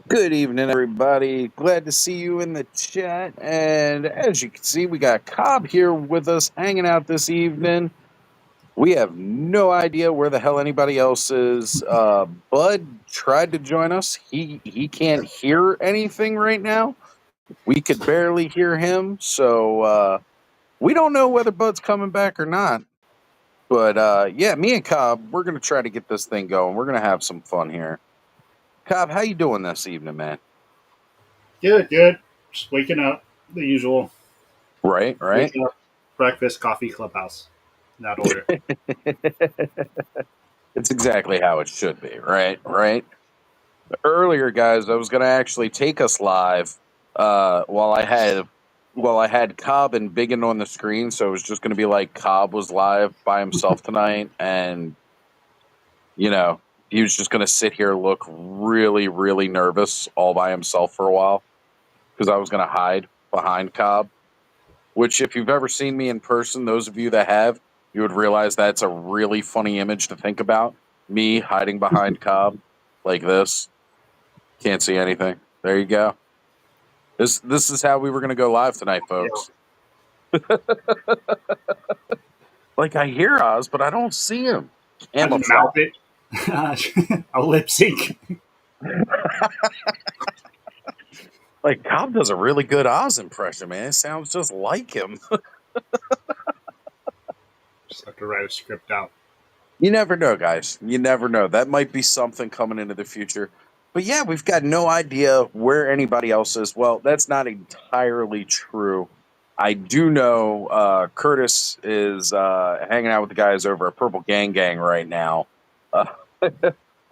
Good evening, everybody. Glad to see you in the chat. And as you can see, we got Cobb here with us hanging out this evening. We have no idea where the hell anybody else is. Bud tried to join us. He can't hear anything right now. We could barely hear him. So we don't know whether Bud's coming back or not. But yeah, me and Cobb, we're going to try to get this thing going. We're going to have some fun here. Cobb, how you doing this evening, man? Good. Just waking up, the usual. Right. Waking up, breakfast, coffee, clubhouse. In that order. It's exactly how it should be, right? Earlier, guys, I was going to actually take us live while I had Cobb and Biggin on the screen, so it was just going to be like Cobb was live by himself tonight, and he was just going to sit here look really, really nervous all by himself for a while because I was going to hide behind Cobb. Which, if you've ever seen me in person, those of you that have, you would realize that's a really funny image to think about. Me hiding behind Cobb like this. Can't see anything. There you go. This is how we were going to go live tonight, folks. Like, I hear Oz, but I don't see him. Mouth it. I'll lip sync. Like, Cobb does a really good Oz impression, man. It sounds just like him. Just have to write a script out. You never know, guys. You never know. That might be something coming into the future. But yeah, we've got no idea where anybody else is. Well, that's not entirely true. I do know Curtis is hanging out with the guys over at Purple Gang right now.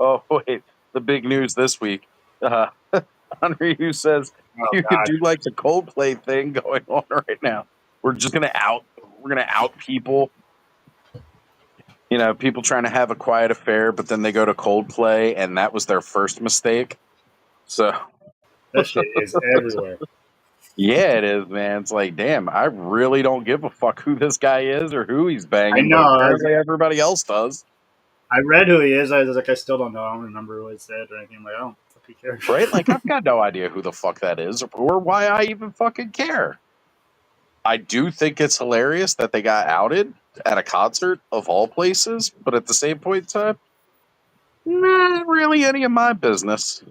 Oh, wait. The big news this week. Henry says you could do like the Coldplay thing going on right now. We're just gonna out people. People trying to have a quiet affair, but then they go to Coldplay, and that was their first mistake. So that shit is everywhere. Yeah, it is, man. It's like, damn, I really don't give a fuck who this guy is or who he's banging. I know. Apparently everybody else does. I read who he is. I was like, I still don't know. I don't remember what it said or anything. I'm like, I don't fucking care. Right? Like, I've got no idea who the fuck that is or why I even fucking care. I do think it's hilarious that they got outed at a concert of all places, but at the same point in time, not really any of my business.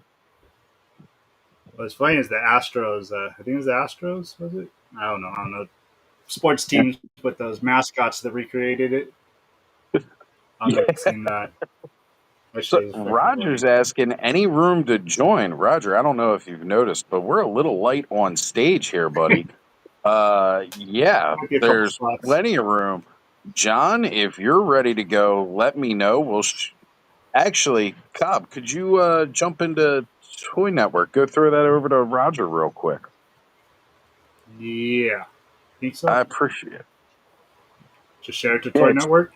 What's funny is the Astros. I think it was the Astros, was it? I don't know. Sports teams with those mascots that recreated it. I've never seen that. So Roger's asking, any room to join? Roger, I don't know if you've noticed, but we're a little light on stage here, buddy. Yeah, there's plenty of room. John, if you're ready to go, let me know. We'll actually, Cobb, could you jump into Toy Network? Go throw that over to Roger real quick. Yeah, think so. I appreciate it. Just share it to Toy Network?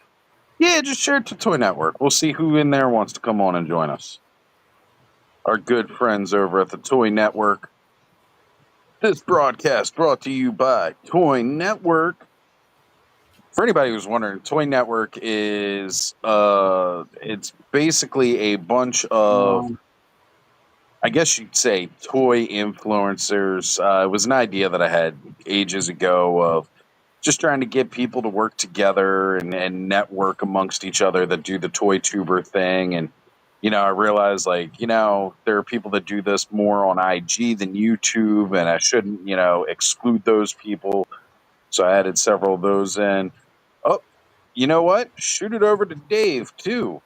Yeah, just share it to Toy Network. We'll see who in there wants to come on and join us. Our good friends over at the Toy Network. This broadcast brought to you by Toy Network. For anybody who's wondering, Toy Network is it's basically a bunch of, I guess you'd say, toy influencers. It was an idea that I had ages ago of just trying to get people to work together and network amongst each other that do the toy tuber thing. And, I realized, there are people that do this more on IG than YouTube, and I shouldn't, exclude those people. So I added several of those in. Oh, you know what? Shoot it over to Dave, too.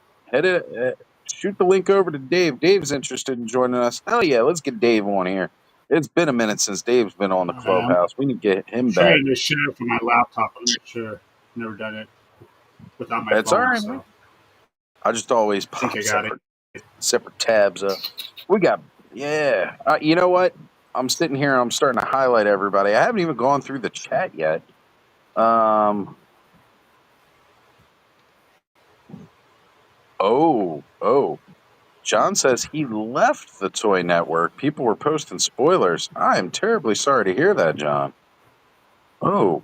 Shoot the link over to Dave. Dave's interested in joining us. Hell yeah, let's get Dave on here. It's been a minute since Dave's been on the Clubhouse. We need to get him back. Trying to share it from my laptop. I'm not sure. Never done it without my That's phone. all right, So man. I just always pop separate tabs up. We got, you know what? I'm sitting here and I'm starting to highlight everybody. I haven't even gone through the chat yet. John says he left the Toy Network. People were posting spoilers. I am terribly sorry to hear that, John. Oh.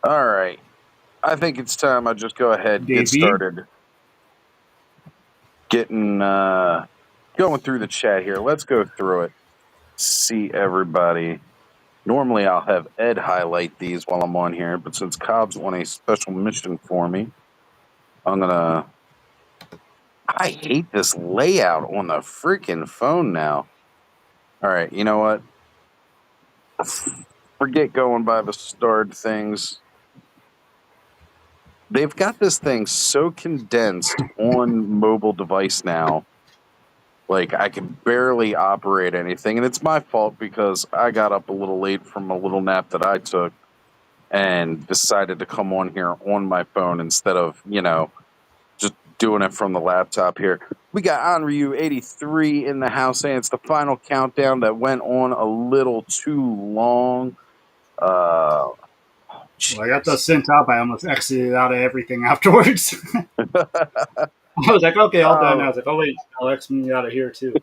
All right. I think it's time I just go ahead and get started getting going through the chat here. Let's go through it. See everybody. Normally I'll have Ed highlight these while I'm on here, but since Cobb's on a special mission for me, I hate this layout on the freaking phone now. All right, you know what? Forget going by the starred things. They've got this thing so condensed on mobile device now. Like, I can barely operate anything. And it's my fault because I got up a little late from a little nap that I took and decided to come on here on my phone instead of, just doing it from the laptop here. We got Onryu83 in the house, and it's the final countdown that went on a little too long. Well, I got those sent out. I almost exited out of everything afterwards. I was like, okay, all done now. I was like, oh, wait, I'll exit me out of here, too.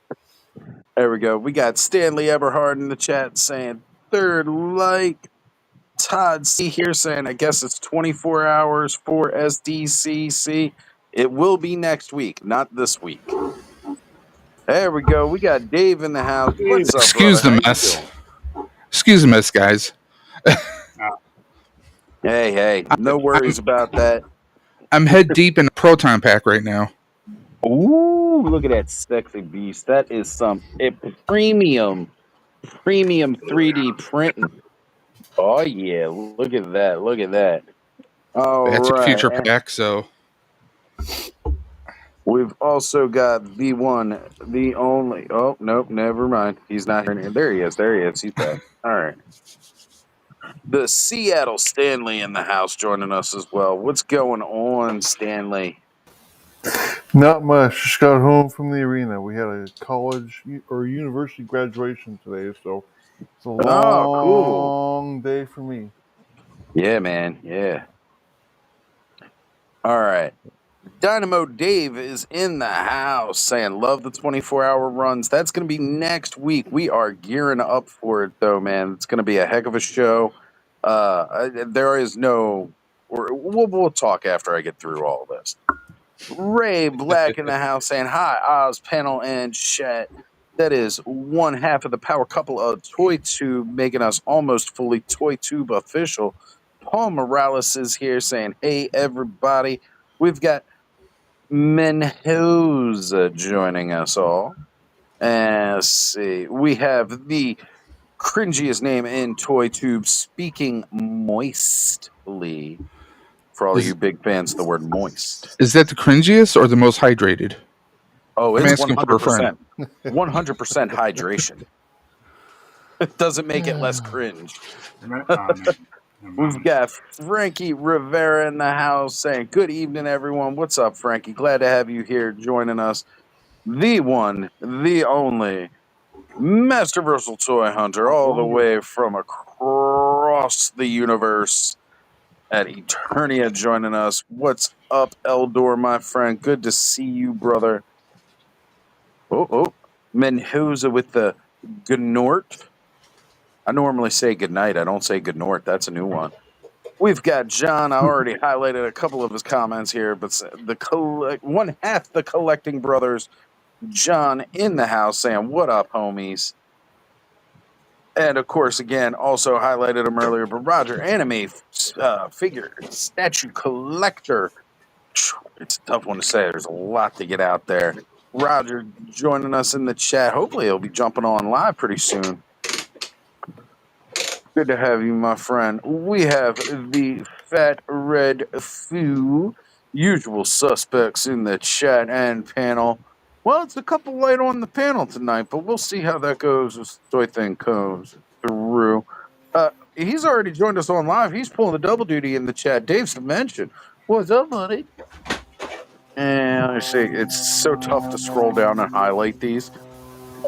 There we go. We got Stanley Eberhard in the chat saying, third like. Todd C here saying, I guess it's 24 hours for SDCC. It will be next week, not this week. There we go. We got Dave in the house. What's up, Excuse brother? the mess. Excuse the mess, guys. Hey, no worries about that. I'm head deep in a proton pack right now. Ooh, look at that sexy beast. That is some premium 3D printing. Oh, yeah. Look at that. All That's right. a future pack, so. We've also got the one, the only. Oh, nope, never mind. He's not here. There he is. He's back. All right. The Seattle Stanley in the house joining us as well. What's going on, Stanley? Not much. Just got home from the arena. We had a college or university graduation today, so it's a long day for me. Yeah, man. Yeah. All right. Dynamo Dave is in the house saying, love the 24-hour runs. That's going to be next week. We are gearing up for it, though, man. It's going to be a heck of a show. There is no... We'll talk after I get through all of this. Ray Black in the house saying, hi, Oz, panel, and chat. That is one half of the power couple of Toy Tube, making us almost fully Toy Tube official. Paul Morales is here saying, hey, everybody. We've got Menhoza joining us all. And let's see. We have the cringiest name in Toy Tube, speaking moistly. For all of you big fans of the word moist. Is that the cringiest or the most hydrated? Oh, it's 100%. 100% hydration. It doesn't make it less cringe. We've got Frankie Rivera in the house saying, good evening, everyone. What's up, Frankie? Glad to have you here joining us. The one, the only, Masterversal Toy Hunter, all the way from across the universe at Eternia joining us. What's up, Eldor, my friend? Good to see you, brother. Oh, Menhoza with the Gnort. I normally say good night. I don't say good north. That's a new one. We've got John. I already highlighted a couple of his comments here, but one half the collecting brothers, John in the house saying, "What up, homies?" And of course, again, also highlighted him earlier, but Roger, anime figure statue collector. It's a tough one to say. There's a lot to get out there. Roger joining us in the chat. Hopefully, he'll be jumping on live pretty soon. Good to have you, my friend. We have the Fat Red Foo, usual suspects in the chat and panel. Well, it's a couple light on the panel tonight, but we'll see how that goes as the thing goes through. He's already joined us on live. He's pulling the double duty in the chat. Dave's mentioned. What's up, buddy? And let me see. It's so tough to scroll down and highlight these.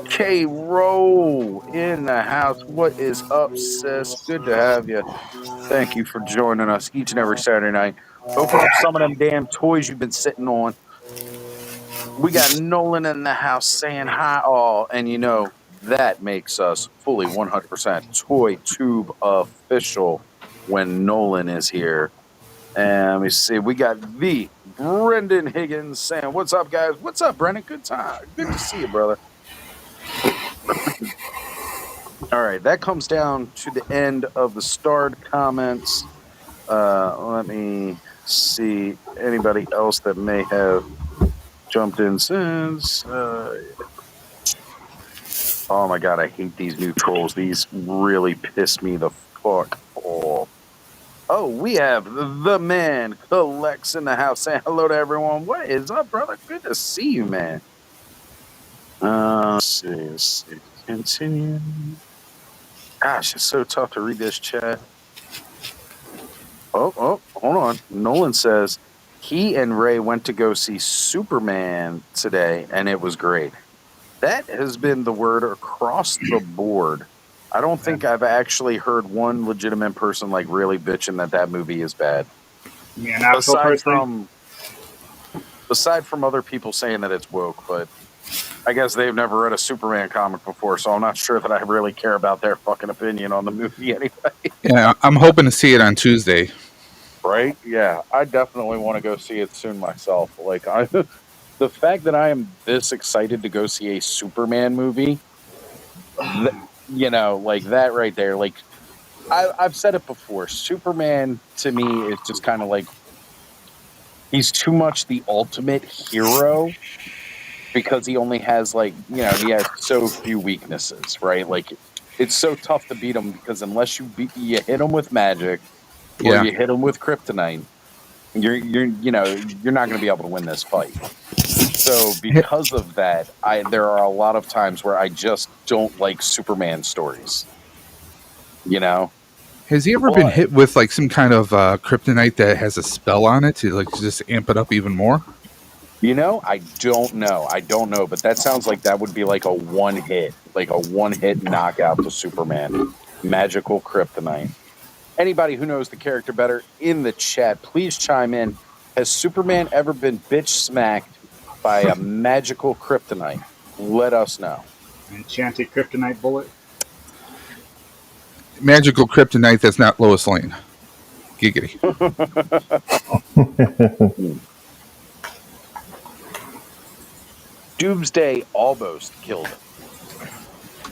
K-Roll in the house. What is up, sis? Good to have you. Thank you for joining us each and every Saturday night. Open up some of them damn toys you've been sitting on. We got Nolan in the house saying hi all, and you know that makes us fully 100% Toy Tube official when Nolan is here. And let me see, we got the Brendan Higgins saying, "What's up, guys? What's up, Brendan? Good time. Good to see you, brother." All right, that comes down to the end of the starred comments. Let me see anybody else that may have jumped in since. Oh my god, I hate these new trolls. These really piss me the fuck off. Oh, we have the man Collects in the house saying hello to everyone. What is up, brother? Good to see you, man. Let's see. Continue. Gosh, it's so tough to read this chat. Oh, hold on. Nolan says he and Ray went to go see Superman today, and it was great. That has been the word across the board. I don't think I've actually heard one legitimate person like really bitching that movie is bad. Yeah, aside from other people saying that it's woke, but I guess they've never read a Superman comic before, so I'm not sure that I really care about their fucking opinion on the movie anyway. Yeah, I'm hoping to see it on Tuesday. Right? Yeah, I definitely want to go see it soon myself. Like, the fact that I am this excited to go see a Superman movie, you know, like that right there. Like, I've said it before. Superman to me is just kind of like he's too much the ultimate hero. Because he only has, like, you know, he has so few weaknesses, right? Like, it's so tough to beat him because unless you hit him with magic or you hit him with kryptonite, you're not going to be able to win this fight. So because of that, there are a lot of times where I just don't like Superman stories. You know? Has he ever been hit with like some kind of kryptonite that has a spell on it to like just amp it up even more? You know, I don't know, but that sounds like that would be like a one-hit knockout to Superman. Magical kryptonite. Anybody who knows the character better in the chat, please chime in. Has Superman ever been bitch smacked by a magical kryptonite? Let us know. Enchanted kryptonite bullet. Magical kryptonite that's not Lois Lane. Giggity. Doomsday almost killed him.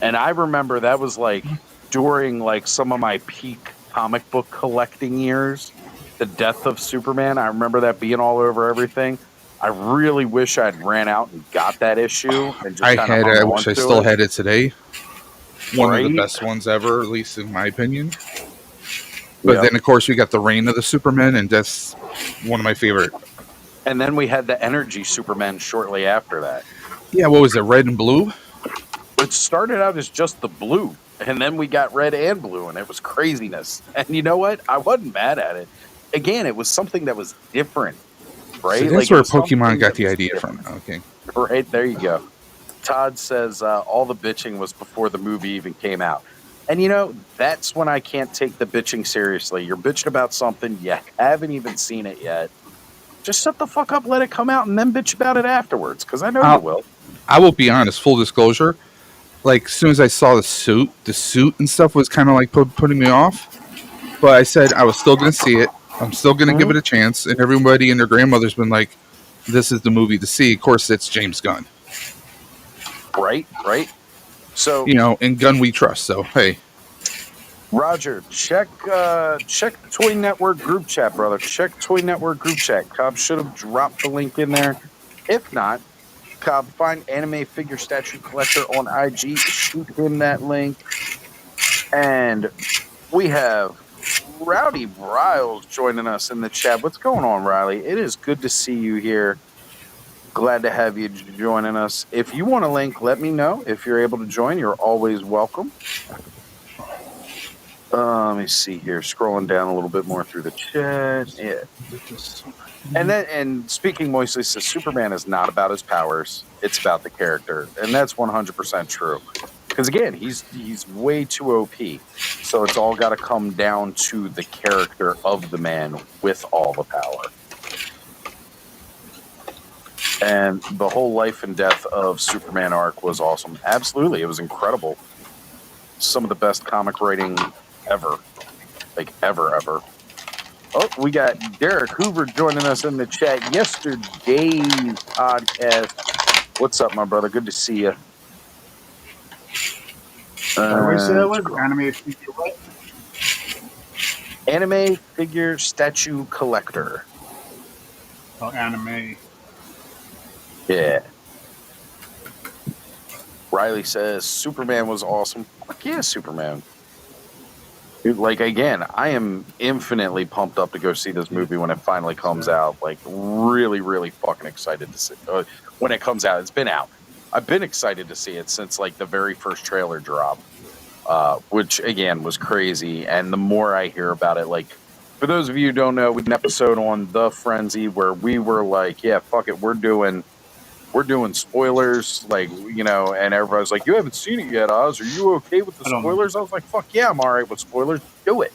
And I remember that was like during like some of my peak comic book collecting years, the death of Superman. I remember that being all over everything. I really wish I'd ran out and got that issue. And just I wish I still had it today. One of the best ones ever, at least in my opinion. But then, of course, we got the Reign of the Supermen, and that's one of my favorite. And then we had the Energy Supermen shortly after that. Yeah, what was it, red and blue? It started out as just the blue, and then we got red and blue, and it was craziness. And you know what? I wasn't mad at it. Again, it was something that was different, right? So that's where Pokemon got the idea from. Okay. Right, there you go. Todd says all the bitching was before the movie even came out. And, you know, that's when I can't take the bitching seriously. You're bitching about something, you haven't even seen it yet. Just shut the fuck up, let it come out, and then bitch about it afterwards, because I know you will. I will be honest, full disclosure, like as soon as I saw the suit and stuff was kind of like putting me off. But I said I was still going to see it. I'm still going to give it a chance. And everybody and their grandmother's been like, "This is the movie to see." Of course, it's James Gunn. Right. So in Gunn we trust. So hey, Roger, check Toy Network group chat, brother. Check Toy Network group chat. Cobb should have dropped the link in there. If not, Cobb, find Anime Figure Statue Collector on IG. Shoot him that link. And we have Rowdy Riles joining us in the chat. What's going on, Riley? It is good to see you here. Glad to have you joining us. If you want a link, let me know. If you're able to join, you're always welcome. Let me see here. Scrolling down a little bit more through the chat. Yeah. And speaking moistly says Superman is not about his powers. It's about the character. And that's 100% true. Because again, he's way too OP. So it's all got to come down to the character of the man with all the power. And the whole life and death of Superman arc was awesome. Absolutely. It was incredible. Some of the best comic writing ever. Like, ever. Oh, we got Derek Hoover joining us in the chat. Yesterday's podcast. What's up, my brother? Good to see you. What did we say that was? Anime figure what? Anime Figure Statue Collector. Oh, anime. Yeah. Riley says Superman was awesome. Fuck yeah, Superman. Dude, like, again, I am infinitely pumped up to go see this movie when it finally comes out. Like, really, really fucking excited to see when it comes out. It's been out. I've been excited to see it since, like, the very first trailer drop, which, again, was crazy. And the more I hear about it, like, for those of you who don't know, we did an episode on The Frenzy where we were like, yeah, fuck it, we're doing spoilers, like, and everybody's like, you haven't seen it yet, Oz. Are you okay with the spoilers? I was like, fuck yeah, I'm all right with spoilers. Do it.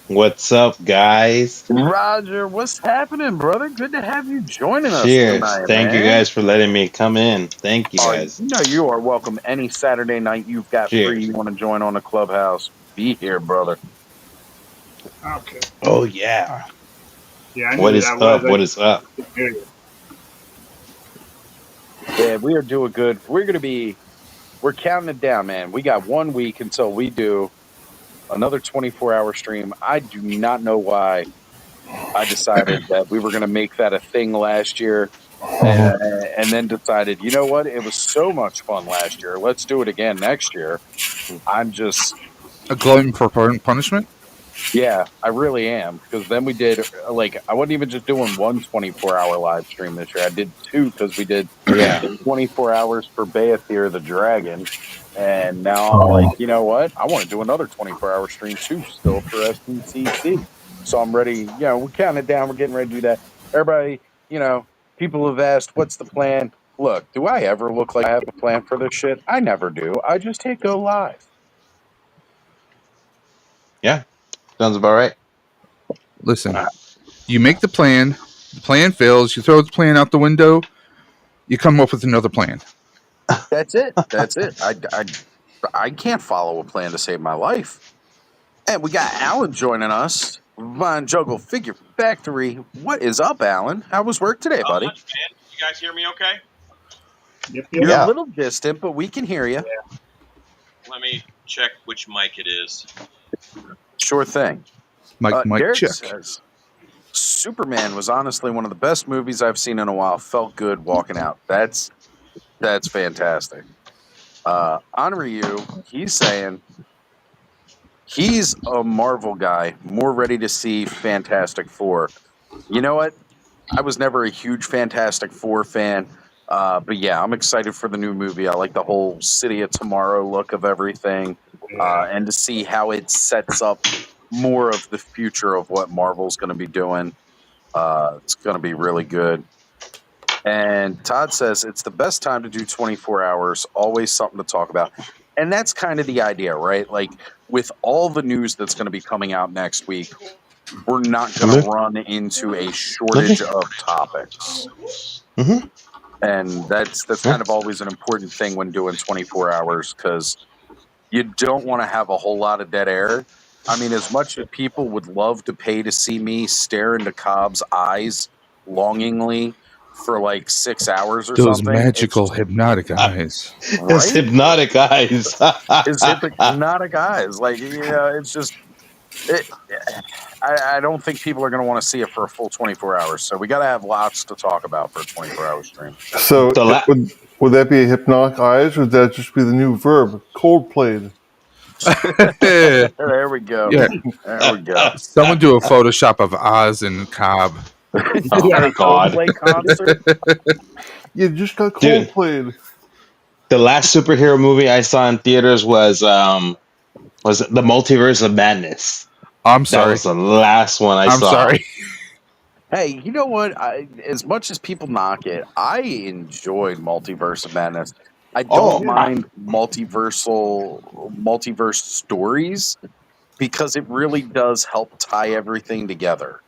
What's up, guys? Roger, what's happening, brother? Good to have you joining us Cheers. tonight, Thank you guys for letting me come in. Thank you guys. You are welcome. Any Saturday night you've got free, you want to join on the Clubhouse, be here, brother. Okay. Oh, yeah. Yeah. What is up? What is up? Yeah, we are doing good. We're counting it down, man. We got 1 week until we do another 24-hour stream. I do not know why I decided that we were going to make that a thing last year and then decided, you know what? It was so much fun last year. Let's do it again next year. I'm just... A glutton for punishment? Yeah, I really am. Because then we did, like, I wasn't even just doing one 24-hour live stream this year. I did two because we did 24 hours for Baethir the Dragon. And now I'm like, you know what? I want to do another 24-hour stream too, still for SDCC. So I'm ready. We're counting it down. We're getting ready to do that. Everybody, people have asked, what's the plan? Look, do I ever look like I have a plan for this shit? I never do. I just hit go live. Yeah. Sounds about right. Listen, you make the plan fails, you throw the plan out the window, you come up with another plan. That's it. I can't follow a plan to save my life. And we got Alan joining us. Von Juggle Figure Factory. What is up, Alan? How was work today, buddy? Much, man. You guys hear me okay? Yep. You're a little distant, but we can hear you. Yeah. Let me check which mic it is. Sure thing. Mike, Derek check. says, Superman was honestly one of the best movies I've seen in a while. Felt good walking out. That's fantastic. Onryu, he's saying he's a Marvel guy, more ready to see Fantastic Four. You know what? I was never a huge Fantastic Four fan, but yeah, I'm excited for the new movie. I like the whole City of Tomorrow look of everything, and to see how it sets up more of the future of what Marvel's going to be doing. It's going to be really good. And Todd says it's the best time to do 24 hours, always something to talk about. And that's kind of the idea, right? Like, with all the news that's going to be coming out next week, we're not going to run into a shortage of topics. Mm-hmm. And that's kind of always an important thing when doing 24 hours because you don't want to have a whole lot of dead air. I mean, as much as people would love to pay to see me stare into Cobb's eyes longingly for like 6 hours or Those something, magical hypnotic eyes. It's right? hypnotic eyes. It's hypnotic eyes. Like, it's just, I don't think people are going to want to see it for a full 24 hours. So we got to have lots to talk about for a 24-hour stream. So The la- would that be a hypnotic eyes, or would that just be the new verb, cold played? There we go. Yeah. There we go. Someone do a Photoshop of Oz and Cobb. Yeah, Oh, God. Coldplay concert. You just got cold Dude. played. The last superhero movie I saw in theaters was The Multiverse of Madness. I'm That sorry. was the last one I I'm saw. sorry. Hey, you know what? As much as people knock it, I enjoyed Multiverse of Madness. I don't mind multiverse stories because it really does help tie everything together.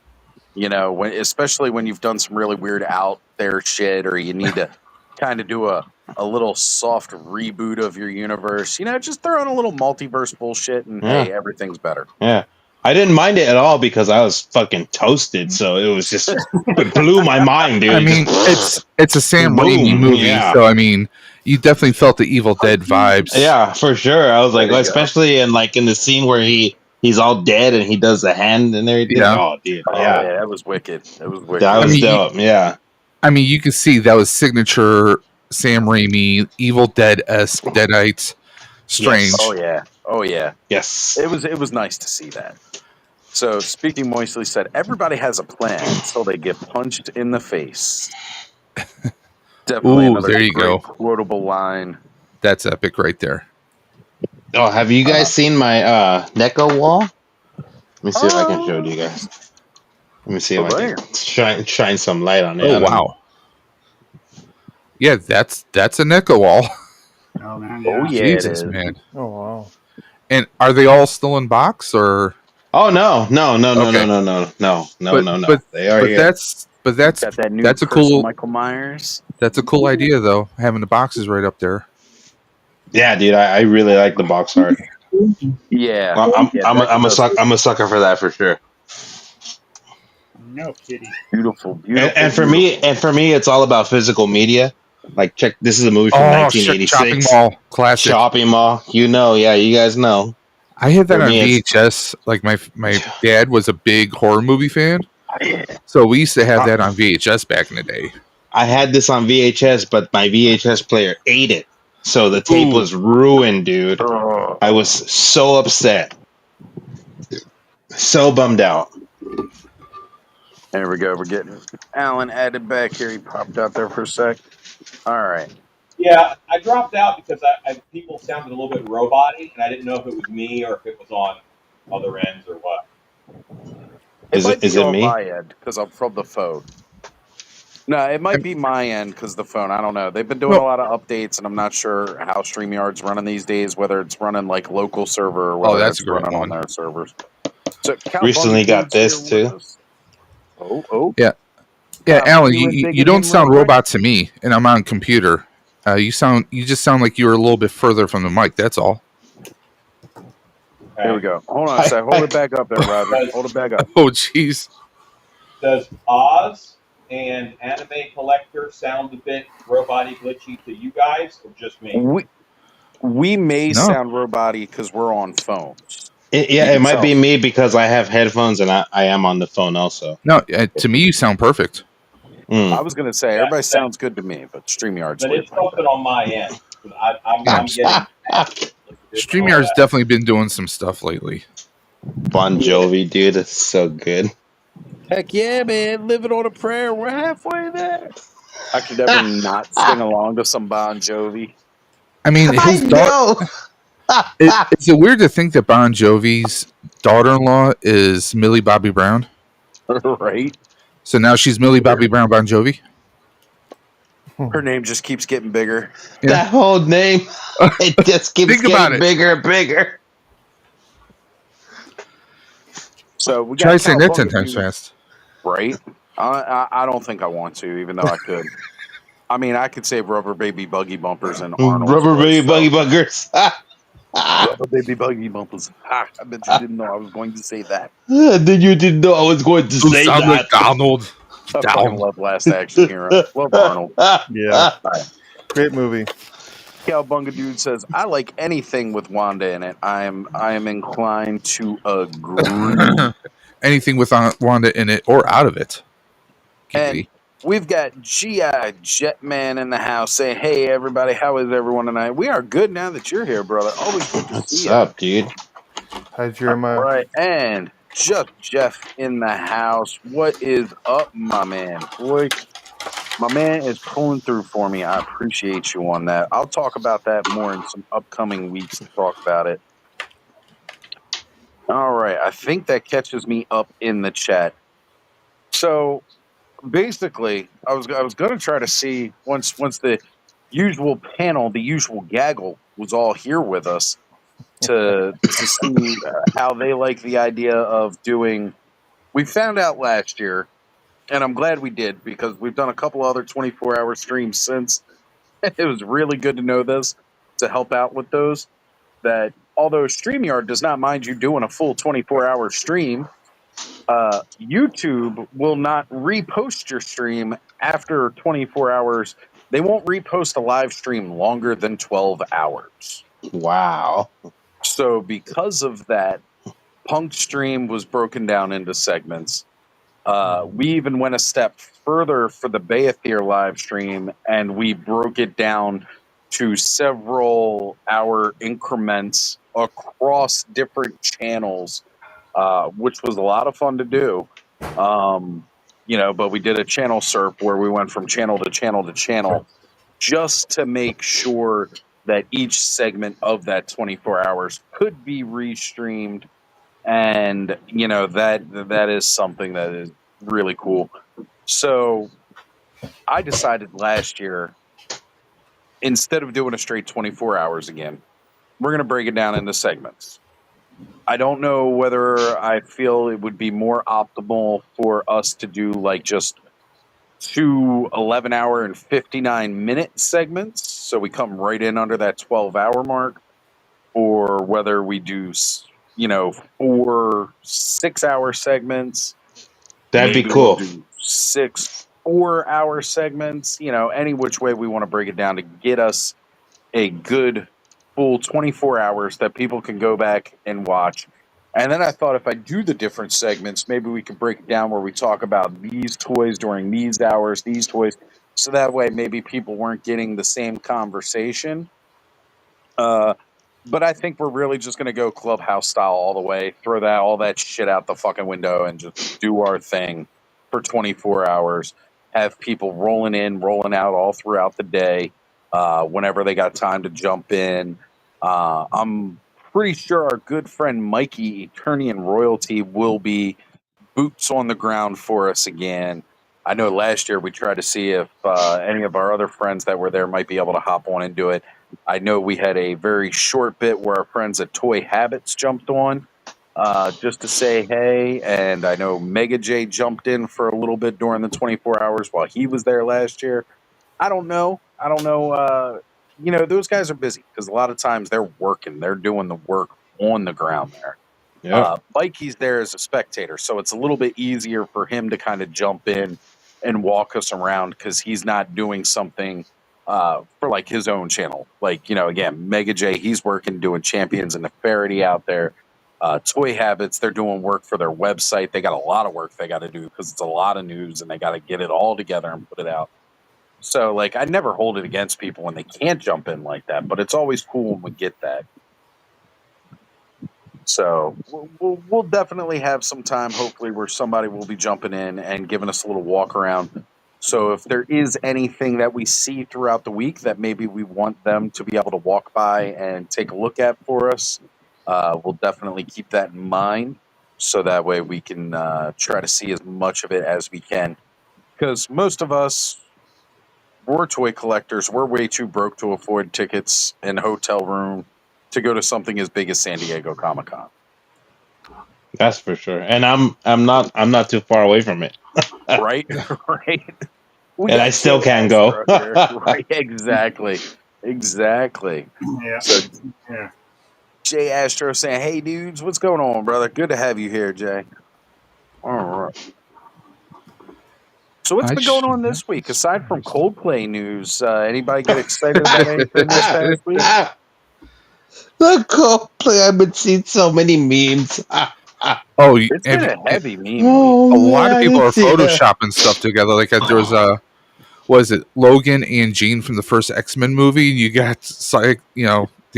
You know, especially when you've done some really weird out there shit, or you need to kind of do a little soft reboot of your universe. You know, just throw in a little multiverse bullshit, and Yeah. hey, everything's better. Yeah. I didn't mind it at all because I was fucking toasted. So it was just, it blew my mind, dude. I mean, it's a Sam Raimi movie, yeah. so I mean, you definitely felt the Evil Dead vibes. Yeah, for sure. I was like, There you especially in the scene where he's all dead and he does the hand and everything. Yeah. Oh, dude. Oh, yeah, that was wicked. That was wicked. That was I mean, dope. Yeah. I mean, you can see that was signature Sam Raimi, Evil Dead-esque, Deadites, strange. Yes. Oh yeah. Yes. It was nice to see that. So, speaking moistly said, everybody has a plan until they get punched in the face. Definitely Ooh, another there you great go. quotable line. That's epic right there. Oh, have you guys seen my Neko wall? Let me see if I can show it to you guys. Let me see if I can shine some light on it. Oh, wow. Yeah, that's a Neko wall. Oh man, Oh, yeah. yeah, Jesus, it is. man. Oh wow. And are they all still in box or? Oh no. Okay. No. They are here. That's Got that new that's a Chris cool Michael Myers. that's a cool idea though, having the boxes right up there. Yeah, dude, I really like the box art. Yeah, I'm a sucker for that for sure. No kitty. beautiful. And for me, it's all about physical media. Like, check, this is a movie from Oh, shit, 1986. Chopping Mall classic. Shopping Mall, yeah, you guys know. I had that For on me, VHS. Like my dad was a big horror movie fan, so we used to have that on VHS back in the day. I had this on VHS, but my VHS player ate it, so the tape was ruined, dude. I was so upset, so bummed out. There we go. We're getting Alan added back here. He popped out there for a sec. All right. Yeah, I dropped out because people sounded a little bit robot-y, and I didn't know if it was me or if it was on other ends or what. Is it me? My end because I'm from the phone. No, it might be my end because the phone. I don't know. They've been doing a lot of updates, and I'm not sure how StreamYard's running these days. Whether it's running like local server or whether that's it's a great running one. on their servers. So Recently got this too. Oh. Yeah, Alan, you don't sound robot to me, and I'm on computer. You just sound like you were a little bit further from the mic. That's all. Here we go. Hold on a sec. Hold it back up there, Roger. Hold it back up. Oh, jeez. Does Oz and Anime Collector sound a bit robot-y, glitchy to you guys, or just me? We may sound robot-y because we're on phones. It might be me because I have headphones and I am on the phone also. No, to me you sound perfect. I was going to say, everybody sounds good to me, but StreamYard's But it's something on my end. I'm getting... StreamYard's definitely been doing some stuff lately. Bon Jovi, dude, it's so good. Heck yeah, man. Living on a prayer. We're halfway there. I could never not sing along to some Bon Jovi. I mean, his daughter... Is it weird to think that Bon Jovi's daughter-in-law is Millie Bobby Brown? Right. So now she's Millie Bobby Brown Bon Jovi? Her name just keeps getting bigger. Yeah. That whole name, it just keeps getting bigger and bigger. So we try got saying that 10 times fast. Right? I don't think I want to, even though I could. I mean, I could say Rubber Baby Buggy Bumpers and Arnold's Rubber voice, baby so. buggy buggers. Rubber Baby Buggy Bumpers. Ha! I bet you didn't know I was going to say that. Then you didn't know I was going to You say sound like that. Donald. I Down. fucking love Last Action Hero. Love Arnold. Yeah. Great movie. Cowbunga Dude says, I like anything with Wanda in it. I am inclined to agree. Anything with Wanda in it or out of it. And we've got G.I. Jetman in the house saying, hey, everybody, how is everyone tonight? We are good now that you're here, brother. Always good to What's see you. up, dude? Hi, Jeremiah. All right, and Just Jeff in the house. What is up, my man? Boy, my man is pulling through for me. I appreciate you on that. I'll talk about that more in some upcoming weeks to talk about it. All right, I think that catches me up in the chat. So basically, I was going to try to see once the usual panel, the usual gaggle, was all here with us to see how they like the idea of doing. We found out last year, and I'm glad we did because we've done a couple other 24-hour streams since. It was really good to know this to help out with those. That although StreamYard does not mind you doing a full 24-hour stream, YouTube will not repost your stream after 24 hours. They won't repost a live stream longer than 12 hours. Wow. So because of that, Punk's stream was broken down into segments. We even went a step further for the Bayathier live stream, and we broke it down to several hour increments across different channels, which was a lot of fun to do. But we did a channel surf where we went from channel to channel to channel just to make sure that each segment of that 24 hours could be restreamed. And, that is something that is really cool. So I decided last year, instead of doing a straight 24 hours again, we're going to break it down into segments. I don't know whether I feel it would be more optimal for us to do like just 2 11-hour and 59-minute segments, so we come right in under that 12-hour mark, or whether we do 4 6-hour segments. That'd be Maybe cool. we'll do 6 4-hour segments. Any which way we want to break it down to get us a good full 24 hours that people can go back and watch. And then I thought if I do the different segments, maybe we could break it down where we talk about these toys during these hours, these toys, so that way maybe people weren't getting the same conversation. But I think we're really just going to go Clubhouse style all the way, throw all that shit out the fucking window and just do our thing for 24 hours, have people rolling in, rolling out all throughout the day, whenever they got time to jump in. I'm pretty sure our good friend Mikey, Eternian Royalty, will be boots on the ground for us again. I know last year we tried to see if any of our other friends that were there might be able to hop on and do it. I know we had a very short bit where our friends at Toy Habits jumped on just to say hey, and I know Mega J jumped in for a little bit during the 24 hours while he was there last year. I don't know. Those guys are busy because a lot of times they're working. They're doing the work on the ground there. Yeah. Mikey's there as a spectator, so it's a little bit easier for him to kind of jump in and walk us around because he's not doing something for like his own channel. Like, again, Mega J, he's working doing Champions and Nefariety out there. Toy Habits, they're doing work for their website. They got a lot of work they got to do because it's a lot of news and they got to get it all together and put it out. So, like, I never hold it against people when they can't jump in like that, but it's always cool when we get that. So we'll definitely have some time, hopefully, where somebody will be jumping in and giving us a little walk around. So if there is anything that we see throughout the week that maybe we want them to be able to walk by and take a look at for us, we'll definitely keep that in mind. So that way we can try to see as much of it as we can. Because most of us, we're toy collectors. We're way too broke to afford tickets and hotel room to go to something as big as San Diego Comic-Con. That's for sure. And I'm not too far away from it. Right? Right? We And got I still Jay can't go. Astro here. Right, exactly. Yeah. So Yeah. Jay Astro saying, "Hey dudes, what's going on, brother? Good to have you here, Jay." All right. So what's been going on this week aside from Coldplay news? Anybody get excited about anything this past week? The Coldplay. I've been seeing so many memes. Oh, It's been a heavy meme week. Oh a lot of man, people are it's photoshopping stuff together. Like there was was it Logan and Jean from the first X-Men movie? You got the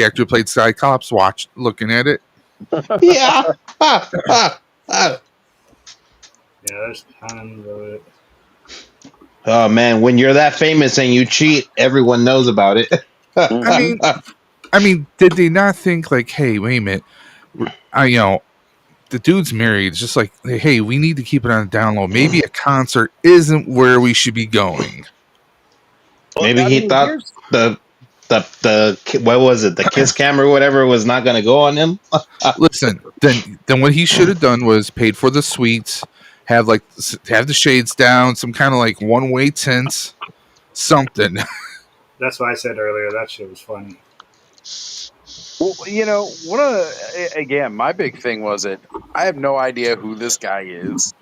actor who played Cyclops looking at it. yeah. Yeah. There's tons of it. Oh man, when you're that famous and you cheat, everyone knows about it. I mean, did they not think like, hey, wait a minute, the dude's married. It's just like, hey, we need to keep it on the down low. Maybe a concert isn't where we should be going. Maybe he thought the what was it, the kiss cam or whatever was not going to go on him. Listen, then what he should have done was paid for the suites, have the shades down, some kind of like one-way tints, something. That's why I said earlier that shit was funny. Well, again, my big thing was I have no idea who this guy is.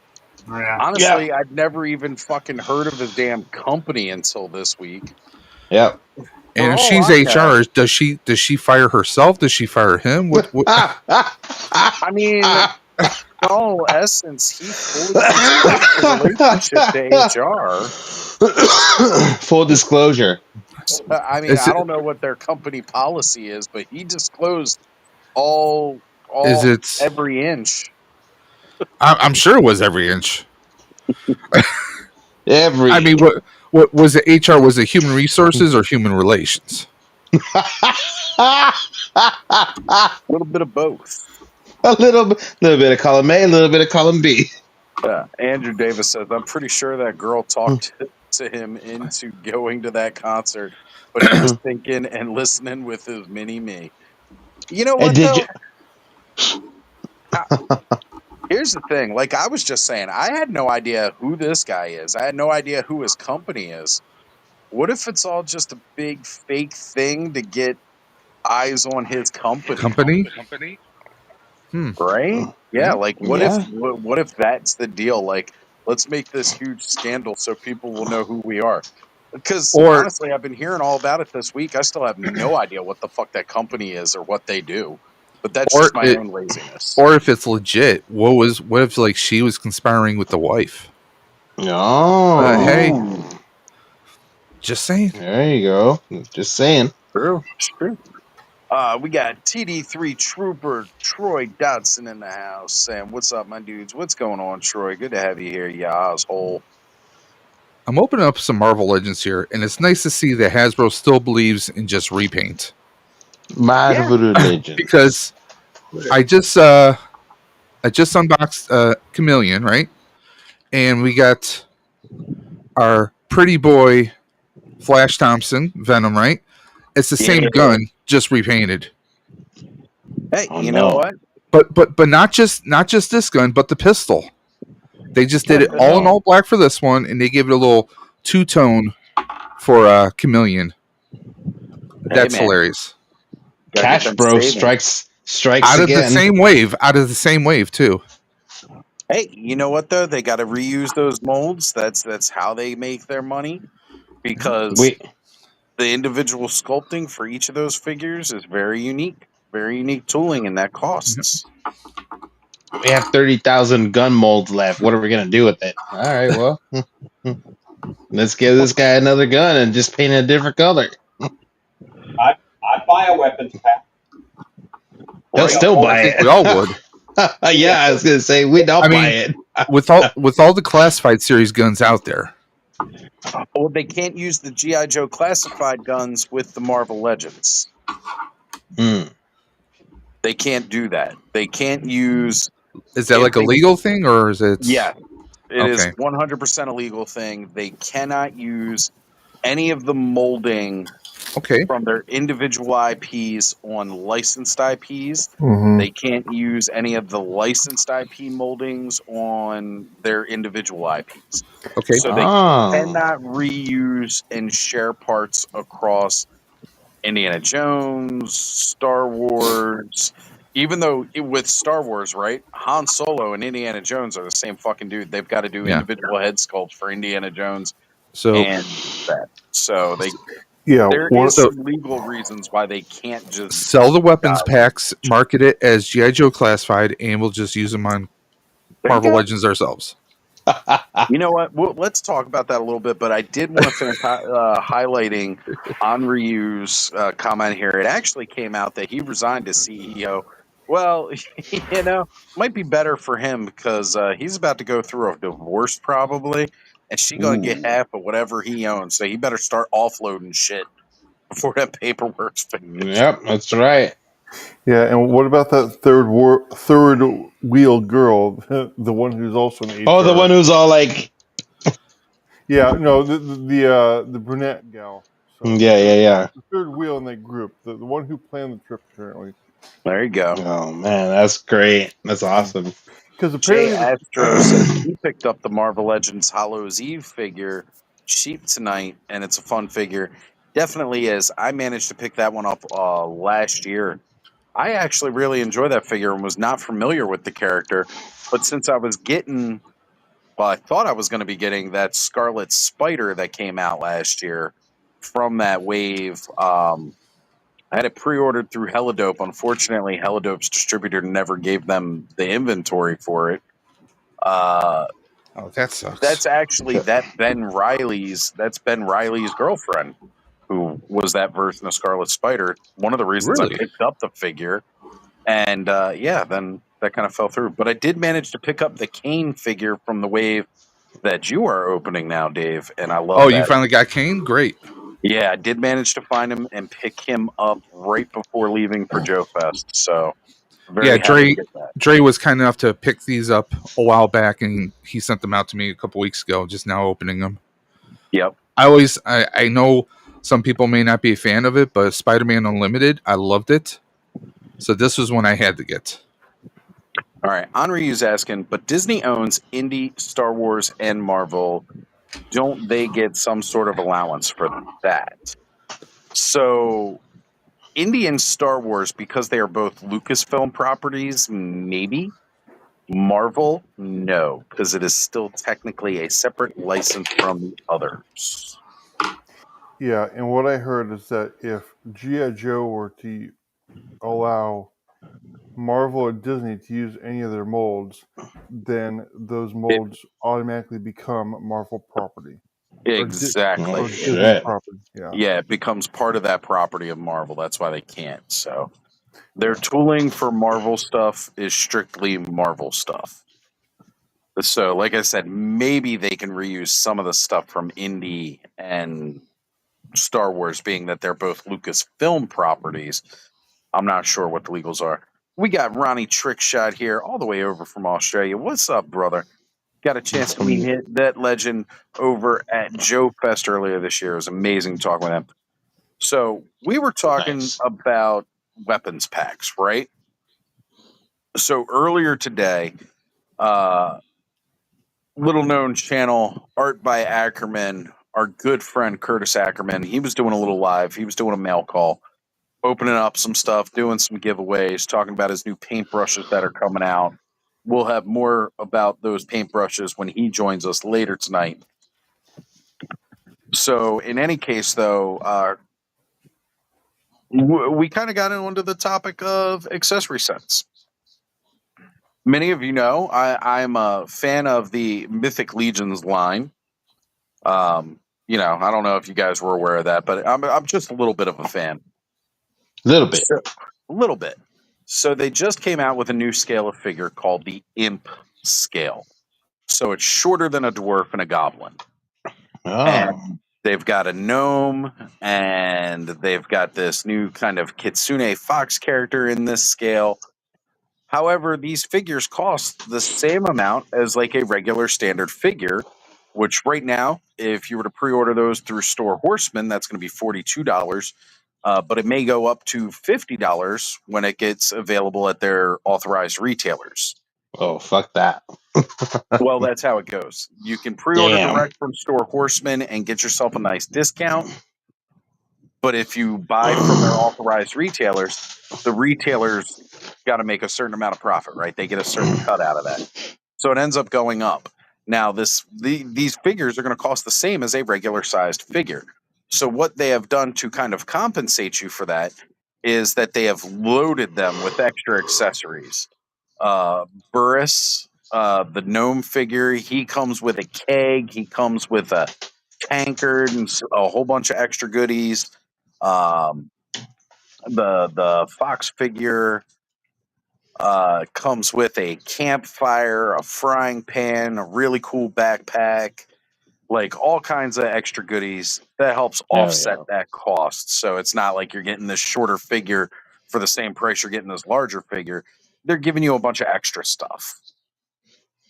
Oh, yeah. Honestly, I'd never even fucking heard of his damn company until this week. Yep. And if she's HR, does she fire herself? Does she fire him? What? I mean, in all essence, he fully disclosed the relationship to HR. Full disclosure. I mean, I don't know what their company policy is, but he disclosed every inch. I'm sure it was every inch. I mean, what was it? HR? Was it human resources or human relations? A little bit of both. A little bit of column A, a little bit of column B. Yeah. Andrew Davis says, "I'm pretty sure that girl talked to him into going to that concert, but he was thinking and listening with his mini me." You know what? Here's the thing. Like I was just saying, I had no idea who this guy is. I had no idea who his company is. What if it's all just a big fake thing to get eyes on his company? Right? Yeah. Like what if that's the deal? Like, let's make this huge scandal so people will know who we are. Because honestly, I've been hearing all about it this week. I still have no idea what the fuck that company is or what they do. But that's just my own laziness. Or if it's legit, what if like she was conspiring with the wife? Oh, hey, just saying. There you go. Just saying. True. We got TD3 Trooper Troy Dodson in the house saying, "What's up, my dudes? What's going on, Troy? Good to have you here, you Ozhole." I'm opening up some Marvel Legends here, and it's nice to see that Hasbro still believes in just repaint. Marvel Legends. Because I just unboxed Chameleon, right? And we got our pretty boy Flash Thompson Venom, right? It's the same gun, just repainted. Hey, you know what? But not just this gun, but the pistol. They just did it all in all black for this one, and they gave it a little two-tone for Chameleon. That's hilarious. Cash Bro strikes out again. Out of the same wave too. Hey, you know what though? They got to reuse those molds. That's how they make their money, because the individual sculpting for each of those figures is very unique tooling, and that costs. We have 30,000 gun molds left. What are we gonna do with it? All right, well, let's give this guy another gun and just paint it a different color. I buy a weapons pack. They'll still buy it. We all would. Yeah, I was gonna say we don't buy it. with all the classified series guns out there. Well, they can't use the G.I. Joe classified guns with the Marvel Legends. They can't do that. They can't use. Is that like a legal thing, or is it? Yeah, it is 100% a legal thing. They cannot use any of the molding Okay. from their individual IPs on licensed IPs. Mm-hmm. They can't use any of the licensed IP moldings on their individual IPs. Okay. So they cannot reuse and share parts across Indiana Jones, Star Wars. Even though with Star Wars, right? Han Solo and Indiana Jones are the same fucking dude. They've got to do Yeah. individual head sculpts for Indiana Jones So and that. So Yeah. there What? is some legal reasons why they can't just sell the weapons die. packs, market it as G.I. Joe classified, and we'll just use them on There you Marvel go. Legends ourselves. You know what? Let's talk about that a little bit. But I did want to finish highlighting Ryu's comment here. It actually came out that he resigned as CEO. Well, might be better for him because he's about to go through a divorce probably, and she gonna get half of whatever he owns. So he better start offloading shit before that paperwork's finished. Yep, that's right. Yeah. And what about that third wheel girl, the one who's also an HR? Oh, the one who's all like, Yeah. No, the brunette gal. So yeah. the third wheel in that group, the one who planned the trip apparently. There you go. Oh man, that's great. That's awesome. Because Jay apparently, Astro says he picked up the Marvel Legends Hallows Eve figure cheap tonight, and it's a fun figure. Definitely is. I managed to pick that one up last year. I actually really enjoy that figure and was not familiar with the character, but since I was getting, I thought I was going to be getting that Scarlet Spider that came out last year from that wave. I had it pre-ordered through Helidope. Unfortunately, Helidope's distributor never gave them the inventory for it. Oh, that sucks. That's actually Ben Riley's girlfriend, who was that version of Scarlet Spider. One of the reasons Really? I picked up the figure, and then that kind of fell through. But I did manage to pick up the Kane figure from the wave that you are opening now, Dave, and I love that. You finally got Kane? Great. Yeah, I did manage to find him and pick him up right before leaving for Joe Fest. So very happy to get that. Dre was kind enough to pick these up a while back, and he sent them out to me a couple weeks ago. Just now opening them. Yep. I know some people may not be a fan of it, but Spider-Man Unlimited, I loved it. So this was one I had to get. All right, Henri's asking, but Disney owns Indie, Star Wars, and Marvel. Don't they get some sort of allowance for that? So, Indie and Star Wars, because they are both Lucasfilm properties, maybe. Marvel, no, because it is still technically a separate license from the others. yeah. And what I heard is that if G.I. Joe were to allow Marvel or Disney to use any of their molds, then those molds automatically become Marvel property. Exactly. Or Disney property. Yeah. Yeah, it becomes part of that property of Marvel. That's why they can't. So their tooling for Marvel stuff is strictly Marvel stuff. So, like I said, maybe they can reuse some of the stuff from Indie and Star Wars, being that they're both Lucasfilm properties. I'm not sure what the legals are. We got Ronnie Trickshot here, all the way over from Australia. What's up, brother? Got a chance to meet that legend over at Joe Fest earlier this year. It was amazing talking with him. So we were talking about weapons packs, right? So earlier today, little known channel, Art by Ackerman, our good friend Curtis Ackerman, he was doing a little live. He was doing a mail call, opening up some stuff, doing some giveaways, talking about his new paintbrushes that are coming out. We'll have more about those paintbrushes when he joins us later tonight. So in any case, though, we kind of got into the topic of accessory sets. Many of you know I'm a fan of the Mythic Legions line. I don't know if you guys were aware of that, but I'm just a little bit of a fan. A little bit. So they just came out with a new scale of figure called the Imp scale. So it's shorter than a dwarf and a goblin. And they've got a gnome, and they've got this new kind of kitsune fox character in this scale. However, these figures cost the same amount as like a regular standard figure, which right now, if you were to pre-order those through Store Horseman, that's going to be $42. But it may go up to $50 when it gets available at their authorized retailers. Oh, fuck that. Well, that's how it goes. You can pre-order Damn. direct from Store Horseman and get yourself a nice discount. But if you buy from their authorized retailers, the retailers got to make a certain amount of profit, right? They get a certain cut out of that. So it ends up going up. Now, these figures are going to cost the same as a regular sized figure. So what they have done to kind of compensate you for that is that they have loaded them with extra accessories. Burris, the gnome figure, he comes with a keg, he comes with a tankard and a whole bunch of extra goodies. The fox figure comes with a campfire, a frying pan, a really cool backpack, like all kinds of extra goodies that helps offset that cost. So it's not like you're getting this shorter figure for the same price you're getting this larger figure. They're giving you a bunch of extra stuff.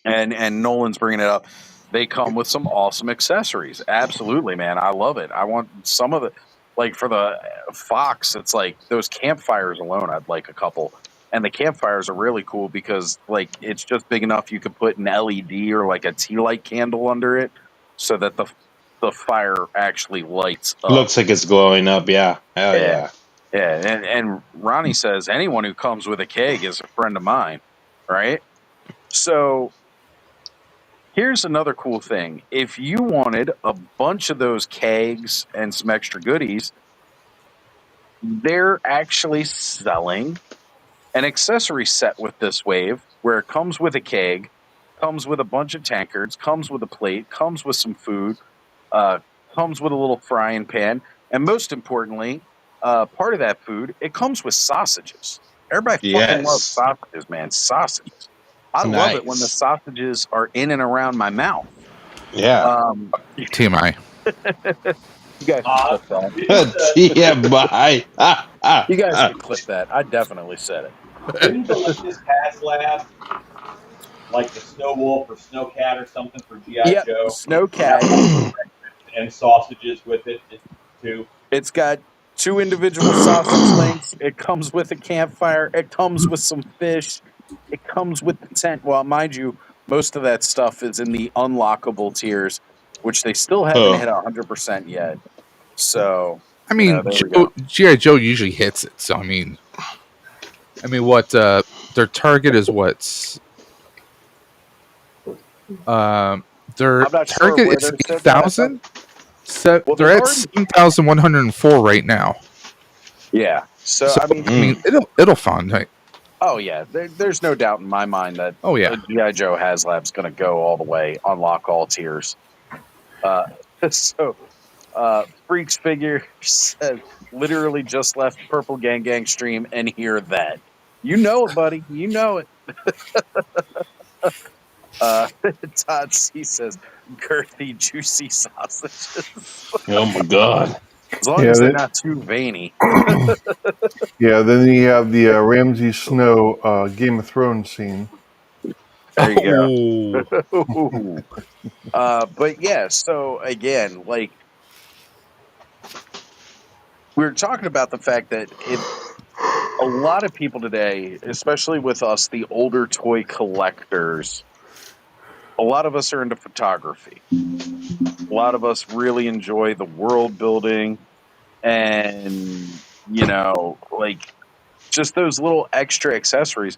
And Nolan's bringing it up. They come with some awesome accessories. Absolutely, man. I love it. I want some of the, like for the Fox, it's like those campfires alone, I'd like a couple. And the campfires are really cool because like it's just big enough you could put an LED or like a tea light candle under it so that the fire actually lights up. Looks like it's glowing up, yeah. Hell yeah. Yeah, and Ronnie says anyone who comes with a keg is a friend of mine, right? So here's another cool thing. If you wanted a bunch of those kegs and some extra goodies, they're actually selling an accessory set with this wave where it comes with a keg, comes with a bunch of tankards, comes with a plate, comes with some food, comes with a little frying pan, and most importantly, part of that food, it comes with sausages. Everybody fucking loves sausages, man. Sausages. I love it when the sausages are in and around my mouth. Yeah. TMI. You guys can clip that. TMI. You guys can clip that. I definitely said it. Didn't the latest HasLab, like the Snow Wolf or Snowcat or something for G.I. Joe? Snowcat. And sausages with it too. It's got 2 individual sausage links. It comes with a campfire. It comes with some fish. It comes with the tent. Well, mind you, most of that stuff is in the unlockable tiers, which they still haven't hit 100% yet. So, I mean, G.I. Joe usually hits it. So, I mean, what their target is? What's their target is 8,000. So they're at 7,104 right now. Yeah. So I mean, it'll fund. Right? Oh yeah, there's no doubt in my mind that G.I. Joe HasLab's going to go all the way, unlock all tiers. Freaks figure says literally just left Purple Gang stream and hear that. You know it, buddy. You know it. Todd C says girthy, juicy sausages. Oh my god! As long as they're not too veiny. Yeah, then you have the Ramsay Snow Game of Thrones scene. There you go. But yeah, so again, like we're talking about the fact that a lot of people today, especially with us, the older toy collectors, a lot of us are into photography. A lot of us really enjoy the world building and, you know, like just those little extra accessories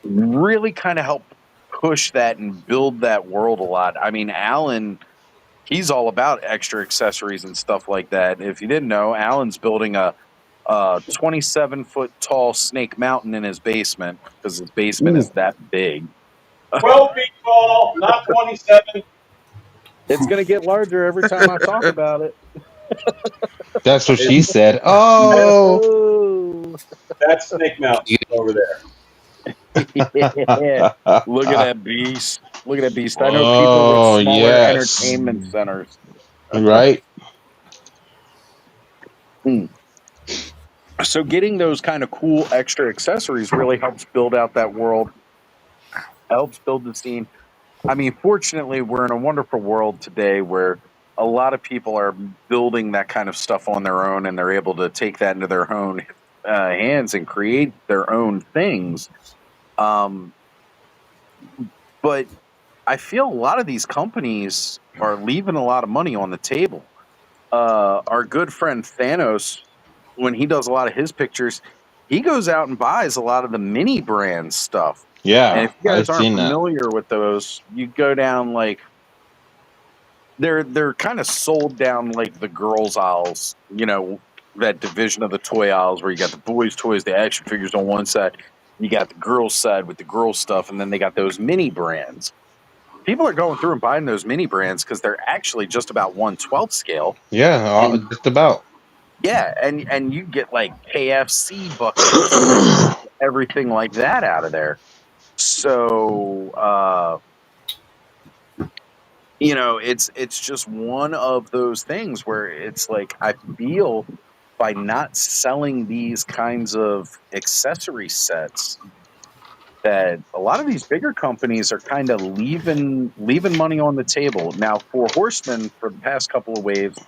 really kind of help push that and build that world a lot. I mean, Alan, he's all about extra accessories and stuff like that. If you didn't know, Alan's building a 27-foot tall Snake Mountain in his basement because his basement is that big. 12 feet tall, not 27. It's going to get larger every time I talk about it. That's what she said. Oh, that's Snake Mountain over there. Yeah. Look at that beast. Look at that beast. I know people with smaller entertainment centers. Right. So getting those kind of cool extra accessories really helps build out that world, helps build the scene. I mean, fortunately, we're in a wonderful world today where a lot of people are building that kind of stuff on their own, and they're able to take that into their own hands and create their own things. Um, but I feel a lot of these companies are leaving a lot of money on the table. Our good friend Thanos, when he does a lot of his pictures, he goes out and buys a lot of the mini brand stuff. And Yeah, if you guys I've aren't seen that. familiar with those, you go down like they're kind of sold down like the girls aisles, that division of the toy aisles where you got the boys' toys, the action figures on one side, you got the girls' side with the girls' stuff, and then they got those mini brands. People are going through and buying those mini brands because they're actually just about 1/12 scale. Yeah, And just about. yeah, and you get like KFC buckets and everything like that out of there. So it's just one of those things where it's like I feel by not selling these kinds of accessory sets that a lot of these bigger companies are kind of leaving money on the table. Now, for Horsemen, for the past couple of waves,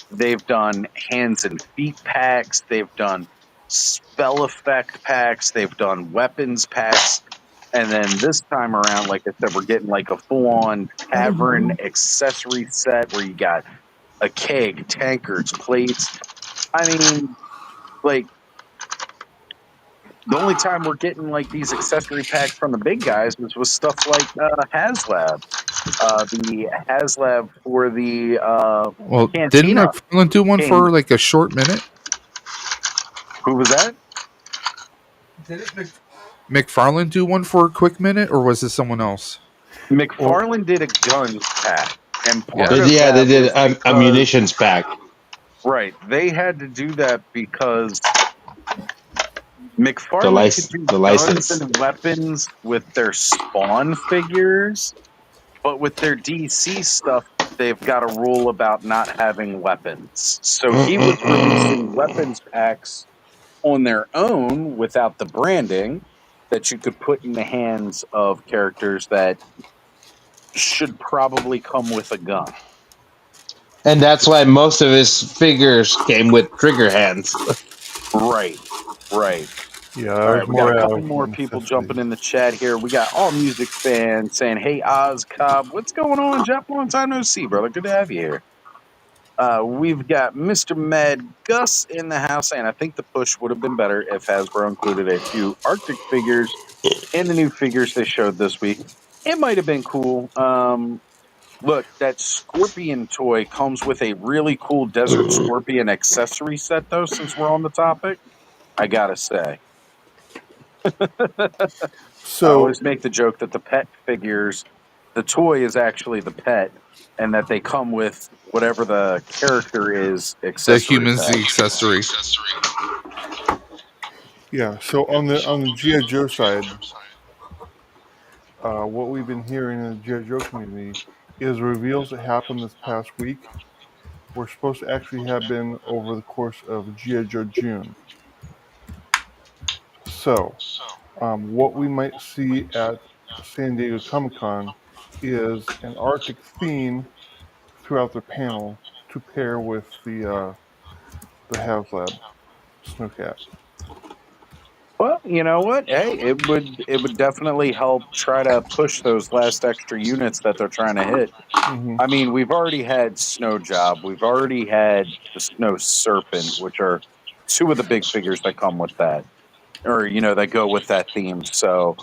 they've done hands and feet packs, they've done spell effect packs, they've done weapons packs. And then this time around, like I said, we're getting like a full on tavern accessory set where you got a keg, tankards, plates. I mean, like the only time we're getting like these accessory packs from the big guys is with stuff like HasLab. The HasLab for the Well, didn't Cantina McFarlane do one game. for like a short minute? Who was that? McFarlane do one for a quick minute, or was it someone else? McFarlane did a guns pack, and part Yeah. of Yeah, they that did was a because munitions pack. right, they had to do that because The McFarlane could license. do The guns license. and weapons with their Spawn figures, but with their DC stuff, they've got a rule about not having weapons. So he was releasing weapons packs on their own without the branding that you could put in the hands of characters that should probably come with a gun. And that's why most of his figures came with trigger hands. Right, right. Yeah, All that right, was we got a more out couple of more people necessity. jumping in the chat here. We got All Music fans saying, "Hey, Oz Cobb, what's going on, Jeff? Long time no see, brother. Good to have you here." We've got Mr. Mad Gus in the house saying, "I think the push would have been better if Hasbro included a few Arctic figures in the new figures they showed this week. It might have been cool." Look, that Scorpion toy comes with a really cool Desert Scorpion accessory set, though. Since we're on the topic, I gotta say. I So, always make the joke that the pet figures, the toy is actually the pet, and that they come with whatever the character is The accessory human's the pack. accessory. yeah, so on the GI Joe side, what we've been hearing in the GI Joe community is reveals that happened this past week were supposed to actually have been over the course of GI Joe June. So, what we might see at San Diego Comic Con is an Arctic theme throughout the panel to pair with the HasLab Snowcat. Well, you know what? Hey, it would definitely help try to push those last extra units that they're trying to hit. Mm-hmm. I mean, we've already had Snow Job, we've already had the Snow Serpent, which are two of the big figures that come with that, or that go with that theme. So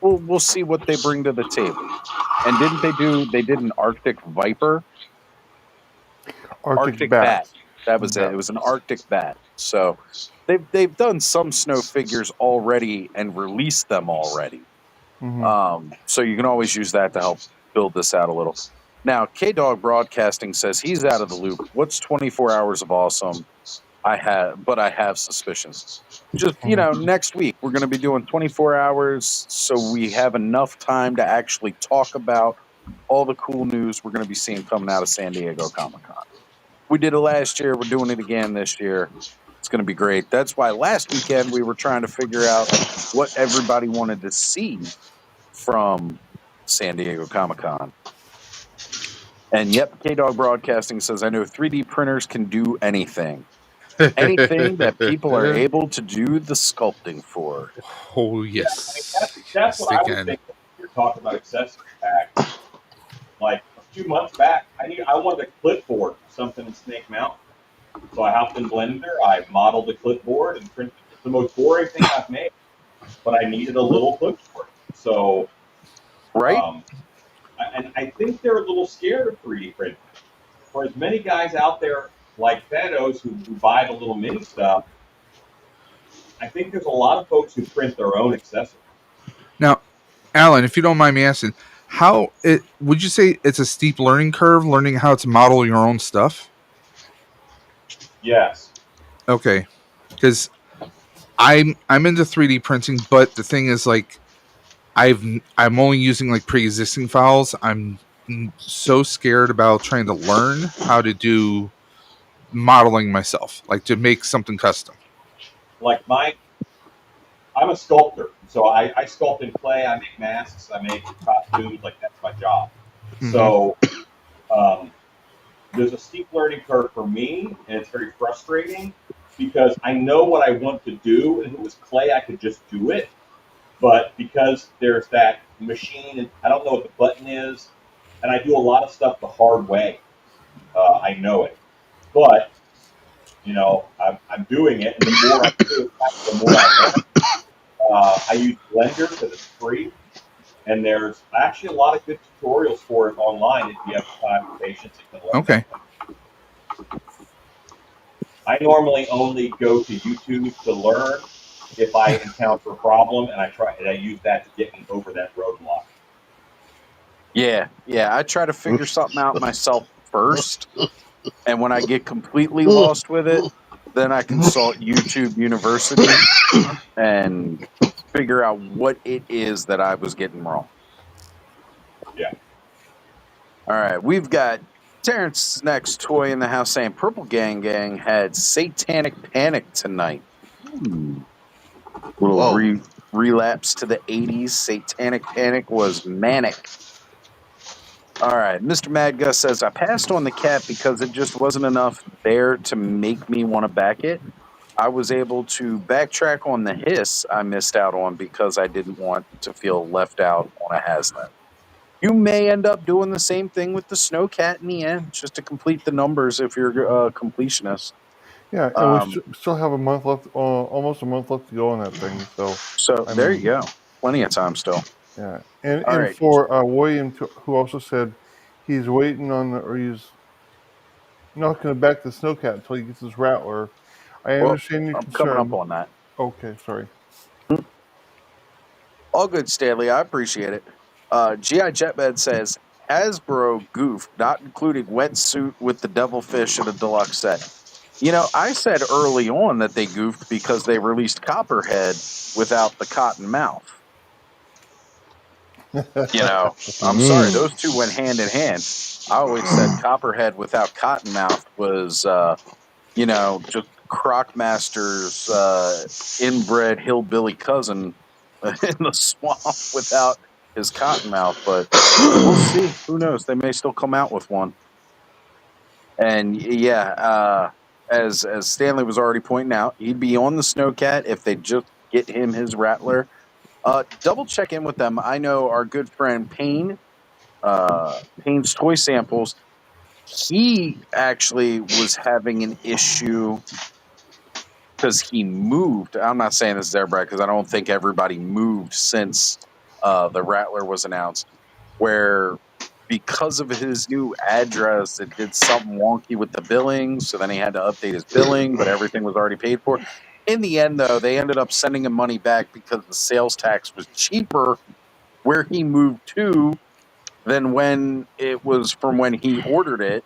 we'll see what they bring to the table. And didn't they do? They did an Arctic Viper, Arctic Arctic Bat. Bat. That was it. It was an Arctic Bat. So they've done some snow figures already and released them already. Mm-hmm. So you can always use that to help build this out a little. Now, K Dog Broadcasting says he's out of the loop. What's 24 hours of awesome? I have suspicions. Just next week we're going to be doing 24 hours, so we have enough time to actually talk about all the cool news we're going to be seeing coming out of San Diego Comic Con. We did it last year. We're doing it again this year. It's going to be great. That's why last weekend we were trying to figure out what everybody wanted to see from San Diego Comic-Con. And yep, K-Dog Broadcasting says, I know 3D printers can do anything. Anything that people are able to do the sculpting for. Oh, Yeah, yes. that's Yes, what they I was can. thinking when you're talking about accessory packs. Like a few months back, I wanted a clipboard for something in Snake Mountain. So I hopped in Blender, I modeled the clipboard and printed it. It's the most boring thing I've made, but I needed a little clipboard. So, Right? and I think they're a little scared of 3D printing. For as many guys out there like Thanos who buy the little mini stuff, I think there's a lot of folks who print their own accessories. Now, Alan, if you don't mind me asking, would you say it's a steep learning curve learning how to model your own stuff? Yes. Okay, because I'm into 3D printing, but the thing is, like, I'm only using like pre-existing files. I'm so scared about trying to learn how to do modeling myself, like to make something custom. Like I'm a sculptor, so I sculpt in clay. I make masks. I make costumes. Like that's my job. Mm-hmm. So there's a steep learning curve for me, and it's very frustrating because I know what I want to do, and if it was clay, I could just do it. But because there's that machine, and I don't know what the button is, and I do a lot of stuff the hard way. I know it, but I'm doing it, and the more I do it, the more I learn. I use Blender because it's free, and there's actually a lot of good tutorials for it online if you have time and patience and can learn. Okay. I normally only go to YouTube to learn if I encounter a problem, and I use that to get me over that roadblock. Yeah. I try to figure something out myself first, and when I get completely lost with it, then I consult YouTube University and figure out what it is that I was getting wrong. Yeah. All right, we've got Terrence's next toy in the house saying Purple Gang Gang had Satanic Panic tonight. Little relapse to the 80s. Satanic Panic was manic. All right, Mr. Mad Gus says, I passed on the cat because it just wasn't enough there to make me want to back it. I was able to backtrack on the hiss I missed out on because I didn't want to feel left out on a Hasnet. You may end up doing the same thing with the Snow Cat in the end, just to complete the numbers if you're a completionist. Yeah, and we still have a month left, almost a month left to go on that thing. So there you go. Plenty of time still. Yeah, and right. for William, who also said he's waiting on or he's not going to back the Snowcat until he gets his Rattler. I understand your I'm concern. coming up on that. Okay, sorry. All good, Stanley. I appreciate it. G.I. Jetbed says, Hasbro goofed, not including wetsuit with the devilfish in a deluxe set. You know, I said early on that they goofed because they released Copperhead without the cotton mouth. You know, I'm sorry, those two went hand in hand. I always said Copperhead without Cottonmouth was, just Crocmaster's inbred hillbilly cousin in the swamp without his Cottonmouth. But we'll see. Who knows? They may still come out with one. And as Stanley was already pointing out, he'd be on the Snowcat if they just get him his Rattler. Double check in with them. I know our good friend Payne, Payne's Toy Samples, he actually was having an issue because he moved. I'm not saying this is everybody because I don't think everybody moved since the Rattler was announced, where because of his new address, it did something wonky with the billing, so then he had to update his billing, but everything was already paid for. In the end, though, they ended up sending him money back because the sales tax was cheaper where he moved to than when it was from when he ordered it.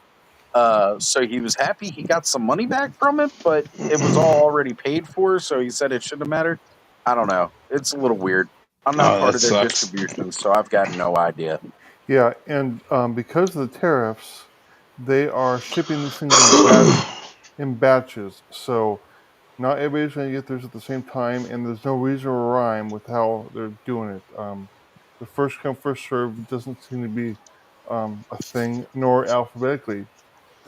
So he was happy he got some money back from it, but it was all already paid for, so he said it shouldn't have mattered. I don't know. It's a little weird. I'm not part of their distribution, so I've got no idea. Yeah, and because of the tariffs, they are shipping these things in batches. So not everybody's going to get theirs at the same time, and there's no reason or rhyme with how they're doing it. the first come first serve doesn't seem to be a thing, nor alphabetically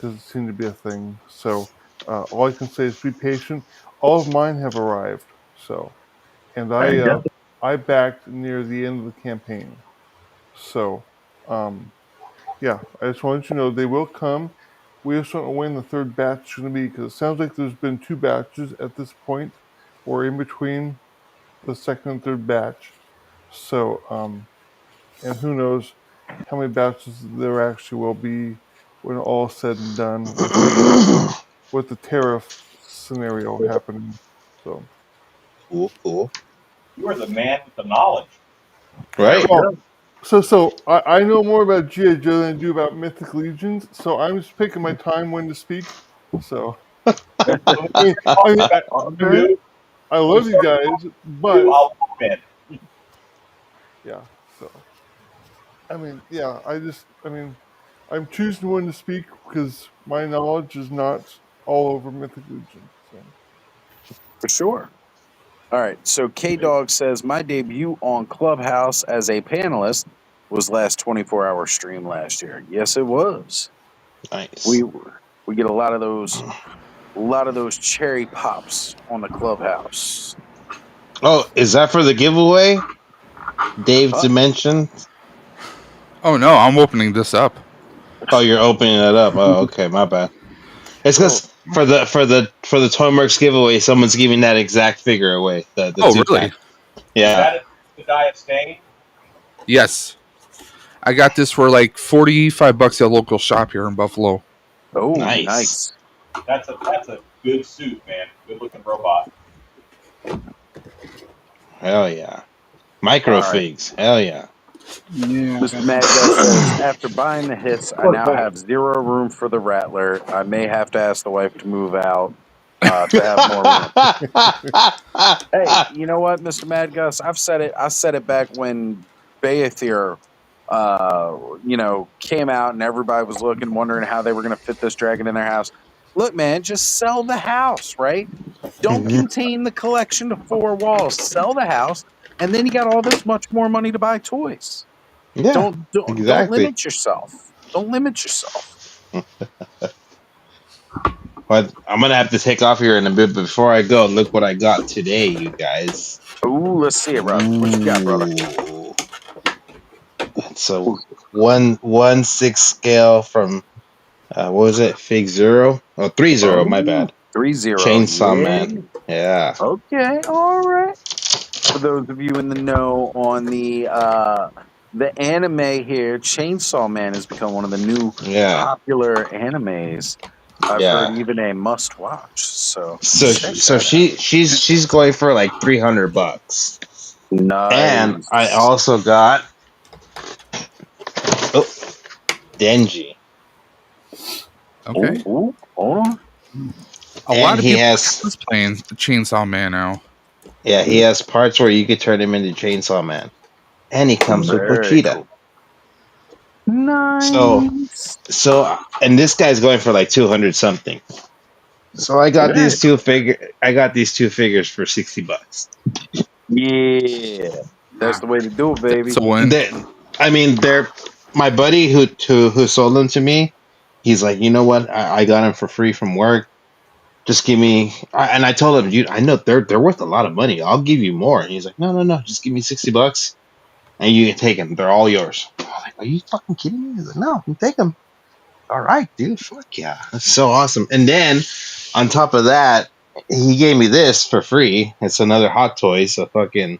does it seem to be a thing. So all I can say is be patient. All of mine have arrived. So, and I backed near the end of the campaign. So, yeah, I just wanted you to know they will come. We just don't know when the third batch is going to be because it sounds like there's been 2 batches at this point, or in between the second and third batch. So, and who knows how many batches there actually will be when all is said and done with the tariff scenario happening. So, Cool. You are the man with the knowledge. Right. well, so I know more about G.I. Joe than I do about Mythic Legions. So I'm just picking my time when to speak. So, When I mean, talk I mean, about Okay. new, I when we love you start guys, talking but new, I'll hop in. yeah. So, I mean, yeah. I'm choosing when to speak because my knowledge is not all over Mythic Legion. So, For sure. All right. So K Dog says my debut on Clubhouse as a panelist was last 24-hour stream last year. Yes, it was. Nice. We get a lot of those cherry pops on the Clubhouse. Oh, is that for the giveaway? Dave's Huh? Dimension? Oh no, I'm opening this up. Oh, you're opening it up. Oh, okay, my bad. It's Oh, because for the Toymerks giveaway, someone's giving that exact figure away. The Oh 2-pack. really? Is Yeah. that it? The diet stain? Yes. I got this for like $45 at a local shop here in Buffalo. oh, Nice. nice. That's a good suit, man. Good looking robot. Hell yeah. All right. Microfigs. Hell yeah. Yeah, I Mr. got Mad Gus says, after buying the hits, I now some. have 0 room for the Rattler. I may have to ask the wife to move out to have more room. Hey, you know what, Mr. Mad Gus? I've said it. I said it back when Baethier, came out and everybody was looking, wondering how they were going to fit this dragon in their house. Look, man, just sell the house, right? Don't contain the collection to 4 walls. Sell the house, and then you got all this much more money to buy toys. Yeah, Don't exactly. limit yourself. Don't limit yourself. But I'm gonna have to take off here in a bit. But before I go, look what I got today, you guys. Ooh, let's see it, Russ. What you got, brother? Ooh. It's a 1/6 scale from what was it? Fig Zero? Oh, 3-0, my Oh, bad. 3-0. Chainsaw Yeah. Man. Yeah. Okay. All right. For those of you in the know on the anime here, Chainsaw Man has become one of the new Yeah. popular animes. I've heard Yeah. even a must watch. So So check so that out. she's going for like $300. And I Nice. also got Denji. Okay. Ooh, hold on. A And lot of he people has are playing Chainsaw Man now. he has parts where you could turn him into Chainsaw Man. And he comes with Very Pochita. cool. Nice. So and this guy's going for like 200 something. So I got Very these two figures for $60. Yeah. That's the way to do it, That's baby. a win. I mean, they're my buddy who sold them to me. He's like, you know what? I got them for free from work. Just give me. And I told him, dude, I know they're worth a lot of money. I'll give you more. And he's like, no, just give me $60, and you can take them. They're all yours. I'm like, are you fucking kidding me? He's like, no, you take them. All right, dude. Fuck yeah, that's so awesome. And then on top of that, he gave me this for free. It's another Hot Toys. A fucking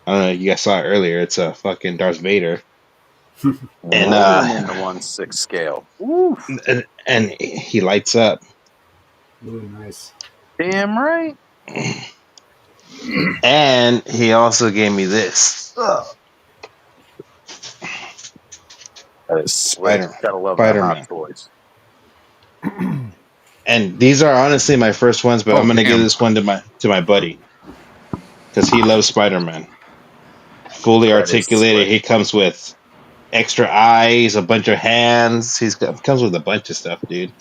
I don't know. You guys saw it earlier. It's a fucking Darth Vader. And Rolling in the 1/6 scale. Ooh. and he lights up. Really nice. Damn right. And he also gave me this That is slick. Spider Gotta love them Spider hot Man. toys. And these are honestly my first ones, but Oh I'm gonna give damn. this one to my buddy because he loves Spider Man. Fully That is articulated. slick. He comes with extra eyes, a bunch of hands. Comes with a bunch of stuff, dude.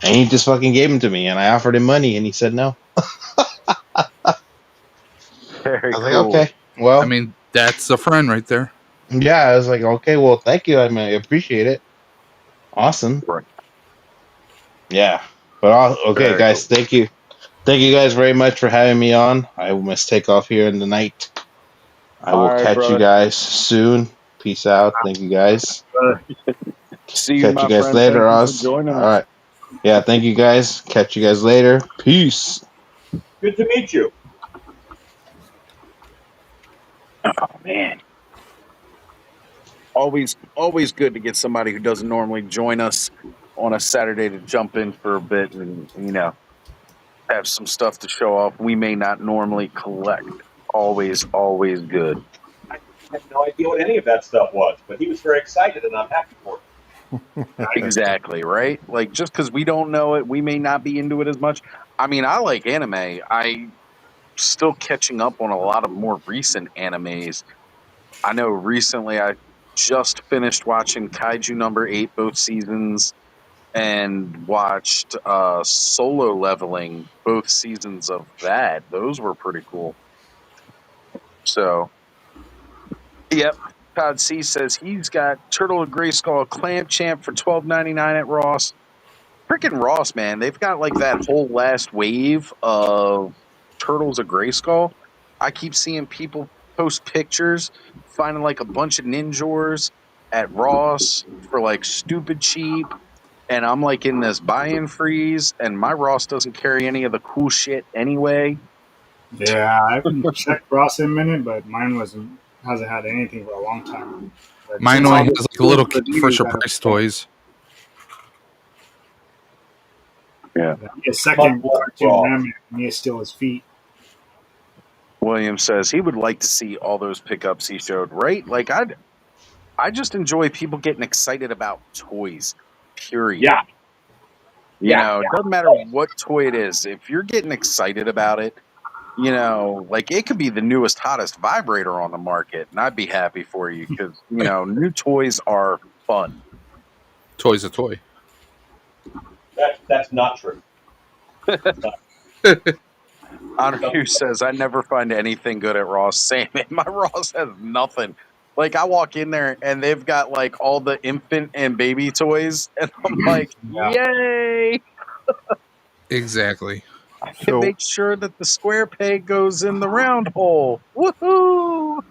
And he just fucking gave them to me, and I offered him money, and he said no. Very I was like, cool. okay, well, I mean, that's a friend right there. yeah. I was like, okay, well, thank you. I mean, I appreciate it. Awesome. Right. Yeah. But okay, Very guys, cool. thank you. Thank you guys very much for having me on. I must take off here in the night. I All will right, catch you brother. guys soon. Peace out. Thank you guys. See you, Catch my you guys friend. later, Thank you for Oz. joining All us. right. Yeah, thank you guys. Catch you guys later. Peace. Good to meet you. Oh man, always good to get somebody who doesn't normally join us on a Saturday to jump in for a bit and have some stuff to show off we may not normally collect. Always good. I had no idea what any of that stuff was, but he was very excited, and I'm happy for him. Exactly, right? Like just because we don't know it, we may not be into it as much. I mean, I like anime. I still catching up on a lot of more recent animes. I know recently I just finished watching Kaiju number 8, both seasons, and watched Solo Leveling, both seasons of that. Those were pretty cool. So, yep. Todd C says he's got Turtle of Grayskull Clamp Champ for $12.99 at Ross. Freaking Ross, man. They've got like that whole last wave of Turtles of Grayskull. I keep seeing people post pictures, finding like a bunch of Ninjors at Ross for like stupid cheap. And I'm like in this buy-in freeze, and my Ross doesn't carry any of the cool shit anyway. Yeah, I haven't checked Ross in a minute, but mine hasn't had anything for a long time. But Mine since only all has the like a little the Fisher that Price toys. Yeah. a second Buffalo cartoon Raw. man needs to steal his feet. William says he would like to see all those pickups he showed, right? Like I just enjoy people getting excited about toys. Period. Yeah. It doesn't matter what toy it is. If you're getting excited about it, like it could be the newest, hottest vibrator on the market, and I'd be happy for you because, new toys are fun. Toy's a toy. That's not true. Honor Hugh says, I never find anything good at Ross. Same. My Ross has nothing. Like, I walk in there and they've got like all the infant and baby toys, and I'm like, Yeah. yay! Exactly. I can So, make sure that the square peg goes in the round hole. Woohoo!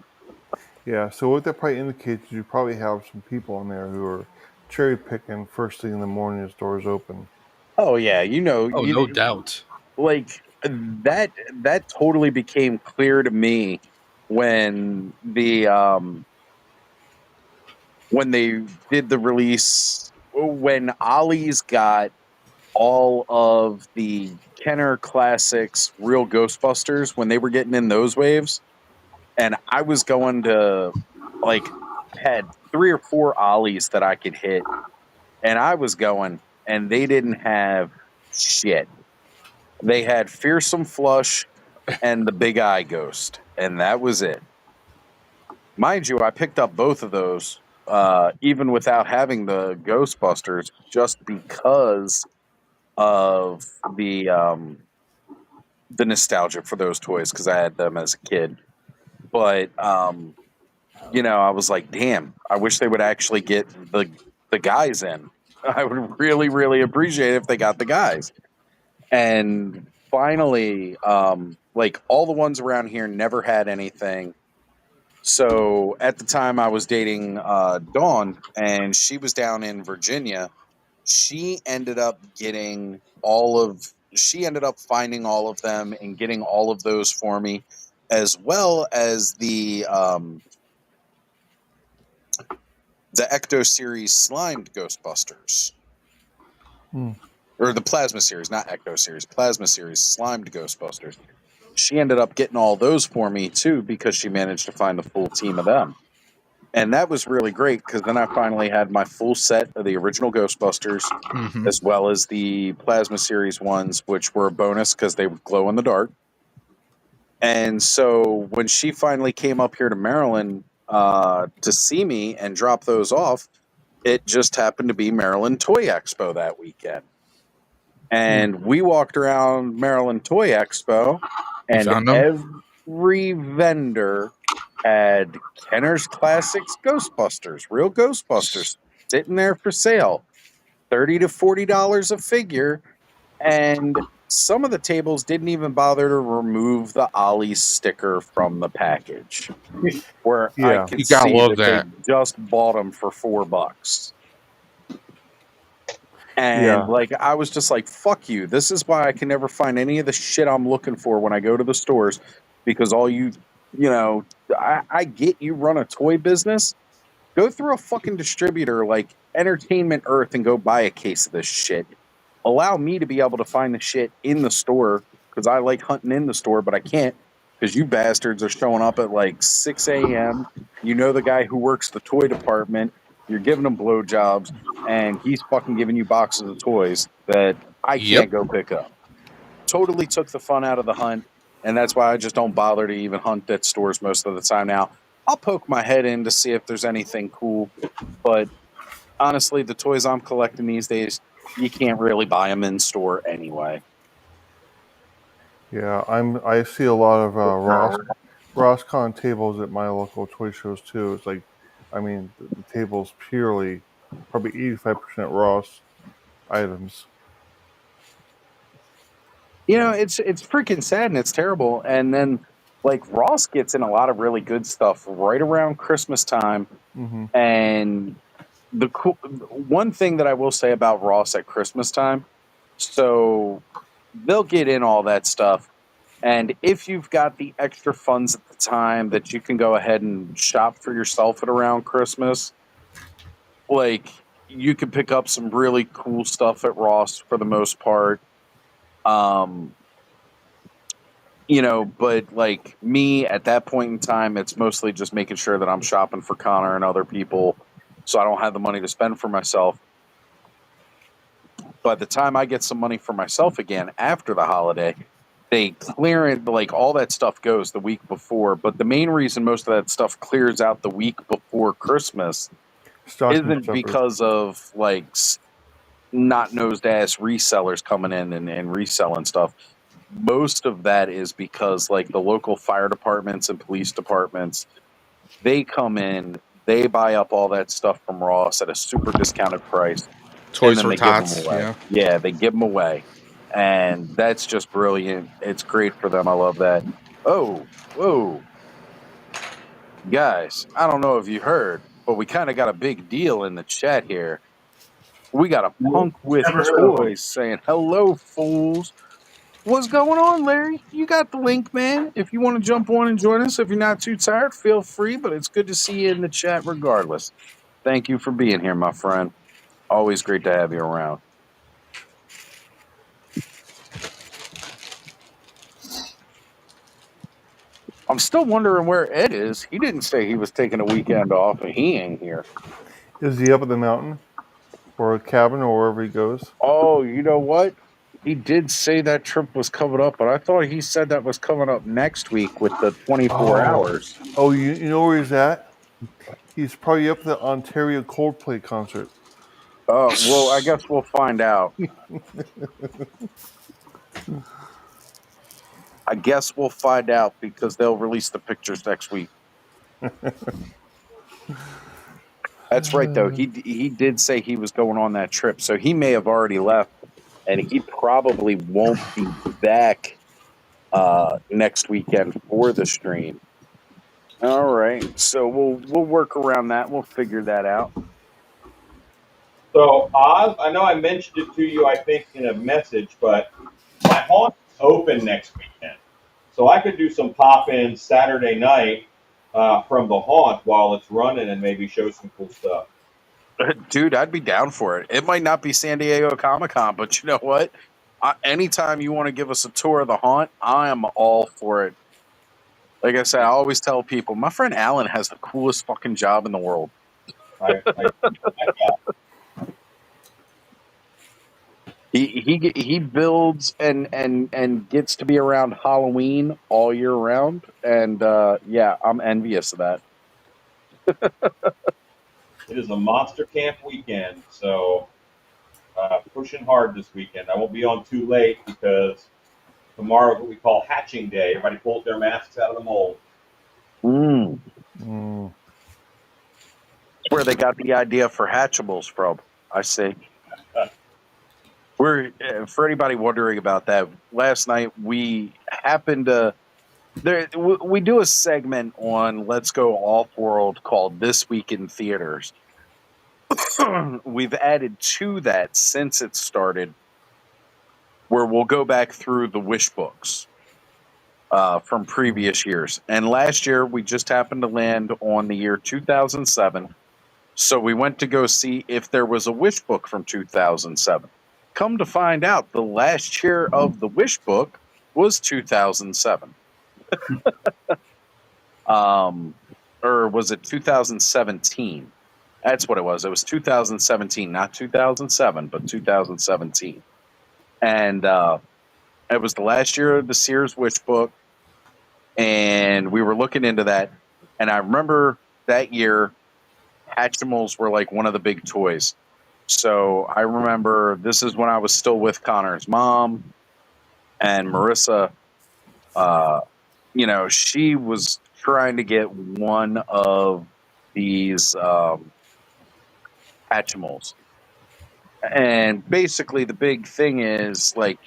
yeah, so what that probably indicates is you probably have some people in there who are cherry picking first thing in the morning as doors open. Oh yeah, Oh, no doubt. like that totally became clear to me when when they did the release, when Ollie's got all of the Kenner Classics Real Ghostbusters, when they were getting in those waves, and I was going to like had 3 or 4 Ollies that I could hit, and I was going, and they didn't have shit. They had Fearsome Flush and the Big Eye Ghost, and that was it. Mind you, I picked up both of those, even without having the Ghostbusters, just because of the nostalgia for those toys, because I had them as a kid. But I was like, damn, I wish they would actually get the guys in. I would really appreciate it if they got the guys. And finally, like all the ones around here never had anything. So at the time I was dating Dawn, and she was down in Virginia. She ended up getting she ended up finding all of them and getting all of those for me, as well as the Ecto series slimed Ghostbusters. Or the Plasma series, not Ecto series, Plasma series slimed Ghostbusters. She ended up getting all those for me too, because she managed to find the full team of them. And that was really great, because then I finally had my full set of the original Ghostbusters, Mm-hmm. as well as the Plasma series ones, which were a bonus because they would glow in the dark. And so when she finally came up here to Maryland to see me and drop those off, it just happened to be Maryland Toy Expo that weekend. And we walked around Maryland Toy Expo, You and found them? every vendor had Kenner's Classics Ghostbusters, real Ghostbusters, sitting there for sale, $30 to $40 a figure, and some of the tables didn't even bother to remove the Ollie's sticker from the package, where I Yeah. could You gotta see love that they that. just bought them for $4. And Yeah. like, I was just like, fuck you. This is why I can never find any of the shit I'm looking for when I go to the stores, because all you know, I get you run a toy business. Go through a fucking distributor like Entertainment Earth and go buy a case of this shit. Allow me to be able to find the shit in the store, because I like hunting in the store, but I can't because you bastards are showing up at like 6 a.m. You know the guy who works the toy department. You're giving him blowjobs, and he's fucking giving you boxes of toys that I Yep. can't go pick up. Totally took the fun out of the hunt, and that's why I just don't bother to even hunt at stores most of the time now. I'll poke my head in to see if there's anything cool, but honestly, the toys I'm collecting these days, you can't really buy them in store anyway. Yeah. I see a lot of Rosscon tables at my local toy shows too. It's like, I mean, the table's purely probably 85% Ross items. You know, it's freaking sad and it's terrible. And then like Ross gets in a lot of really good stuff right around Christmas time. Mm-hmm. And the cool one thing that I will say about Ross at Christmas time, so they'll get in all that stuff. And if you've got the extra funds at the time that you can go ahead and shop for yourself at around Christmas, like you can pick up some really cool stuff at Ross for the most part. Um, you know, but like me at that point in time, it's mostly just making sure that I'm shopping for Connor and other people so I don't have the money to spend for myself. By the time I get some money for myself again after the holiday, they clear it, like all that stuff goes the week before. But the main reason most of that stuff clears out the week before Christmas Stocking isn't stuffers. because of like not nosed ass resellers coming in and reselling stuff. Most of that is because like the local fire departments and police departments, they come in, they buy up all that stuff from Ross at a super discounted price, and Toys then for they give them tots. away. Yeah. Yeah, they give them away, and that's just brilliant. It's great for them. I love that. Oh, whoa, guys! I don't know if you heard, but we kind of got a big deal in the chat here. We got a punk with Never heard of them. toys saying hello, fools. What's going on, Larry? You got the link, man. If you want to jump on and join us, if you're not too tired, feel free. But it's good to see you in the chat regardless. Thank you for being here, my friend. Always great to have you around. I'm still wondering where Ed is. He didn't say he was taking a weekend off, and he ain't here. Is he up at the mountain or a cabin or wherever he goes? Oh, you know what? He did say that trip was coming up, but I thought he said that was coming up next week with the 24 hours. Oh, you know where he's at? He's probably up at the Ontario Coldplay concert. Well, I guess we'll find out. I guess we'll find out because they'll release the pictures next week. That's right, though. He did say he was going on that trip, so he may have already left, and he probably won't be back next weekend for the stream. All right, so we'll work around that. We'll figure that out. So Oz, I know I mentioned it to you, I think, in a message, but my haunt's open next weekend, so I could do some pop-ins Saturday night from the haunt while it's running and maybe show some cool stuff. Dude, I'd be down for it. It might not be San Diego Comic-Con, but you know what? Anytime you want to give us a tour of the haunt, I am all for it. Like I said, I always tell people, my friend Alan has the coolest fucking job in the world. I He builds and gets to be around Halloween all year round, and yeah, I'm envious of that. It is a monster camp weekend, so pushing hard this weekend. I won't be on too late because tomorrow is what we call hatching day. Everybody pulls their masks out of the mold. Mm. Mm. That's where they got the idea for hatchables from. I see. We're for anybody wondering about that. Last night we happened to we do a segment on Let's Go Off World called This Week in Theaters. We've added to that since it started, where we'll go back through the wish books from previous years. And last year we just happened to land on the year 2007. So we went to go see if there was a wish book from 2007. Come to find out, the last year of the wish book was 2007. Or was it 2017? That's what it was. It was 2017, not 2007, but 2017. And it was the last year of the Sears wish book. And we were looking into that. And I remember that year, Hatchimals were like one of the big toys. So I remember this is when I was still with Connor's mom and Marissa. She was trying to get one of these Hatchimals. And basically the big thing is like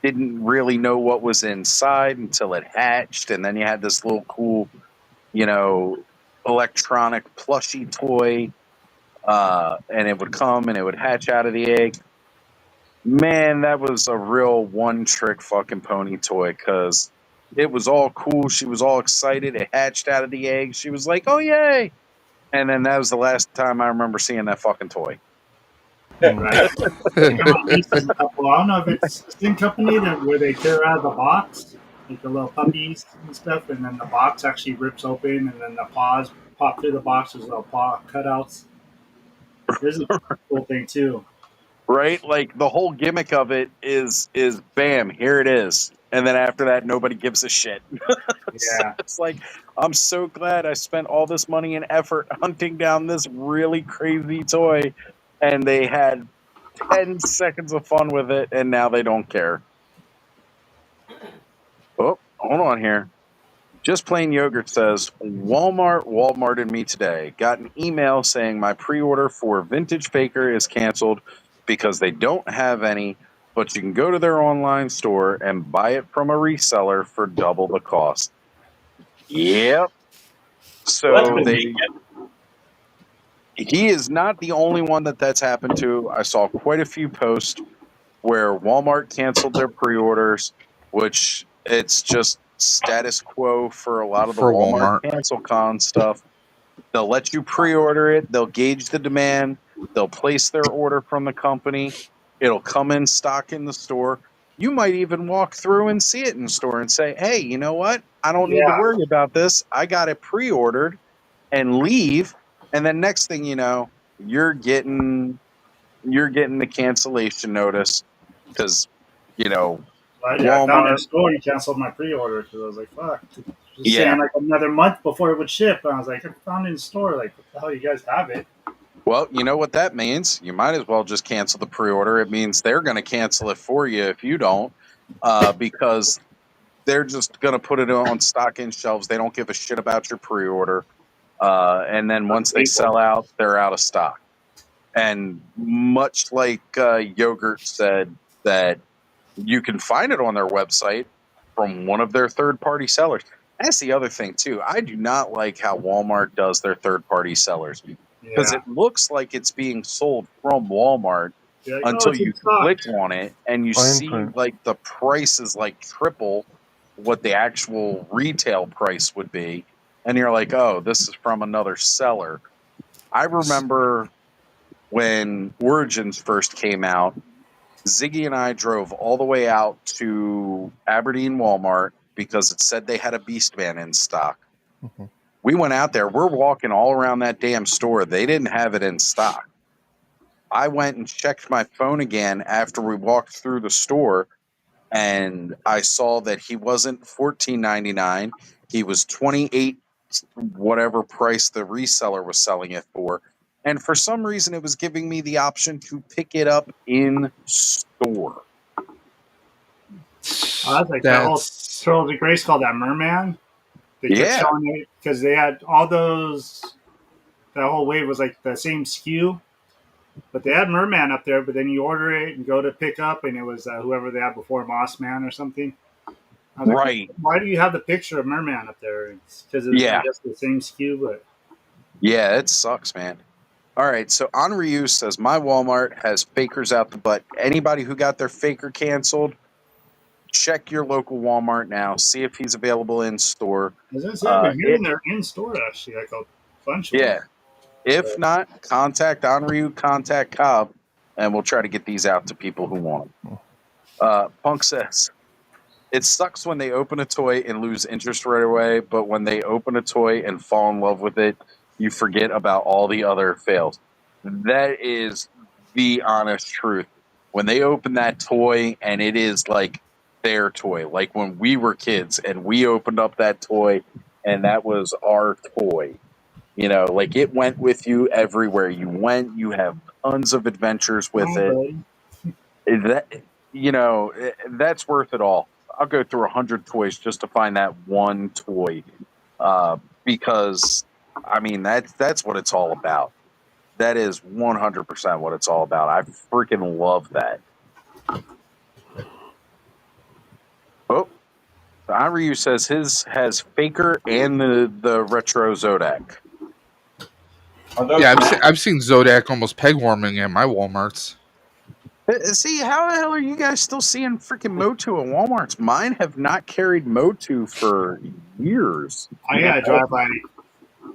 didn't really know what was inside until it hatched, and then you had this little cool, electronic plushy toy. And it would come and it would hatch out of the egg. Man, that was a real one-trick fucking pony toy because it was all cool. She was all excited. It hatched out of the egg. She was like, oh, yay. And then that was the last time I remember seeing that fucking toy. Right. They come out pieces a couple. I don't know if it's the same company where they tear out of the box, like the little puppies and stuff, and then the box actually rips open, and then the paws pop through the box as little paw cutouts. This is a cool thing too. Right? Like the whole gimmick of it is bam, here it is. And then after that, nobody gives a shit. So Yeah. it's like, I'm so glad I spent all this money and effort hunting down this really crazy toy. And they had 10 seconds of fun with it, and now they don't care. Oh, hold on here. Just Plain Yogurt says, Walmarted me today. Got an email saying my pre-order for Vintage Faker is canceled because they don't have any, but you can go to their online store and buy it from a reseller for double the cost. Yep. So he is not the only one that's happened to. I saw quite a few posts where Walmart canceled their pre-orders, which it's just status quo for a lot of the For Walmart Walmart. cancel con stuff. They'll let you pre-order it. They'll gauge the demand. They'll place their order from the company. It'll come in stock in the store. You might even walk through and see it in the store and say, hey, you know what? I don't need to Yeah. worry about this. I got it pre-ordered, and leave. And then next thing you know, you're getting the cancellation notice because, I found it in Walmart. the store and canceled my pre-order because I was like, fuck. Just Yeah. saying like another month before it would ship. And I was like, I found it in the store. Like, what the hell, you guys have it? Well, you know what that means? You might as well just cancel the pre-order. It means they're going to cancel it for you if you don't, because they're just going to put it on stock in shelves. They don't give a shit about your pre-order. And then once they sell out, they're out of stock. And much like Yogurt said that you can find it on their website from one of their third-party sellers. That's the other thing, too. I do not like how Walmart does their third-party sellers because it looks like it's being sold from Walmart Like, until it's you in stock. click on it and you Fine see print. like the price is like triple what the actual retail price would be. And you're like, oh, this is from another seller. I remember when Origins first came out, Ziggy and I drove all the way out to Aberdeen Walmart because it said they had a Beastman in stock. Mhm. We went out there. We're walking all around that damn store. They didn't have it in stock. I went and checked my phone again after we walked through the store, and I saw that he wasn't $14.99. He was $28, whatever price the reseller was selling it for. And for some reason, it was giving me the option to pick it up in store. Oh, that's like that whole Turtles and Grace called that Merman. They kept Yeah. showing it because they had all those. That whole wave was like the same SKU, but they had Merman up there. But then you order it and go to pick up, and it was whoever they had before, Moss Man or something. I was like, Right. why do you have the picture of Merman up there? It's because it's I Yeah. guess the same SKU, but Yeah, it sucks, man. All right, so Onryu says my Walmart has fakers out the butt. Anybody who got their faker canceled, check your local Walmart now. See if he's available in store. as I said, I've been It, hearing they're in store actually, like a bunch of them. yeah. If not, contact Onryu, contact Cobb, and we'll try to get these out to people who want them. Punk says it sucks when they open a toy and lose interest right away, but when they open a toy and fall in love with it, you forget about all the other fails. That is the honest truth. When they open that toy and it is like their toy, like when we were kids and we opened up that toy and that was our toy, like it went with you everywhere you went. You have tons of adventures with Oh, it. buddy. That's worth it all. I'll go through 100 toys just to find that one toy, because I mean that's what it's all about. That is 100% what it's all about. I freaking love that. Oh, Iryu says his has Faker and the retro Zodak. Yeah, I've seen Zodak almost peg warming at my Walmarts. See, how the hell are you guys still seeing freaking Motu at Walmarts? Mine have not carried Motu for years. I gotta drive by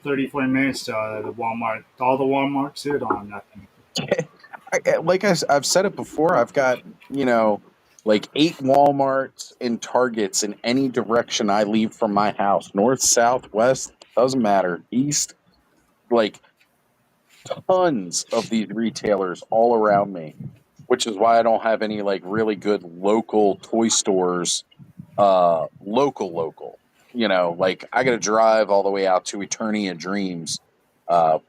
30, 40 minutes to the Walmart. All the Walmarts here don't have nothing. I've said it before, I've got, like 8 Walmarts and Targets in any direction I leave from my house. North, south, west, doesn't matter. East, like tons of these retailers all around me, which is why I don't have any like really good local toy stores, local. Like I got to drive all the way out to Eternia Dreams,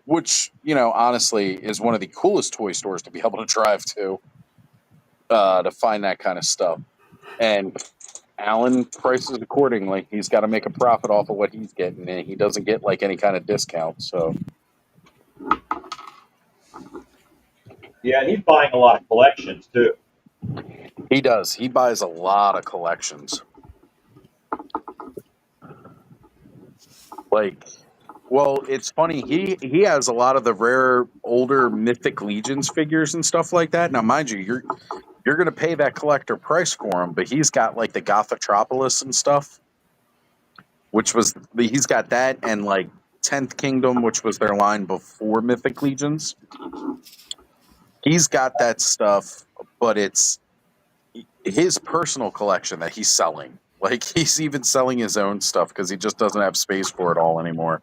which, honestly is one of the coolest toy stores to be able to drive to find that kind of stuff. And Alan prices accordingly. He's got to make a profit off of what he's getting, and he doesn't get like any kind of discount. So Yeah, and he's buying a lot of collections too. he does. He buys a lot of collections. Well, it's funny. He has a lot of the rare older Mythic Legions figures and stuff like that. Now, mind you, you're going to pay that collector price for him, but he's got like the Gothotropolis and stuff, he's got that, and like 10th Kingdom, which was their line before Mythic Legions. He's got that stuff, but it's his personal collection that he's selling. Like he's even selling his own stuff because he just doesn't have space for it all anymore.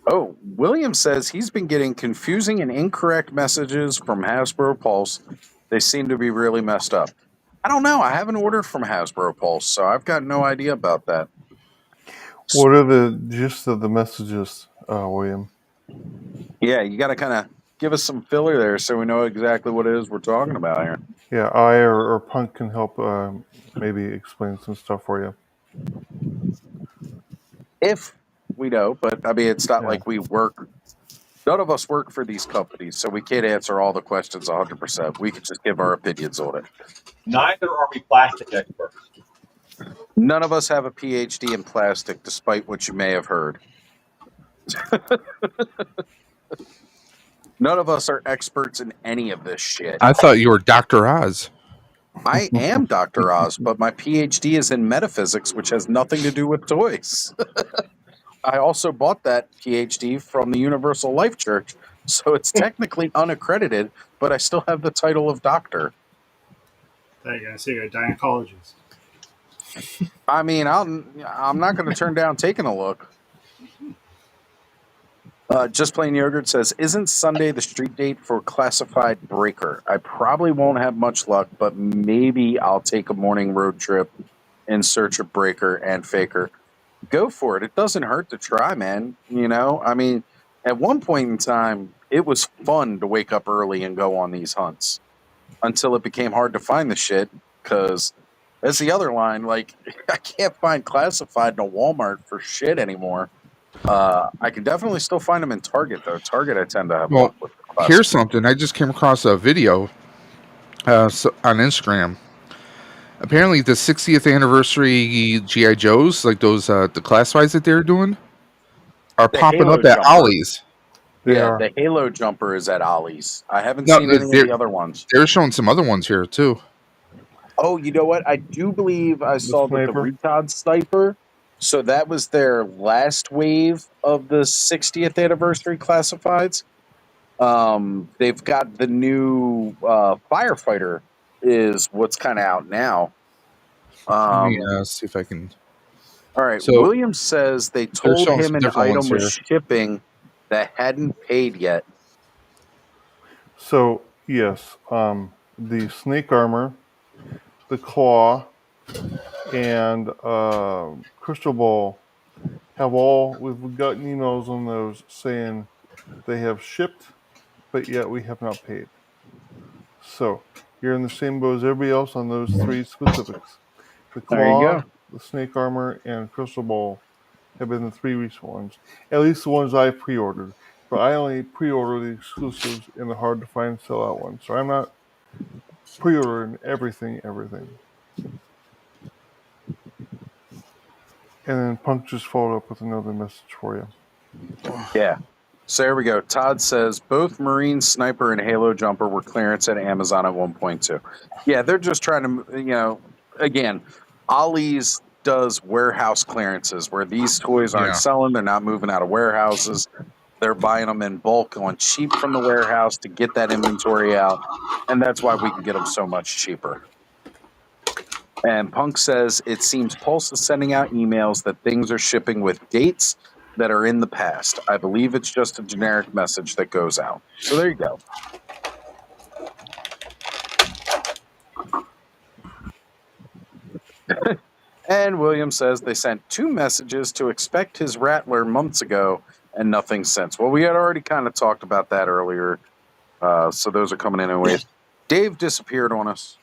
Oh, William says he's been getting confusing and incorrect messages from Hasbro Pulse. They seem to be really messed up. I don't know. I haven't ordered from Hasbro Pulse, so I've got no idea about that. What are the gist of the messages, William? Yeah, you got to kind of give us some filler there so we know exactly what it is we're talking about here. Yeah, I or Punk can help maybe explain some stuff for you. If we know, but I mean, it's not like we work. None of us work for these companies, so we can't answer all the questions 100%. We can just give our opinions on it. Neither are we plastic experts. None of us have a PhD in plastic, despite what you may have heard. None of us are experts in any of this shit. I thought you were Dr. Oz. I am Dr. Oz, but my PhD is in metaphysics, which has nothing to do with toys. I also bought that PhD from the Universal Life Church, so it's technically unaccredited, but I still have the title of doctor. There you go. So you're a gynecologist. I mean, I'm not going to turn down taking a look. Just Plain Yogurt says, isn't Sunday the street date for Classified Breaker? I probably won't have much luck, but maybe I'll take a morning road trip in search of Breaker and Faker. Go for it. It doesn't hurt to try, man. I mean, at one point in time, it was fun to wake up early and go on these hunts. until it became hard to find the shit. Because that's the other line. Like, I can't find classified in a Walmart for shit anymore. I can definitely still find them in Target, though. Target, I tend to have Well, luck with. here's something. I just came across a video on Instagram. Apparently, the 60th anniversary GI Joes, like those the classifieds that they're doing, are The popping Halo up at jumper. Ollie's. They Yeah, are. the Halo jumper is at Ollie's. I haven't No, seen any of the other ones. they're showing some other ones here too. Oh, you know what? I do believe I saw that the sniper. Retard Sniper. So that was their last wave of the 60th anniversary classifieds. They've got the new firefighter is what's kind of out now. Let me Um, see if I can. all right. So Williams says they they're told showing him some an different ones item was here. shipping that hadn't paid yet. So yes, the snake armor, the claw, and crystal ball have all. We've gotten emails on those saying they have shipped, but yet we have not paid. So you're in the same boat as everybody else on those three specifics. The There you claw, go. the snake armor, and crystal ball have been the three recent ones. At least the ones I pre-ordered. But I only pre-order the exclusives and the hard to find sellout ones. So I'm not pre-ordering everything. And then Punk just followed up with another message for you. Yeah. So there we go. Todd says both Marine Sniper and Halo Jumper were clearance at Amazon at 1.2. Yeah, they're just trying to, again, Ollie's does warehouse clearances where these toys aren't Yeah. selling. They're not moving out of warehouses. They're buying them in bulk on cheap from the warehouse to get that inventory out. And that's why we can get them so much cheaper. And Punk says it seems Pulse is sending out emails that things are shipping with dates that are in the past. I believe it's just a generic message that goes out. So there you go. And William says they sent 2 messages to expect his Rattler months ago and nothing since. Well, we had already kind of talked about that earlier. So those are coming in anyways. Dave disappeared on us.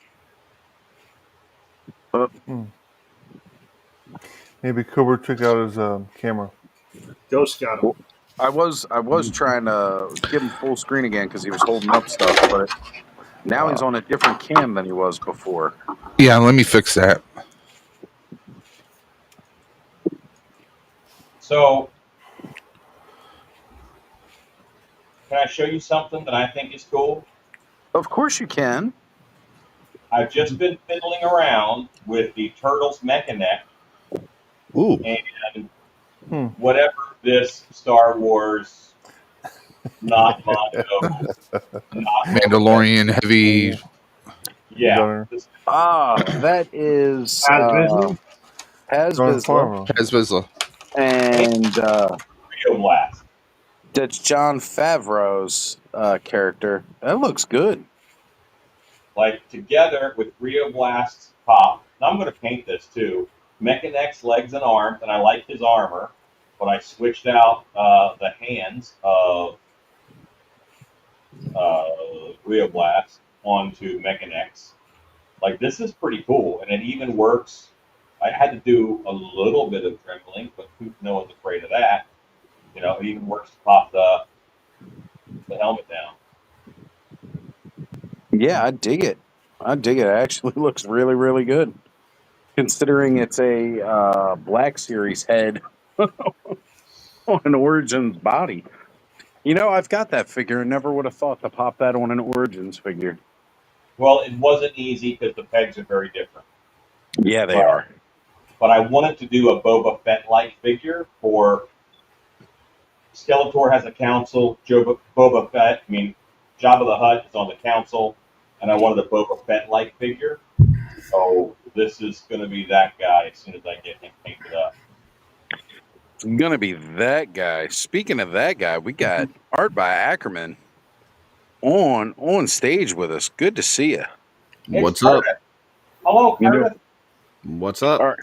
Maybe Cobra took out his camera. Ghost got him. I was trying to give him full screen again because he was holding up stuff, but now he's on a different cam than he was before. Yeah, let me fix that. So, can I show you something that I think is cool? Of course you can. I've just been fiddling around with the Turtles Mechanic Ooh. and whatever this Star Wars, not Mondo, not Mandalorian heavy. yeah. That is Paz Paz John Vizsla, Favreau. Pez Vizsla. and Rio Blast. that's John Favreau's character. That looks good. Like together with Rio Blast's top. And I'm going to paint this too. Mechanex's legs and arms, and I like his armor, but I switched out the hands of Rio Blast onto Mechanex. Like this is pretty cool, and it even works. I had to do a little bit of trembling, but who knows afraid of that? It even works to pop the helmet down. Yeah, I dig it. It actually looks really, really good. Considering it's a Black Series head on an Origins body. I've got that figure and never would have thought to pop that on an Origins figure. Well, it wasn't easy because the pegs are very different. Yeah, they are. But I wanted to do a Boba Fett-like figure for Skeletor has a council, Boba Fett, Jabba the Hutt is on the council, and I wanted a Boba Fett-like figure. So this is going to be that guy as soon as I get him painted up. It's going to be that guy. Speaking of that guy, we got art by Ackerman on stage with us. Good to see you. What's up? Hello, Curtis. What's up? All right.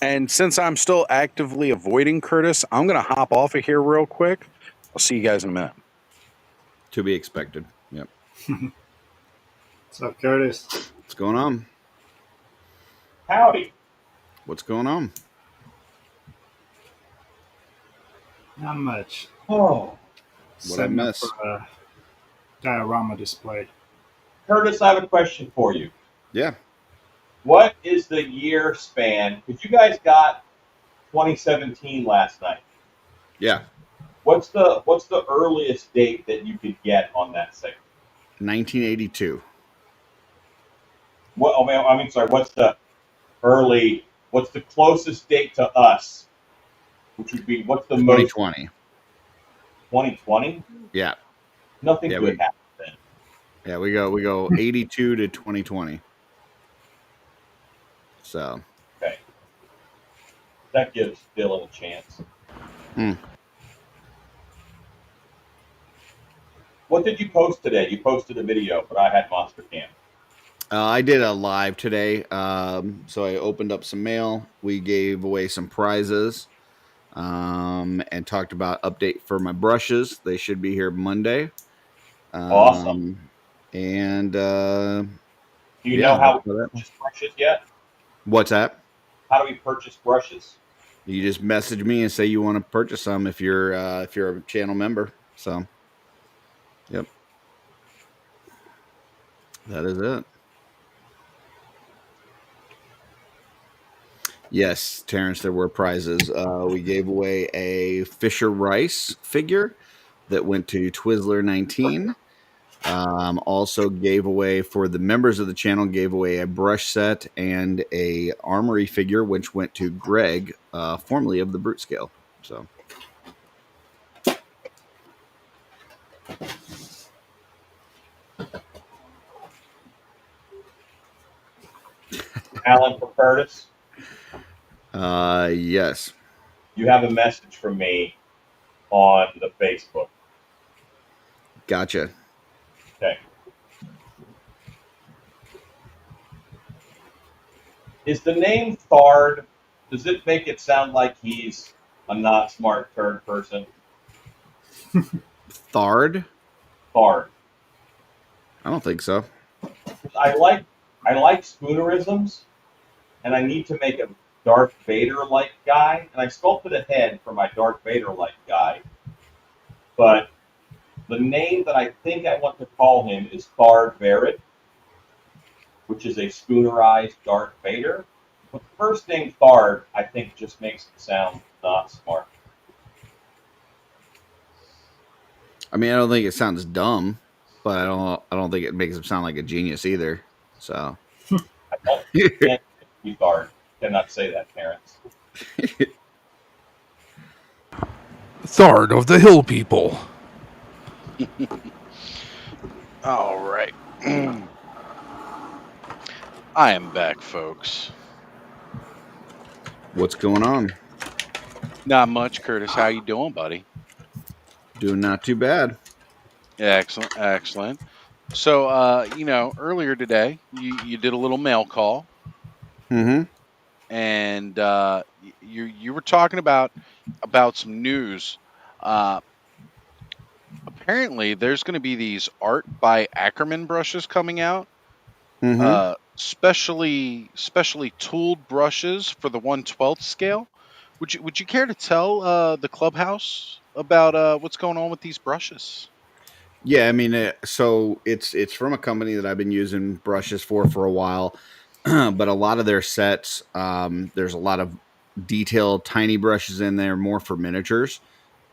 And since I'm still actively avoiding Curtis, I'm going to hop off of here real quick. I'll see you guys in a minute. To be expected. Yep. What's up, Curtis? What's going on? Howdy. What's going on? Not much. Oh, What'd I Setting up miss? for a diorama display. Curtis, I have a question for you. Yeah. What is the year span? Because you guys got 2017 last night. Yeah. What's the earliest date that you could get on that sale? 1982. What? I mean, sorry. What's the closest date to us? Which would be what's the most? 2020. 2020. Yeah. Nothing Yeah, good happened then. Yeah, we go 82 to 2020. So. Okay. That gives Dylan a chance. Hmm. What did you post today? You posted a video, but I had Monster Cam. I did a live today. So I opened up some mail. We gave away some prizes. And talked about update for my brushes. They should be here Monday. Awesome. And Do you yeah, know how we that's about it. purchase brushes yet? What's that? How do we purchase brushes? You just message me and say you want to purchase some if you're a channel member. So, yep, that is it. Yes, Terrence, there were prizes. We gave away a Fisher Rice figure that went to Twizzler 19. Also gave away for the members of the channel, gave away a brush set and a armory figure, which went to Greg, formerly of the Brute Scale. So. Alan for Curtis, Yes. you have a message from me on the Facebook. Gotcha. Okay. Is the name Thard, does it make it sound like he's a not smart third person? Thard? Thard. I don't think so. I like spoonerisms, and I need to make a Darth Vader-like guy, and I sculpted a head for my Darth Vader-like guy. But the name that I think I want to call him is Thard Varid, which is a spoonerized Darth Vader. But the first name Thard, I think, just makes it sound not smart. I mean, I don't think it sounds dumb, but I don't think it makes him sound like a genius either. So. I can't be Thard. Cannot say that, Terrence. Thard of the Hill People. All right. I am back, folks. What's going on? Not much, Curtis. How you doing, buddy? Doing not too bad. Excellent, excellent. So, earlier today, you did a little mail call, Mm-hmm. and you were talking about some news. Apparently, there's going to be these Art by Ackerman brushes coming out. Mm-hmm. Specially tooled brushes for the 1/12 scale. Would you care to tell the clubhouse about what's going on with these brushes? Yeah, I mean, so it's from a company that I've been using brushes for a while, but a lot of their sets, there's a lot of detailed, tiny brushes in there, more for miniatures.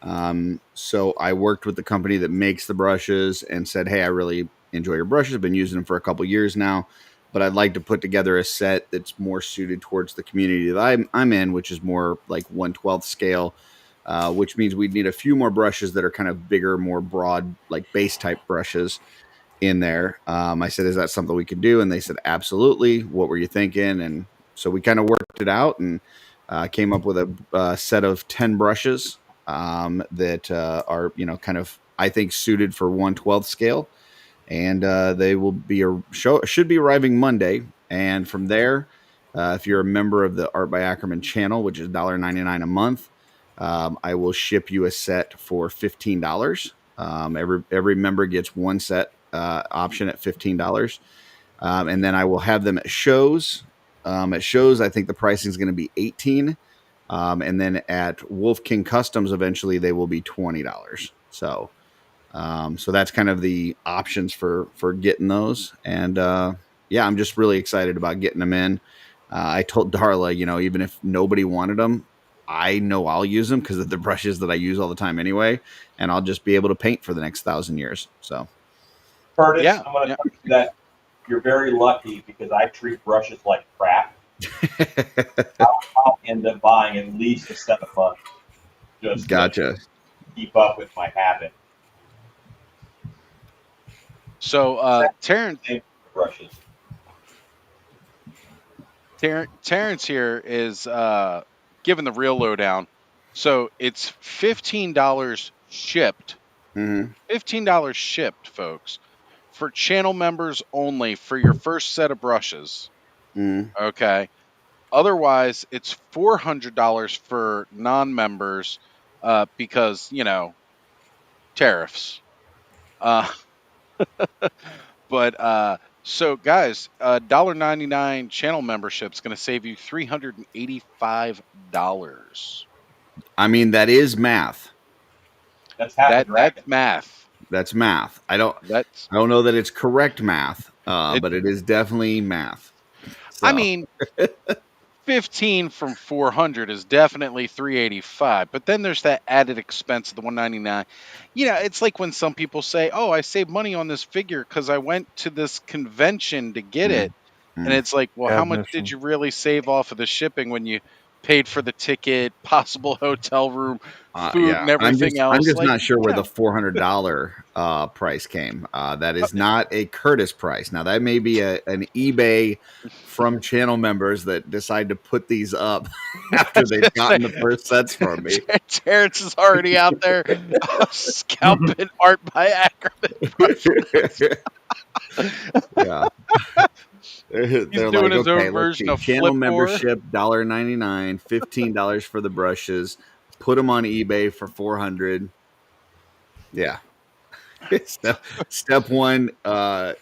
So I worked with the company that makes the brushes and said, "Hey, I really enjoy your brushes. I've been using them for a couple years now, but I'd like to put together a set that's more suited towards the community that I'm in, which is more like 1/12 scale." Which means we'd need a few more brushes that are kind of bigger, more broad, like base type brushes in there. I said, "Is that something we could do?" And they said, "Absolutely. What were you thinking?" And so we kind of worked it out and came up with a set of 10 brushes that are, kind of, I think, suited for 1/12 scale. And they will be should be arriving Monday. And from there, if you're a member of the Art by Ackerman channel, which is $1.99 a month, I will ship you a set for $15. Every member gets one set option at $15. And then I will have them at shows. At shows, I think the pricing is going to be $18. And then at Wolf King Customs, eventually they will be $20. So that's kind of the options for getting those. And yeah, I'm just really excited about getting them in. I told Darla, even if nobody wanted them, I know I'll use them because of the brushes that I use all the time anyway, and I'll just be able to paint for the next 1,000 years. So, Curtis, Yeah, I'm going to yeah. tell you that you're very lucky because I treat brushes like crap. I'll end up buying at least a set a month just gotcha. to keep up with my habit. So Same brushes. Terrence here is giving the real lowdown. So it's $15 shipped. Mm-hmm. $15 shipped, folks, for channel members only for your first set of brushes. Mm-hmm. Okay. Otherwise, it's $400 for non-members because, tariffs. But so guys, $1.99 channel membership is going to save you $385. I mean, that is math. That's half a dragon. That's math. That's math. I don't That's know that it's correct math, but it is definitely math. So. I mean, 15 from 400 is definitely 385, but then there's that added expense of the 199. It's like when some people say, "Oh, I saved money on this figure because I went to this convention to get it," and it's like, well, how much did you really save off of the shipping when you paid for the ticket, possible hotel room, food, and everything else? I'm just not sure where the $400 price came. That is not a Curtis price. Now that may be an eBay from channel members that decide to put these up after they've gotten the first sets from me. Terrence is already out there scalping art by Ackerman. Yeah. They're doing his own version of channel Flipboard. membership $1.99, $15 for the brushes. Put them on eBay for $400. Yeah. Step one,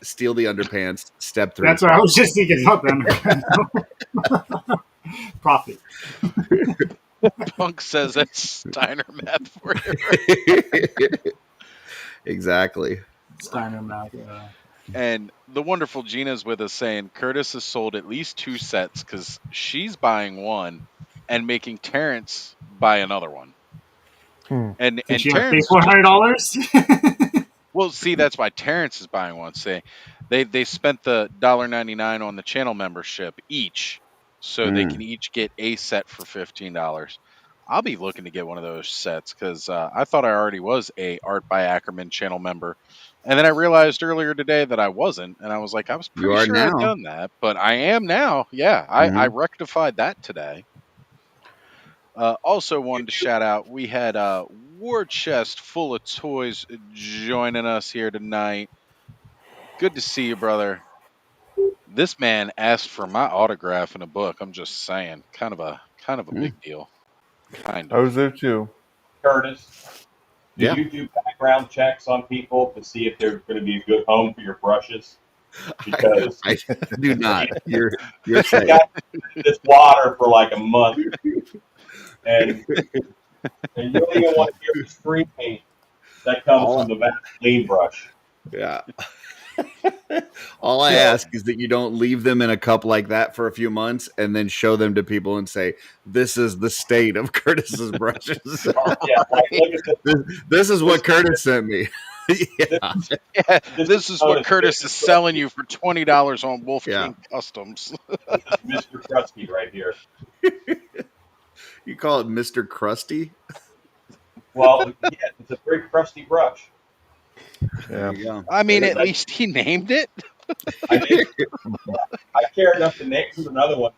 steal the underpants. Step 3. That's what I was just thinking about. Profit. Punk says that's Steiner math for you. Exactly. Steiner math. Yeah. And the wonderful Gina's with us saying Curtis has sold at least 2 sets because she's buying one and making Terrence buy another one. And Did she Terrence pay $400? Well, see, that's why Terrence is buying one. Say they spent the $1.99 on the channel membership each, so they can each get a set for $15. I'll be looking to get one of those sets because I thought I already was a Art by Ackerman channel member, and then I realized earlier today that I wasn't, and I was like, I was pretty sure I'd done that, but I am now. Yeah, I rectified that today. Also wanted to shout out, we had War Chest Full of Toys joining us here tonight. Good to see you, brother. This man asked for my autograph in a book. I'm just saying, kind of a big deal. Kind of. I was there too. Curtis, do you do background checks on people to see if they're going to be a good home for your brushes? Because I do not. You're I saying got this water for like a month, and you don't even want to hear the screen paint that comes from the Vaseline brush. Yeah. All I ask is that you don't leave them in a cup like that for a few months and then show them to people and say, "This is the state of Curtis's brushes." Yeah, like, look at this is what Curtis sent me. This is what Curtis is selling you for $20 on Wolf King Customs. This is Mr. Krusty right here. You call it Mr. Krusty? Well, yeah, it's a very crusty brush. Yeah. I mean, at least he named it. I care enough to name another one.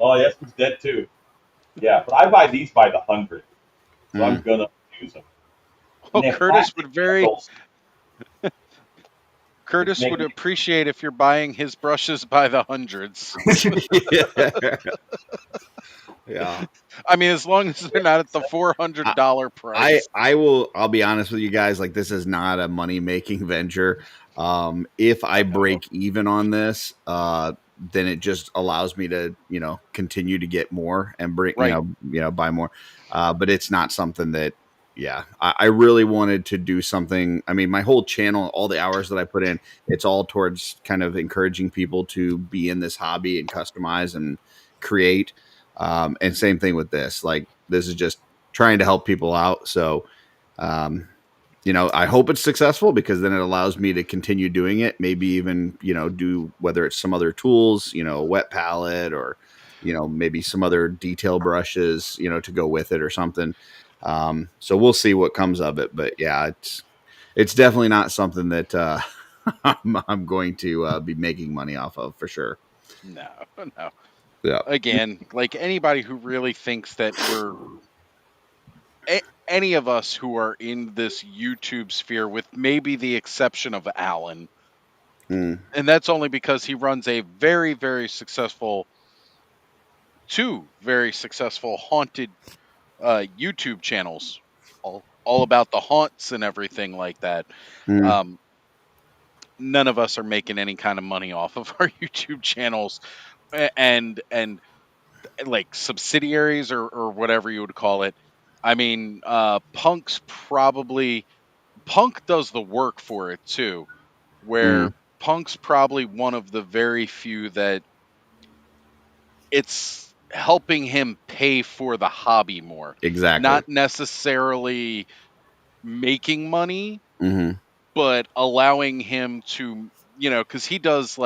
Oh, yes, he's dead too. Yeah, but I buy these by the 100, so I'm gonna use them. Well, Curtis would appreciate if you're buying his brushes by the hundreds. Yeah. I mean, as long as they're not at the $400 price. I'll be honest with you guys, like, this is not a money-making venture. If I break even on this, then it just allows me to, continue to get more and bring, Right. buy more. But it's not something that, I really wanted to do something. I mean, my whole channel, all the hours that I put in, it's all towards kind of encouraging people to be in this hobby and customize and create. And same thing with this. Like, this is just trying to help people out. So, I hope it's successful, because then it allows me to continue doing it. Maybe even, do, whether it's some other tools, a wet palette, or, maybe some other detail brushes, to go with it or something. So we'll see what comes of it. But yeah, it's definitely not something that I'm going to be making money off of, for sure. No. Yeah. Again, like anybody who really thinks that any of us who are in this YouTube sphere, with maybe the exception of Alan, Mm. and that's only because he runs a very, very successful, two very successful haunted YouTube channels, all about the haunts and everything like that. Mm. None of us are making any kind of money off of our YouTube channels, and like subsidiaries or whatever you would call it. I mean, Punk does the work for it too, where Punk's probably one of the very few that it's helping him pay for the hobby more. Exactly. Not necessarily making money, Mm-hmm. but allowing him to, because he does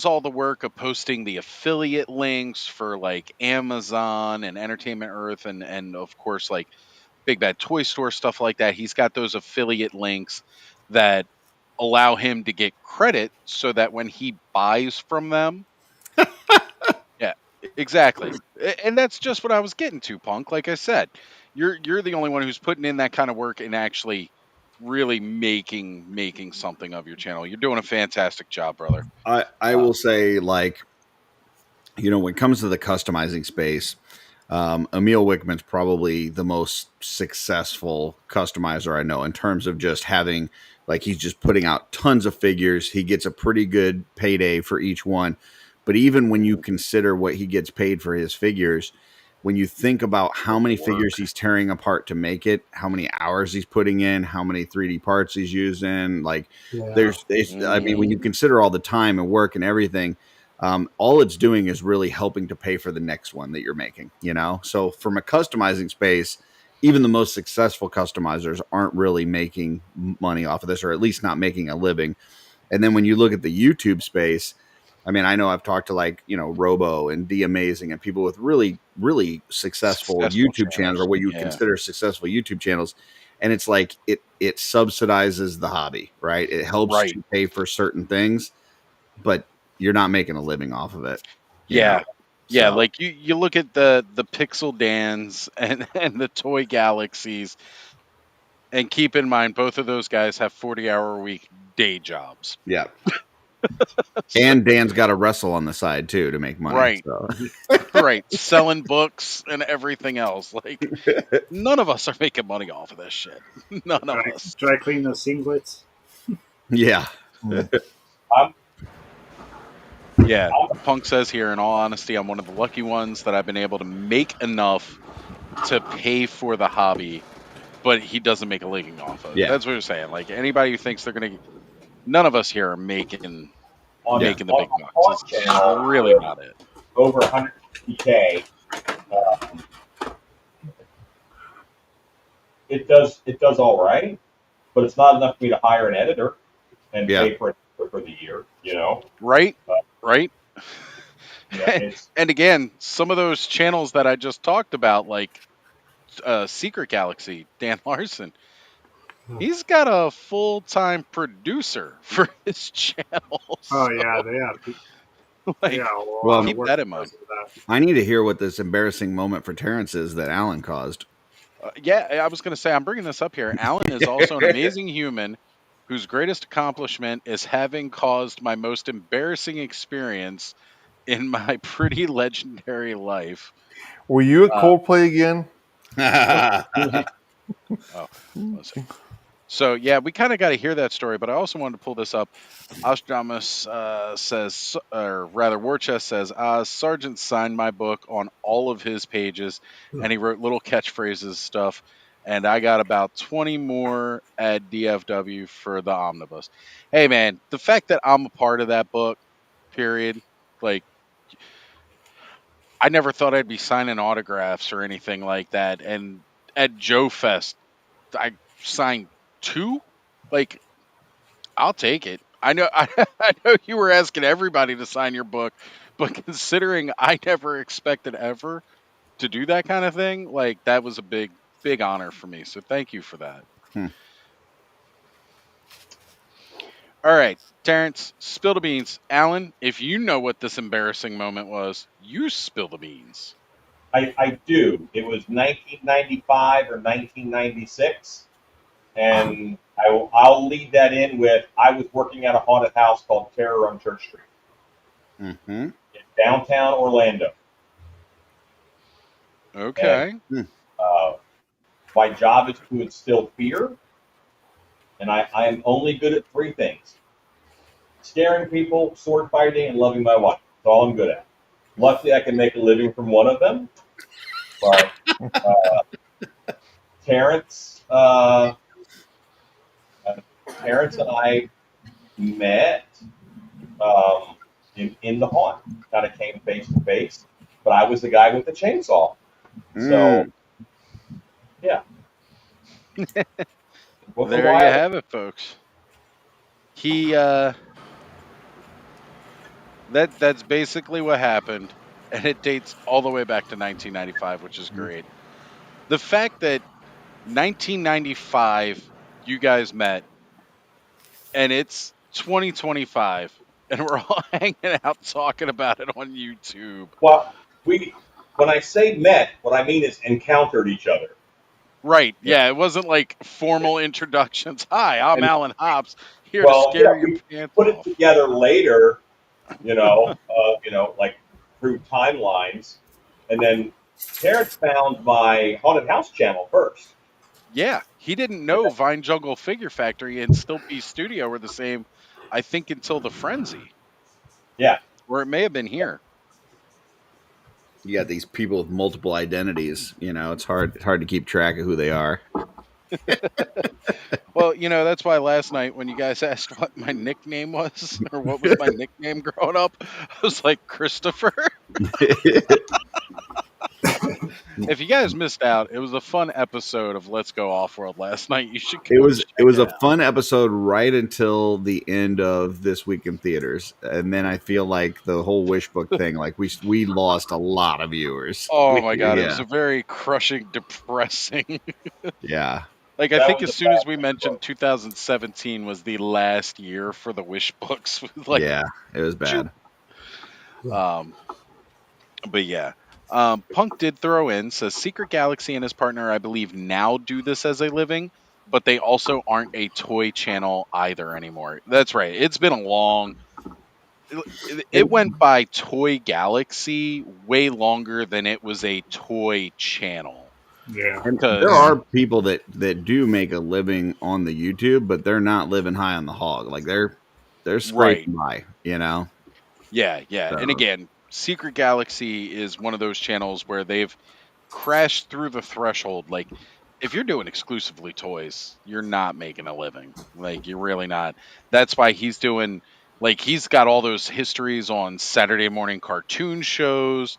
all the work of posting the affiliate links for like Amazon and Entertainment Earth and of course like Big Bad Toy Store, stuff like that. He's got those affiliate links that allow him to get credit so that when he buys from them, yeah, exactly. And that's just what I was getting to, Punk. Like I said, you're the only one who's putting in that kind of work and actually really making something of your channel. You're doing a fantastic job, brother. I will say, like, when it comes to the customizing space, Emil Wickman's probably the most successful customizer I know, in terms of just having, like, he's just putting out tons of figures. He gets a pretty good payday for each one. But even when you consider what he gets paid for his figures, when you think about how many figures he's tearing apart to make it, how many hours he's putting in, how many 3D parts he's using, like, I mean, when you consider all the time and work and everything, all it's doing is really helping to pay for the next one that you're making, So from a customizing space, even the most successful customizers aren't really making money off of this, or at least not making a living. And then when you look at the YouTube space, I mean, I know I've talked to, like, Robo and D Amazing and people with really, really successful YouTube channels, or what you would consider successful YouTube channels. And it's like, it subsidizes the hobby, right? It helps to pay for certain things, but you're not making a living off of it. Yeah. Yeah. So, like you look at the Pixel Dans and the Toy Galaxies, and keep in mind, both of those guys have 40-hour-a-week day jobs. Yeah. And Dan's got to wrestle on the side too to make money. Right. So. Right. Selling books and everything else. Like, none of us are making money off of this shit. None of us. Dry clean those singlets. Yeah. Yeah. Punk says here, in all honesty, I'm one of the lucky ones that I've been able to make enough to pay for the hobby, but he doesn't make a living off of it. That's what you're saying. Like, anybody who thinks they're going to, none of us here are making the big bucks. It's really not it. Over 150K. It does all right, but it's not enough for me to hire an editor and pay for it for the year. Right. Right. Yeah, and again, some of those channels that I just talked about, like Secret Galaxy, Dan Larson, he's got a full-time producer for his channel. Oh yeah, they have. Like, well, keep that in mind. I need to hear what this embarrassing moment for Terrence is that Alan caused. I was going to say, I'm bringing this up here. Alan is also an amazing human whose greatest accomplishment is having caused my most embarrassing experience in my pretty legendary life. Were you at Coldplay again? Oh, So yeah, we kind of got to hear that story, but I also wanted to pull this up. Ostradamus says, or rather, Warchest says, Sargent signed my book on all of his pages, and he wrote little catchphrases stuff. And I got about 20 more at DFW for the omnibus. Hey man, the fact that I'm a part of that book, period, like I never thought I'd be signing autographs or anything like that. And at Joe Fest, I signed two. Like, I'll take it. I know I know you were asking everybody to sign your book, but considering I never expected ever to do that kind of thing, like that was a big honor for me. So thank you for that. Hmm. All right, Terrence, spill the beans. Alan, if you know what this embarrassing moment was, you spill the beans. I do. It was 1995 or 1996, and I'll lead that in with I was working at a haunted house called Terror on Church Street Mm-hmm. in downtown Orlando. Okay. Uh, my job is to instill fear, and I am only good at three things: scaring people, sword fighting, and loving my wife. That's all I'm good at. Luckily, I can make a living from one of them. But Terrence, Terrence and I met in the haunt. Kind of came face to face, but I was the guy with the chainsaw. So yeah, it was a There you while. have it, folks. He that's basically what happened, and it dates all the way back to 1995, which is great. The fact that 1995 you guys met, and it's 2025, and we're all hanging out talking about it on YouTube. Well, when I say met, what I mean is encountered each other. Right? Yeah, it wasn't like formal introductions. Hi, I'm And Alan Hobbs, here to well, scare your we pants put it off. together later. Like through timelines, and then Terrence found my haunted house channel first. Yeah, he didn't know Vine Jungle Figure Factory and Still P Studio were the same, I think, until the Frenzy, Yeah, or it may have been here. You got these people with multiple identities. You know, it's hard to keep track of who they are. Well, that's why last night when you guys asked what my nickname was or what was my nickname growing up, I was like Christopher. If you guys missed out, it was a fun episode of Let's Go Off World last night. You should go check It was it a out. fun episode right until the end of This Week in Theaters, and then I feel like the whole Wish Book thing, like we lost a lot of viewers. Oh my god, it was Yeah, a very crushing, depressing. yeah, Like I that think was as a soon as bad we mentioned book. 2017 was the last year for the Wish books, like, yeah. It was bad. um, but yeah. Punk did throw in, says Secret Galaxy and his partner, I believe, now do this as a living, but they also aren't a toy channel either anymore. That's right. It's been a long. It went by Toy Galaxy way longer than it was a toy channel. Yeah. And there Because are people that do make a living on the YouTube, but they're not living high on the hog. Like they're right, scraping by, you know. yeah, and So again, Secret Galaxy is one of those channels where they've crashed through the threshold. Like, if you're doing exclusively toys, you're not making a living. Like, you're really not. That's why he's doing, like, he's got all those histories on Saturday morning cartoon shows.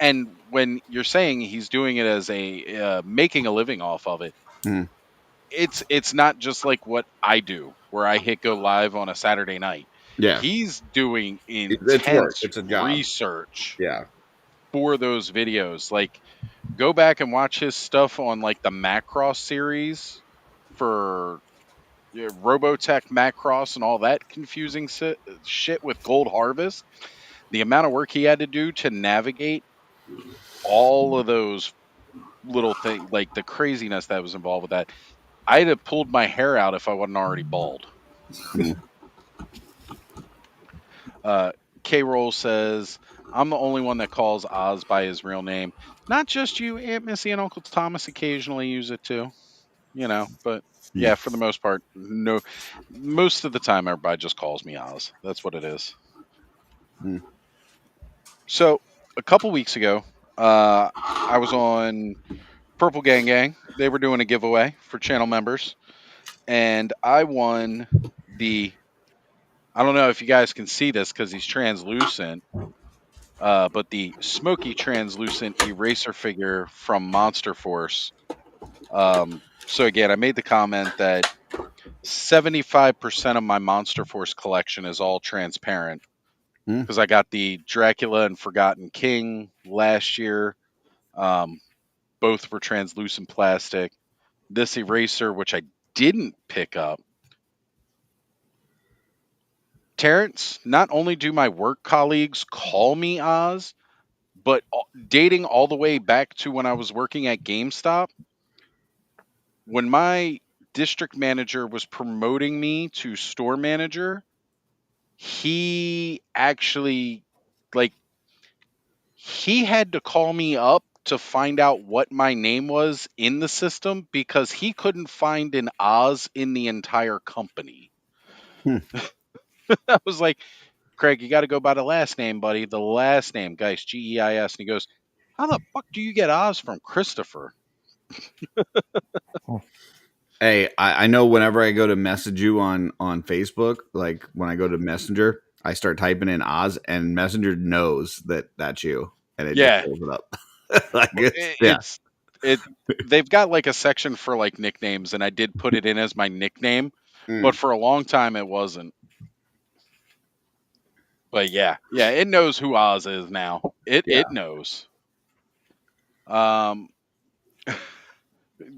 And when you're saying he's doing it as a making a living off of it, mm, it's not just like what I do, where I hit go live on a Saturday night. yeah, He's doing it's work. intense It's a job. research Yeah. for those videos. Like, go back and watch his stuff on like the Macross series for Robotech Macross and all that confusing shit with Gold Harvest. The amount of work he had to do to navigate all of those little things, like the craziness that was involved with that. I'd have pulled my hair out if I wasn't already bald. Mm. K Roll says, I'm the only one that calls Oz by his real name. Not just you, Aunt Missy and Uncle Thomas occasionally use it too. But yeah, for the most part, no. Most of the time, everybody just calls me Oz. That's what it is. Hmm. So a couple weeks ago, I was on Purple Gang Gang. They were doing a giveaway for channel members, and I won the. I don't know if you guys can see this because he's translucent, but the smoky translucent eraser figure from Monster Force. So again, I made the comment that 75% of my Monster Force collection is all transparent Hmm. because I got the Dracula and Forgotten King last year. Both were translucent plastic. This eraser, which I didn't pick up. Terrence, not only do my work colleagues call me Oz, but dating all the way back to when I was working at GameStop, when my district manager was promoting me to store manager, he actually, like, he had to call me up to find out what my name was in the system because he couldn't find an Oz in the entire company. Hmm. I was like, Craig, you got to go by the last name, buddy. The last name, guys, Geis. And he goes, how the fuck do you get Oz from Christopher? Hey, I know whenever I go to message you on Facebook, like when I go to Messenger, I start typing in Oz, and Messenger knows that that's you, and it just Yeah, pulls it up. Like yeah. it's it. They've got like a section for like nicknames, and I did put it in as my nickname, but Mm. for a long time it wasn't. But yeah, it knows who Oz is now. It Yeah. knows. Um,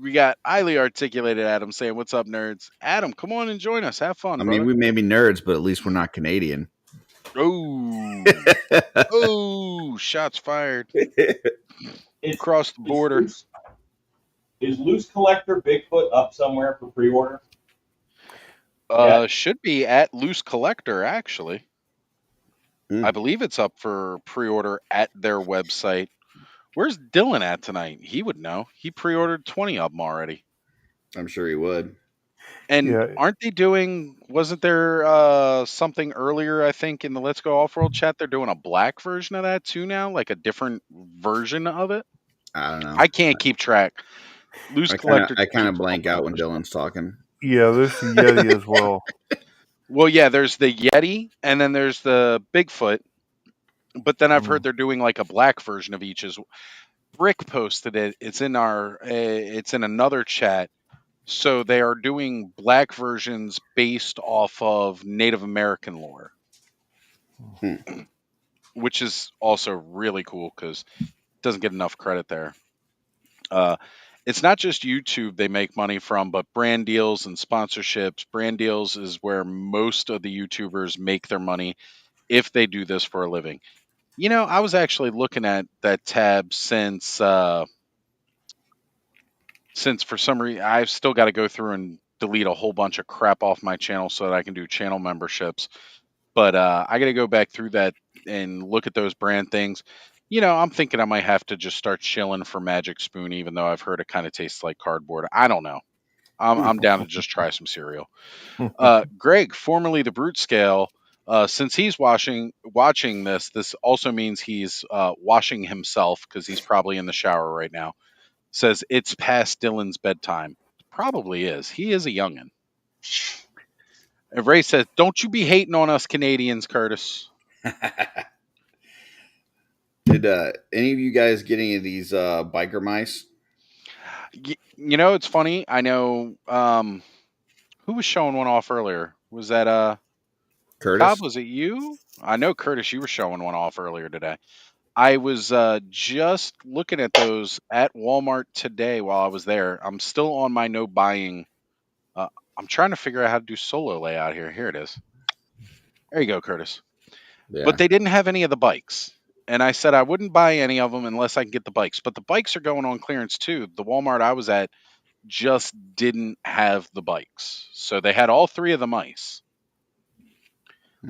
we got highly articulated Adam saying, "What's up, nerds?" Adam, come on and join us. Have fun, I mean, brother. we may be nerds, but at least we're not Canadian. Oh, oh, shots fired Is across the is border. Loose Collector Bigfoot up somewhere for pre-order? Yeah. Should be at Loose Collector actually. Mm. I believe it's up for pre-order at their website. Where's Dylan at tonight? He would know. He pre-ordered 20 of them already. I'm sure he would. And Yeah. aren't they doing? Wasn't there something earlier? I think in the Let's Go Off World chat, they're doing a black version of that too now, like a different version of it. I don't know. I can't keep track. Loose Collector. I kind of keeps a blank couple out when numbers. Dylan's talking. Yeah, there's the Yeti as well. Well, yeah, there's the Yeti, and then there's the Bigfoot. But then I've heard Mm. they're doing like a black version of each. As Rick posted it. It's in our. It's in another chat. So they are doing black versions based off of Native American lore, Hmm. which is also really cool because it doesn't get enough credit there. It's not just YouTube they make money from, but brand deals and sponsorships. Brand deals is where most of the YouTubers make their money if they do this for a living. I was actually looking at that tab since for some reason I've still got to go through and delete a whole bunch of crap off my channel so that I can do channel memberships. But I got to go back through that and look at those brand things. I'm thinking I might have to just start chilling for Magic Spoon, even though I've heard it kind of tastes like cardboard. I don't know. I'm down to just try some cereal. Greg, formerly the Brute Scale, since he's watching this also means he's washing himself because he's probably in the shower right now. Says it's past Dylan's bedtime. Probably is. He is a youngin'. And Ray says, "Don't you be hating on us Canadians, Curtis." Did any of you guys get any of these biker mice? It's funny. I know who was showing one off earlier. Was that Curtis? Cobb? Was it you? I know Curtis. You were showing one off earlier today. I was just looking at those at Walmart today while I was there. I'm still on my no buying. I'm trying to figure out how to do solo layout here. Here it is. There you go, Curtis. Yeah. But they didn't have any of the bikes. And I said I wouldn't buy any of them unless I can get the bikes. But the bikes are going on clearance too. The Walmart I was at just didn't have the bikes. So they had all three of the mice.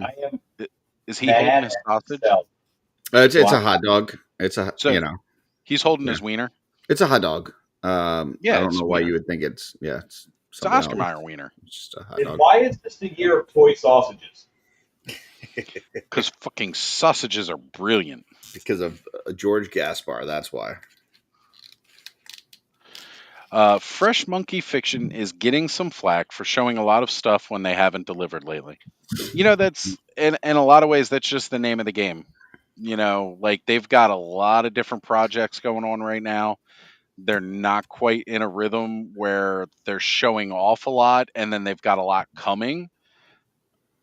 I am Is he holding mad his at sausage? myself. It's a hot dog. It's a So he's holding his wiener. It's a hot dog. I don't it's know why wiener. you would think it's It's something Oscar else. Mayer wiener. It's just a hot And dog. why is this the year of toy sausages? Because fucking sausages are brilliant. Because of George Gaspar, that's why. Fresh Monkey Fiction is getting some flack for showing a lot of stuff when they haven't delivered lately. That's in a lot of ways that's just the name of the game. Like they've got a lot of different projects going on right now. They're not quite in a rhythm where they're showing off a lot and then they've got a lot coming.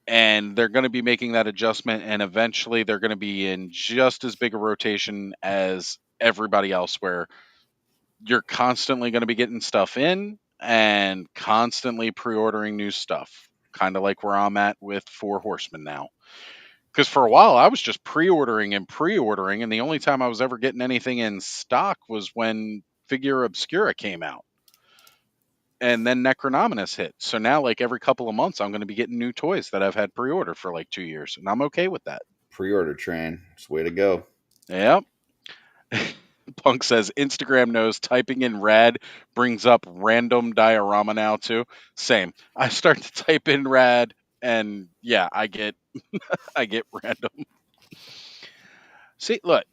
And they're going to be making that adjustment, and eventually they're going to be in just as big a rotation as everybody else, where you're constantly going to be getting stuff in and constantly pre-ordering new stuff, kind of like where I'm at with Four Horsemen now. Because for a while I was just pre-ordering, and the only time I was ever getting anything in stock was when Figure Obscura came out. And then Necronominus hit. So now, like every couple of months, I'm going to be getting new toys that I've had pre-order for like 2 years, and I'm okay with that. Pre-order train. It's the way to go. Yep. Punk says Instagram knows typing in rad brings up random diorama now too. Same. I start to type in rad, and yeah, I get random. See, look,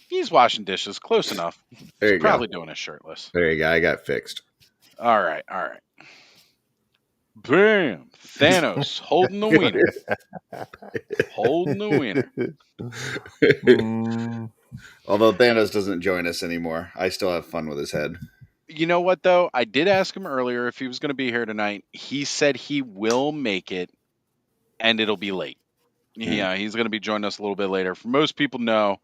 he's washing dishes. Close enough. There He's you go. probably doing it shirtless. There you go. I got fixed. All right. Bam! Thanos holding the wiener. Holding the wiener. Although Thanos doesn't join us anymore, I still have fun with his head. You know what, though? I did ask him earlier if he was going to be here tonight. He said he will make it, and it'll be late. Yeah, he's going to be joining us a little bit later. For most people know.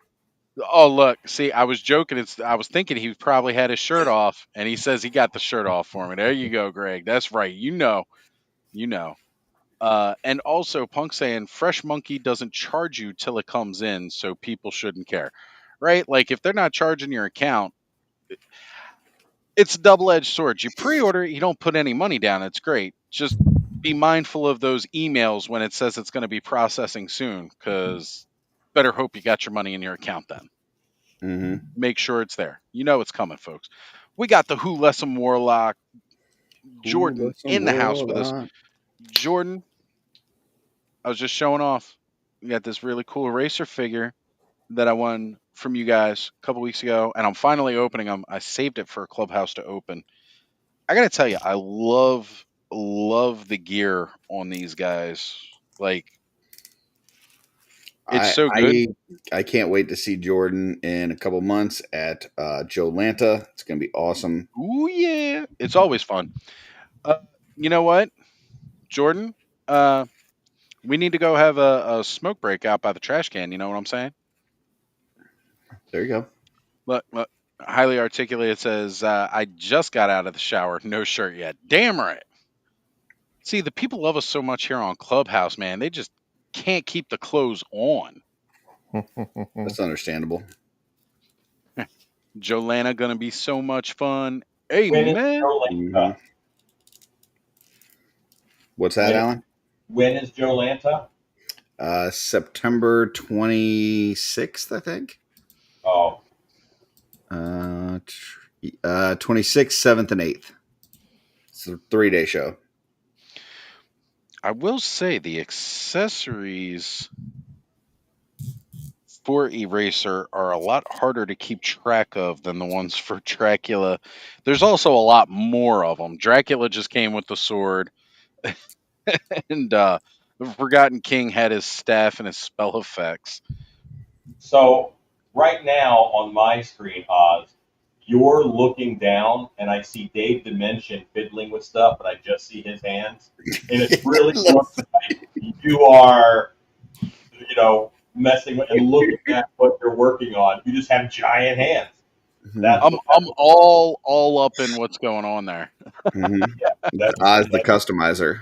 Oh, look. See, I was joking. I was thinking he probably had his shirt off, and he says he got the shirt off for me. There you go, Greg. That's right. You know. And also, Punk saying Fresh Monkey doesn't charge you till it comes in, so people shouldn't care. Right? Like, if they're not charging your account, it's a double-edged sword. You pre-order it, you don't put any money down. It's great. Just be mindful of those emails when it says it's going to be processing soon, because better hope you got your money in your account then. Mm-hmm. Make sure it's there. You know it's coming, folks. We got the Who Lesson Warlock Jordan in the house with us. Jordan, I was just showing off. We got this really cool eraser figure that I won from you guys a couple weeks ago, and I'm finally opening them. I saved it for a clubhouse to open. I gotta tell you, I love the gear on these guys. Like, it's so good. I can't wait to see Jordan in a couple months at Joe Lanta. It's gonna be awesome. Ooh yeah, it's always fun. You know what, Jordan? We need to go have a smoke break out by the trash can. You know what I'm saying? There you go. Look, highly articulated says, I just got out of the shower. No shirt yet. Damn right. See, the people love us so much here on Clubhouse, man. They just can't keep the clothes on. That's understandable. Jolana gonna be so much fun. When is Amen. Jolanta? What's that, Alan? When is Jolanta? September 26th, I think. Oh. 26th, 7th, and 8th. It's a 3-day show. I will say the accessories for Eraser are a lot harder to keep track of than the ones for Dracula. There's also a lot more of them. Dracula just came with the sword, and the Forgotten King had his staff and his spell effects. So right now on my screen, Oz, you're looking down, and I see Dave Dimension fiddling with stuff, but I just see his hands, and it's really like you are, messing with and looking at what you're working on. You just have giant hands. I'm all up in what's going on there. Yeah, Oz the customizer.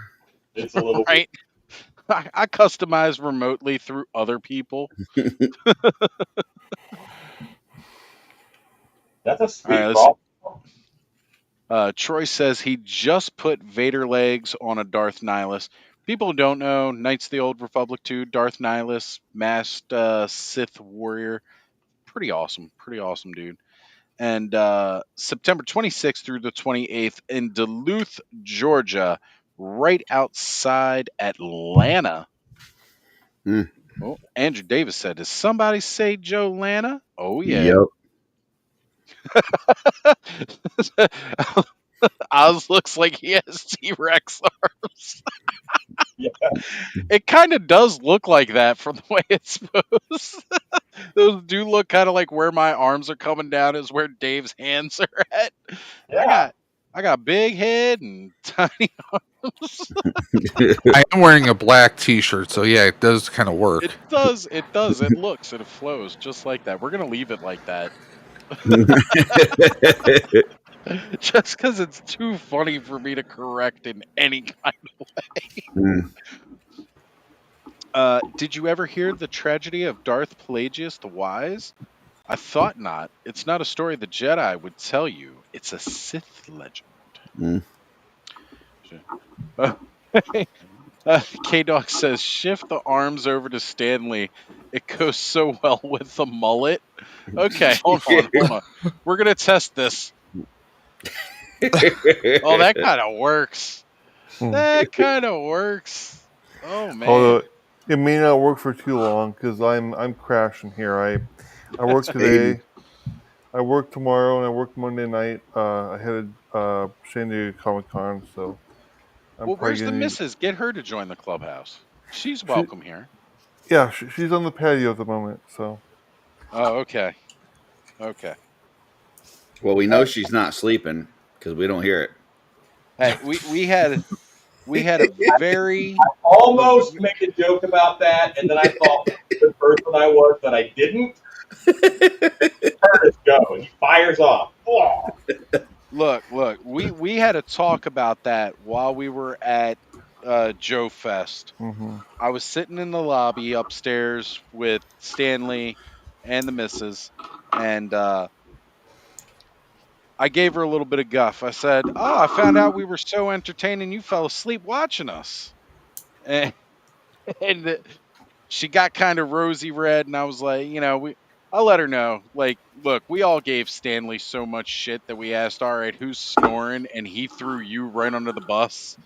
It's a little right. I customize remotely through other people. That's a sweet All right, problem. Troy says he just put Vader legs on a Darth Nihilus. People who don't know, Knights of the Old Republic 2, Darth Nihilus, masked Sith warrior. Pretty awesome, dude. And September 26th through the 28th in Duluth, Georgia, right outside Atlanta. Mm. Oh, Andrew Davis said, "Does somebody say Joe Lana?" Oh yeah. Yep. Oz looks like he has T-Rex arms. Yeah. It kind of does look like that from the way it's posed. Those do look kind of like where my arms are coming down is where Dave's hands are at. Yeah. I got big head and tiny arms. I am wearing a black T-shirt, so yeah, it does kind of work. It does. It does. It looks and it flows just like that. We're gonna leave it like that, just because it's too funny for me to correct in any kind. Mm. Did you ever hear the tragedy of Darth Pelagius the Wise? I thought not. It's not a story the Jedi would tell you. It's a Sith legend. Mm. K-Dog says, shift the arms over to Stanley. It goes so well with the mullet. Okay, hold on. We're going to test this. Oh, that kind of works. That kind of works. Oh, man. Although it may not work for too long because I'm crashing here. I work today. I work tomorrow and I work Monday night. I headed San Diego Comic Con, so I'm Well, probably where's the gonna missus? Get her to join the clubhouse. She's welcome here. Yeah, she's on the patio at the moment. So Oh, okay. Okay. Well, we know she's not sleeping because we don't hear it. Hey, we had a very Almost made a joke about that, and then I thought the person I was that I didn't. Curtis go, and he fires off. Oh. look. We had a talk about that while we were at Joe Fest. mhm. I was sitting in the lobby upstairs with Stanley and the missus, and I gave her a little bit of guff. I said, "Oh, I found out we were so entertaining, you fell asleep watching us." And, and she got kind of rosy red, and I was like, I let her know, like, look, we all gave Stanley so much shit that we asked, all right, who's snoring? And he threw you right under the bus.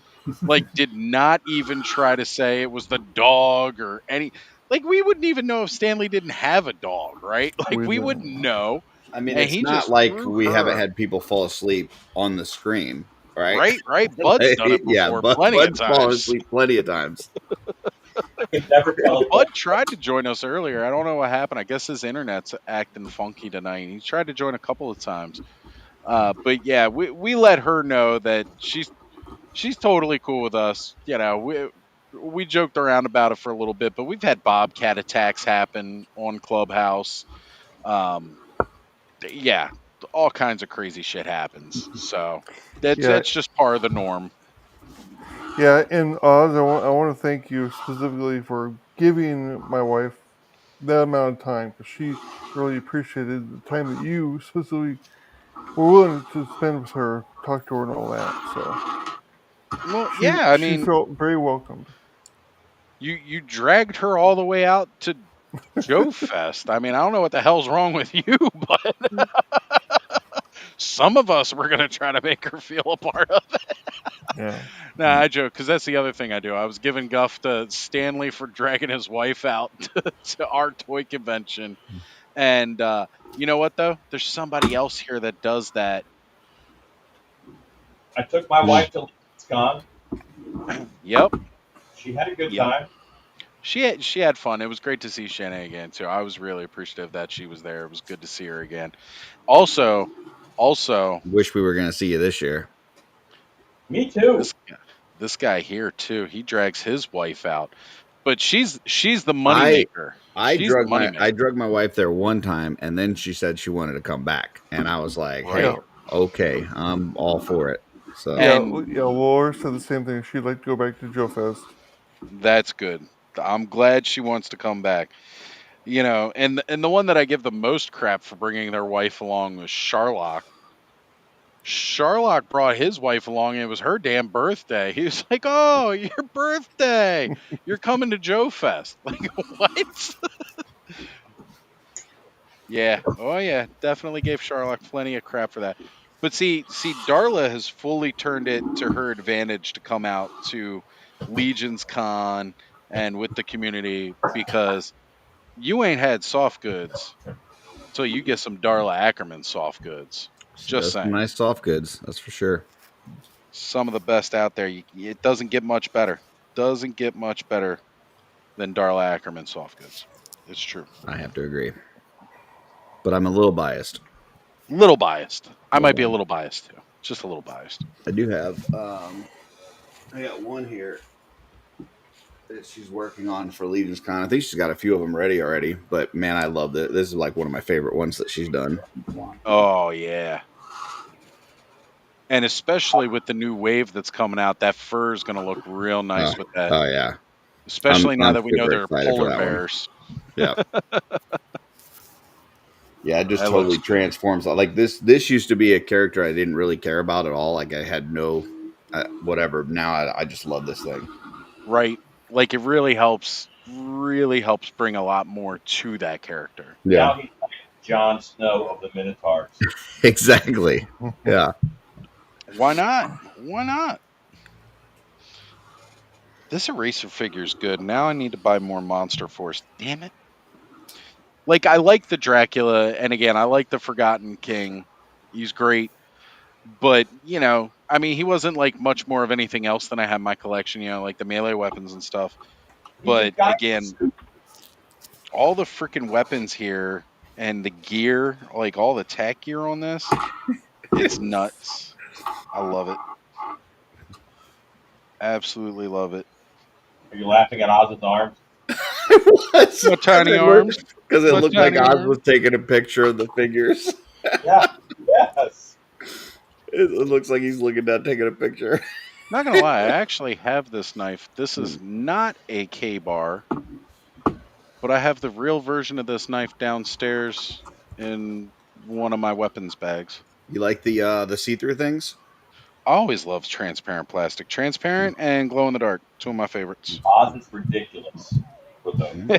Like, did not even try to say it was the dog or any. Like, we wouldn't even know if Stanley didn't have a dog, right? Like, we didn't. wouldn't know. I mean, And it's he not just like threw we her. haven't had people fall asleep on the screen, right? Right. Bud's done it before Yeah, plenty of Bud's fallen times. asleep plenty of times. Never tell Bud tried to join us earlier. I don't know what happened. I guess his internet's acting funky tonight. He tried to join a couple of times. But yeah, we let her know that she's totally cool with us. We joked around about it for a little bit, but we've had bobcat attacks happen on Clubhouse. Yeah, all kinds of crazy shit happens. So that's just part of the norm. Yeah, and Oz, I want to thank you specifically for giving my wife that amount of time because she really appreciated the time that you specifically were willing to spend with her, talk to her, and all that. So Well, yeah, I mean, she felt very welcomed. You dragged her all the way out to Joe Fest. I mean, I don't know what the hell's wrong with you, but some of us were gonna try to make her feel a part of it. Yeah. Nah, I joke because that's the other thing I do. I was giving guff to Stanley for dragging his wife out to our toy convention, and you know what though? There's somebody else here that does that. I took my wife to LeagueCon. Yep. She had a good time. She had fun. It was great to see Shanna again too. I was really appreciative that she was there. It was good to see her again. Also, wish we were going to see you this year. Me too. This guy here too. He drags his wife out, but she's the moneymaker. I drug my wife there one time, and then she said she wanted to come back, and I was like, "Hey, okay, I'm all for it." So Laura said the same thing. She'd like to go back to Joe Fest. That's good. I'm glad she wants to come back. And the one that I give the most crap for bringing their wife along was Sharlock. Sharlock brought his wife along, and it was her damn birthday. He was like, "Oh, your birthday! You're coming to Joe Fest." Like, what? Yeah. Oh yeah. Definitely gave Sherlock plenty of crap for that. But see, Darla has fully turned it to her advantage to come out to Legion's Con and with the community because you ain't had soft goods until you get some Darla Ackerman soft goods. She Just does some saying. nice soft goods, that's for sure. Some of the best out there. It doesn't get much better. Doesn't get much better than Darla Ackerman soft goods. It's true. I have to agree, but I'm a little biased. Little biased. I might be a little biased too. Just a little biased. I do have. I got one here that she's working on for Legion's Con. I think she's got a few of them ready already. But man, I love it. This is like one of my favorite ones that she's done. Oh yeah. And especially with the new wave that's coming out, that fur is going to look real nice with that. Oh yeah. Especially now I'm that we know super they're excited for polar that one. bears. Yeah. Yeah, it just That totally looks- transforms. Like this used to be a character I didn't really care about at all. Like I had no whatever. Now I just love this thing. Right. Like it really helps bring a lot more to that character. Yeah. Now he's like Jon Snow of the Minotaurs. Exactly. Yeah. Why not? Why not? This eraser figure is good. Now I need to buy more Monster Force. Damn it. Like I like the Dracula, and again, I like the Forgotten King. He's great. But, I mean, he wasn't like much more of anything else than I had in my collection, like the melee weapons and stuff. But again, all the freaking weapons here and the gear, like all the tech gear on this, it's nuts. I love it. Absolutely love it. Are you laughing at Oz's arms? My tiny arms. Because it My looked like tiny Oz arms. was taking a picture of the figures. Yeah. Yes. It looks like he's looking down taking a picture. Not gonna lie, I actually have this knife. This is not a K-bar, but I have the real version of this knife downstairs in one of my weapons bags. You like the see-through things? I always loved transparent plastic. Transparent and glow in the dark. Two of my favorites. Oz is ridiculous with those.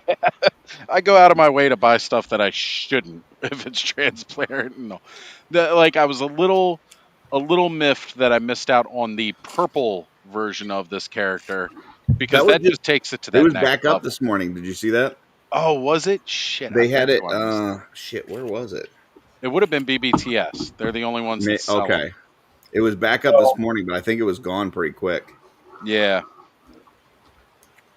I go out of my way to buy stuff that I shouldn't if it's transparent. No. I was a little miffed that I missed out on the purple version of this character because that just takes it to that It was next back level. up this morning. Did you see that? Oh, was it? Shit. They had it. I missed it. Shit, where was it? It would have been BBTS. They're the only ones that sell them. Okay. It was back up this morning, but I think it was gone pretty quick. Yeah.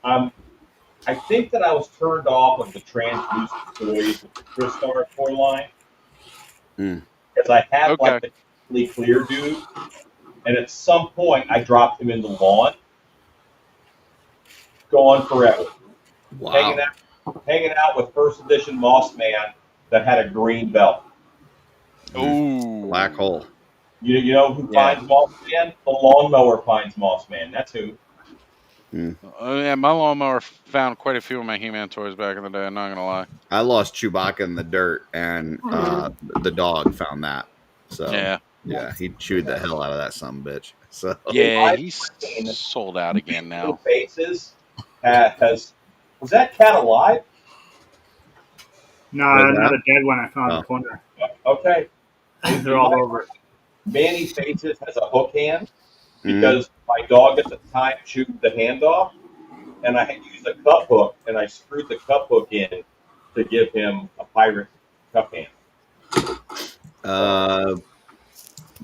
I think that I was turned off of the translucent toys with the Crystar toy line. Because I had like the completely clear dude, and at some point I dropped him in the lawn. Gone forever. Wow. Hanging out with first edition Moss Man that had a green belt. Ooh. Black hole. You know who finds Moss Man? The lawnmower finds Moss Man. That's who. Yeah, my lawnmower found quite a few of my He-Man toys back in the day. I'm not gonna lie. I lost Chewbacca in the dirt, and the dog found that. So yeah, he chewed the hell out of that son of a bitch. So yeah, he's sold out again now. Faces was that cat alive? No, another dead one I found in the corner. Okay. They're all over it. Manny Faces has a hook hand because my dog at the time chewed the hand off, and I had used a cup hook, and I screwed the cup hook in to give him a pirate cup hand.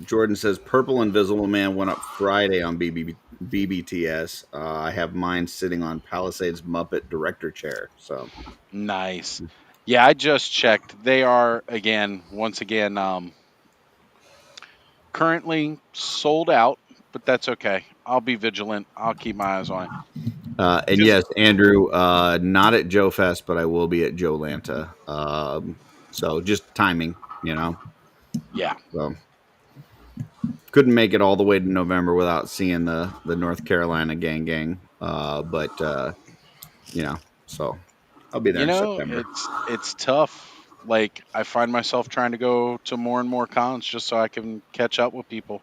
Jordan says Purple Invisible Man went up Friday on BBTS. I have mine sitting on Palisades Muppet director chair. So nice. Yeah, I just checked. They are once again, currently sold out, but that's okay. I'll be vigilant. I'll keep my eyes on it. And yes, Andrew, not at Joe Fest, but I will be at Joe Lanta. So just timing, Yeah. So couldn't make it all the way to November without seeing the North Carolina gang. But so I'll be there in September. It's tough. Like I find myself trying to go to more and more cons just so I can catch up with people.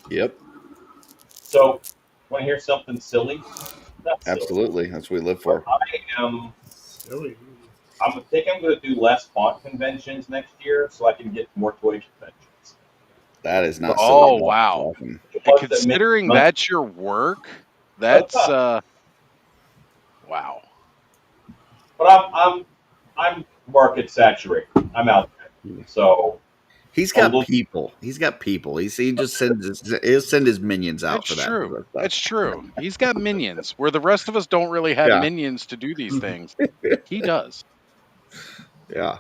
Yep. So, want to hear something silly? Absolutely. That's what we live for. I am silly. I think I'm going to do less font conventions next year so I can get more toy conventions. That is not Oh, silly. wow. Awesome. And Ones that make considering money. that's your work, that's wow. But I'm market saturated. I'm out there. So He's got people. He's got people. He just he'll send his minions out It's for that. true. sort of stuff. It's true. He's got minions where the rest of us don't really have Yeah. minions to do these things. He does. Yeah.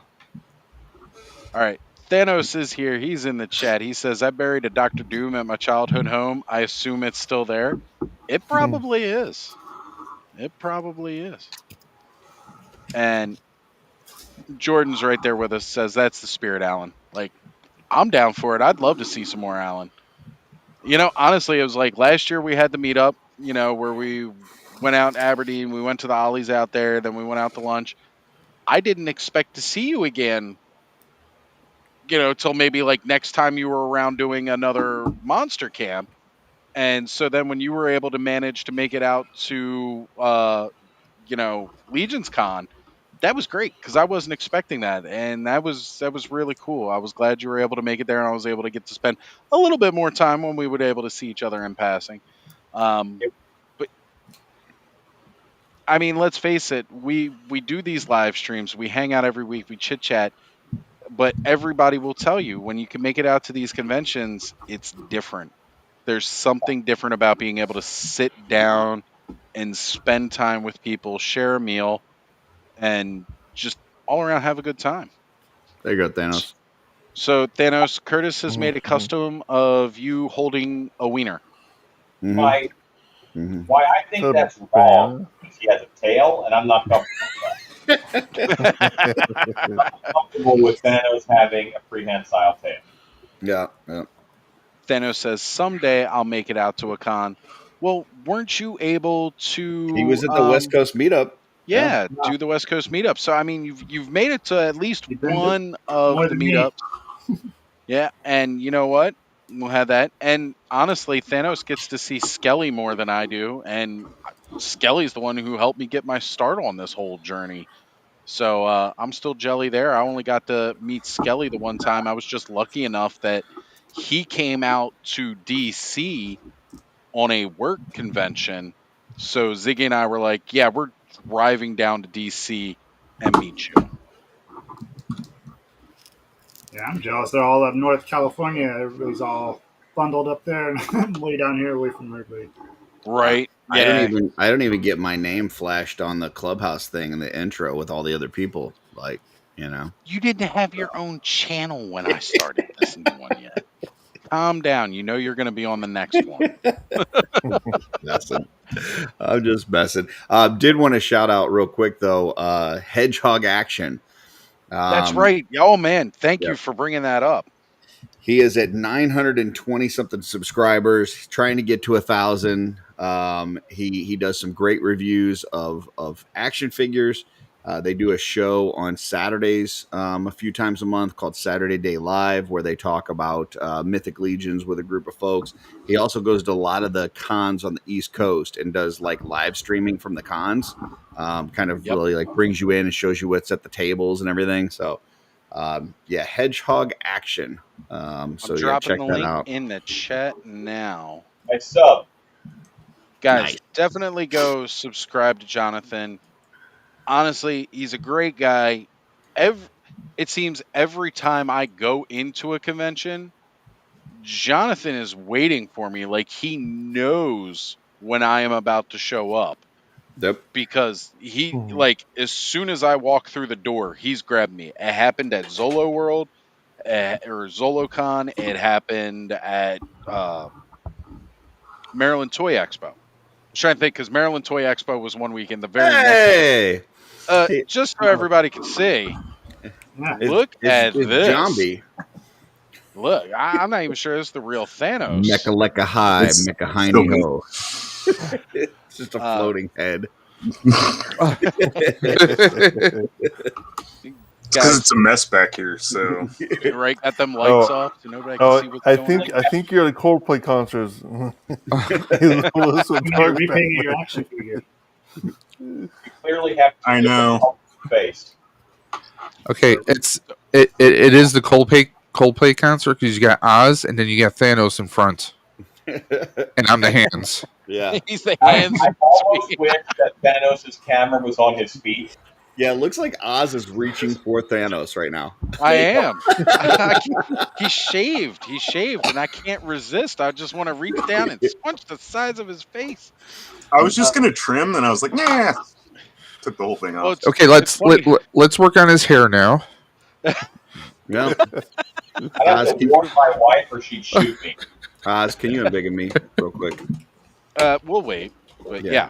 All right. Thanos is here. He's in the chat. He says, I buried a Dr. Doom at my childhood home. I assume it's still there. It probably is. It probably is. And Jordan's right there with us, says, that's the spirit, Alan. Like, I'm down for it. I'd love to see some more Alan. You know, honestly, it was like last year we had the meetup, you know, where we went out in Aberdeen. We went to the Ollies out there. Then we went out to lunch. I didn't expect to see you again, you know, till maybe like next time you were around doing another monster camp. And so then when you were able to manage to make it out to, you know, Legion's Con, that was great because I wasn't expecting that. And that was really cool. I was glad you were able to make it there, and I was able to get to spend a little bit more time when we were able to see each other in passing. But I mean, let's face it, we do these live streams, we hang out every week, we chit chat, but everybody will tell you when you can make it out to these conventions, it's different. There's something different about being able to sit down and spend time with people, share a meal, and just all around have a good time. There you go, Thanos. So Thanos, Curtis has made a custom of you holding a wiener. Why I think that's wrong because he has a tail, and I'm not comfortable with that. I'm not comfortable with Thanos having a prehensile tail. Yeah. Thanos says, someday I'll make it out to a con. Well, weren't you able to... He was at the West Coast meetup. Yeah, do the West Coast meetup. So, I mean, you've made it to at least one of the meetups. Yeah, and you know what? We'll have that. And honestly, Thanos gets to see Skelly more than I do. And Skelly's the one who helped me get my start on this whole journey. So I'm still jelly there. I only got to meet Skelly the one time. I was just lucky enough that he came out to DC on a work convention. So Ziggy and I were like, yeah, we're driving down to DC and meet you. Yeah, I'm jealous. They're all up North California. Everybody's all bundled up there, and I'm way down here away from everybody. Right. Yeah. I don't even get my name flashed on the Clubhouse thing in the intro with all the other people. Like, you know. You didn't have your own channel when I started this new one yet. Calm down. You know you're going to be on the next one. I'm just messing. Did want to shout out real quick though. Hedgehog Action. That's right. Oh man, thank you for bringing that up. He is at 920 something subscribers. He's trying to get to 1,000. He does some great reviews of action figures. They do a show on Saturdays a few times a month called Saturday Day Live, where they talk about Mythic Legions with a group of folks. He also goes to a lot of the cons on the East Coast and does like live streaming from the cons. Kind of really like brings you in and shows you what's at the tables and everything. So Hedgehog Action. So I'm check dropping the that link out. in the chat now. Nice sub. Guys, definitely go subscribe to Jonathan. Honestly, he's a great guy. It seems every time I go into a convention, Jonathan is waiting for me. Like he knows when I am about to show up. Yep. Because he, like, as soon as I walk through the door, he's grabbed me. It happened at Zolo World or ZoloCon. It happened at Maryland Toy Expo. I was trying to think because Maryland Toy Expo was one weekend. The very next just so everybody can see. Look at this. Zombie. Look, I'm not even sure this is the real Thanos. Mecha Lecca High, Mecha Hiney Ho. It's just a floating head. Because it's a mess back here, so right, got them lights off so nobody can see what's going on. I think you're at a Coldplay concert. You're repainting your action figure. You clearly have I know. Face. Okay, it is the Coldplay concert because you got Oz and then you got Thanos in front, and I'm the hands. Yeah. He's the I hands. almost wish that Thanos' camera was on his feet. Yeah, it looks like Oz is reaching for Thanos right now. I am. He's shaved. He's shaved, and I can't resist. I just want to reach down and punch the sides of his face. I was just gonna trim, then I was like, nah. Took the whole thing Well, off. Okay, let's work on his hair now. Yeah. I'd have to warn my wife or she'd shoot me. Oz, can you embiggen me real quick? We'll wait. But yeah.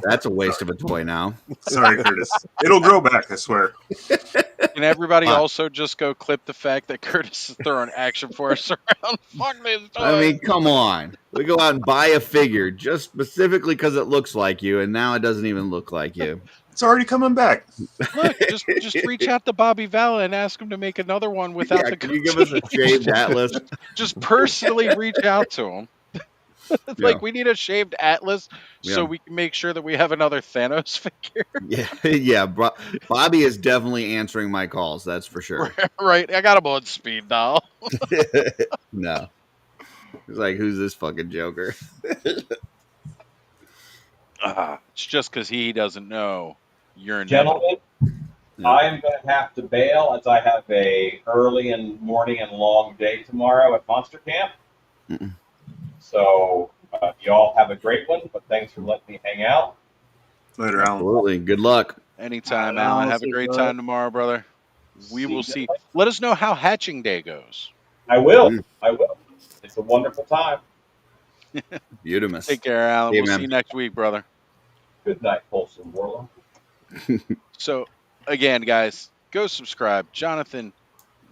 That's a waste of a toy now. Sorry, Curtis. It'll grow back, I swear. Can everybody also just go clip the fact that Curtis is throwing Action Force around? Fuck this toy. I mean, come on. We go out and buy a figure just specifically because it looks like you, and now it doesn't even look like you. It's already coming back. Look, just reach out to Bobby Valla and ask him to make another one without the. Can you give us a shaved Atlas? Just personally reach out to him. Like, we need a shaved Atlas so we can make sure that we have another Thanos figure. Yeah. Bobby is definitely answering my calls. That's for sure. Right. I got him on speed dial. No. He's like, who's this fucking Joker? It's just because he doesn't know you're Gentlemen, I am going to have to bail as I have a early and morning and long day tomorrow at Monster Camp. Mm-mm. So y'all have a great one, but thanks for letting me hang out. Later, Alan. Absolutely. Good luck. Anytime, Alan. Have a great time tomorrow, brother. We will see. Let us know how Hatching Day goes. I will. I will. It's a wonderful time. Beautiful. Take care, Alan. We'll see you next week, brother. Good night, Folsom Warlock. So, again, guys, go subscribe. Jonathan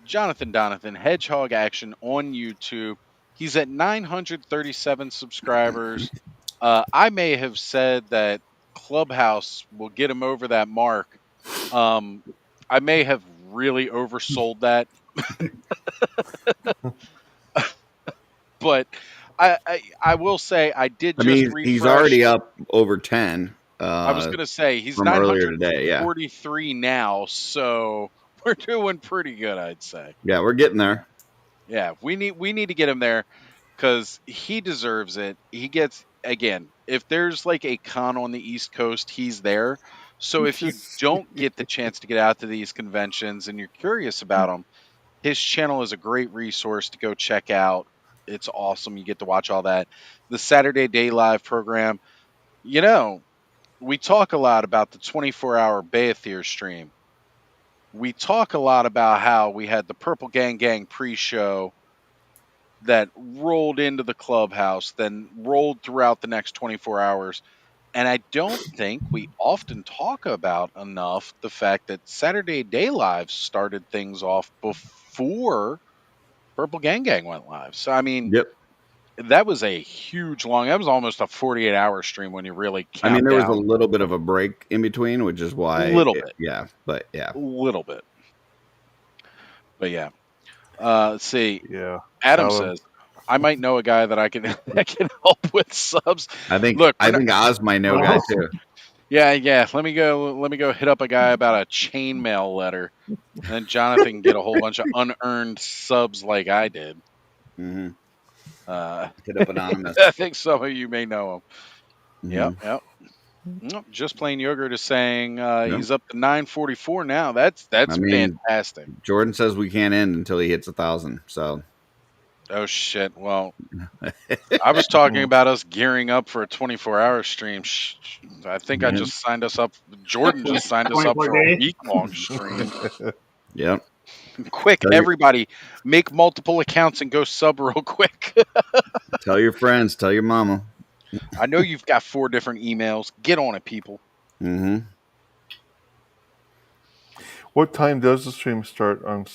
Hedgehog Action on YouTube. He's at 937 subscribers. I may have said that Clubhouse will get him over that mark. I may have really oversold that. But I will say I did just refresh. He's already up over 10. I was going to say he's 943 now, so we're doing pretty good, I'd say. Yeah, we're getting there. Yeah, we need to get him there because he deserves it. He gets, again, if there's like a con on the East Coast, he's there. So if you don't get the chance to get out to these conventions and you're curious about them, his channel is a great resource to go check out. It's awesome. You get to watch all that. The Saturday Day Live program, you know, we talk a lot about the 24-hour Beathir stream. We talk a lot about how we had the Purple Gang pre-show that rolled into the clubhouse, then rolled throughout the next 24 hours. And I don't think we often talk about enough the fact that Saturday Day Live started things off before Purple Gang went live. So, I mean, that was a huge that was almost a 48-hour stream when you really count. I mean, there was a little bit of a break in between, which is why. A little bit. Yeah, but yeah. A little bit. But yeah. Let's see. Yeah. Adam says, I might know a guy that can help with subs. I think Oz might know a guy too. Yeah. Let me go hit up a guy about a chainmail letter. And then Jonathan can get a whole bunch of unearned subs like I did. Mm-hmm. Hit up Anonymous. I think some of you may know him. Mm-hmm. Yep. Just Plain Yogurt is saying he's up to 944 now. That's fantastic. Jordan says we can't end until he hits 1,000. So. Oh shit! Well, I was talking about us gearing up for a 24-hour stream. I think I just signed us up. Jordan just signed us up for a week-long stream. Yep. Quick, everybody, make multiple accounts and go sub real quick. Tell your friends. Tell your mama. I know you've got 4 different emails. Get on it, people. Mm-hmm. What time does the stream start on?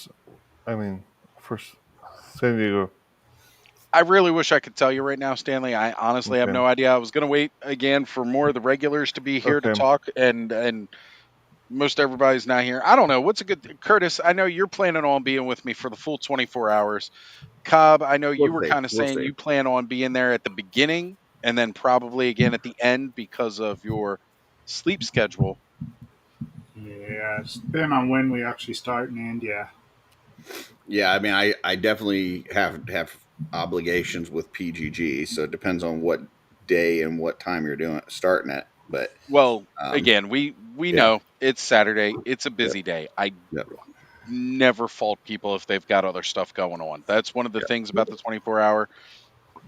For San Diego. I really wish I could tell you right now, Stanley. I honestly have no idea. I was going to wait again for more of the regulars to be here to talk, and most everybody's not here. I don't know. What's a good... Curtis, I know you're planning on being with me for the full 24 hours. Cobb, I know you were kind of saying you plan on being there at the beginning and then probably again at the end because of your sleep schedule. Yeah, it's depending on when we actually start and end. Yeah. Yeah, I mean, I definitely have obligations with PGG, so it depends on what day and what time you're doing starting it. But Well, um, again, we yeah, know it's Saturday. It's a yep, busy day. I yep, never fault people if they've got other stuff going on. That's one of the yep. things about the 24-hour.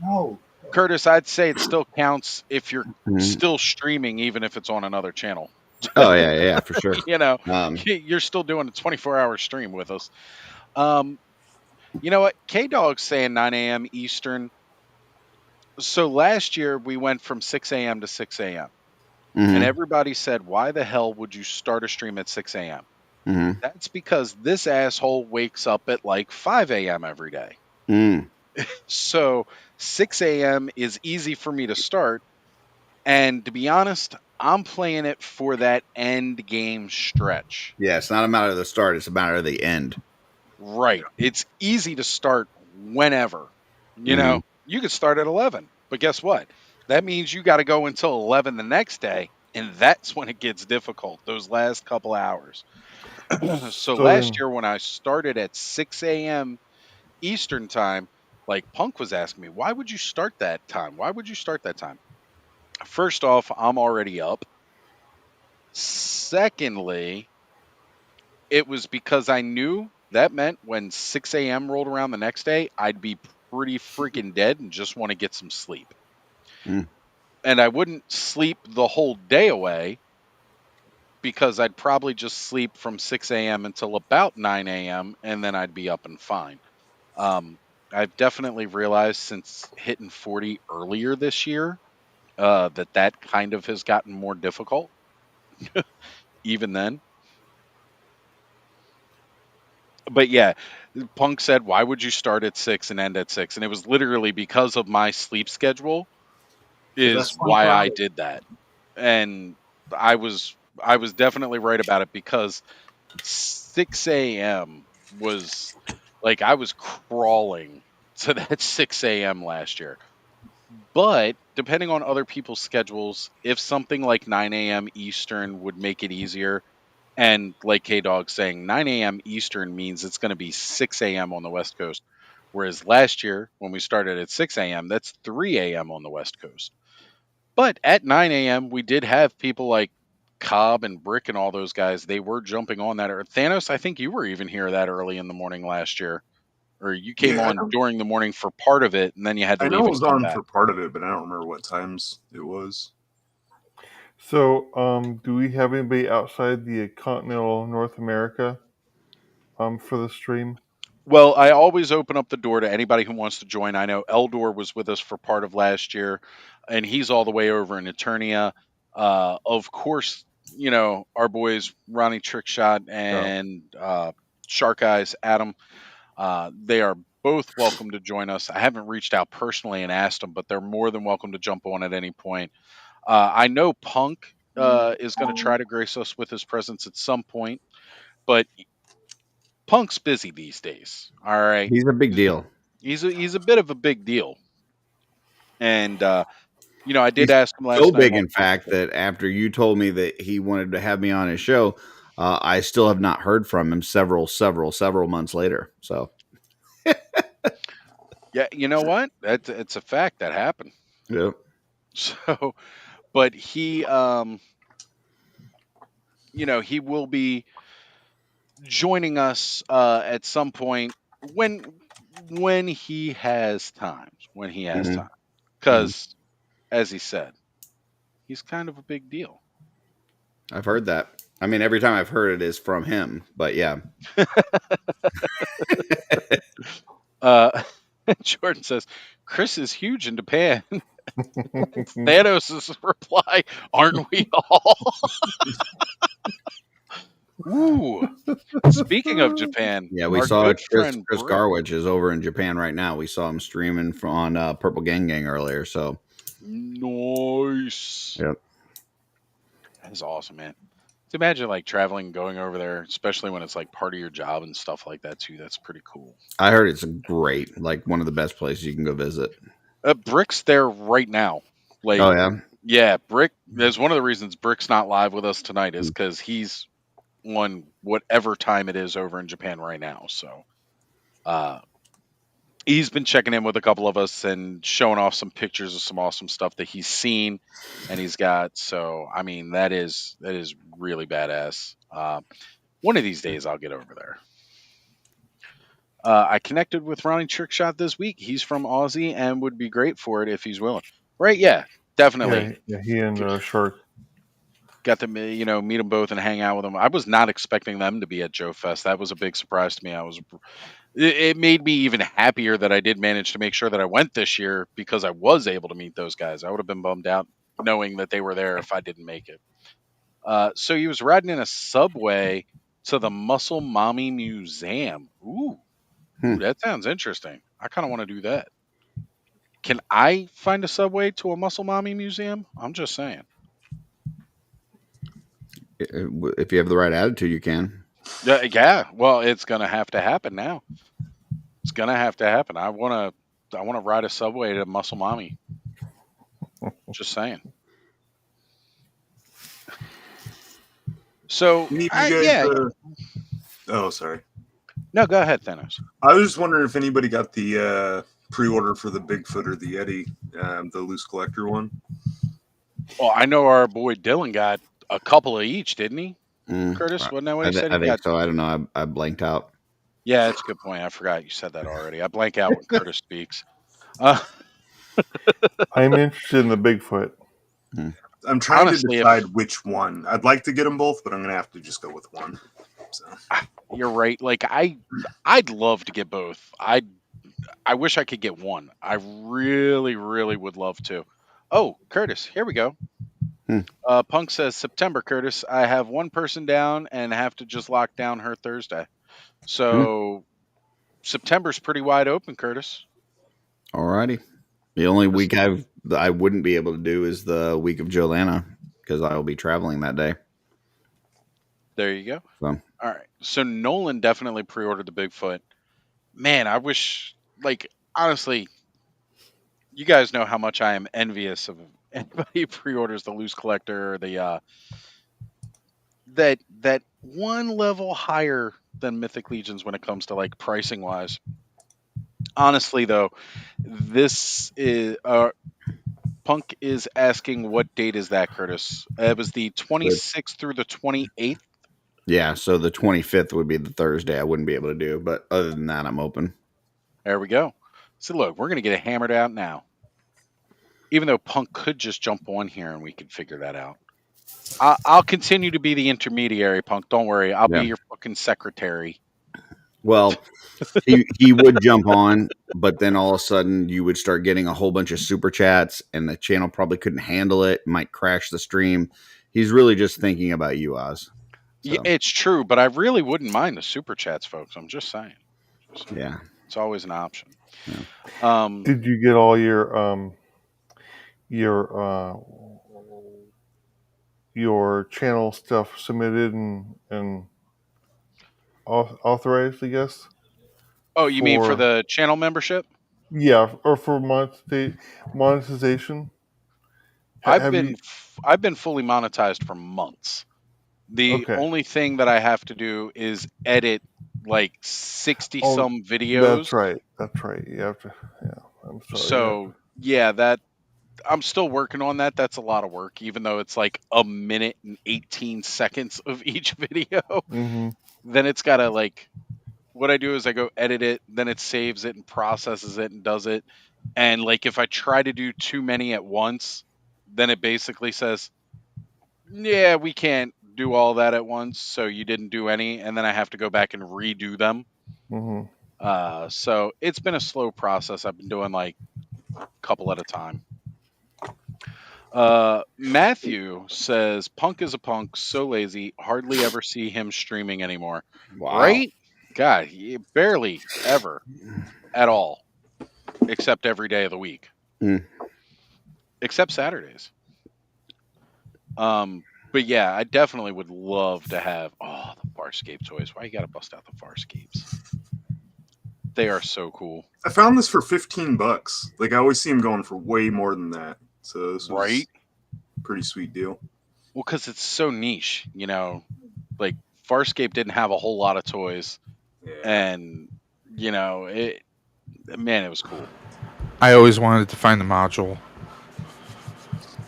No. Curtis, I'd say it still counts if you're Mhm. still streaming, even if it's on another channel. Oh yeah, for sure. You know, Um, you're still doing a 24-hour stream with us. Um, you know what? K Dog's saying 9 a.m. Eastern. So last year we went from 6 a.m. to 6 a.m. And mhm, everybody said, why the hell would you start a stream at 6 a.m.? mhm, That's because this asshole wakes up at like 5 a.m. every day. mhm. So 6 a.m. is easy for me to start. And to be honest, I'm playing it for that end game stretch. Yeah, it's not a matter of the start; it's a matter of the end. Right. It's easy to start whenever. You Mhm. know, you could start at 11, but guess what? That means you got to go until 11 the next day. And that's when it gets difficult, those last couple hours. So So last then, year, when I started at 6 a.m. Eastern time, like Punk was asking me, why would you start that time? Why would you start that time? First off, I'm already up. Secondly, it was because I knew that meant when 6 a.m. rolled around the next day, I'd be pretty freaking dead and just want to get some sleep. Mm. And I wouldn't sleep the whole day away because I'd probably just sleep from 6 a.m. until about 9 a.m. and then I'd be up and fine. Um, I've definitely realized since hitting 40 earlier this year that kind of has gotten more difficult even then. But yeah, Punk said, "Why would you start at 6 and end at 6?" And it was literally because of my sleep schedule Because is that's why 24 I hours. did that. And I was definitely right about it because 6 a.m. was like I was crawling to that 6 a.m. last year. But depending on other people's schedules, if something like 9 a.m. Eastern would make it easier, and like K Dog saying, 9 a.m. Eastern means it's going to be 6 a.m. on the West Coast. Whereas last year, when we started at 6 a.m., that's 3 a.m. on the West Coast. But at 9 a.m., we did have people like Cobb and Brick and all those guys. They were jumping on that. Or Thanos, I think you were even here that early in the morning last year. Or you came Yeah, on during the morning for part of it, and then you had to I know leave I and was come on back. for part of it, but I don't remember what times it was. do we have anybody outside the continental North America for the stream? Well, I always open up the door to anybody who wants to join. I know Eldor was with us for part of last year, and he's all the way over in Eternia. Of course, our boys Ronnie Trickshot No. and Shark Eyes Adam. They are both welcome to join us. I haven't reached out personally and asked them, but they're more than welcome to jump on at any point. I know Punk is going to try to grace us with his presence at some point, but Punk's busy these days. All right, He's a big deal. he's a bit of a big deal, and I did He's ask him so last night big, about in fact, possible. that after you told me that he wanted to have me on his show, I still have not heard from him several months later. So, Yeah, you know what? It's a fact that happened. yeah. So, but he will be joining us at some point when he has time. When he has Hmm. time, Hmm. because as he said, he's kind of a big deal. I've heard that. I mean, every time I've heard it is from him, but yeah. Uh, Jordan says Chris is huge in Japan. Thanos' reply, "Aren't we all?" Ooh. Speaking of Japan, Yeah, we our saw good Chris friend Chris Brick. Garwich is over in Japan right now. We saw him streaming on Purple Gang Gang earlier. So, Nice. yep. That's awesome, man. To imagine like traveling, going over there, especially when it's like part of your job and stuff like that too. That's pretty cool. I heard it's great, like one of the best places you can go visit. Brick's there right now. Like Oh yeah. Yeah, Brick. There's one of the reasons Brick's not live with us tonight is because he's on whatever time it is over in Japan right now. So, he's been checking in with a couple of us and showing off some pictures of some awesome stuff that he's seen and he's got. So, I mean, that is really badass. One of these days, I'll get over there. I connected with Ronnie Trickshot this week. He's from Aussie and would be great for it if he's willing. Right? Yeah, definitely. Yeah, he and Shark. Got to meet them both and hang out with them. I was not expecting them to be at Joe Fest. That was a big surprise to me. It made me even happier that I did manage to make sure that I went this year because I was able to meet those guys. I would have been bummed out knowing that they were there if I didn't make it. So he was riding in a subway to the Muscle Mommy Museum. Ooh, that sounds interesting. I kind of want to do that. Can I find a subway to a Muscle Mommy Museum? I'm just saying. If you have the right attitude, you can. Yeah. Well, it's gonna have to happen now. It's gonna have to happen. I wanna ride a subway to Muscle Mommy. Just saying. So oh, sorry. No, go ahead, Thanos. I was just wondering if anybody got the pre-order for the Bigfoot or the Yeti, the loose collector one. Well, I know our boy Dylan got a couple of each, didn't he? Curtis, wasn't that what he said? I think so. I don't know. I blanked out. Yeah, that's a good point. I forgot you said that already. I blank out when Curtis speaks. I'm interested in the Bigfoot. I'm trying to decide which one. I'd like to get them both, but I'm going to have to just go with one. So. You're right. Like I'd love to get both. I wish I could get one. I really, really would love to. Oh, Curtis, here we go. Punk says September, Curtis. I have one person down and have to just lock down her Thursday. So September's pretty wide open, Curtis. Alrighty. The only week I wouldn't be able to do is the week of Jolana because I will be traveling that day. There you go. So. All right. So Nolan definitely pre-ordered the Bigfoot. Man, I wish, honestly, you guys know how much I am envious of anybody who pre-orders the loose collector or the that one level higher than Mythic Legions when it comes to pricing wise. Honestly, though, this is Punk is asking what date is that, Curtis? It was the 26th through the 28th. Yeah, so the 25th would be the Thursday I wouldn't be able to do, but other than that, I'm open. There we go. So look, we're going to get it hammered out now. Even though Punk could just jump on here and we could figure that out. I'll continue to be the intermediary, Punk. Don't worry. I'll be your fucking secretary. Well, he would jump on, but then all of a sudden you would start getting a whole bunch of super chats and the channel probably couldn't handle it, might crash the stream. He's really just thinking about you, Oz. So. Yeah, it's true, but I really wouldn't mind the super chats, folks. I'm just saying. Yeah. It's always an option. Yeah. Did you get all your channel stuff submitted and authorized, I guess? Oh, you mean for the channel membership? Yeah, or for monetization. I've been fully monetized for months. The only thing that I have to do is edit 60 some videos. That's right. You have to. Yeah, I'm sorry. So that I'm still working on that. That's a lot of work, even though it's a minute and 18 seconds of each video. Mm-hmm. Then it's got to what I do is I go edit it, then it saves it and processes it and does it. And if I try to do too many at once, then it basically says, yeah, we can't do all that at once. So you didn't do any. And then I have to go back and redo them. Mm-hmm. So it's been a slow process. I've been doing a couple at a time. Matthew says, Punk is a punk, so lazy, hardly ever see him streaming anymore. Wow. Right? God, barely ever at all, except every day of the week, except Saturdays. But yeah, I definitely would love to have the Farscape toys. Why you gotta bust out the Farscapes? They are so cool. I found this for $15. I always see them going for way more than that. So this was... Right? pretty sweet deal. Well, because it's so niche, like Farscape didn't have a whole lot of toys, and it was cool. I always wanted to find the module.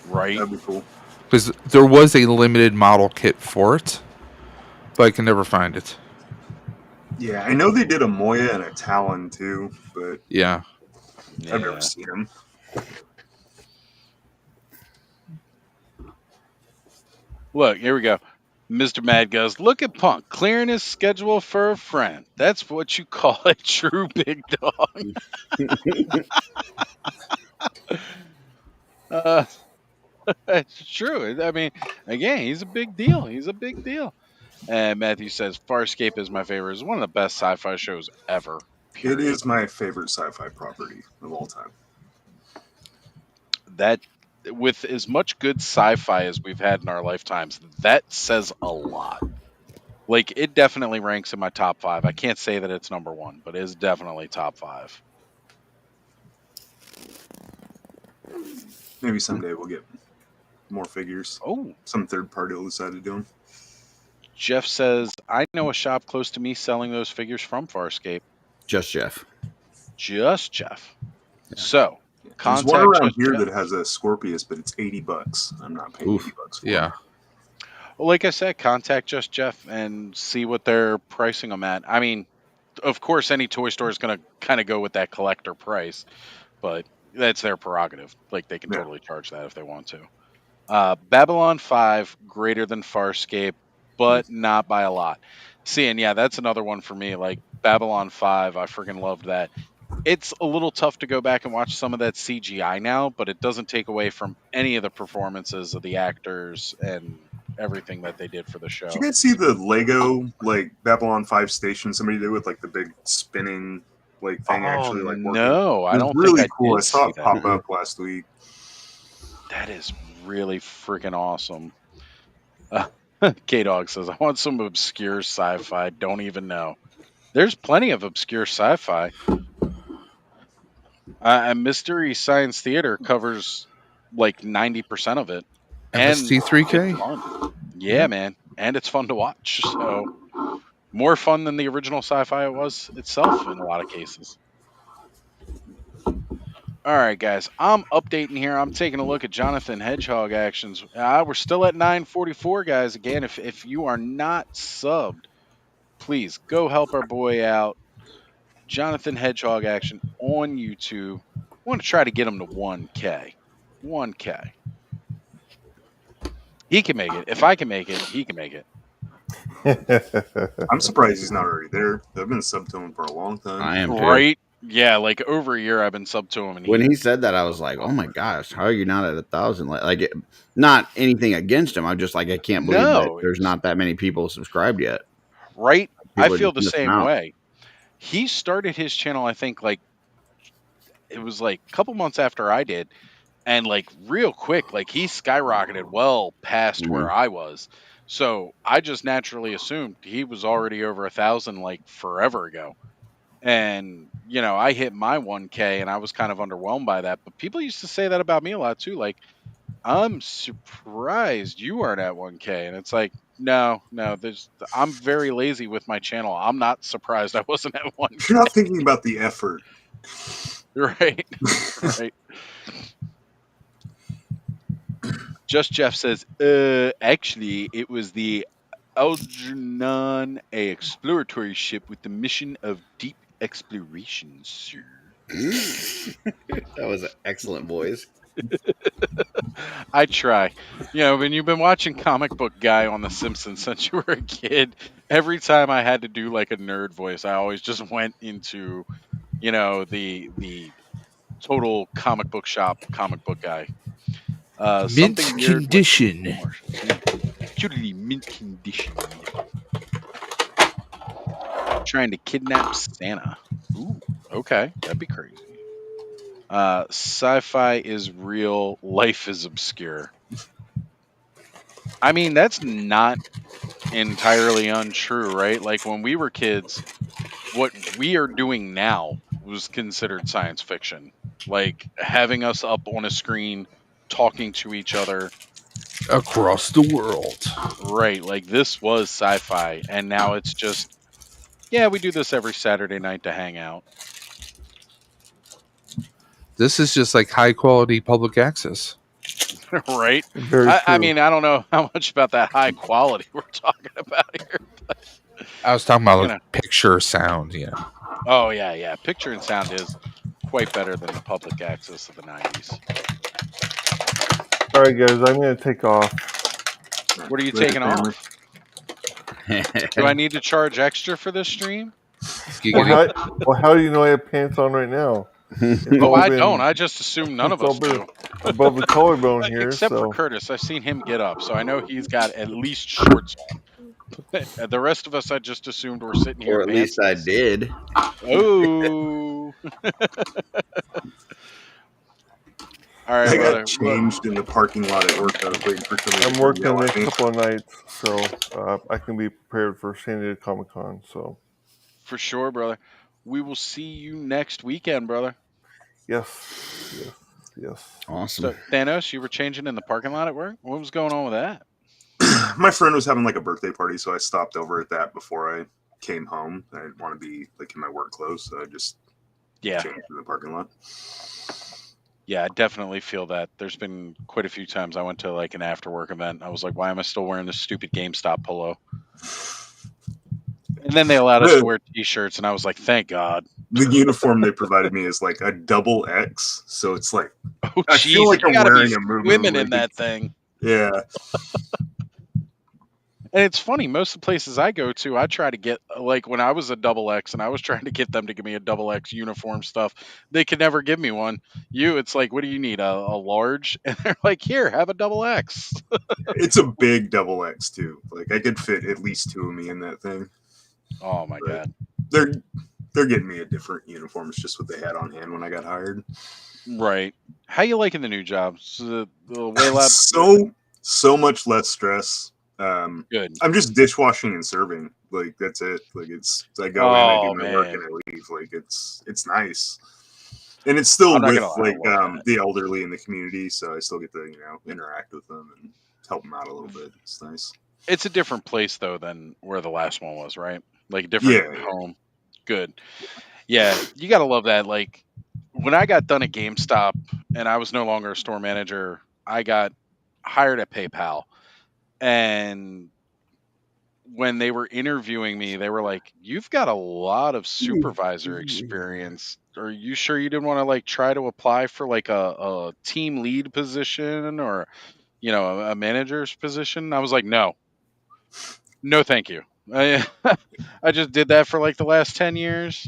Right. That'd be cool. Because there was a limited model kit for it, but I can never find it. Yeah, I know they did a Moya and a Talon too, but yeah. I've never seen them. Look, here we go. Mr. Mad goes, look at Punk clearing his schedule for a friend. That's what you call a true big dog. It's true. I mean, again, he's a big deal. He's a big deal. And Matthew says, Farscape is my favorite. It's one of the best sci-fi shows ever. Period. It is my favorite sci-fi property of all time. That, with as much good sci-fi as we've had in our lifetimes, that says a lot. Like, it definitely ranks in my top 5. I can't say that it's number 1, but it is definitely top 5. Maybe someday we'll get more figures. Oh. Some third party will decide to do them. Jeff says, I know a shop close to me selling those figures from Farscape. Just Jeff. Just Jeff. Yeah. So, there's one around here that has a Scorpius, but it's $80. I'm not paying $80 for it. Well, like I said, contact Just Jeff and see what they're pricing them at. I mean, of course, any toy store is going to kind of go with that collector price, but that's their prerogative. Like, they can totally charge that if they want to. Babylon 5, greater than Farscape, but not by a lot. See, and that's another one for me. Like, Babylon 5, I freaking loved that. It's a little tough to go back and watch some of that CGI now, but it doesn't take away from any of the performances of the actors and everything that they did for the show. Did you guys see the Lego like Babylon 5 station somebody did with like the big spinning like thing actually like working? No, I don't really think cool. I I saw it that. pop up last week. That is really freaking awesome. K-Dog says, I want some obscure sci-fi. Don't even know. There's plenty of obscure sci-fi. Mystery Science Theater covers like 90% of it. MST3K? Yeah, man. And it's fun to watch. So more fun than the original sci-fi it was itself in a lot of cases. All right, guys. I'm updating here. I'm taking a look at Jonathan Hedgehog actions. We're still at 944, guys. Again, if you are not subbed, please go help our boy out. Jonathan Hedgehog action on YouTube. I want to try to get him to 1K. 1K. He can make it. If I can make it, he can make it. I'm surprised he's not already there. I've been subbed to him for a long time. I am too. Right? Yeah, like over a year I've been subbed to him. And when he said that, I was like, "Oh my gosh, how are you not at 1,000?" Like, not anything against him. I'm just like, I can't believe that there's not that many people subscribed yet. Right? I feel the same way. He started his channel, I think, like it was like a couple months after I did, and like real quick, like he skyrocketed well past where I was. So I just naturally assumed he was already over 1,000 like forever ago. And, I hit my 1K and I was kind of underwhelmed by that. But people used to say that about me a lot too. Like, I'm surprised you aren't at 1K. And it's like, no, I'm very lazy with my channel. I'm not surprised I wasn't at 1K. You're not thinking about the effort. Right. Right. Just Jeff says, actually, it was the Algernon, a exploratory ship with the mission of deep exploration, sir. That was an excellent voice. I try. When you've been watching Comic Book Guy on The Simpsons since you were a kid, every time I had to do like a nerd voice, I always just went into, the total comic book shop comic book guy. Mint condition. Totally mint condition. Trying to kidnap Santa. Ooh, okay, that'd be crazy. Sci-fi is real, life is obscure. I mean, that's not entirely untrue, right? Like when we were kids, what we are doing now was considered science fiction. Like having us up on a screen, talking to each other, across the world. Right, like this was sci-fi, and now it's just, yeah, we do this every Saturday night to hang out. This is just like high quality public access. Right? Very I true. mean, I don't know how much about that high quality we're talking about here. I was talking about You like know. picture, sound. Yeah. Oh yeah. Picture and sound is quite better than the public access of the 90s. All right, guys, I'm going to take off. What are you Later, taking family. off? Do I need to charge extra for this stream? How do you know I have pants on right now? It's Oh, all I been, don't. I just assume none of it's all us been do. above the collarbone here. Except for So Curtis. I've seen him get up, so I know he's got at least shorts on. The rest of us, I just assumed we're sitting here Or at least I pantsless. did. Oh. All right, I brother. got changed in the parking lot at work. I was waiting for somebody I'm to working the yell at next me. couple of nights, so I can be prepared for San Diego Comic Con. So For sure, brother. We will see you next weekend, brother. yes. Awesome. So, Thanos, you were changing in the parking lot at work? What was going on with that? My friend was having like a birthday party, so I stopped over at that before I came home. I didn't want to be like in my work clothes, so I just changed in the parking lot. Yeah, I definitely feel that. There's been quite a few times I went to like an after work event. I was like, why am I still wearing this stupid GameStop polo? And then they allowed us to wear t-shirts, and I was like, thank God. The uniform they provided me is like a double X, so it's like, oh, I feel like I'm wearing a women in that thing. Yeah. And it's funny, most of the places I go to, I try to get, like when I was a double X and I was trying to get them to give me a double X uniform stuff, they could never give me one. It's like, what do you need? A large? And they're like, here, have a double X. It's a big double X too. Like I could fit at least two of me in that thing. Oh my God. They're getting me a different uniform. It's just what they had on hand when I got hired. Right. How you liking the new job? The way lab? So much less stress. Good. I'm just dishwashing and serving. Like that's it. Like I go in, I do my work, and I leave. Like it's nice, and it's still with like the elderly in the community, so I still get to interact with them and help them out a little bit. It's nice. It's a different place though than where the last one was, right? Like a different home. Good. Yeah, you gotta love that. Like when I got done at GameStop and I was no longer a store manager, I got hired at PayPal. And when they were interviewing me, they were like, "You've got a lot of supervisor experience. Are you sure you didn't want to like try to apply for like a team lead position or a manager's position?" I was like, no, thank you. I just did that for like the last 10 years.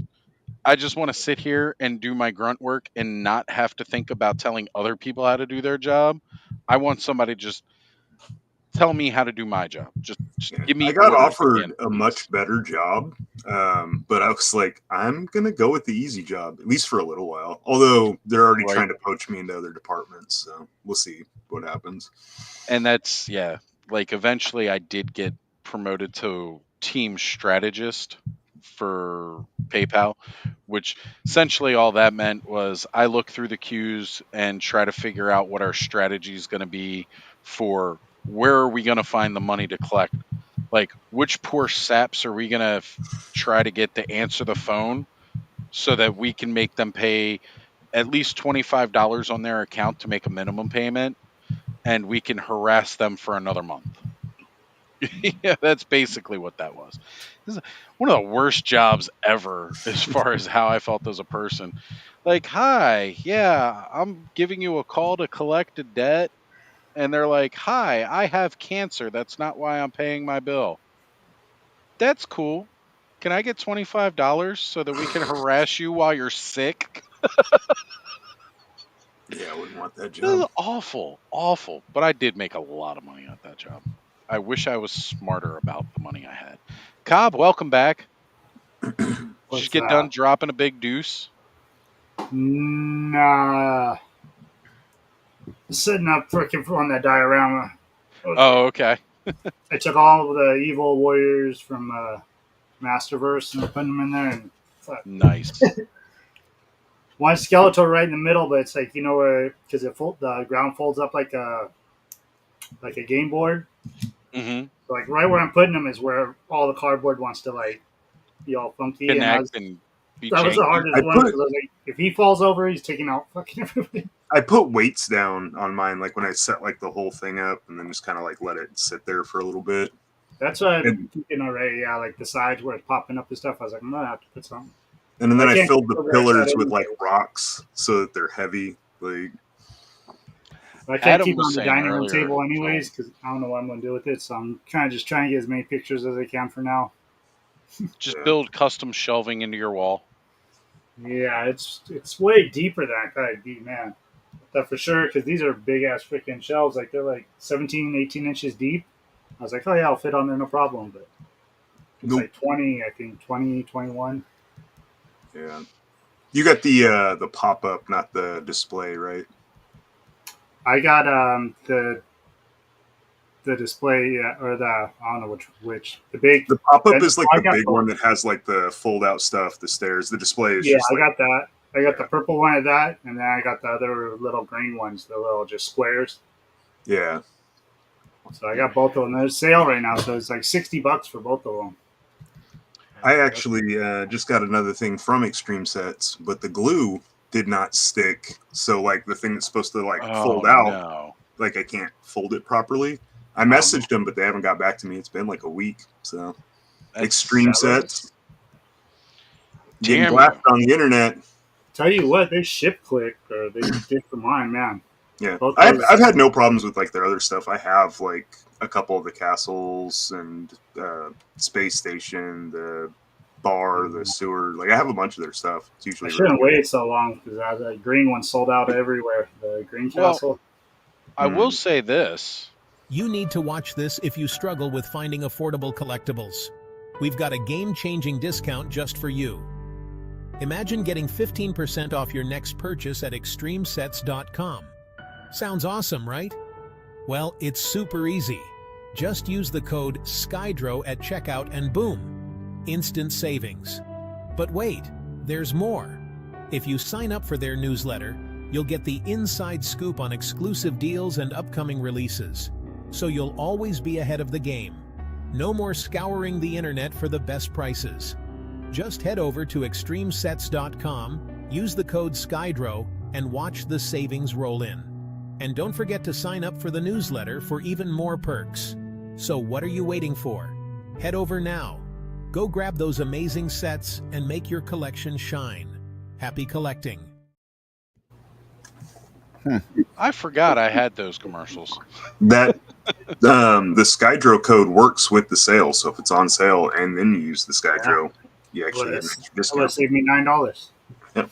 I just want to sit here and do my grunt work and not have to think about telling other people how to do their job. I want somebody to just tell me how to do my job. Just give me. I got orders offered again, a much better job, but I was like, I'm gonna go with the easy job at least for a little while. Although they're already trying to poach me into other departments, so we'll see what happens. And that's like eventually I did get promoted to team strategist for PayPal, which essentially all that meant was I look through the queues and try to figure out what our strategy is going to be for where are we going to find the money to collect. Like which poor saps are we going to try to get to answer the phone so that we can make them pay at least $25 on their account to make a minimum payment, and we can harass them for another month. Yeah, that's basically what that was. This is one of the worst jobs ever as far as how I felt as a person. Like, hi, yeah, I'm giving you a call to collect a debt. And they're like, hi, I have cancer. That's not why I'm paying my bill. That's cool. Can I get $25 so that we can harass you while you're sick? Yeah, I wouldn't want that job. This is awful, awful. But I did make a lot of money at that job. I wish I was smarter about the money I had. Cobb, welcome back. Did you get done dropping a big deuce? Nah. Sitting up freaking on that diorama. Oh, okay. I took all of the evil warriors from Masterverse and put them in there. And nice. One skeletal right in the middle, but it's like, where, because the ground folds up like a like a game board. Mm-hmm. So like right where I'm putting them is where all the cardboard wants to like be all funky. Connect and be that was the janky. hardest one because I was like, if he falls over, he's taking out fucking everybody. I put weights down on mine, like when I set like the whole thing up, and then just kind of like let it sit there for a little bit. That's what I've been thinking already. Yeah, like the sides where it's popping up and stuff. I was like, I'm gonna have to put something. And then I filled the pillars with like rocks so that they're heavy. Like I can't keep it on the dining room table anyways because I don't know what I'm gonna do with it. So I'm kind of just trying to get as many pictures as I can for now. Just build custom shelving into your wall. Yeah, it's way deeper than I thought it'd be, man. That for sure, because these are big ass freaking shelves. Like they're like 17, 18 inches deep. I was like, oh yeah, I'll fit on there, no problem. But it's like 20, I think 20, 21. Yeah, you got the pop up, not the display, right? I got the display, or the I don't know which the pop up is like the big one that has like the fold out stuff, the stairs. The display is just I got that. I got the purple one of that, and then I got the other little green ones, the little just squares. Yeah. So I got both of them. There's sale right now, so it's like $60 for both of them. I actually just got another thing from Extreme Sets, but the glue did not stick. So like the thing that's supposed to like fold out, like I can't fold it properly. I messaged them, but they haven't got back to me. It's been like a week. So Extreme Sets, getting blasted on the internet. Tell you what, they ship quick, or they did for mine, man. Yeah, I've had no problems with like their other stuff. I have like a couple of the castles and space station, the bar, the sewer. Like I have a bunch of their stuff. It's usually I shouldn't wait so long because the green one sold out everywhere. The green castle. I will say this. You need to watch this if you struggle with finding affordable collectibles. We've got a game-changing discount just for you. Imagine getting 15% off your next purchase at extremesets.com. Sounds awesome, right? Well, it's super easy. Just use the code SKYDRO at checkout and boom, instant savings. But wait, there's more. If you sign up for their newsletter, you'll get the inside scoop on exclusive deals and upcoming releases. So you'll always be ahead of the game. No more scouring the internet for the best prices. Just head over to extremesets.com, use the code SKYDRO, and watch the savings roll in. And don't forget to sign up for the newsletter for even more perks. So what are you waiting for? Head over now. Go grab those amazing sets and make your collection shine. Happy collecting. I forgot I had those commercials. That the Skydro code works with the sale, so if it's on sale and then you use the Skydro, you actually get a discount. That saved me $9. Yep.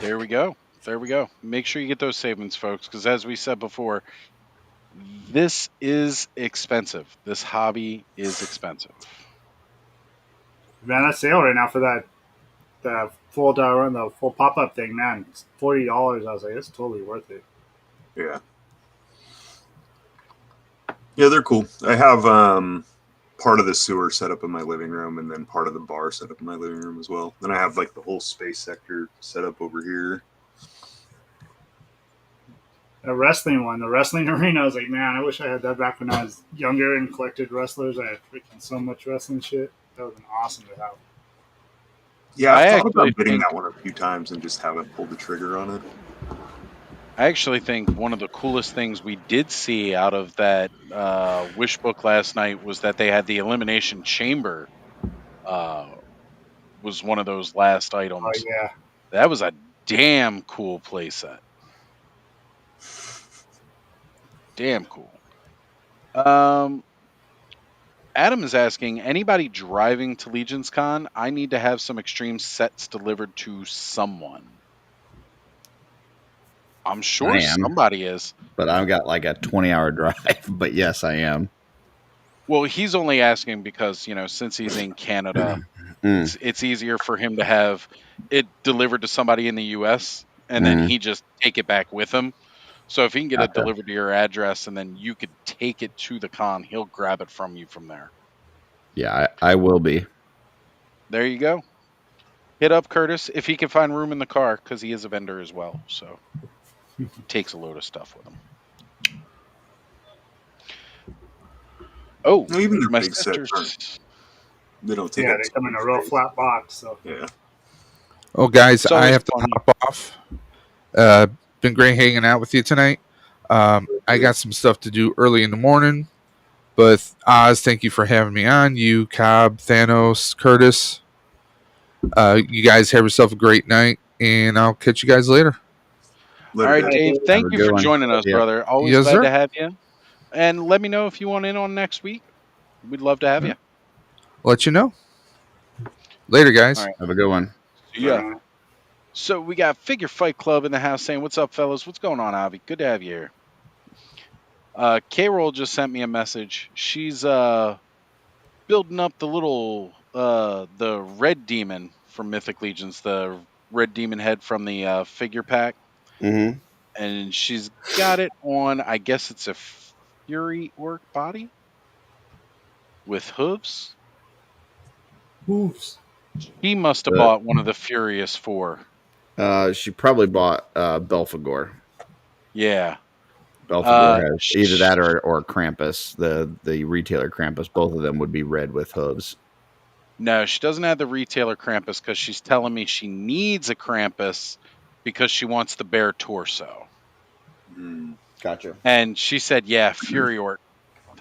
There we go. There we go. Make sure you get those savings, folks, because as we said before, this is expensive. This hobby is expensive. Man, that's sale right now for that the full pop-up thing, man. It's $40. I was like, it's totally worth it. Yeah. Yeah, they're cool. I have part of the sewer set up in my living room and then part of the bar set up in my living room as well. Then I have like the whole space sector set up over here. A wrestling one, the wrestling arena. I was like, man, I wish I had that back when I was younger and collected wrestlers. I had freaking so much wrestling shit. That would have been awesome to have. Yeah, I thought about bidding that one a few times and just haven't pulled the trigger on it. I actually think one of the coolest things we did see out of that wish book last night was that they had the elimination chamber. Was one of those last items. Oh yeah, that was a damn cool playset. Damn cool. Adam is asking, anybody driving to Legion's Con? I need to have some extreme sets delivered to someone. I'm sure somebody is. But I've got like a 20-hour drive. But yes, I am. Well, he's only asking because, since he's in Canada, it's easier for him to have it delivered to somebody in the U.S. and then he just take it back with him. So if he can get it delivered to your address and then you could take it to the con, he'll grab it from you from there. Yeah, I will be. There you go. Hit up Curtis if he can find room in the car because he is a vendor as well. So he takes a load of stuff with him. Oh, No, even their my big sets sister's. aren't. They don't take Yeah, up they too come in much a real space. flat box. So Yeah. Oh, guys, It's I always have to fun. hop off. Been great hanging out with you tonight. I got some stuff to do early in the morning. But Oz, thank you for having me on. You, Cobb, Thanos, Curtis. You guys have yourself a great night, and I'll catch you guys later. All Later, right, guys. Dave. Have Thank a you good for one. joining us, Yeah. brother. Always Yes, glad sir. to have you. And let me know if you want in on next week. We'd love to have you. Let you know. Later, guys. All right. Have a good one. See ya. So we got Figure Fight Club in the house saying, "What's up, fellas? What's going on, Avi? Good to have you here." K-Roll just sent me a message. She's building up the little the red demon from Mythic Legions, the red demon head from the figure pack, Mm-hmm. and she's got it on. I guess it's a Fury Orc body with hooves. hooves. He must have bought one of the Furious Four. She probably bought Belphegor. Yeah. Belphegor has either that or Krampus, the retailer Krampus. Both of them would be red with hooves. No, she doesn't have the retailer Krampus because she's telling me she needs a Krampus because she wants the bare torso. Gotcha. And she said, "Yeah, Fury Orc.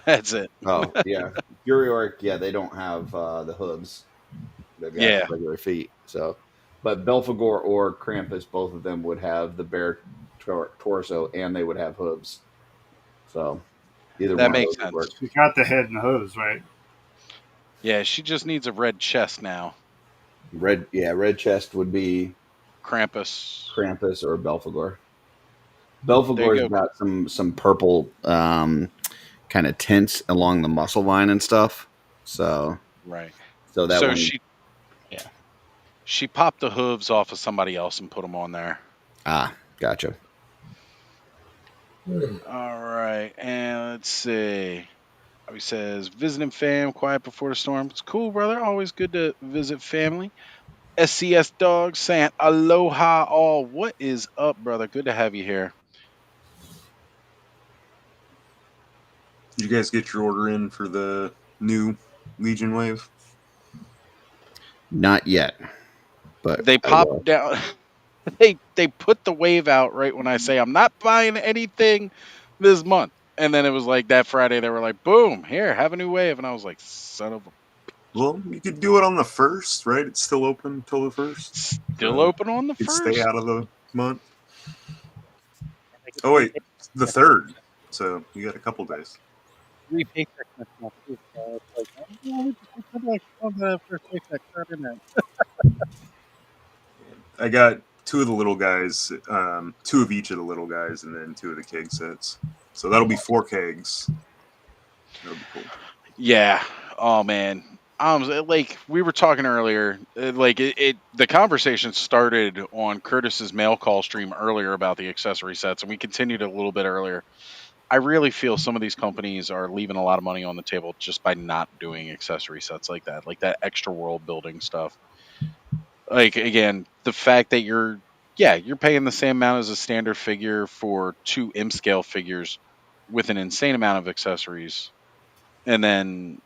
That's it." Oh yeah, Fury Orc. Yeah, they don't have the hooves. They've got Yeah. regular feet. So, but Belphegor or Krampus, both of them would have the bare torso and they would have hooves. So, either That one makes of those would work. sense. You got the head and the hooves, right? Yeah, she just needs a red chest now. Red chest would be Krampus. Krampus or Belphegor. There Belphegor's you go. got some purple kind of tints along the muscle line and stuff. So Right. so that So one, she popped the hooves off of somebody else and put them on there. Gotcha. All right, and let's see. He says, "Visiting fam, quiet before the storm." It's cool, brother. Always good to visit family. SCS Dog saying, "Aloha all. What is up, brother? Good to have you here." Did you guys get your order in for the new Legion wave? Not yet, but They popped down. They put the wave out right when I say I'm not buying anything this month, and then it was like that Friday they were like, "Boom, here, have a new wave," and I was like, "Son of a." Well, you could do it on the 1st, right? It's still open until the 1st. Still open on the You could stay 1st. out of the month. Oh wait, the 3rd. So you got a couple days. I got 2 of the little guys, 2 of each of the little guys, and then 2 of the keg sets. So that'll be 4 kegs. That'll be cool. Yeah. Oh man. Like we were talking earlier, the conversation started on Curtis's mail call stream earlier about the accessory sets, and we continued a little bit earlier. I really feel some of these companies are leaving a lot of money on the table just by not doing accessory sets like that extra world building stuff. Like again, the fact that you're paying the same amount as a standard figure for 2 M scale figures with an insane amount of accessories, and then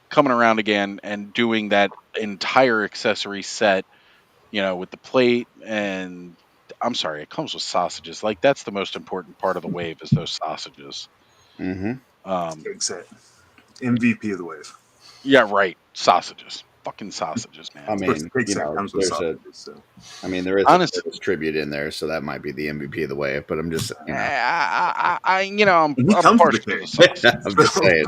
coming around again and doing that entire accessory set, with the plate and I'm sorry, it comes with sausages. Like that's the most important part of the wave is those sausages. Mm-hmm. Keg set. MVP of the wave. Yeah, right. Sausages. Fucking sausages, man. I mean, keg set comes with sausages. There is Honestly, a tribute in there, so that might be the MVP of the wave. But I'm just, I'm comes partial with to the the sausages. I'm just saying.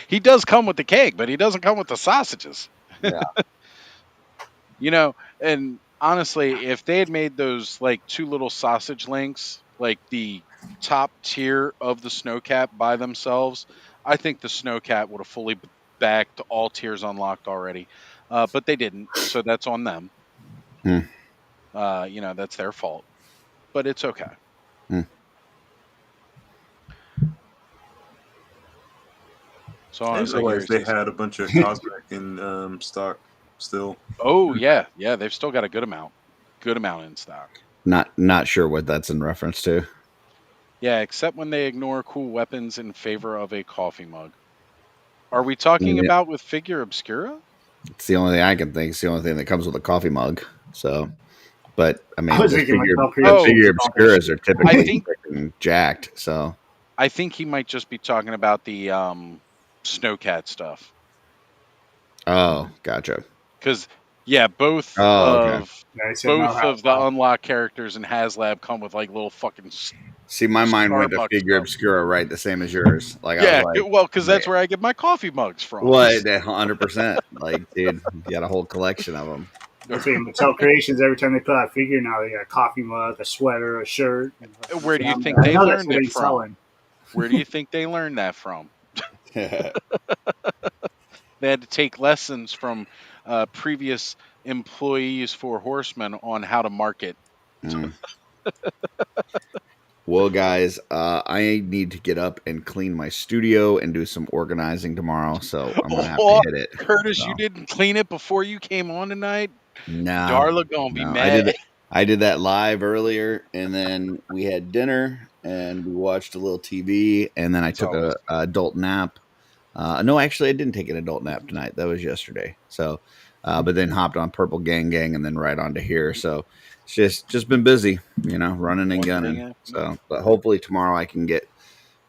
he does come with the cake, but he doesn't come with the sausages. Yeah. And honestly, if they had made those like 2 little sausage links, like the top tier of the snowcap by themselves, I think the snowcat would have fully backed all tiers unlocked already. But they didn't, so that's on them. That's their fault. But it's okay. So I didn't realize they had a bunch of cosmic in stock still. Oh yeah, they've still got a good amount in stock. Not sure what that's in reference to. Yeah, except when they ignore cool weapons in favor of a coffee mug. Are we talking about with Figure Obscura? It's the only thing I can think. It's the only thing that comes with a coffee mug. So, but I mean, I was the thinking figure, Mattel the Creations figure was all that obscuras shit. are typically think- freaking jacked. So I think he might just be talking about the Snowcat stuff. Oh, gotcha. Because both okay. of the unlocked characters in HasLab come with like little fucking. See, my mind went to Starbucks figure stuff. obscura, right? The same as yours. Like, I Yeah, was like, well, because that's where I get my coffee mugs from. What? 100%. Like, dude, you got a whole collection of them. I think Mattel Creations, every time they put out a figure now, they got a coffee mug, a sweater, a shirt. Where do you think they learned it from? Selling. Where do you think they learned that from? They had to take lessons from previous employees for Horsemen on how to market. Well, guys, I need to get up and clean my studio and do some organizing tomorrow, so I'm gonna have to hit it. Curtis, you didn't clean it before you came on tonight? No, Darla gonna be mad. I did that live earlier, and then we had dinner and we watched a little TV, and then I took a adult nap. No, actually, I didn't take an adult nap tonight. That was yesterday. So, but then hopped on Purple Gang and then right on to here. So it's just been busy, running and gunning. So, but hopefully tomorrow I can get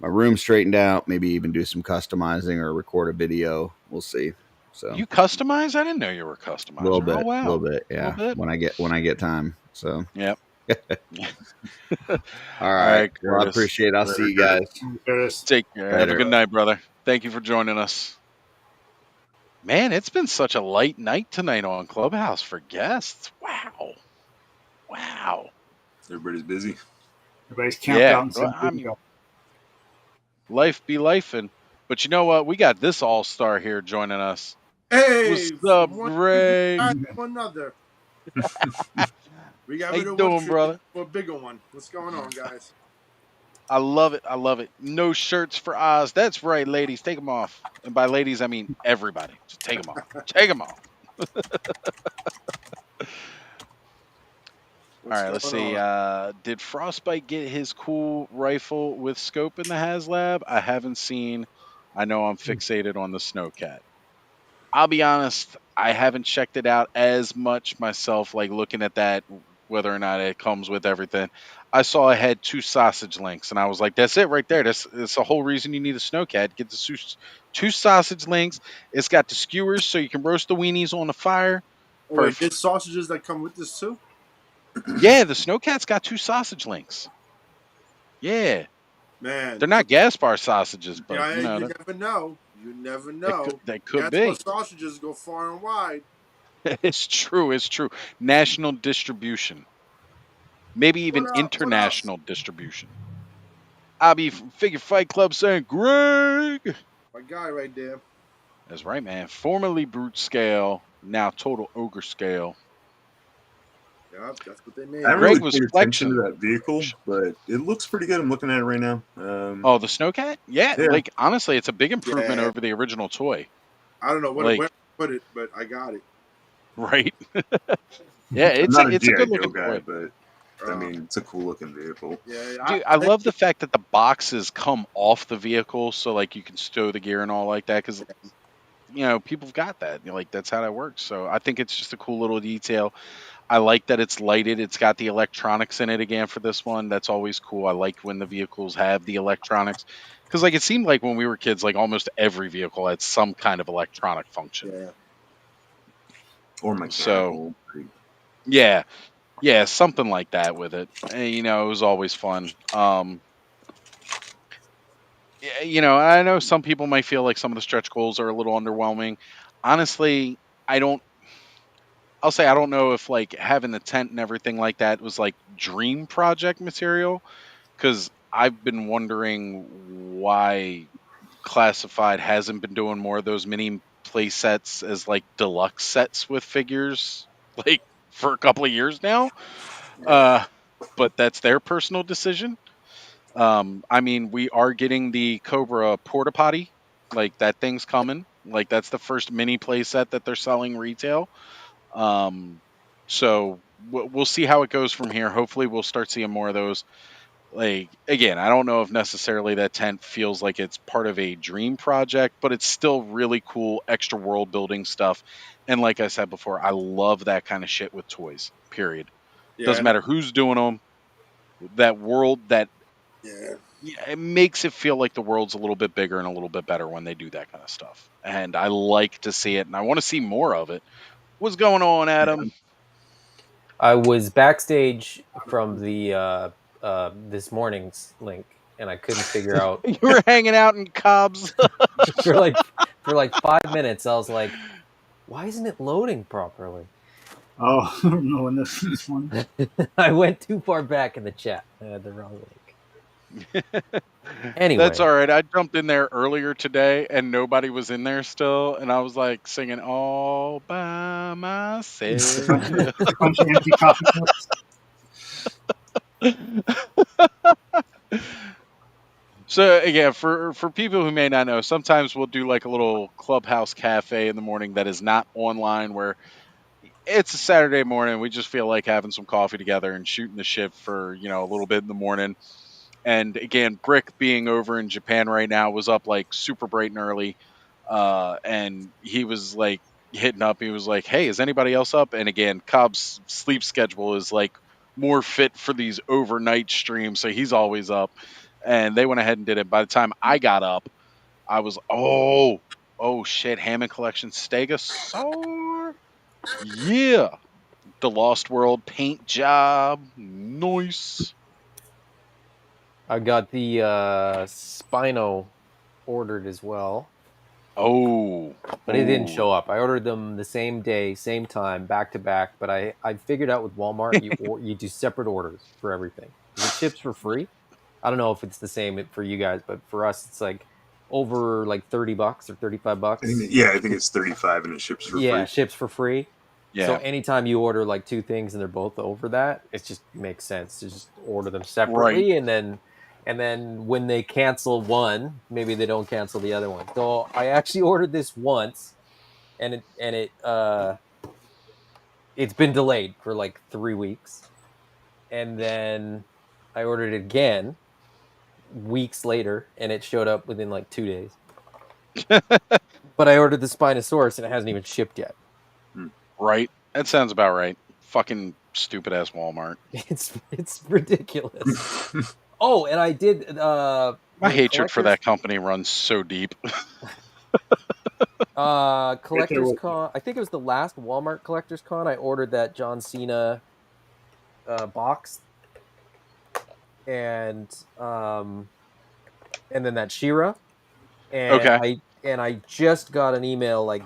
my room straightened out, maybe even do some customizing or record a video. We'll see. So you customize? I didn't know you were customizing. A little bit, oh, wow. little bit, yeah. When I get time. So yep. All right. Well, I appreciate it. I'll see you guys. Take care. Have a good night, brother. Thank you for joining us. Man, it's been such a light night tonight on Clubhouse for guests. Wow. Everybody's busy. Everybody's camped out in San Diego. Life be lifing. But you know what? We got this all-star here joining us. Hey, what's up, Ray? Another. We got How you doing, brother? For a bigger one. What's going on, guys? I love it. No shirts for Oz. That's right, ladies. Take them off. And by ladies, I mean everybody. Just take them off. Take them off. All right, let's see. Did Frostbite get his cool rifle with scope in the HasLab? I haven't seen. I know I'm fixated on the Snowcat. I'll be honest, I haven't checked it out as much myself, like looking at that, whether or not it comes with everything. I saw it had 2 sausage links, and I was like, that's it right there. That's the whole reason you need a Snowcat. Get the 2 sausage links. It's got the skewers so you can roast the weenies on the fire. Oh, wait, there's sausages that come with this too? Yeah, the Snowcat's got 2 sausage links. Yeah. Man. They're not gas bar sausages, but you never know. You never know. They could be. That's why sausages go far and wide. It's true. National distribution. Maybe even international distribution. I'll be from Figure Fight Club saying, Greg! My guy right there. That's right, man. Formerly Brute Scale, now Total Ogre Scale. Yeah, that's what they made. I haven't really paid attention to that vehicle, but it looks pretty good. I'm looking at it right now. The Snowcat? Yeah, like, honestly, it's a big improvement over the original toy. I don't know where to put it, but I got it. Right? Yeah, it's a good looking guy, but I mean, it's a cool looking vehicle. Yeah, dude, I love the fact that the boxes come off the vehicle, so like you can stow the gear and all like that, because people've got that. Like that's how that works. So I think it's just a cool little detail. I like that it's lighted. It's got the electronics in it again for this one. That's always cool. I like when the vehicles have the electronics, because like it seemed like when we were kids, like almost every vehicle had some kind of electronic function. Yeah. Or mechanical. So, yeah, something like that with it. And, it was always fun. I know some people might feel like some of the stretch goals are a little underwhelming. Honestly, I'll say I don't know if like having the tent and everything like that was like dream project material, because I've been wondering why Classified hasn't been doing more of those mini play sets as like deluxe sets with figures like for a couple of years now. But that's their personal decision. I mean, we are getting the Cobra porta potty, like that thing's coming. Like that's the first mini play set that they're selling retail. So we'll see how it goes from here. Hopefully we'll start seeing more of those. Like, again, I don't know if necessarily that tent feels like it's part of a dream project, but it's still really cool extra world building stuff. And like I said before, I love that kind of shit with toys. Period. Doesn't matter who's doing them. That world, that it makes it feel like the world's a little bit bigger and a little bit better when they do that kind of stuff. And I like to see it, and I want to see more of it. What's going on, Adam? I was backstage from the this morning's link, and I couldn't figure out. You were hanging out in Cobb's for like 5 minutes. I was like, "Why isn't it loading properly?" Oh, I don't know when this one. I went too far back in the chat. I had the wrong link. Anyway, that's all right. I jumped in there earlier today, and nobody was in there still, and I was like singing all by myself. A bunch of empty coffee cups. So again, for people who may not know, sometimes we'll do like a little clubhouse cafe in the morning that is not online, where it's a Saturday morning. We just feel like having some coffee together and shooting the shit for, a little bit in the morning. And again, Brick being over in Japan right now was up like super bright and early. And he was like hitting up. He was like, "Hey, is anybody else up?" And again, Cobb's sleep schedule is like more fit for these overnight streams. So he's always up. And they went ahead and did it. By the time I got up, I was, oh shit, Hammond Collection Stegosaur. Yeah. The Lost World paint job. Nice. I got the Spino ordered as well. Oh. But it didn't show up. I ordered them the same day, same time, back to back. But I figured out with Walmart, you do separate orders for everything. It ships for free. I don't know if it's the same for you guys, but for us, it's like over like $30 or $35. I think it's 35 and it ships for free. Yeah, ships for free. Yeah. So anytime you order like two things and they're both over that, it just makes sense to just order them separately, right. and then when they cancel one, maybe they don't cancel the other one. So I actually ordered this once, and it's been delayed for like 3 weeks, and then I ordered it again weeks later, and it showed up within like 2 days. But I ordered the Spinosaurus, and it hasn't even shipped yet. Right. That sounds about right. Fucking stupid ass Walmart. It's ridiculous. Oh, and I did. My hatred for that company runs so deep. Collector's Con. I think it was the last Walmart Collector's Con. I ordered that John Cena box, and then that She-Ra. And okay. I just got an email like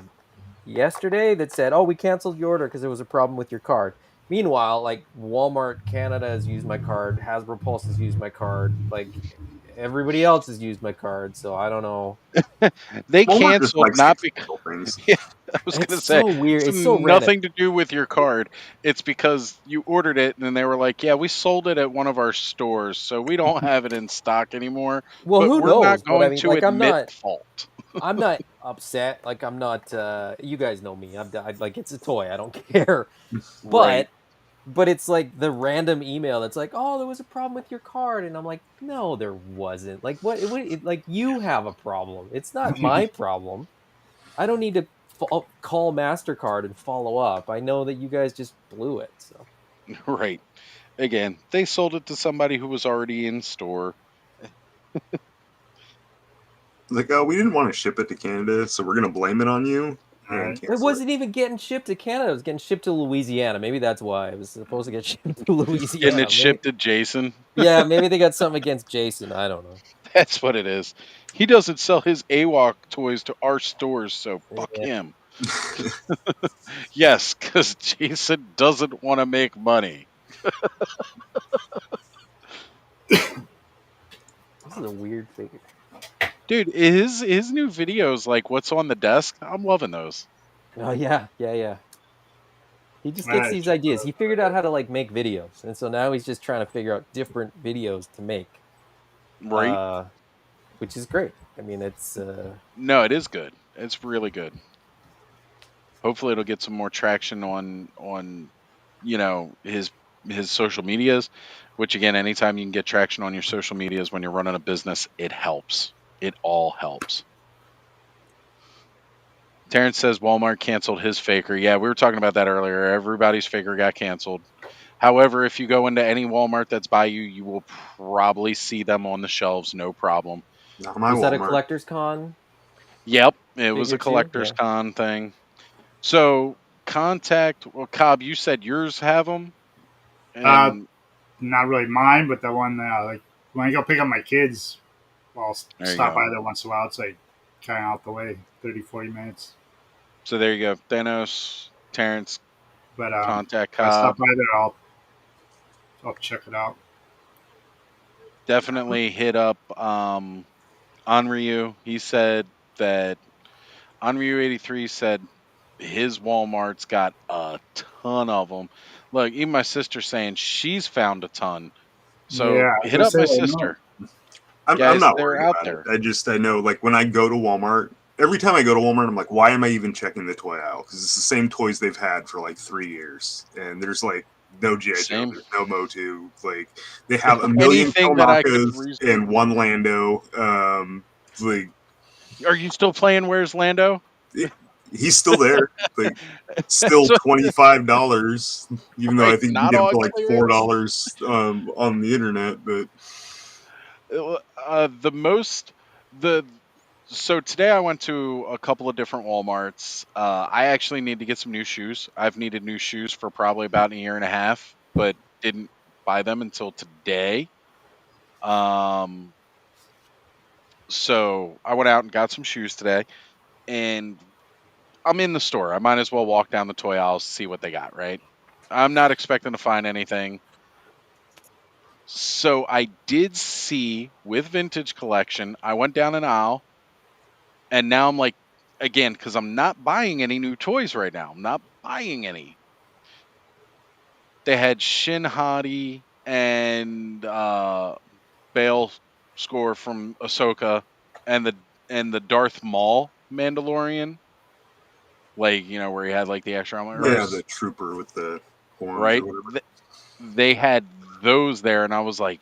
yesterday that said, "Oh, we canceled your order because there was a problem with your card." Meanwhile, like Walmart Canada has used my card, Hasbro Pulse has used my card, like everybody else has used my card, so I don't know. They canceled not because yeah, I was going to say so weird. It's so nothing random. to do with your card. It's because you ordered it and then they were like, "Yeah, we sold it at one of our stores, so we don't have it in stock anymore." Well, but who we're knows? not going to like, admit fault. I'm not upset. Like I'm not. You guys know me. I'm like it's a toy. I don't care. Right. But it's like the random email that's like, "Oh, there was a problem with your card," and I'm like, "No, there wasn't. Like what? Like you have a problem. It's not my problem. I don't need to call MasterCard and follow up. I know that you guys just blew it." So. Right. Again, they sold it to somebody who was already in store. Like, oh, we didn't want to ship it to Canada, so we're going to blame it on you. It wasn't even getting shipped to Canada. It was getting shipped to Louisiana. Maybe that's why it was supposed to get shipped to Louisiana. Getting it shipped to Jason. Yeah, maybe they got something against Jason. I don't know. That's what it is. He doesn't sell his AWOC toys to our stores, so fuck him. Yes, because Jason doesn't want to make money. This is a weird figure. Dude, his new videos, like what's on the desk, I'm loving those. Oh yeah. He just gets these ideas. He figured out how to like make videos, and so now he's just trying to figure out different videos to make. Right. Which is great. I mean, it's no, it is good. It's really good. Hopefully, it'll get some more traction on his social medias, Which again, anytime you can get traction on your social medias when you're running a business, it helps. It all helps. Terrence says Walmart canceled his faker. Yeah, we were talking about that earlier. Everybody's faker got canceled. However, if you go into any Walmart that's by you, you will probably see them on the shelves, no problem. Not my Was that a Walmart. collector's con? Yep, it was a Figure too? collector's Yeah. con thing. So contact. Well, Cobb, you said yours have them, and Not really mine, but the one like when I go pick up my kids, I'll there you stop go. by there once in a while. It's like kind of out the way, 30, 40 minutes. So there you go. Thanos, Terrence, But contact if I stop Cobb. by there, I'll check it out. Definitely hit up Onryu. He said that Onryu83 said his Walmart's got a ton of them. Look, even my sister's saying she's found a ton. So Yeah, I was hit gonna up say my I know. sister. I'm Guys, not they're worried out about there. it. I know, like, when I go to Walmart, every time I go to Walmart, I'm like, why am I even checking the toy aisle? Because it's the same toys they've had for like 3 years, and there's like no GI Joe, Same. there's no Motu. Like, they have a million Anything that I could Tonakas and one Lando. Like, are you still playing Where's Lando? he's still there. Like, still So, $25, even though I right, think you can not get it on for like clearance. $4 on the internet. But The most the so today I went to a couple of different Walmarts. I actually need to get some new shoes. I've needed new shoes for probably about a year and a half, but didn't buy them until today. Um, so I went out and got some shoes today, and I'm in the store. I might as well walk down the toy aisles, see what they got, right? I'm not expecting to find anything. So I did see with Vintage Collection, I went down an aisle, and now I'm like, again, because I'm not buying any new toys right now. I'm not buying any. They had Shin Hati and Bale score from Ahsoka and the Darth Maul Mandalorian. Like, where he had like the extra armor. yeah, the trooper with the horns Right? or whatever. They had those there, and I was like,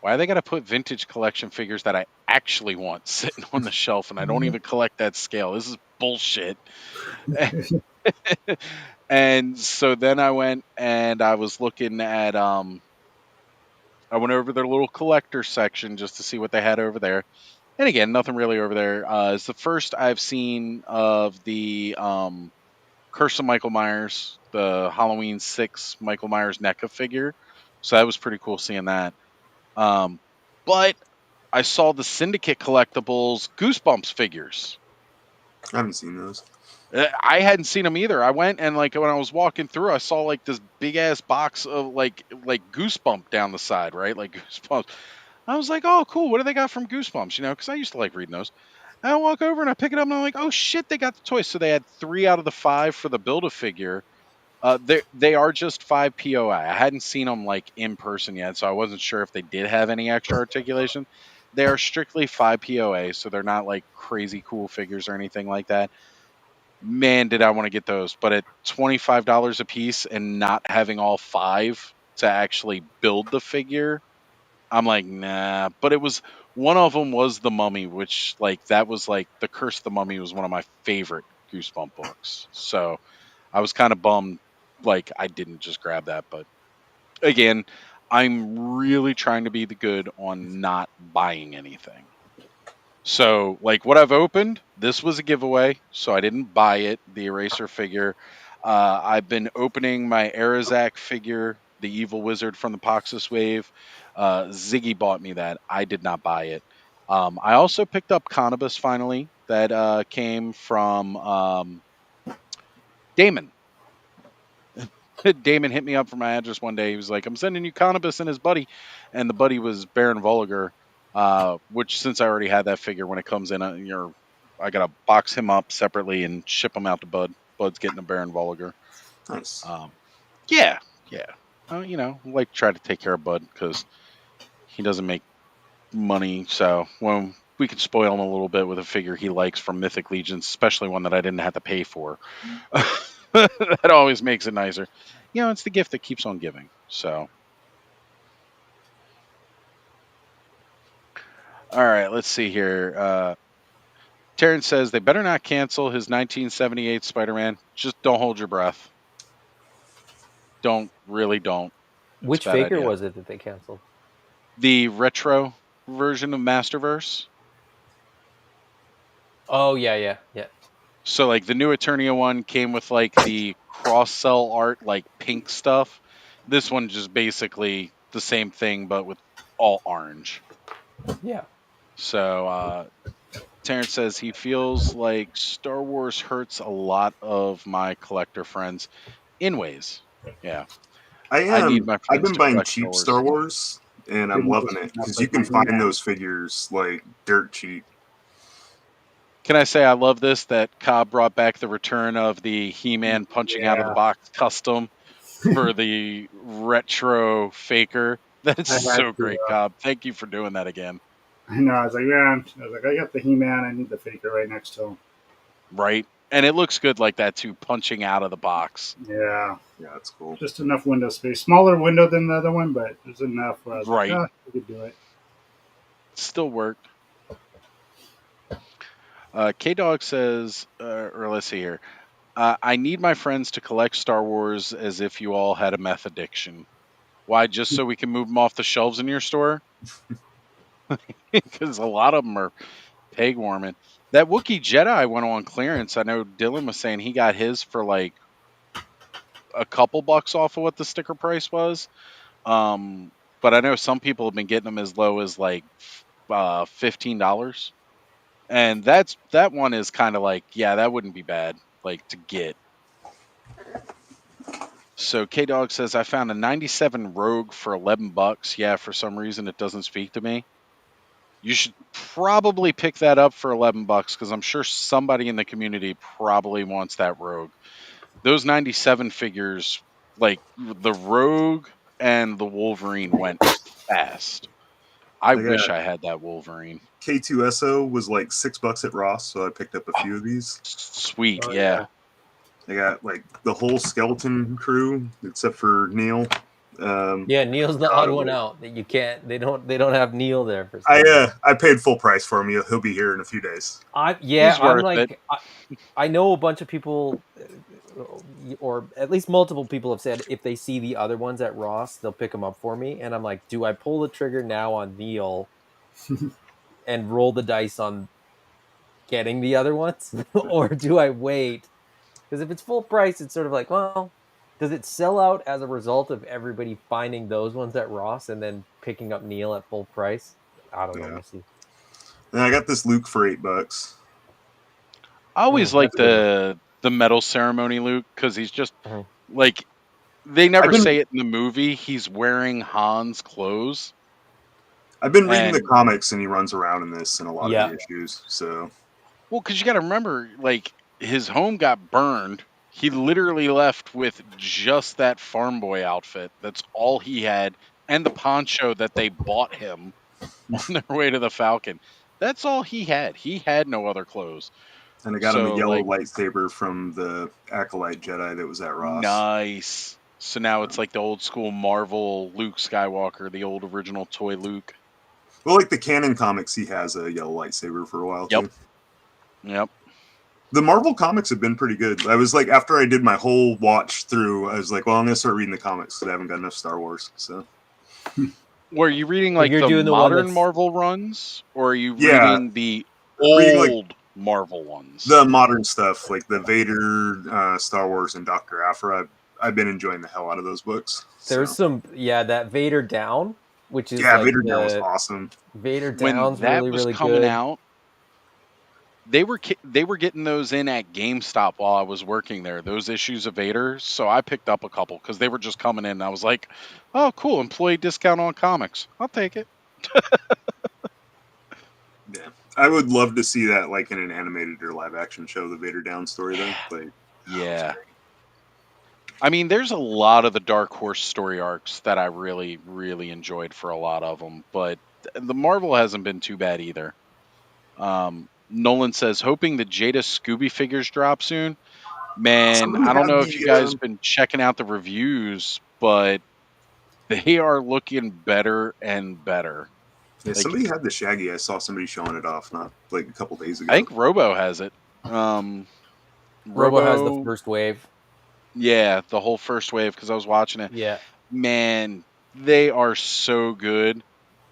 why they got to put Vintage Collection figures that I actually want sitting on the shelf, and I don't even collect that scale? This is bullshit. And so then I went and I was looking at I went over their little collector section just to see what they had over there. And again, nothing really over there. It's the first I've seen of the Curse of Michael Myers, the Halloween 6 Michael Myers NECA figure. So that was pretty cool seeing that. But I saw the Syndicate Collectibles Goosebumps figures. I haven't seen those. I hadn't seen them either. I went and like when I was walking through, I saw like this big ass box of like Goosebump down the side, right? Like Goosebumps. I was like, oh, cool. What do they got from Goosebumps? Because I used to like reading those. And I walk over and I pick it up and I'm like, oh shit, they got the toys. So they had 3 out of the 5 for the Build-A-Figure. They are just 5 POI. I hadn't seen them like in person yet, so I wasn't sure if they did have any extra articulation. They are strictly 5 POA, so they're not like crazy cool figures or anything like that. Man, did I want to get those. But at $25 a piece and not having all 5 to actually build the figure, I'm like, nah. But it was one of them was the Mummy, which like that was like the Curse of the Mummy was one of my favorite Goosebump books. So I was kind of bummed like I didn't just grab that. But again, I'm really trying to be the good on not buying anything. So, like what I've opened, this was a giveaway, so I didn't buy it. The eraser figure. I've been opening my Arazak figure, the evil wizard from the Poxus Wave. Ziggy bought me that. I did not buy it. I also picked up Cannabis finally. That came from Damon. Damon hit me up for my address one day. He was like, I'm sending you Cannabis and his buddy. And the buddy was Baron Voliger, which since I already had that figure, when it comes in, I got to box him up separately and ship him out to Bud. Bud's getting a Baron Voliger. Nice. Yeah. Like try to take care of Bud because he doesn't make money. So when we could spoil him a little bit with a figure he likes from Mythic Legions, especially one that I didn't have to pay for. That always makes it nicer. It's the gift that keeps on giving. So All right, let's see here. Terrence says they better not cancel his 1978 Spider-Man. Just don't hold your breath. Don't. It's Which a bad faker idea. was it that they canceled? The retro version of Masterverse. Oh yeah. So like the new Eternia one came with like the cross-sell art, like pink stuff. This one just basically the same thing, but with all orange. Yeah. So Terrence says he feels like Star Wars hurts a lot of my collector friends in ways. Yeah. I need my I've friends been to buying collect Star cheap Wars. Star Wars, and I'm Didn't loving just it enough because you like can my find He-Man. those figures like dirt cheap. Can I say I love this that Cobb brought back the return of the He-Man punching out of the Yeah, box custom for the retro faker. That's I had so to. great, Cobb. Thank you for doing that again. I know. I was like, man. I was like, I got the He-Man. I need the faker right next to him. Right? And it looks good like that too, punching out of the box. Yeah, Yeah, that's cool. just enough window space. Smaller window than the other one, but there's enough where I was Right. like, we could do it. Still worked. K-Dog says, or let's see here. I need my friends to collect Star Wars as if you all had a meth addiction. Why? Just so we can move them off the shelves in your store? Because a lot of them are peg warming. That Wookiee Jedi went on clearance. I know Dylan was saying he got his for like a couple bucks off of what the sticker price was. But I know some people have been getting them as low as like $15. And that one is kind of like, yeah, that wouldn't be bad, like to get. So K Dog says I found a 97 Rogue for $11. Yeah, for some reason it doesn't speak to me. You should probably pick that up for $11 because I'm sure somebody in the community probably wants that Rogue. Those 97 figures, like the Rogue and the Wolverine, went fast. I I wish got I had that Wolverine. K2SO was like $6 at Ross, so I picked up a few of these. Sweet, Oh yeah. yeah. I got like the whole skeleton crew except for Neil. Yeah, Neil's the odd one out that you can't. They don't have Neil there for some reason. I paid full price for him. He'll be here in a few days. I'm He's worth like, I know a bunch of people, or at least multiple people have said if they see the other ones at Ross, they'll pick them up for me. And I'm like, do I pull the trigger now on Neil and roll the dice on getting the other ones, or do I wait? Because if it's full price, it's sort of like, well, does it sell out as a result of everybody finding those ones at Ross and then picking up Neil at full price? I don't know. Yeah. We'll see. And I got this Luke for $8. I always like that's the medal ceremony Luke because he's just like they never say it in the movie. He's wearing Han's clothes. I've been reading the comics, and he runs around in this in a lot Yeah. of the issues. So, well, because you got to remember, like his home got burned. He literally left with just that farm boy outfit. That's all he had, and the poncho that they bought him on their way to the Falcon. That's all he had. He had no other clothes. and I got him a yellow lightsaber from the Acolyte Jedi that was at Ross. Nice. So now it's like the old school Marvel Luke Skywalker, the old original toy Luke. Well, like the canon comics, he has a yellow lightsaber for a while too. Yep. The Marvel comics have been pretty good. I was like, after I did my whole watch through, I was like, well, I'm gonna start reading the comics because I haven't got enough Star Wars. So, were you reading like the modern Marvel runs, or are you reading the old Marvel ones? The modern stuff, like the Vader, Star Wars, and Dr. Aphra. I've been enjoying the hell out of those books. There's some, that Vader Down, which is Vader Down was awesome. Vader when Down's that really, was really coming good. out, they were getting those in at GameStop while I was working there. Those issues of Vader, so I picked up a couple because they were just coming in. And I was like, "Oh, cool! Employee discount on comics. I'll take it." Yeah, I would love to see that like in an animated or live action show. The Vader Down story, though. Like, yeah. I mean, there's a lot of the Dark Horse story arcs that I really, really enjoyed for a lot of them, but the Marvel hasn't been too bad either. Nolan says, hoping the Jada Scooby figures drop soon. Man, I don't know if you guys have been checking out the reviews, but they are looking better and better. Yeah, Like, somebody had the Shaggy. I saw somebody showing it off not like a couple days ago. I think Robo has it. Robo has the Robo, first wave. yeah, the whole first wave because I was watching it. Yeah. Man, they are so good.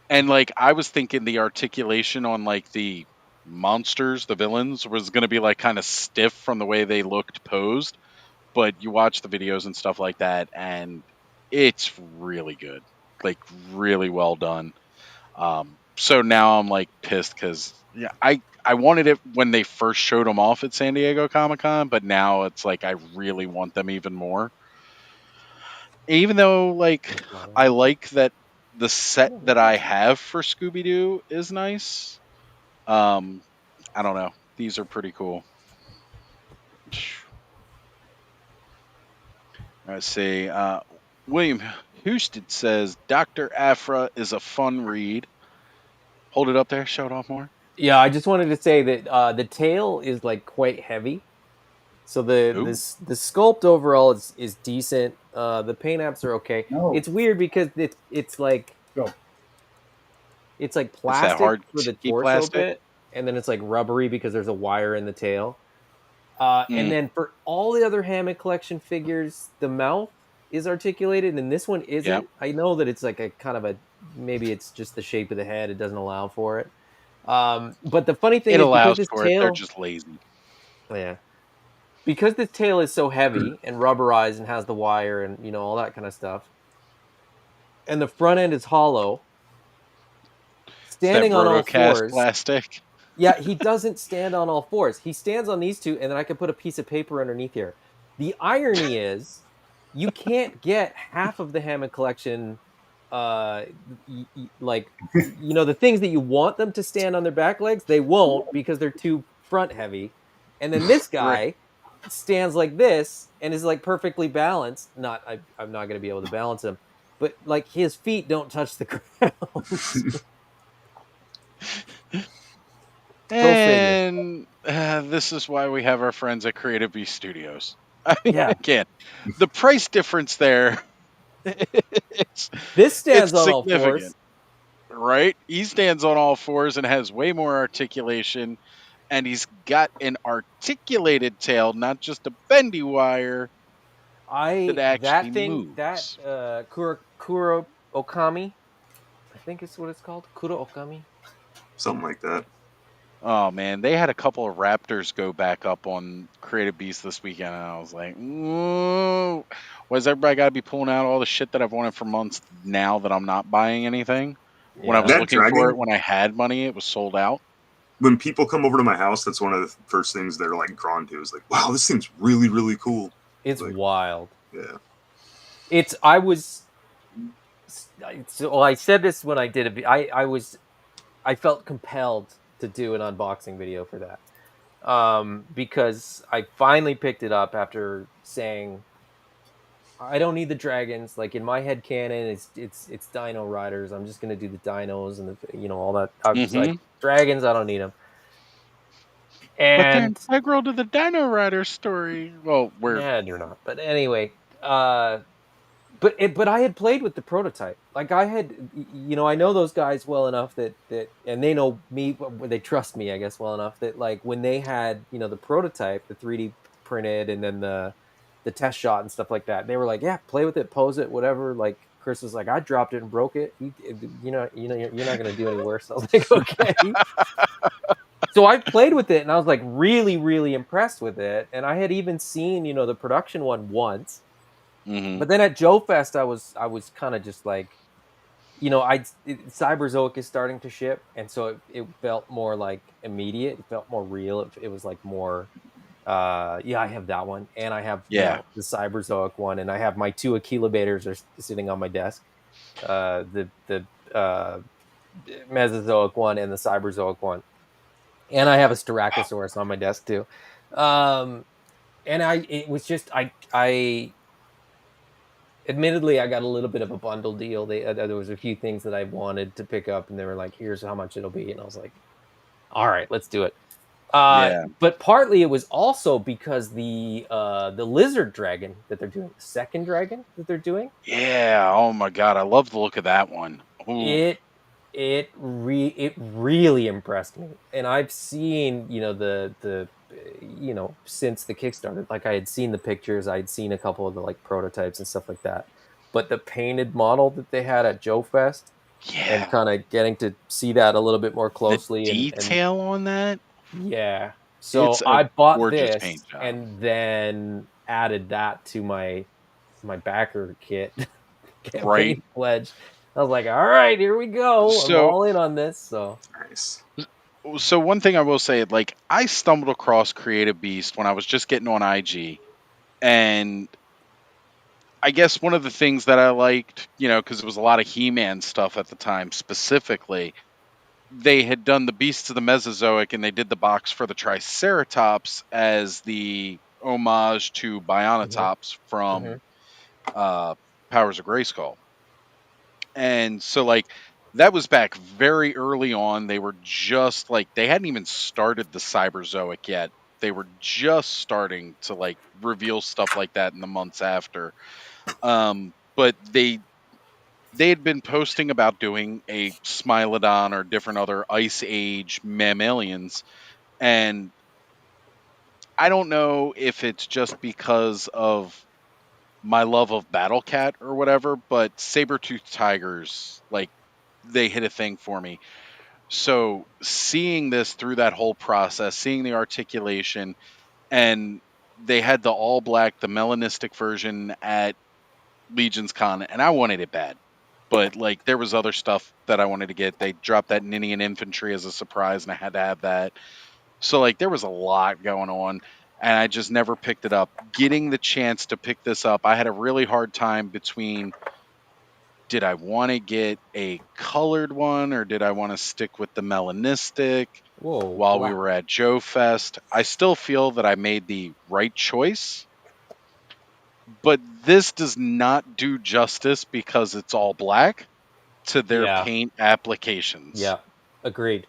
And like I was thinking the articulation on like the monsters, the villains, was gonna be like kind of stiff from the way they looked posed. But you watch the videos and stuff like that, and it's really good. Like really well done. So now I'm like pissed because yeah, I wanted it when they first showed them off at San Diego Comic-Con, but now it's like I really want them even more. Even though like I like that the set that I have for Scooby-Doo is nice. I don't know. These are pretty cool. Let's see. William Houston says Dr. Afra is a fun read. Hold it up there. Show it off more. Yeah, I just wanted to say that the tail is like quite heavy. So the sculpt overall is decent. The paint apps are okay. No. It's weird because it's like it's like It's that plastic hard for the sticky torso plastic. bit, and then it's like rubbery because there's a wire in the tail. And then for all the other Hammond collection figures, the mouth is articulated, and this one isn't. Yep. I know that it's like a kind of a maybe it's just the shape of the head; it doesn't allow for it. But the funny thing It is because allows this for it. They're tail, just lazy. yeah, because this tail is so heavy and rubberized and has the wire and all that kind of stuff, and the front end is hollow. Standing on all fours, plastic. yeah, he doesn't stand on all fours. He stands on these two, and then I can put a piece of paper underneath here. The irony is, you can't get half of the Hammond collection, like the things that you want them to stand on their back legs. They won't because they're too front heavy. And then this guy stands like this and is like perfectly balanced. I'm not going to be able to balance him, but like his feet don't touch the ground. And this is why we have our friends at Creative Beast Studios. I mean, again, the price difference there. This stands it's on all fours, right? He stands on all fours and has way more articulation, and he's got an articulated tail, not just a bendy wire. Kuro Okami, I think it's what it's called. Kuro Okami, something like that. Oh man, they had a couple of Raptors go back up on Creative Beast this weekend, and I was like, "Whoa, why's everybody got to be pulling out all the shit that I've wanted for months now that I'm not buying anything?" Yeah. When I was looking for it, when I had money, it was sold out. When people come over to my house, that's one of the first things they're like drawn to is like, "Wow, this seems really, really cool." It's like, wild. Yeah. I said this when I did it. I felt compelled to do an unboxing video for that because I finally picked it up after saying I don't need the dragons. Like in my head canon, it's Dino Riders. I'm just gonna do the dinos and all that. I was like dragons. I don't need them. And but they're integral to the Dino Rider story. Well, they're not. But anyway, But I had played with the prototype. Like I had, I know those guys well enough that and they know me, they trust me, I guess, well enough that like when they had, the prototype, the 3D printed, and then the test shot and stuff like that, they were like, yeah, play with it, pose it, whatever. Like Chris was like, I dropped it and broke it. You're not going to do any worse. I was like, okay. So I played with it and I was like really, really impressed with it. And I had even seen, the production one once. But then at Joe Fest, I was kind of just like, Cyberzoic is starting to ship, and so it felt more like immediate. It felt more real. It was like more, I have that one, and I have the Cyberzoic one, and I have my 2 Aquilabators are sitting on my desk, the Mesozoic one and the Cyberzoic one, and I have a Styracosaurus on my desk too, and it was just admittedly, I got a little bit of a bundle deal. There was a few things that I wanted to pick up, and they were like, "Here's how much it'll be," and I was like, "All right, let's do it." But partly it was also because the lizard dragon that they're doing, the second dragon that they're doing. Yeah. Oh my god, I love the look of that one. Ooh. it really impressed me. And I've seen, the since the Kickstarter, like I had seen the pictures, I'd seen a couple of the like prototypes and stuff like that. But the painted model that they had at Joe Fest, and Yeah. kind of getting to see that a little bit more The closely, and detail on that, yeah. So it's a I bought gorgeous this paint job. and then added that to my backer kit campaign Right. pledge. I was like, all right, here we go. I'm So all in on this. So Nice. so one thing I will say, like, I stumbled across Creative Beast when I was just getting on IG, and I guess one of the things that I liked, because it was a lot of He-Man stuff at the time specifically, they had done the Beasts of the Mesozoic, and they did the box for the Triceratops as the homage to Bionatops from Powers of Grayskull. And so, like, that was back very early on. They were just like, they hadn't even started the Cyberzoic yet. They were just starting to like reveal stuff like that in the months after. But they had been posting about doing a Smilodon or different other Ice Age mammalians, and I don't know if it's just because of my love of Battle Cat or whatever, but saber-toothed tigers, like, they hit a thing for me. So seeing this through that whole process, seeing the articulation, and they had the all black, the melanistic version at Legion's Con, and I wanted it bad. But like, there was other stuff that I wanted to get. They dropped that Ninian infantry as a surprise, and I had to have that. So like, there was a lot going on, and I just never picked it up. Getting the chance to pick this up, I had a really hard time between, did I want to get a colored one or did I want to stick with the melanistic? whoa, While we black. were at Joe Fest, I still feel that I made the right choice, but this does not do justice because it's all black to their Yeah, paint applications. yeah, agreed.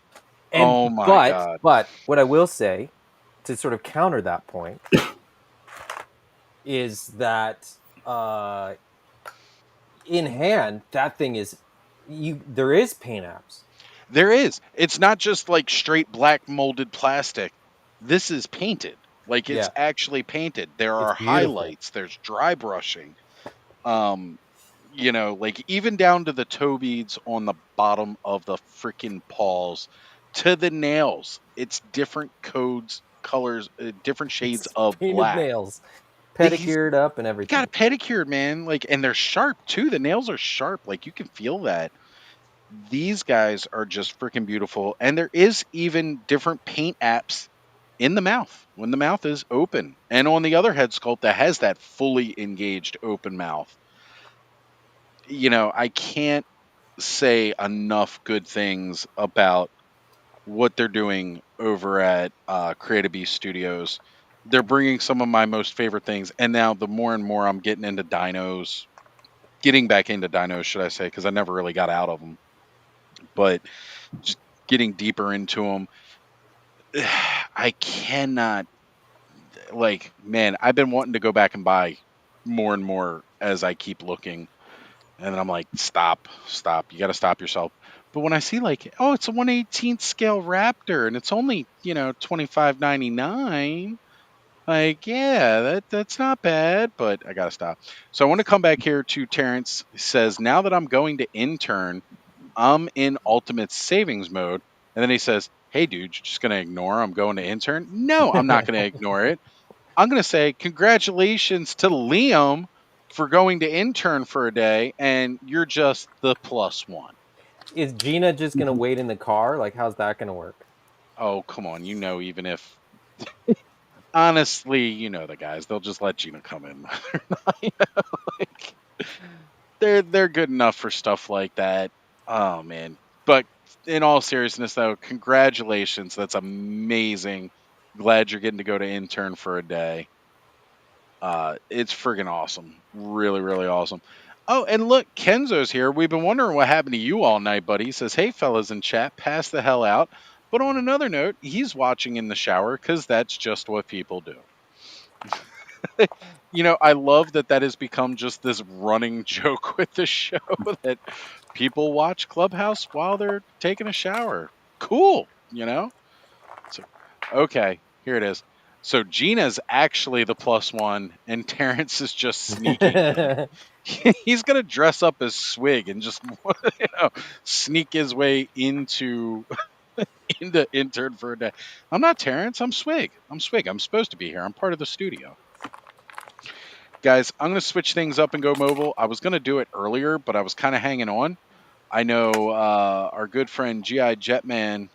And Oh my but god. what I will say to sort of counter that point is that in hand, that thing is there is paint apps. There is. It's not just like straight black molded plastic. This is painted. Like, it's Yeah, actually painted. There it's are beautiful. highlights, there's dry brushing. Um like, even down to the toe beads on the bottom of the freaking paws to the nails. It's different codes, colors, different shades It's of painted black. nails, He's pedicured up and got everything. a pedicured, man. Like, and they're sharp too. The nails are sharp. Like, you can feel that. These guys are just freaking beautiful. And there is even different paint apps in the mouth when the mouth is open. And on the other head sculpt that has that fully engaged open mouth. I can't say enough good things about what they're doing over at Creative Beast Studios. They're bringing some of my most favorite things, and now the more and more I'm getting into dinos, getting back into dinos, should I say, because I never really got out of them, but just getting deeper into them, I cannot, like, man, I've been wanting to go back and buy more and more as I keep looking. And then I'm like, stop. You got to stop yourself. But when I see, like, oh, it's a 1/18th scale Raptor and it's only, $25.99. Like, yeah, that's not bad, but I got to stop. So I want to come back here to Terrence. He says, now that I'm going to intern, I'm in ultimate savings mode. And then he says, hey, dude, you're just going to ignore I'm going to intern? No, I'm not going to ignore it. I'm going to say congratulations to Liam for going to intern for a day, and you're just the plus one. Is Gina just gonna wait in the car? Like, how's that gonna work? Oh, come on. Even if, honestly, the guys, they'll just let Gina come in. Like, they're good enough for stuff like that. Oh, man. But in all seriousness, though, congratulations. That's amazing. Glad you're getting to go to intern for a day. It's friggin' awesome. Really, really awesome. Oh, and look, Kenzo's here. We've been wondering what happened to you all night, buddy. He says, hey, fellas in chat, pass the hell out. But on another note, he's watching in the shower because that's just what people do. I love that has become just this running joke with the show that people watch Clubhouse while they're taking a shower. Cool, you know? So, okay, here it is. So Gina's actually the +1, and Terrence is just sneaking in. He's gonna dress up as Swig and just sneak his way into intern for a day. I'm not Terrence. I'm Swig. I'm supposed to be here. I'm part of the studio. Guys, I'm gonna switch things up and go mobile. I was gonna do it earlier, but I was kind of hanging on. I know our good friend GI Jetman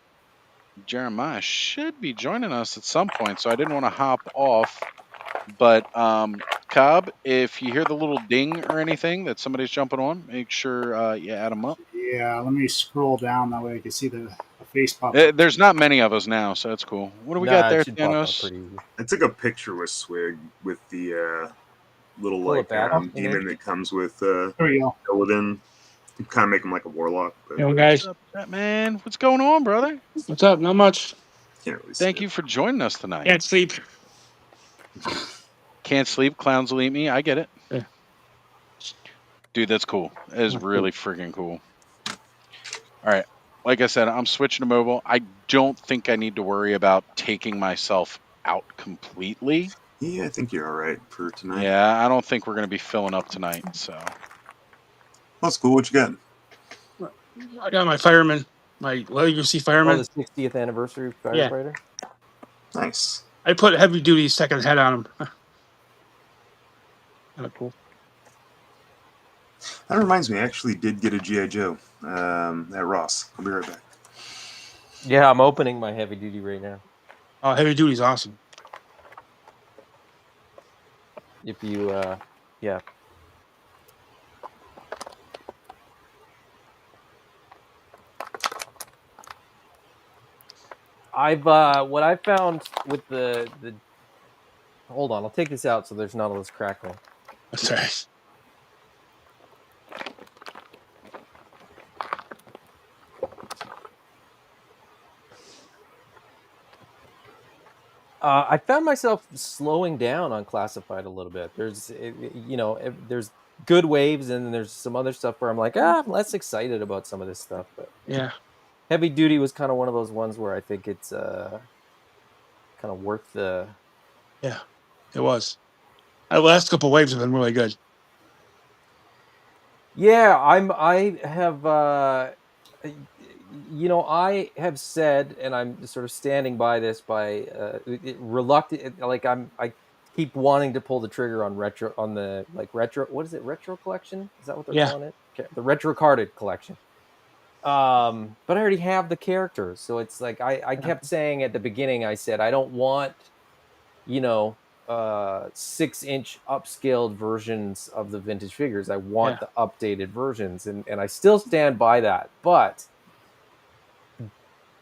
Jeremiah should be joining us at some point, so I didn't want to hop off. But Cobb, if you hear the little ding or anything that somebody's jumping on, make sure you add them up. Yeah, let me scroll down that way I can see the face pop up. There's not many of us now, so that's cool. What do we got there, Thanos? I took a picture with Swig with the little demon that comes with Illidan. Kind of make him like a warlock. But, yo, guys. What's up, man? What's going on, brother? What's up? Not much. Can't really Thank you for joining us tonight. Can't sleep. Can't sleep. Clowns will eat me. I get it. Yeah. Dude, that's cool. That is really freaking cool. All right. Like I said, I'm switching to mobile. I don't think I need to worry about taking myself out completely. Yeah, I think you're all right for tonight. Yeah, I don't think we're going to be filling up tonight, so. That's cool. What you got? I got my fireman, my legacy fireman. Oh, the 60th anniversary firefighter? Yeah. Nice. I put heavy duty second head on him. Kind of cool. That reminds me, I actually did get a G.I. Joe at Ross. I'll be right back. Yeah, I'm opening my heavy duty right now. Oh, heavy duty's awesome. If you, yeah. What I found with the hold on, I'll take this out so there's not all this crackling. That's right. I found myself slowing down on classified a little bit. There's, there's good waves, and then there's some other stuff where I'm like, I'm less excited about some of this stuff. But yeah, heavy duty was kind of one of those ones where I think it's kind of worth the. Yeah, it was. The last couple of waves have been really good. Yeah, I have. I have said, and I'm sort of standing by this reluctant. I keep wanting to pull the trigger on retro. What is it? Retro collection? Is that what they're calling it? The retro carded collection. But I already have the characters, so it's like I kept saying at the beginning. I said I don't want, 6-inch upscaled versions of the vintage figures. I want the updated versions, and I still stand by that. But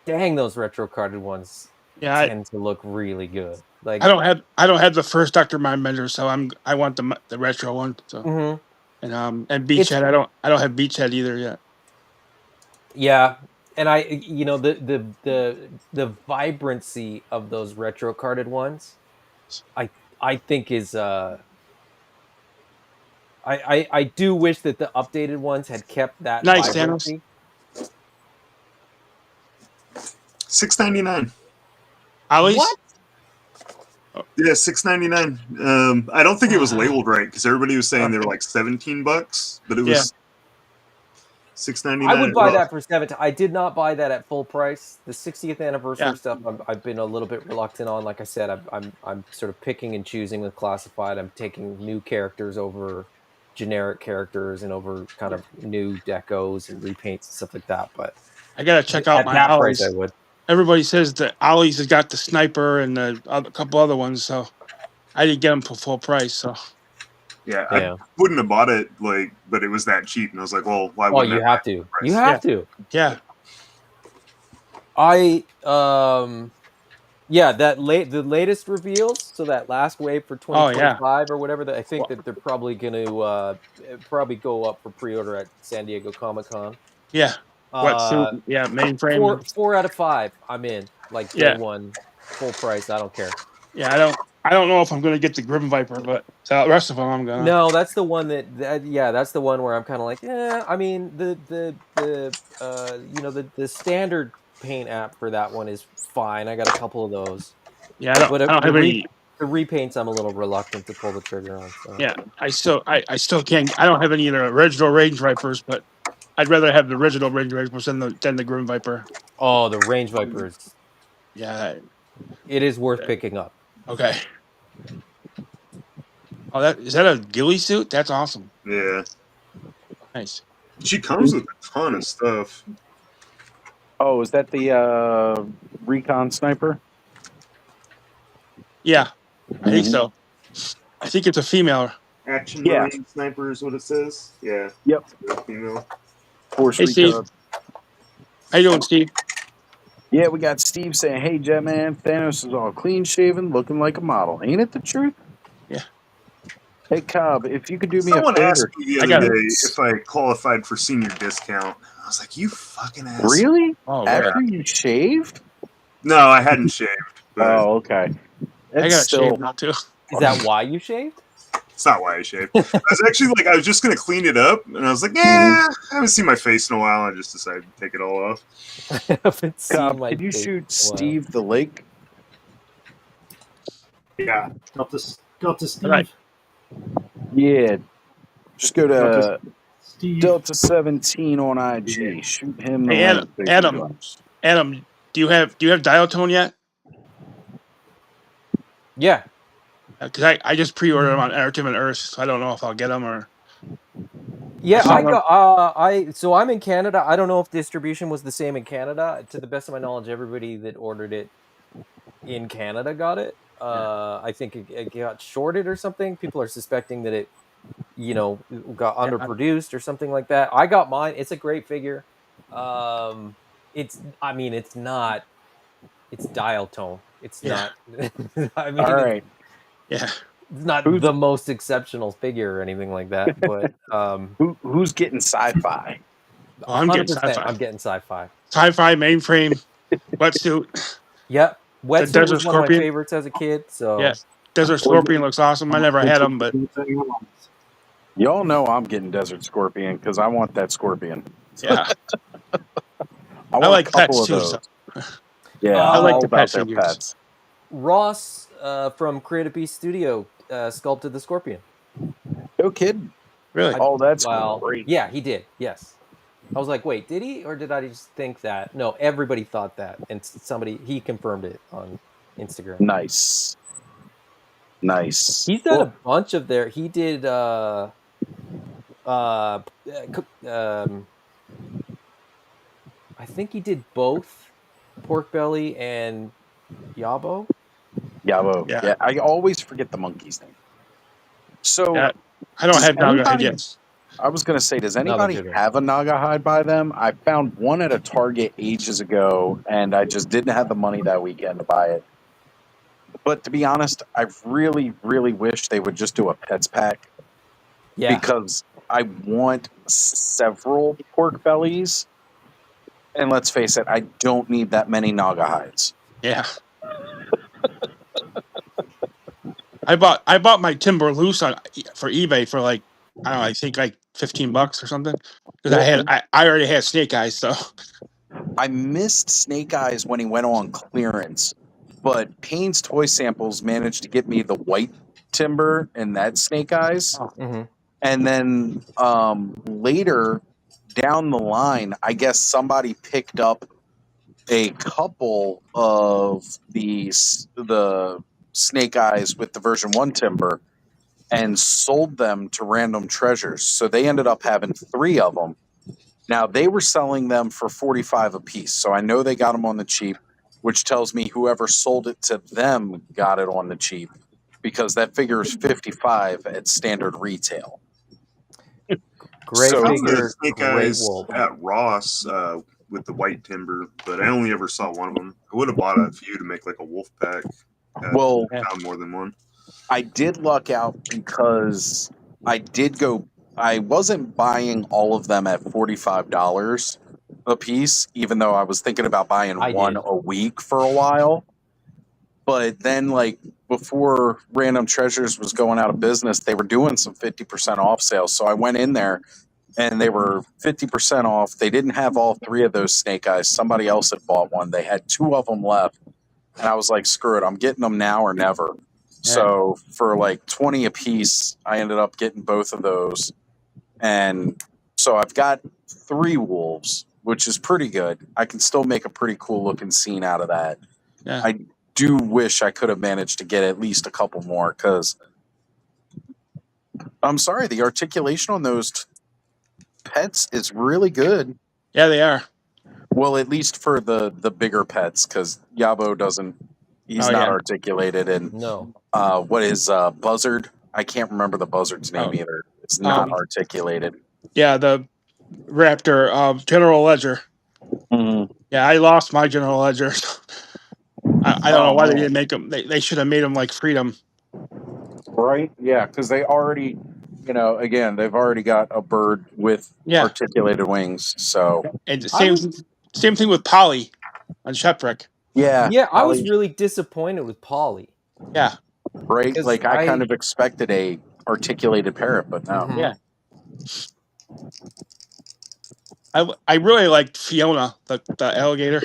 dang, those retro carded ones tend to look really good. Like I don't have the first Dr. Mindbender, so I want the retro one. So and Beachhead. I don't have Beachhead either yet. Yeah, and the vibrancy of those retro carded ones, I think is I do wish that the updated ones had kept that nice vibrancy. $6.99. Ollie's? What? Yeah, $6.99. I don't think it was labeled right because everybody was saying they were like $17, but it was $6.99. I would buy that for $7. I did not buy that at full price. The 60th anniversary stuff, I've been a little bit reluctant on. Like I said, I'm sort of picking and choosing with classified. I'm taking new characters over generic characters and over kind of new decos and repaints and stuff like that. But I gotta check out my Ollie's. I would. Everybody says that Ollie's has got the sniper and a couple other ones, so I didn't get them for full price. So yeah, I wouldn't have bought it, but it was that cheap, and I was like, well, why wouldn't you have to? You have to. Yeah. The latest reveals. So that last wave for 2025 or whatever. I think that they're probably going to probably go up for pre-order at San Diego Comic-Con. Yeah. Mainframe. 4 out of 5. I'm in. Like day one, full price. I don't care. Yeah, I don't know if I'm going to get the Grim Viper, but the rest of them I'm gonna. No, that's the one that's the one where I'm kind of like, I mean, the standard paint app for that one is fine. I got a couple of those. Yeah, I don't have any. The repaints I'm a little reluctant to pull the trigger on. So. Yeah, I still can't. I don't have any of the original Range Vipers, but I'd rather have the original Range Vipers than the Grim Viper. Oh, the Range Vipers. Yeah, it is worth picking up. Okay. Oh, is that a ghillie suit? That's awesome. Yeah. Nice. She comes with a ton of stuff. Oh, is that the recon sniper? Yeah, I think so. I think it's a female. Action Marine Sniper is what it says. Yeah. Yep. Female. Force Hey, Steve. How you doing, Steve? Yeah, we got Steve saying, "Hey, Jetman, Thanos is all clean shaven, looking like a model. Ain't it the truth?" Yeah. Hey, Cobb, if you could do me Someone a favor. asked me the other day if I qualified for senior discount. I was like, "You fucking asshole." Really? Oh, after you shaved? No, I hadn't shaved. But oh, okay. I got shaved now too. Is that why you shaved? It's not why I shaved. I was actually I was just gonna clean it up, and I was like, I haven't seen my face in a while. I just decided to take it all off. Cobb, could you shoot Steve the Lake? Yeah, got this, Steve. Right. Yeah, just go to Delta 17 on IG. Shoot him. Hey, Adam, do you have Dialtone yet? Yeah. Because I just pre-ordered them on Entertainment Earth, so I don't know if I'll get them or. Yeah, so I'm in Canada. I don't know if distribution was the same in Canada. To the best of my knowledge, everybody that ordered it in Canada got it. I think it got shorted or something. People are suspecting that it, got underproduced or something like that. I got mine. It's a great figure. It's dial tone. It's not. I mean, all right. Yeah. It's not the most exceptional figure or anything like that, but who's getting sci-fi? Oh, I'm getting sci-fi. I'm getting sci-fi. Sci-fi mainframe wetsuit. Yep, wetsuit Desert was one of my Scorpion. favorites as a kid. So yeah, Desert Scorpion looks awesome. I never had them, but y'all know I'm getting Desert Scorpion because I want that scorpion. Yeah, I want like a couple pets of too. those. So. Yeah, I like all the about pet their figures. pets. Ross from Creative Beast Studio sculpted the scorpion. No kidding. Really? Oh, that's great. Yeah, he did. Yes. I was like, wait, did he, or did I just think that? No, everybody thought that, and he confirmed it on Instagram. Nice. He's done a bunch of their. He did. I think he did both Pork Belly and Yabo. Yabo. Yeah. Yeah, I always forget the monkey's name. So Yeah, I don't have Naga Hide yet. I was going to say, does anybody have a Naga Hide by them? I found one at a Target ages ago, and I just didn't have the money that weekend to buy it. But to be honest, I really, really wish they would just do a pets pack. Yeah. Because I want several pork bellies. And let's face it, I don't need that many Naga hides. Yeah. I bought my timber loose for eBay for like, I don't know, I think like $15 or something. Because I already had Snake Eyes, so I missed Snake Eyes when he went on clearance, but Payne's Toy Samples managed to get me the white timber and that Snake Eyes. Mm-hmm. And then later down the line, I guess somebody picked up a couple of the Snake Eyes with the version 1 timber and sold them to Random Treasures. So they ended up having 3 of them. Now, they were selling them for $45 a piece, so I know they got them on the cheap, which tells me whoever sold it to them got it on the cheap, because that figure is $55 at standard retail. Great figure, Snake Eyes at Ross with the white timber, but I only ever saw one of them. I would have bought a few to make like a wolf pack. Well, found more than one. I did luck out because I wasn't buying all of them at $45 a piece, even though I was thinking about buying one a week for a while. But then, like, before Random Treasures was going out of business, they were doing some 50% off sales. So I went in there and they were 50% off. They didn't have all 3 of those snake eyes. Somebody else had bought one. They had 2 of them left. And I was like, screw it, I'm getting them now or never. So for like 20 a piece, I ended up getting both of those. And so I've got 3 wolves, which is pretty good. I can still make a pretty cool looking scene out of that. Yeah. I do wish I could have managed to get at least a couple more, because I'm sorry, the articulation on those pets is really good. Yeah, they are. Well, at least for the bigger pets, because Yabo doesn't. He's not articulated. And no. What is Buzzard? I can't remember the Buzzard's name either. It's not articulated. Yeah, the Raptor, General Ledger. Mm-hmm. Yeah, I lost my General Ledger. I don't know why they didn't make them. They should have made them like Freedom. Right? Yeah, because they already, again, they've already got a bird with articulated wings. So and same thing with Polly on Shepwreck. Yeah. Yeah, I was really disappointed with Polly. Yeah. Right? Like I kind of expected a articulated parrot, but no. Yeah. I really liked Fiona, the alligator.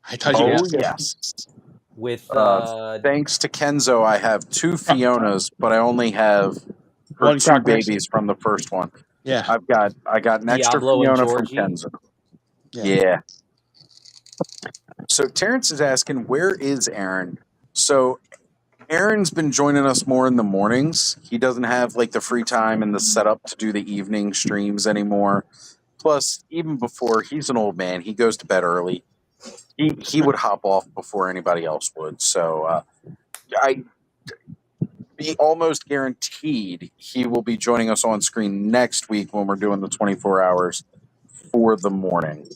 I thought yes. With thanks to Kenzo, I have 2 Fionas, but I only have her One 2 babies from the first one. Yeah. I got an extra Diablo and Fiona from Georgie. Kenzo. Yeah. So Terrence is asking, where is Aaron? So Aaron's been joining us more in the mornings. He doesn't have like the free time and the setup to do the evening streams anymore. Plus, even before, he's an old man. He goes to bed early. He would hop off before anybody else would. So I be almost guaranteed he will be joining us on screen next week when we're doing the 24 hours for the morning.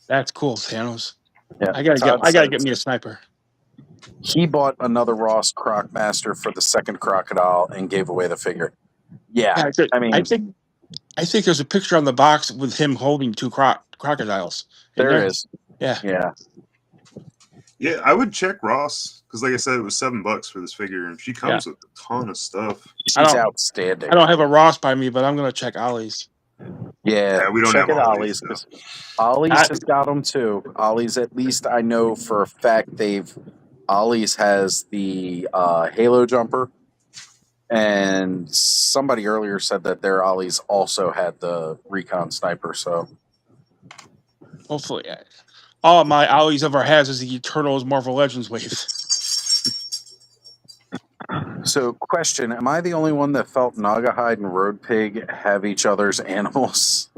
That's cool, Thanos. Yeah, I gotta get me a sniper. He bought another Ross Crocmaster for the second crocodile and gave away the figure. Yeah, I think there's a picture on the box with him holding 2 crocodiles. There is. Yeah. Yeah, I would check Ross because, like I said, it was $7 for this figure, and she comes with a ton of stuff. She's outstanding. I don't have a Ross by me, but I'm gonna check Ollie's. Yeah, we don't check have it Ollie's. Ollie's has got them too. Ollie's, at least I know for a fact Ollie's has the Halo jumper, and somebody earlier said that their Ollie's also had the Recon sniper. So Hopefully, all of my Ollie's ever has is the Eternals Marvel Legends wave. So, question: am I the only one that felt Nagahide and Road Pig have each other's animals?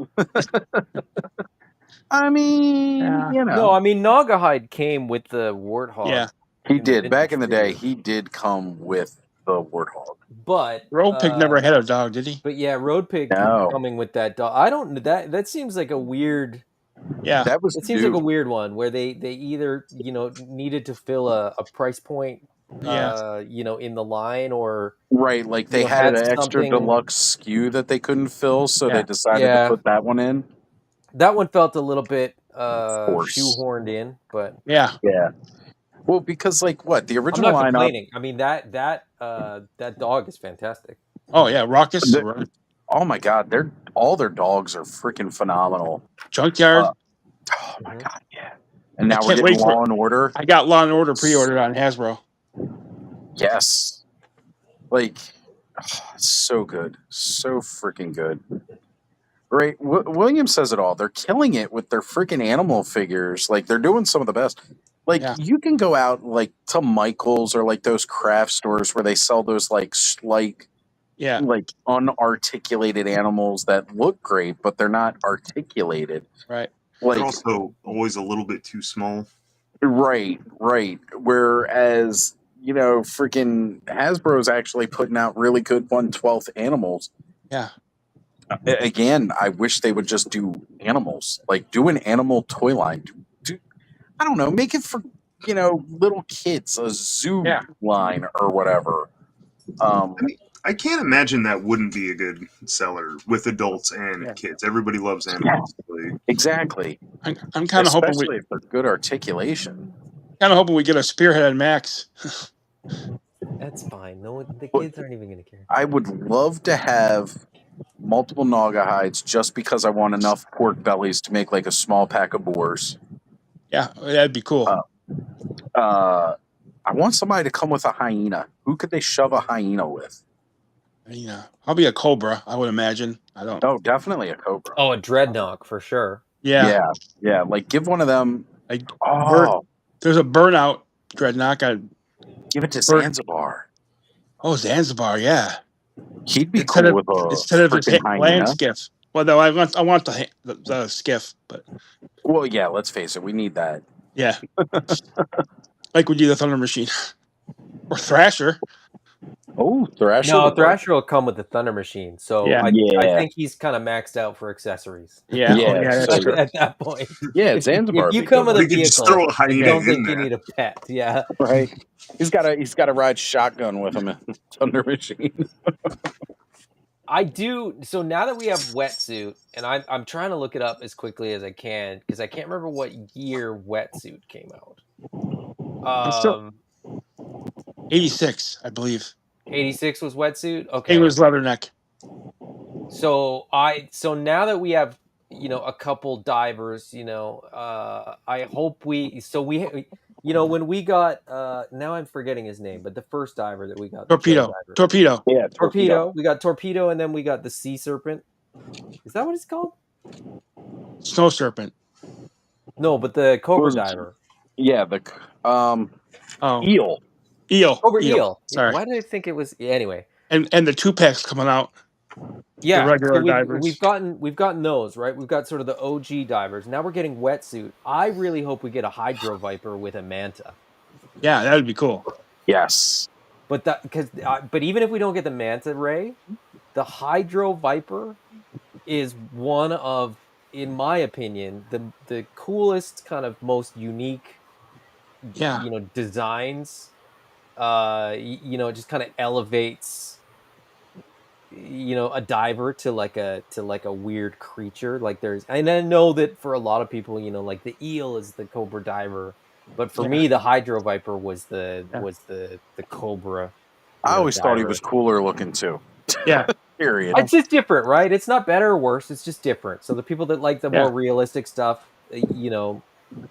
I mean, No, I mean Nagahide came with the Warthog. Yeah, he did. Back in the day, he did come with the Warthog. But Road Pig never had a dog, did he? But yeah, Road Pig coming with that dog. I don't. That seems like a weird. Yeah, it seems like a weird one where they either needed to fill a price point. In the line, or like they had an extra deluxe SKU that they couldn't fill, so they decided to put that one in. That one felt a little bit shoehorned in, but yeah. Well, because the original I'm not lineup. Complaining. I mean that dog is fantastic. Oh yeah, Raucous. Oh my God, all their dogs are freaking phenomenal. Junkyard. Oh my God, yeah. And now we're getting Law and Order. I got Law and Order pre-ordered on Hasbro. Yes. So good. So freaking good. Right. William says it all. They're killing it with their freaking animal figures. They're doing some of the best. You can go out to Michael's or those craft stores where they sell those unarticulated animals that look great, but they're not articulated. Right. They're also always a little bit too small. Right. Whereas, freaking Hasbro's actually putting out really good 1/12 animals. Yeah. Again, I wish they would just do animals. Do an animal toy line. I don't know, make it for, little kids, a zoo line or whatever. I can't imagine that wouldn't be a good seller with adults and kids. Everybody loves animals. Exactly. I'm kind of hoping for good articulation. Kind of hoping we get a Spearhead Max. That's fine. No, the kids aren't even going to care. I would love to have multiple Naga hides just because I want enough pork bellies to make like a small pack of boars. Yeah, that'd be cool. I want somebody to come with a hyena. Who could they shove a hyena with? Yeah, I'll be a cobra. I would imagine. I don't. Oh, definitely a cobra. Oh, a dreadnought for sure. Yeah, yeah. Like give one of them. Like there's a burnout dreadnought. Give it to Zanzibar. Oh, Zanzibar, yeah. He'd be cool with a instead of his freaking hyena. land skiff. Well, no, I want the skiff, but well, yeah. Let's face it, we need that. Yeah, like we do the Thunder Machine or Thrasher. Oh, Thrasher. No, Thrasher will come with the Thunder Machine. So Yeah. I think he's kind of maxed out for accessories. Yeah, that's true. At that point. Yeah, Zanzibar. If you come with a We could just vehicle, throw a hyena you don't in think you there. need a pet. Yeah. Right. He's got to ride shotgun with him in Thunder Machine. I do. So now that we have wetsuit, and I'm trying to look it up as quickly as I can because I can't remember what year wetsuit came out. 86, I believe. 86 was wetsuit. Okay, it was leatherneck. So now that we have a couple divers, I hope when we got now I'm forgetting his name, but the first diver that we got, Torpedo. Yeah, Torpedo. We got Torpedo, and then we got the Sea Serpent. Is that what it's called? Snow Serpent. No, but the Cobra diver. Yeah, the eel. Cobra eel. Sorry. Why did I think it was? Anyway. And the 2-packs coming out. Yeah, the regular so divers. We've gotten those, right? We've got sort of the OG divers. Now we're getting wetsuit. I really hope we get a Hydro Viper with a manta. Yeah, that would be cool. Yes. But but even if we don't get the manta ray, the Hydro Viper is one of, in my opinion, the coolest, kind of most unique, designs. It just kind of elevates a diver to like a weird creature. Like and I know that for a lot of people, like the eel is the Cobra diver, but for me the Hydro Viper was the Cobra. I always thought he was cooler looking too. Yeah. Period. It's just different, right? It's not better or worse, it's just different. So the people that like the more realistic stuff,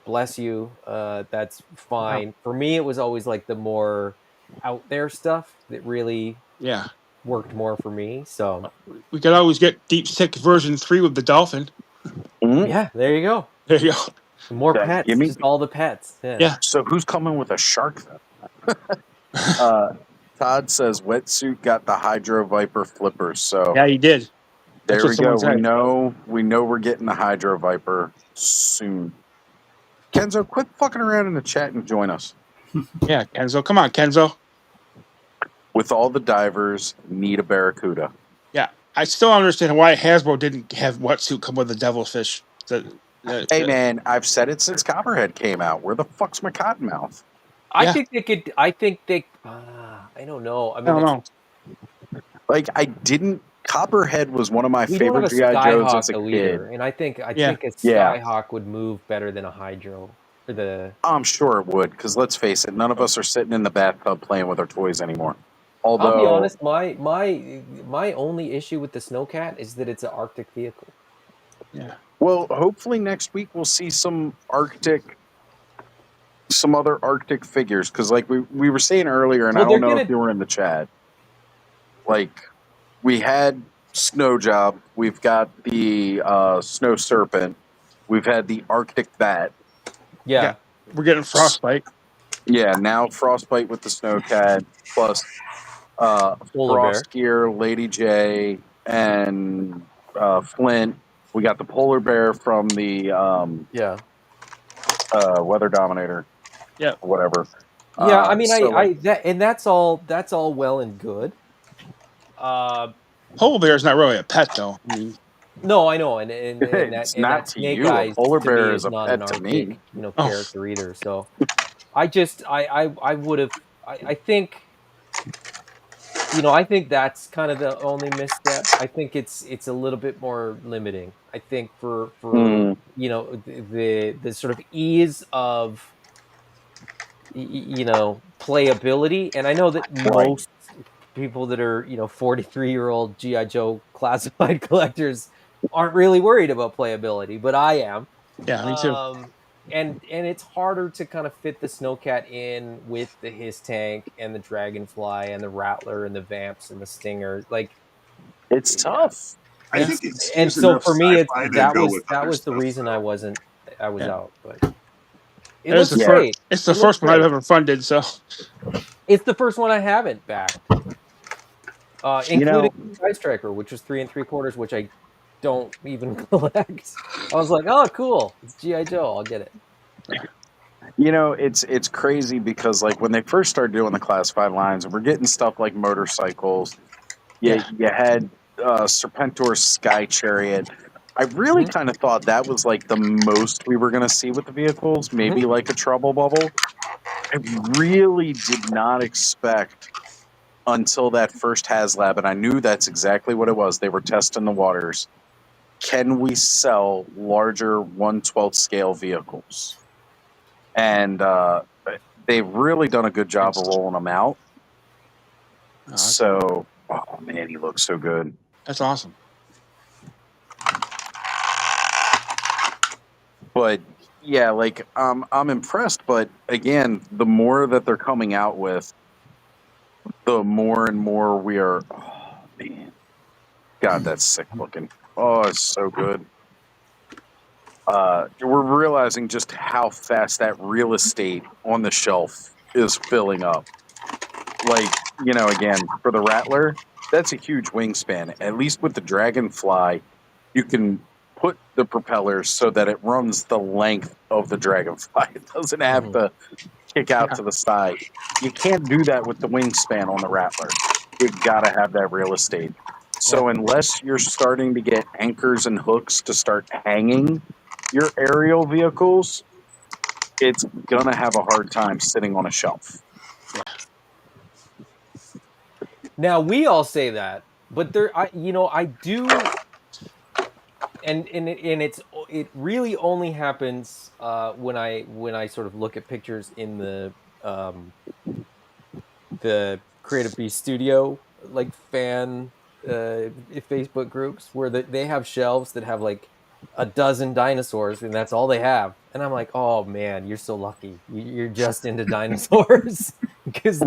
bless you, that's fine. For me it was always like the more out there stuff that really worked more for me. So we could always get Deep Six version 3 with the dolphin. Mm-hmm. Yeah, there you go. There you go. More pets. Just all the pets. Yeah. So who's coming with a shark then? Todd says wetsuit got the Hydro Viper flippers. So yeah, he did. There we go. We know we're getting the Hydro Viper soon. Kenzo, quit fucking around in the chat and join us. Yeah, Kenzo. Come on, Kenzo. With all the divers, need a Barracuda. Yeah, I still don't understand why Hasbro didn't have wetsuit come with the devilfish. Hey man, I've said it since Copperhead came out. Where the fuck's my Cottonmouth? I think they could. I think they. I don't know. I don't know. Like I didn't. Copperhead was one of my favorite G.I. Joes as a kid, either, and I think a Skyhawk would move better than a Hydro. I'm sure it would, because let's face it, none of us are sitting in the bathtub playing with our toys anymore. Although, I'll be honest, my only issue with the Snowcat is that it's an Arctic vehicle. Yeah. Well, hopefully next week we'll see some other Arctic figures, because like we were saying earlier, and I don't know if you were in the chat. Like, we had Snow Job, we've got the Snow Serpent, we've had the Arctic Bat. Yeah. We're getting Frostbite. Yeah, now Frostbite with the Snowcat, plus Frost Gear, Lady J, and Flint. We got the Polar Bear from the Weather Dominator. Yeah. Whatever. Yeah, I mean, that's all well and good. Polar Bear is not really a pet, though. I mean, no, I know, and it's that not to Snake you. Eyes A polar to me bear is is a not pet an to Arctic, me. Character either. So, I would have. I think. I think that's kind of the only misstep. I think it's a little bit more limiting. I think for the sort of ease of playability. And I know that Right. most people that are 43-year-old GI Joe classified collectors aren't really worried about playability, but I am. Yeah, me too. And it's harder to kind of fit the Snowcat in with the Hiss Tank and the Dragonfly and the Rattler and the Vamps and the Stinger. Like, It's tough. I think it's and used so enough for me, sci-fi to that go was with other the stuff, reason I though. was Yeah. out. But it looks great. It's the It looks first one I've great. ever funded, so It's the first one I haven't backed, including Sky Striker, which was 3 3/4, which I don't even collect. I was like, oh, cool, it's GI Joe, I'll get it. It's crazy because like when they first started doing the classified lines, we're getting stuff like motorcycles. You had Serpentor's Sky Chariot. I really kind of thought that was like the most we were going to see with the vehicles, maybe like a Trouble Bubble. I really did not expect until that first HasLab, and I knew that's exactly what it was. They were testing the waters. Can we sell larger 1/12 scale vehicles? And they've really done a good job of rolling them out. So, oh man, he looks so good. That's awesome. But yeah, like I'm impressed. But again, the more that they're coming out with, the more and more we are. Oh man, God, that's sick looking. Oh, it's so good. We're realizing just how fast that real estate on the shelf is filling up. Like, again, for the Rattler, that's a huge wingspan. At least with the Dragonfly, you can put the propellers so that it runs the length of the Dragonfly. It doesn't have to kick out to the side. You can't do that with the wingspan on the Rattler. You've got to have that real estate. So unless you're starting to get anchors and hooks to start hanging your aerial vehicles, it's going to have a hard time sitting on a shelf. Now we all say that, but I do, and it really only happens when I sort of look at pictures in the Creative Beast Studio like fan Facebook groups where they have shelves that have like a dozen dinosaurs and that's all they have, and I'm like, oh man, you're so lucky. You're just into dinosaurs because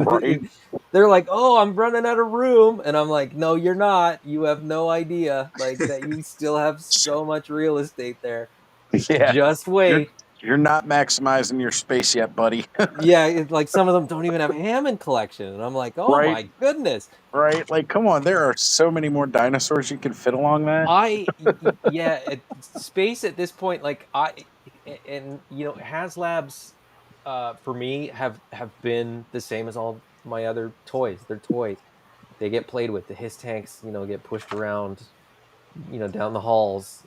they're like, oh, I'm running out of room, and I'm like, no, you're not. You have no idea like that. You still have so much real estate there. Yeah, just wait. You're not maximizing your space yet, buddy. Yeah, it's like some of them don't even have Hammond collection, and I'm like, oh Right. my goodness. Right? Like, come on, there are so many more dinosaurs you can fit along that. Space at this point, like HasLabs for me have been the same as all my other toys. They're toys. They get played with. The Hiss tanks, get pushed around, down the halls.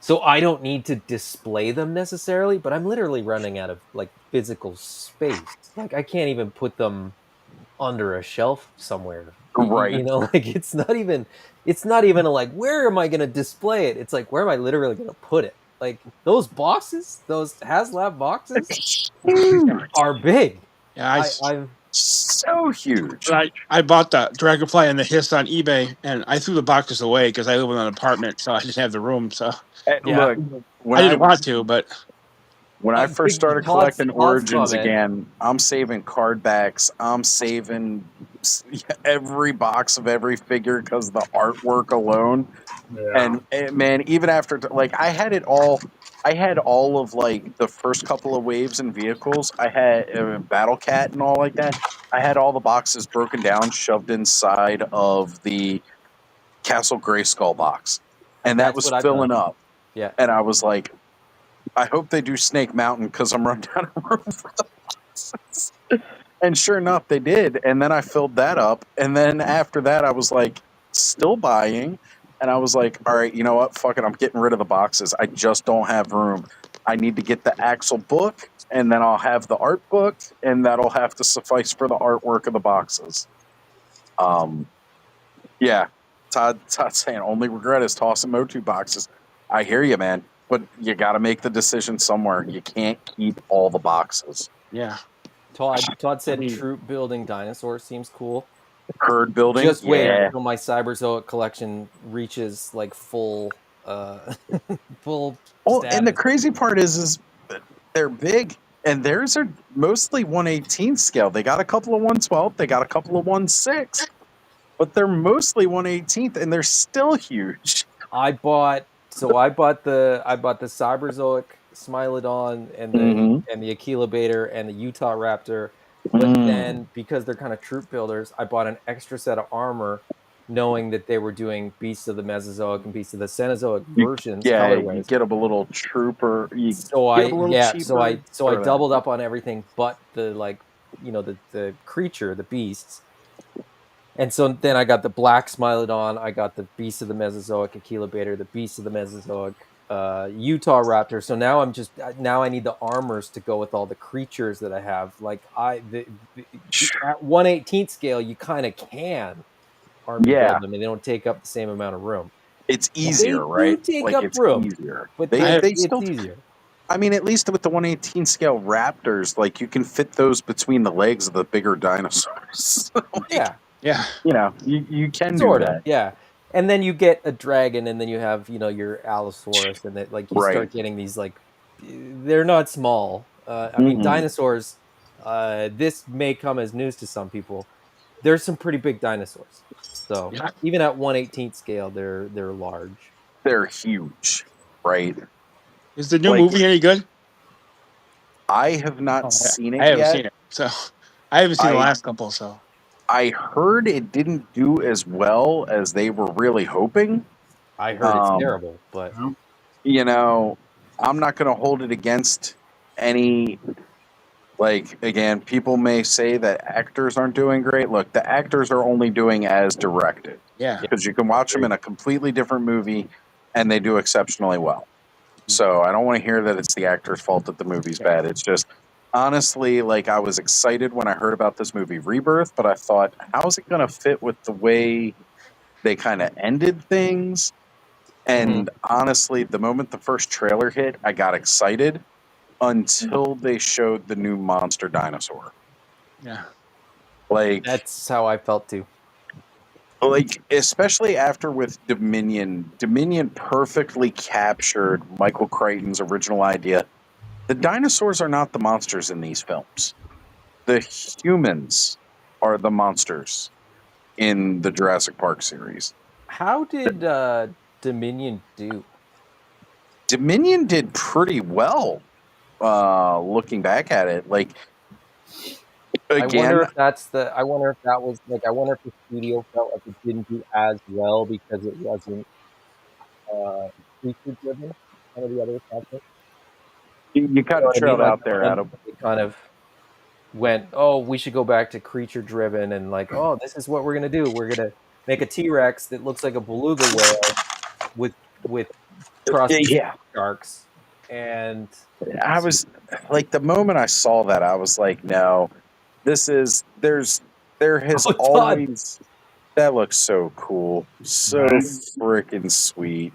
So I don't need to display them necessarily, but I'm literally running out of like physical space. Like I can't even put them under a shelf somewhere. Right. Like it's not even like, where am I going to display it? It's like, where am I literally going to put it? Like those boxes, those HasLab boxes are big. Yeah, I'm so huge. I bought the Dragonfly and the Hiss on eBay, and I threw the boxes away because I live in an apartment, so I didn't have the room. So Look, I didn't want to, but when I first started collecting Todd's Origins comment. again, I'm saving card backs. I'm saving every box of every figure because the artwork alone. Yeah. And man, even after like I had all of like the first couple of waves and vehicles. I had Battle Cat and all like that. I had all the boxes broken down, shoved inside of the Castle Grayskull box, and that was filling up. Yeah, and I was like, I hope they do Snake Mountain because I'm running out of room for the boxes. And sure enough, they did. And then I filled that up. And then after that, I was like, still buying. And I was like, all right, you know what? Fuck it. I'm getting rid of the boxes. I just don't have room. I need to get the Axel book, and then I'll have the art book, and that'll have to suffice for the artwork of the boxes. Yeah. Todd's saying only regret is tossing Motu boxes. I hear you, man. But you got to make the decision somewhere. You can't keep all the boxes. Yeah. Todd said troop building dinosaurs seems cool. Herd building, Just wait yeah. until my Cyberzoic collection reaches like full full Well, status. and the crazy part is they're big, and theirs are mostly 1/18 scale. They got a couple of 1/12, they got a couple of 1/6, but they're mostly 1/18, and they're still huge. I bought the Cyberzoic Smilodon and the Aquilabator and the Utah Raptor, but then because they're kind of troop builders, I bought an extra set of armor, knowing that they were doing Beasts of the Mesozoic and Beasts of the Cenozoic versions, colorways. You get them a little trooper. So I doubled up on everything, but the the creature, the beasts. And so then I got the black Smilodon, I got the Beast of the Mesozoic Aquilabator, the Beast of the Mesozoic Utah Raptor. So now I need the armors to go with all the creatures that I have. Like at 1/18 scale, you kind of can army build them, and they don't take up the same amount of room. It's easier, right? They do take up room, easier. but It's easier. I mean, at least with the 1/18 scale Raptors, like you can fit those between the legs of the bigger dinosaurs. Yeah. Yeah. You know, you can sort do of, that. yeah. And then you get a dragon, and then you have your Allosaurus, and that like you start getting these like they're not small. I mean, dinosaurs. This may come as news to some people. There's some pretty big dinosaurs. So even at 1/18 scale, they're large. They're huge, right? Is the new movie any good? I have not seen it yet. I haven't seen it, so I haven't seen the last couple. So I heard it didn't do as well as they were really hoping. I heard it's terrible, but you know, I'm not going to hold it against any. Like, again, people may say that actors aren't doing great. Look, the actors are only doing as directed. Yeah. Because you can watch them in a completely different movie, and they do exceptionally well. So I don't want to hear that it's the actor's fault that the movie's bad. It's just, honestly, like, I was excited when I heard about this movie Rebirth, but I thought, how's it going to fit with the way they kind of ended things? And honestly, the moment the first trailer hit, I got excited until they showed the new monster dinosaur. Yeah. Like, that's how I felt too. Like, especially after with Dominion. Dominion perfectly captured Michael Crichton's original idea. The dinosaurs are not the monsters in these films. The humans are the monsters in the Jurassic Park series. How did Dominion do? Dominion did pretty well, looking back at it. Like, again, I wonder if the studio felt like it didn't do as well because it wasn't feature driven. One of the other factors. You kind of trailed out there, Adam. It kind of went, oh, we should go back to creature driven, and like, oh, this is what we're gonna do. We're gonna make a T-Rex that looks like a beluga whale with sharks. And I was like, the moment I saw that, I was like, no, there has always, that looks so cool, so freaking sweet.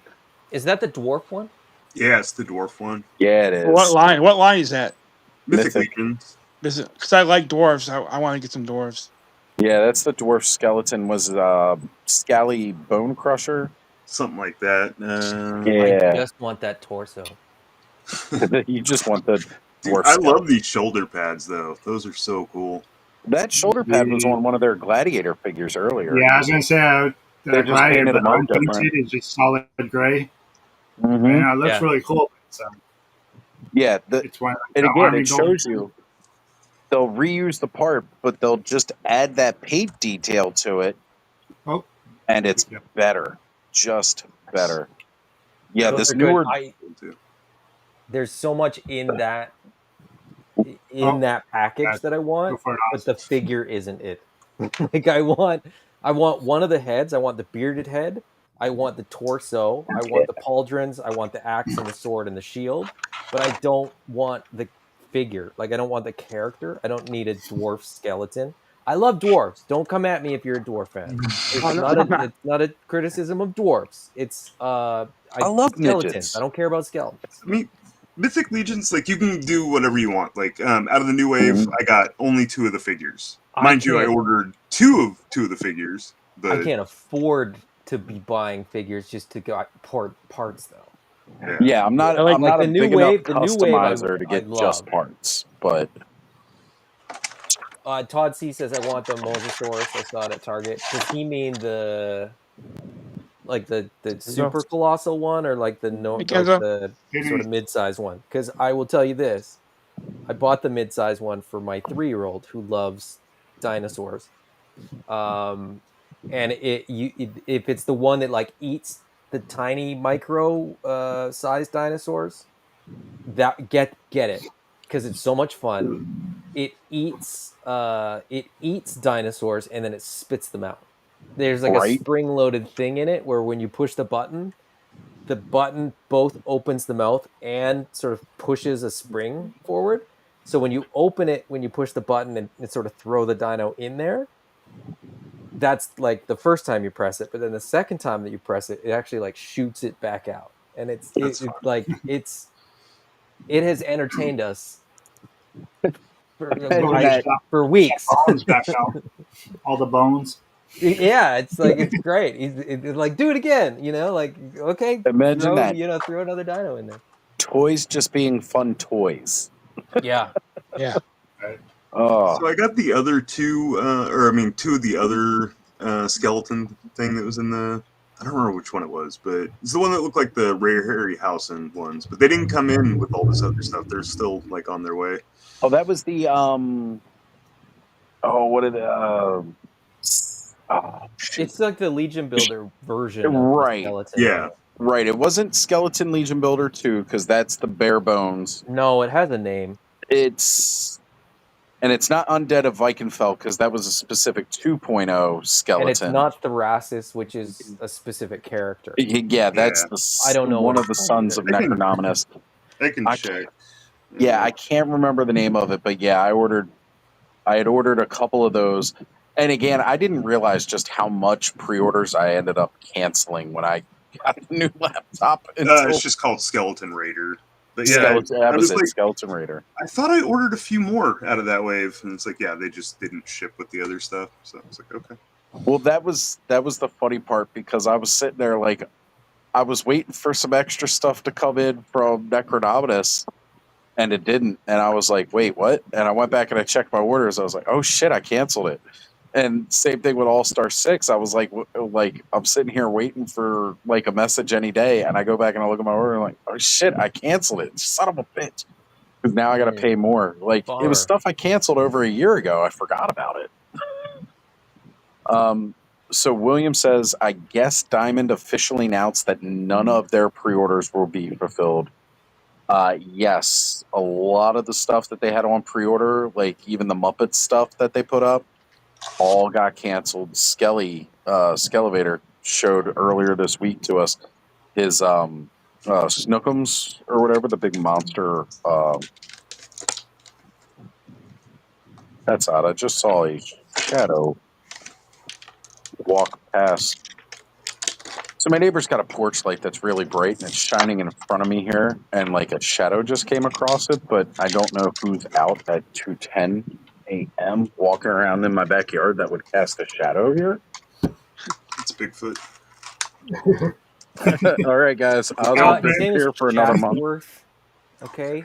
Is that the dwarf one? Yeah, it's the dwarf one. Yeah, it is. What line is that? Mythic Legions. Because I like dwarves. I want to get some dwarves. Yeah, that's the dwarf skeleton. Was Scally Bone Crusher? Something like that. I just want that torso. You just want the dwarf I skeleton. love these shoulder pads, though. Those are so cool. That shoulder pad was on one of their gladiator figures earlier. Yeah, I was going to say, they just painted them out different. It's just solid gray. Yeah, it looks really cool. So. Yeah, it's one and again, it shows you they'll reuse the part, but they'll just add that paint detail to it, and it's better, just better. Yeah, Those this are newer. There's so much in that package that I want, but the figure isn't it. Like I want one of the heads. I want the bearded head. I want the torso. I want the pauldrons. I want the axe and the sword and the shield. But I don't want the figure. Like I don't want the character. I don't need a dwarf skeleton. I love dwarfs. Don't come at me if you're a dwarf fan. It's not a criticism of dwarfs. It's I love skeletons. midgets. I don't care about skeletons. I mean, Mythic Legions, like, you can do whatever you want. Like, out of the new wave, I got only 2 of the figures. Mind you, I ordered two of the figures. But I can't afford to be buying figures just to get parts though. Yeah, I'm not. like I'm not the a new big wave. enough The new wave customizer to I get love. just parts, but Todd C says I want the Mosasaurus. I saw it at Target. Does he mean the super colossal one, or like the sort of mid-size one? Because I will tell you this, I bought the mid-size one for my 3-year-old who loves dinosaurs. And if it's the one that like eats the tiny micro sized dinosaurs, that get it, because it's so much fun. It eats dinosaurs and then it spits them out. There's like a spring loaded thing in it where when you push the button both opens the mouth and sort of pushes a spring forward. So when you open it, when you push the button and sort of throw the dino in there, that's like the first time you press it, but then the second time that you press it, it actually like shoots it back out. And it has entertained us for weeks. Back out. All the bones. Yeah, it's like it's great. He's like, do it again, like, okay, imagine that. Throw another dino in there. Toys just being fun toys. Yeah. Oh. So I got the other 2, 2 of the other skeleton thing that was in the. I don't remember which one it was, but it's the one that looked like the Ray Harryhausen ones. But they didn't come in with all this other stuff. They're still like on their way. Oh, that was the it's like the Legion Builder version, right? Skeleton. Yeah, right. It wasn't Skeleton Legion Builder 2 because that's the bare bones. No, it has a name. It's not Undead of Vikingfell because that was a specific 2.0 skeleton. And it's not Thrasis, which is a specific character. Yeah, that's I don't know one of the sons of Necronominus. I can check. Yeah, I can't remember the name of it, but yeah, I had ordered a couple of those. And again, I didn't realize just how much pre-orders I ended up canceling when I got the new laptop. It's just called Skeleton Raider. But yeah, Skeleton Raider. I thought I ordered a few more out of that wave, and it's like, yeah, they just didn't ship with the other stuff. So I was like, okay. Well, that was the funny part because I was sitting there like I was waiting for some extra stuff to come in from Necronominus, and it didn't. And I was like, wait, what? And I went back and I checked my orders. I was like, oh shit, I canceled it. And same thing with All-Star 6. I was like I'm sitting here waiting for like a message any day, and I go back and I look at my order and I'm like, oh shit, I canceled it. Son of a bitch. Because now I got to pay more. Like it was stuff I canceled over a year ago. I forgot about it. So William says, I guess Diamond officially announced that none of their pre-orders will be fulfilled. Yes, a lot of the stuff that they had on pre-order, like even the Muppet stuff that they put up, all got canceled. Skelevator showed earlier this week to us his Snookums or whatever, the big monster. That's odd. I just saw a shadow walk past. So my neighbor's got a porch light that's really bright and it's shining in front of me here, and like a shadow just came across it, but I don't know who's out at 2:10 a.m. walking around in my backyard that would cast a shadow here. It's Bigfoot. All right, guys. I'll be here for another month. Okay.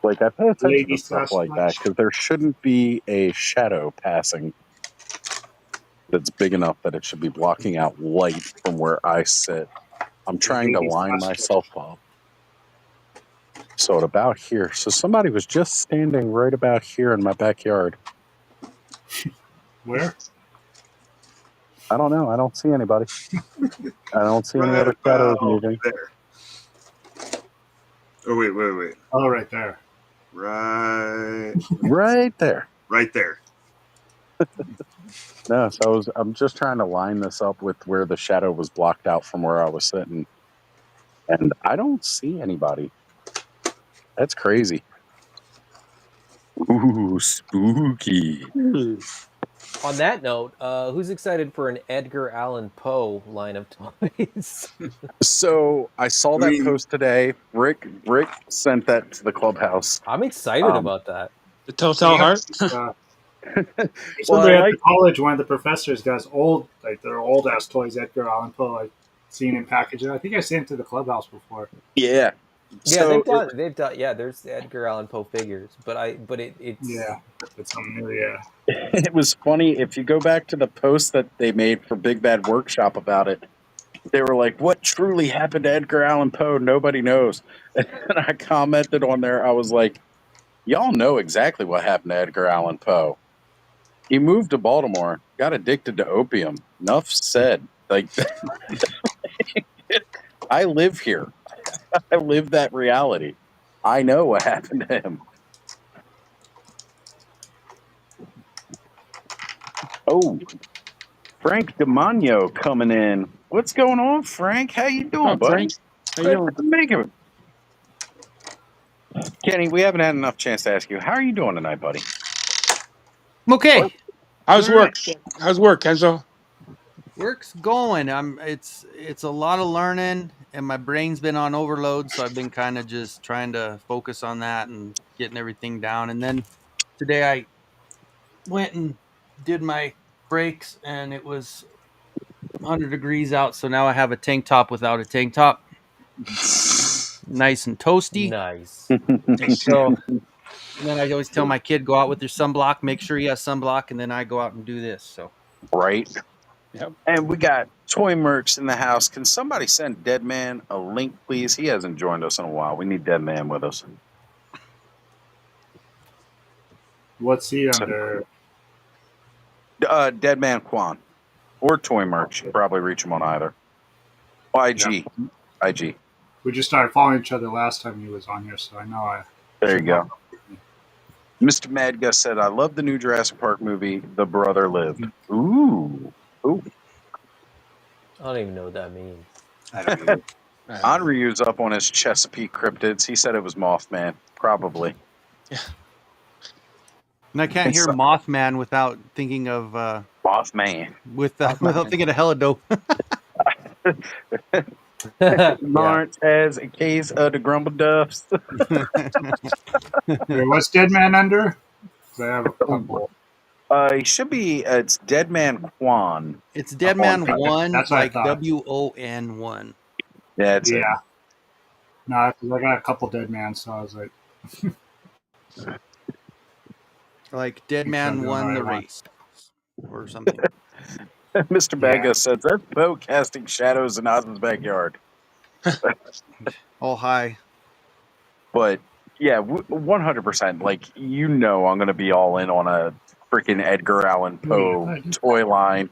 Like I pay attention to stuff like that because there shouldn't be a shadow passing that's big enough that it should be blocking out light from where I sit. I'm trying to line myself up. So at about here. So somebody was just standing right about here in my backyard. Where? I don't know. I don't see anybody. I don't see any other shadows moving. There. Oh, wait. Oh, right there. Right there. Right there. No, so I'm just trying to line this up with where the shadow was blocked out from where I was sitting. And I don't see anybody. That's crazy. Ooh, spooky. On that note, who's excited for an Edgar Allan Poe line of toys? So I saw that post today. Rick sent that to the clubhouse. I'm excited about that. The Telltale Heart. Recently at the college, one of the professors got old, like their old ass toys, Edgar Allan Poe, like seen in packaging. I think I seen it to the clubhouse before. Yeah. Yeah, they've done. Yeah, there's the Edgar Allan Poe figures, but it's yeah, it's something new. Yeah, it was funny if you go back to the post that they made for Big Bad Workshop about it. They were like, "What truly happened to Edgar Allan Poe? Nobody knows." And I commented on there. I was like, "Y'all know exactly what happened to Edgar Allan Poe. He moved to Baltimore, got addicted to opium. Enough said. Like, I live here. I live that reality. I know what happened to him." Oh, Frank DeMagno coming in. What's going on, Frank? How you doing, buddy? How you doing? Kenny, we haven't had enough chance to ask you. How are you doing tonight, buddy? I'm okay. How's work? How's work, Kenzo? Work's going. It's a lot of learning, and my brain's been on overload, so I've been kind of just trying to focus on that and getting everything down. And then today I went and did my brakes, and it was 100 degrees out, so now I have a tank top without a tank top. Nice and toasty. Nice. So, and then I always tell my kid, go out with your sunblock, make sure you have sunblock, and then I go out and do this. So, right. Yep. And we got Toy Mercs in the house. Can somebody send Deadman a link, please? He hasn't joined us in a while. We need Deadman with us. what's he under? Deadman Quan or Toy Merch. You probably reach him on either. IG. IG. We just started following each other last time he was on here, so I know I. There you go. Mr. Mad Gus said, "I love the new Jurassic Park movie, The Brother Lived." Ooh. Ooh. I don't even know what that means. I don't either. Enryu's up on his Chesapeake cryptids. He said it was Mothman. Probably. Yeah. And I can't hear Mothman without thinking of Mothman. Without thinking of Helidope. Lawrence has a case of the Grumble Duffs. What's Deadman under? I have a couple. He should be. It's Deadman Quan. It's Deadman 1, That's like what WON 1. Yeah, it's yeah. No, because I got a couple Deadmans, so I was like, like Deadman won the race or something. Mr. Baga says that's Poe casting shadows in Oz's backyard. Oh, hi. But yeah, 100%. Like, I'm going to be all in on a freaking Edgar Allan Poe toy line.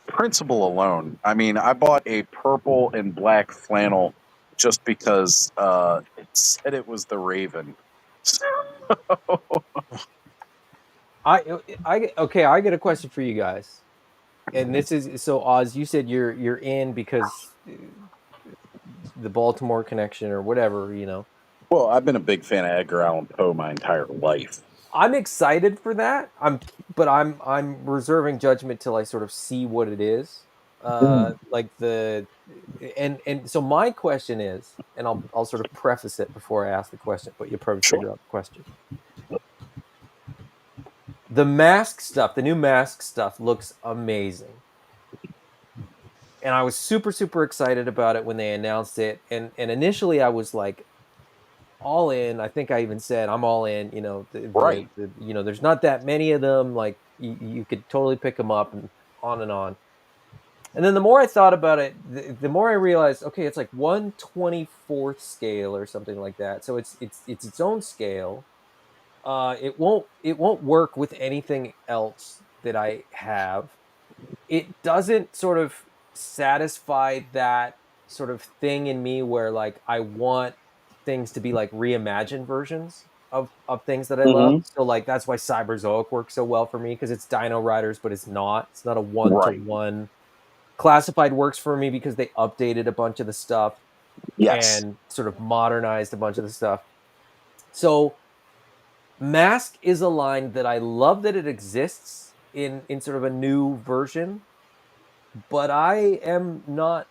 Principle alone. I mean, I bought a purple and black flannel just because it said it was the Raven. I get a question for you guys. And this is so Oz, you said you're in because the Baltimore connection or whatever, Well, I've been a big fan of Edgar Allan Poe my entire life. I'm excited for that. But I'm reserving judgment till I sort of see what it is. Like and so my question is, and I'll sort of preface it before I ask the question, but you'll probably figure out the question. The mask stuff, the new mask stuff looks amazing. And I was super, super excited about it when they announced it. And initially I was like all in. I think I even said I'm all in, right. There's not that many of them. Like you could totally pick them up and on and on. And then the more I thought about it, the more I realized, okay, it's like 1/24th scale or something like that. So it's its own scale. It won't work with anything else that I have. It doesn't sort of satisfy that sort of thing in me where like I want things to be like reimagined versions of things that I love. So like that's why Cyberzoic works so well for me, because it's Dino Riders, but it's not a one-to-one. Classified works for me because they updated a bunch of the stuff and sort of modernized a bunch of the stuff. So Mask is a line that I love that it exists in sort of a new version, but I'm not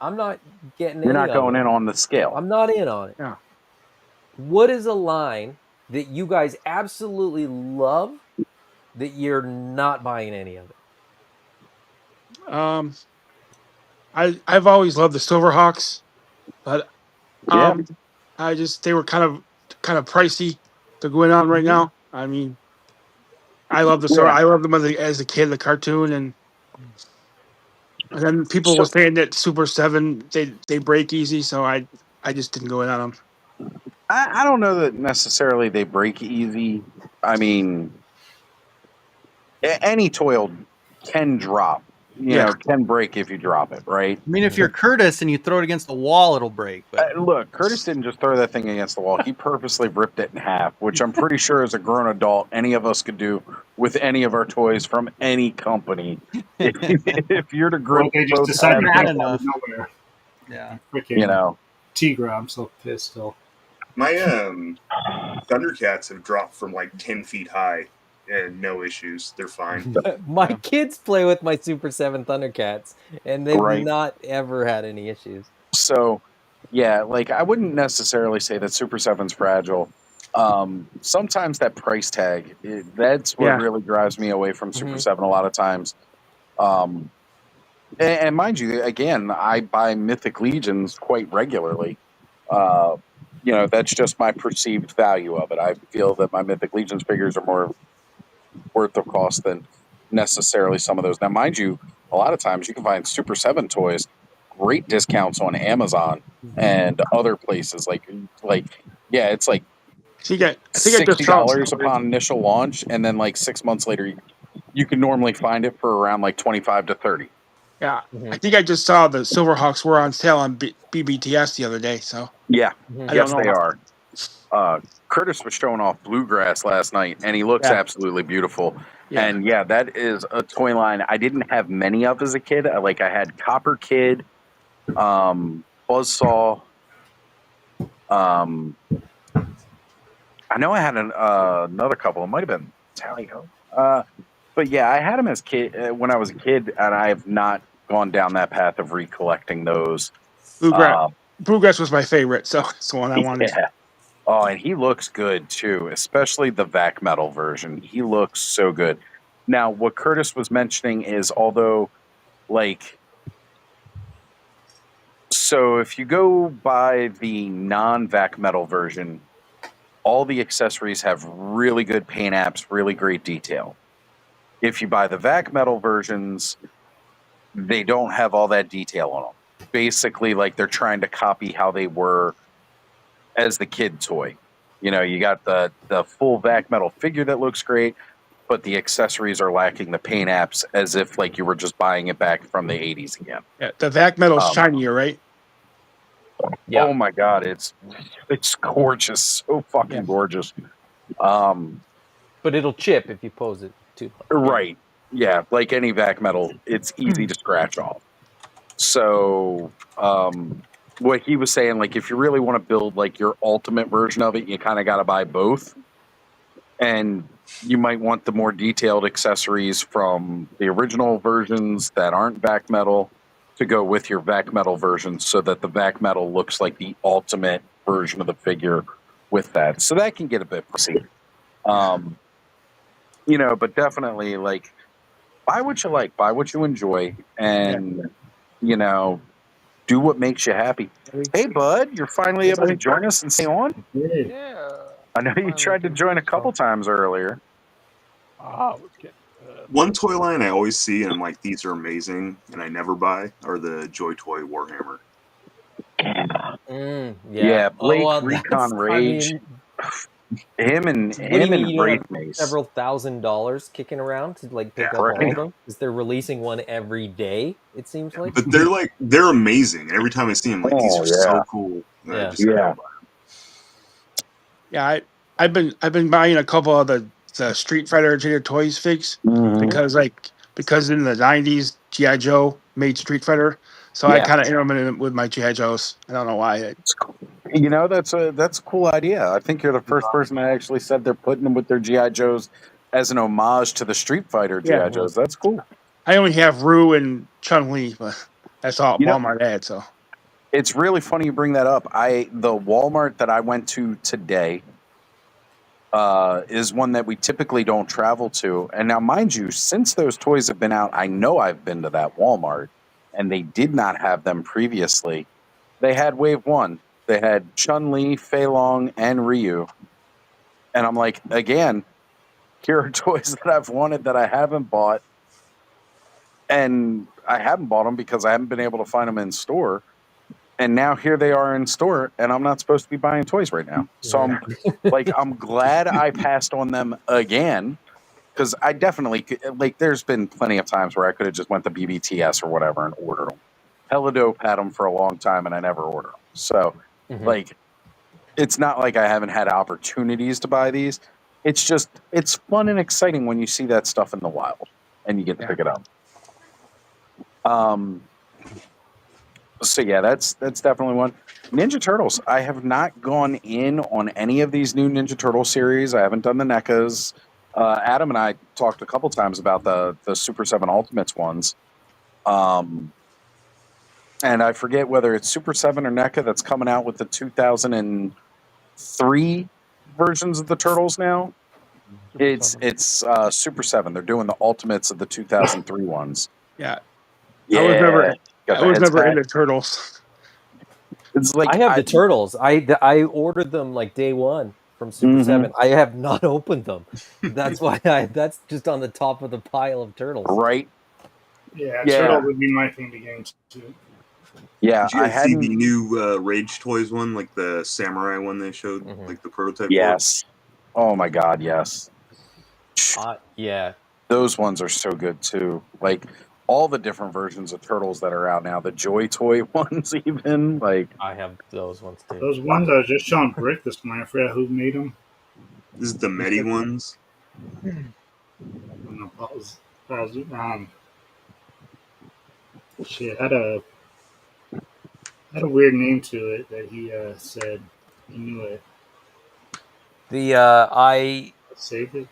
getting You're any not of going it. in on the scale. I'm not in on it. Yeah. What is a line that you guys absolutely love that you're not buying any of it? I've always loved the Silverhawks, but Yeah. they were kind of pricey to go in on right now. I mean, I love the Yeah. I love them as a kid, the cartoon, and then people So- were saying that Super 7 they break easy, so I just didn't go in on them. I don't know that necessarily they break easy. I mean, any toy can drop, can break if you drop it, right? I mean, if you're Curtis and you throw it against the wall, it'll break. But Look, Curtis didn't just throw that thing against the wall. He purposely ripped it in half, which I'm pretty sure as a grown adult, any of us could do with any of our toys from any company. If you're the Or group, they just both decide to have, break out of nowhere. Yeah. Freaking Tigra, I'm so pissed still. My Thundercats have dropped from like 10 feet high and no issues. They're fine. My kids play with my Super 7 Thundercats, and they've Right. not ever had any issues. So, yeah, like I wouldn't necessarily say that Super 7's fragile. Sometimes that price tag, that's what really drives me away from Super 7 a lot of times. And mind you, again, I buy Mythic Legions quite regularly. That's just my perceived value of it. I feel that my Mythic Legions figures are more worth the cost than necessarily some of those. Now, mind you, a lot of times you can find Super 7 toys, great discounts on Amazon and other places. It's like $60 upon initial launch, and then like 6 months later, you can normally find it for around like 25 to 30. Yeah, I think I just saw the Silverhawks were on sale on BBTS the other day. So yeah, I yes, don't know. they are. Curtis was showing off Bluegrass last night, and he looks absolutely beautiful. Yeah. And yeah, that is a toy line I didn't have many of as a kid. I had Copper Kid, Buzzsaw. I know I had another couple. It might have been Talio. But yeah, I had them as when I was a kid, and I have not gone down that path of recollecting those. Bluegrass was my favorite, so it's the one I wanted. Yeah. Oh, and he looks good too, especially the Vac Metal version. He looks so good. Now, what Curtis was mentioning is, so if you go by the non-Vac Metal version, all the accessories have really good paint apps, really great detail. If you buy the Vac Metal versions, they don't have all that detail on them. Basically, they're trying to copy how they were as the kid toy. You got the full Vac Metal figure that looks great, but the accessories are lacking the paint apps, as if you were just buying it back from the 80s again. Yeah, the Vac Metal's shinier, right? Yeah. Oh my God, it's gorgeous, so fucking gorgeous. But it'll chip if you pose it too much. Right. Yeah, like any Vac Metal, it's easy to scratch off. So, what he was saying, if you really want to build your ultimate version of it, you kind of got to buy both. And you might want the more detailed accessories from the original versions that aren't Vac Metal to go with your Vac Metal version, so that the Vac Metal looks like the ultimate version of the figure with that. So that can get a bit pricey. But definitely buy what you like, buy what you enjoy, and do what makes you happy. Hey, bud, you're finally able to join us and stay on? Yeah. I know you tried to join a couple times earlier. One toy line I always see, and I'm like, these are amazing, and I never buy, are the Joy Toy Warhammer. Yeah, Blake, Recon Rage. Him and Wraith Mace. Several $1,000s kicking around to pick up all of them, because they're releasing one every day. It seems like, but they're amazing. Every time I see them, these are so cool. I've been buying a couple of the Street Fighter Jada Toys figs because in the 90s G.I. Joe made Street Fighter, so I kind of enter them in with my G.I. Joes. I don't know why. You know, that's a cool idea. I think you're the first person that actually said they're putting them with their GI Joes as an homage to the Street Fighter Yeah. GI Joes. That's cool. I only have Rue and Chun-Li, but that's all You know- Walmart had. So It's really funny you bring that up. The Walmart that I went to today is one that we typically don't travel to. And now, mind you, since those toys have been out, I know I've been to that Walmart, and they did not have them previously. They had Wave 1. They had Chun-Li, Fei Long, and Ryu. And I'm like, again, here are toys that I've wanted that I haven't bought. And I haven't bought them because I haven't been able to find them in store. And now here they are in store, and I'm not supposed to be buying toys right now. So I'm like, I'm glad I passed on them again, because I definitely like. There's been plenty of times where I could have just went to BBTS or whatever and ordered them. Helidope had them for a long time, and I never ordered them. So, like, it's not like I haven't had opportunities to buy these. It's just it's fun and exciting when you see that stuff in the wild and you get to pick it up. So yeah, that's definitely one. Ninja Turtles. I have not gone in on any of these new Ninja Turtle series. I haven't done the NECAs. Adam and I talked a couple times about the Super 7 Ultimates ones. And I forget whether it's Super 7 or NECA that's coming out with the 2003 versions of the Turtles now. It's Super 7. They're doing the Ultimates of the 2003 ones. yeah. Yeah. I was never into Turtles. It's like I have the Turtles. I ordered them like day one from Super 7. I have not opened them. That's why that's just on the top of the pile of Turtles. Right. Yeah, Turtle would be my thing to get into too. Yeah, Did you guys see the new Rage Toys one, like the Samurai one they showed, like the prototype? Yes. Oh my God, yes. Yeah. Those ones are so good too. Like all the different versions of Turtles that are out now, the Joy Toy ones even. Like I have those ones too. Those ones I was just showing Brick this morning. I forgot who made them. This is the Medi ones. Shit, had a weird name to it that he said he knew it. I saved it.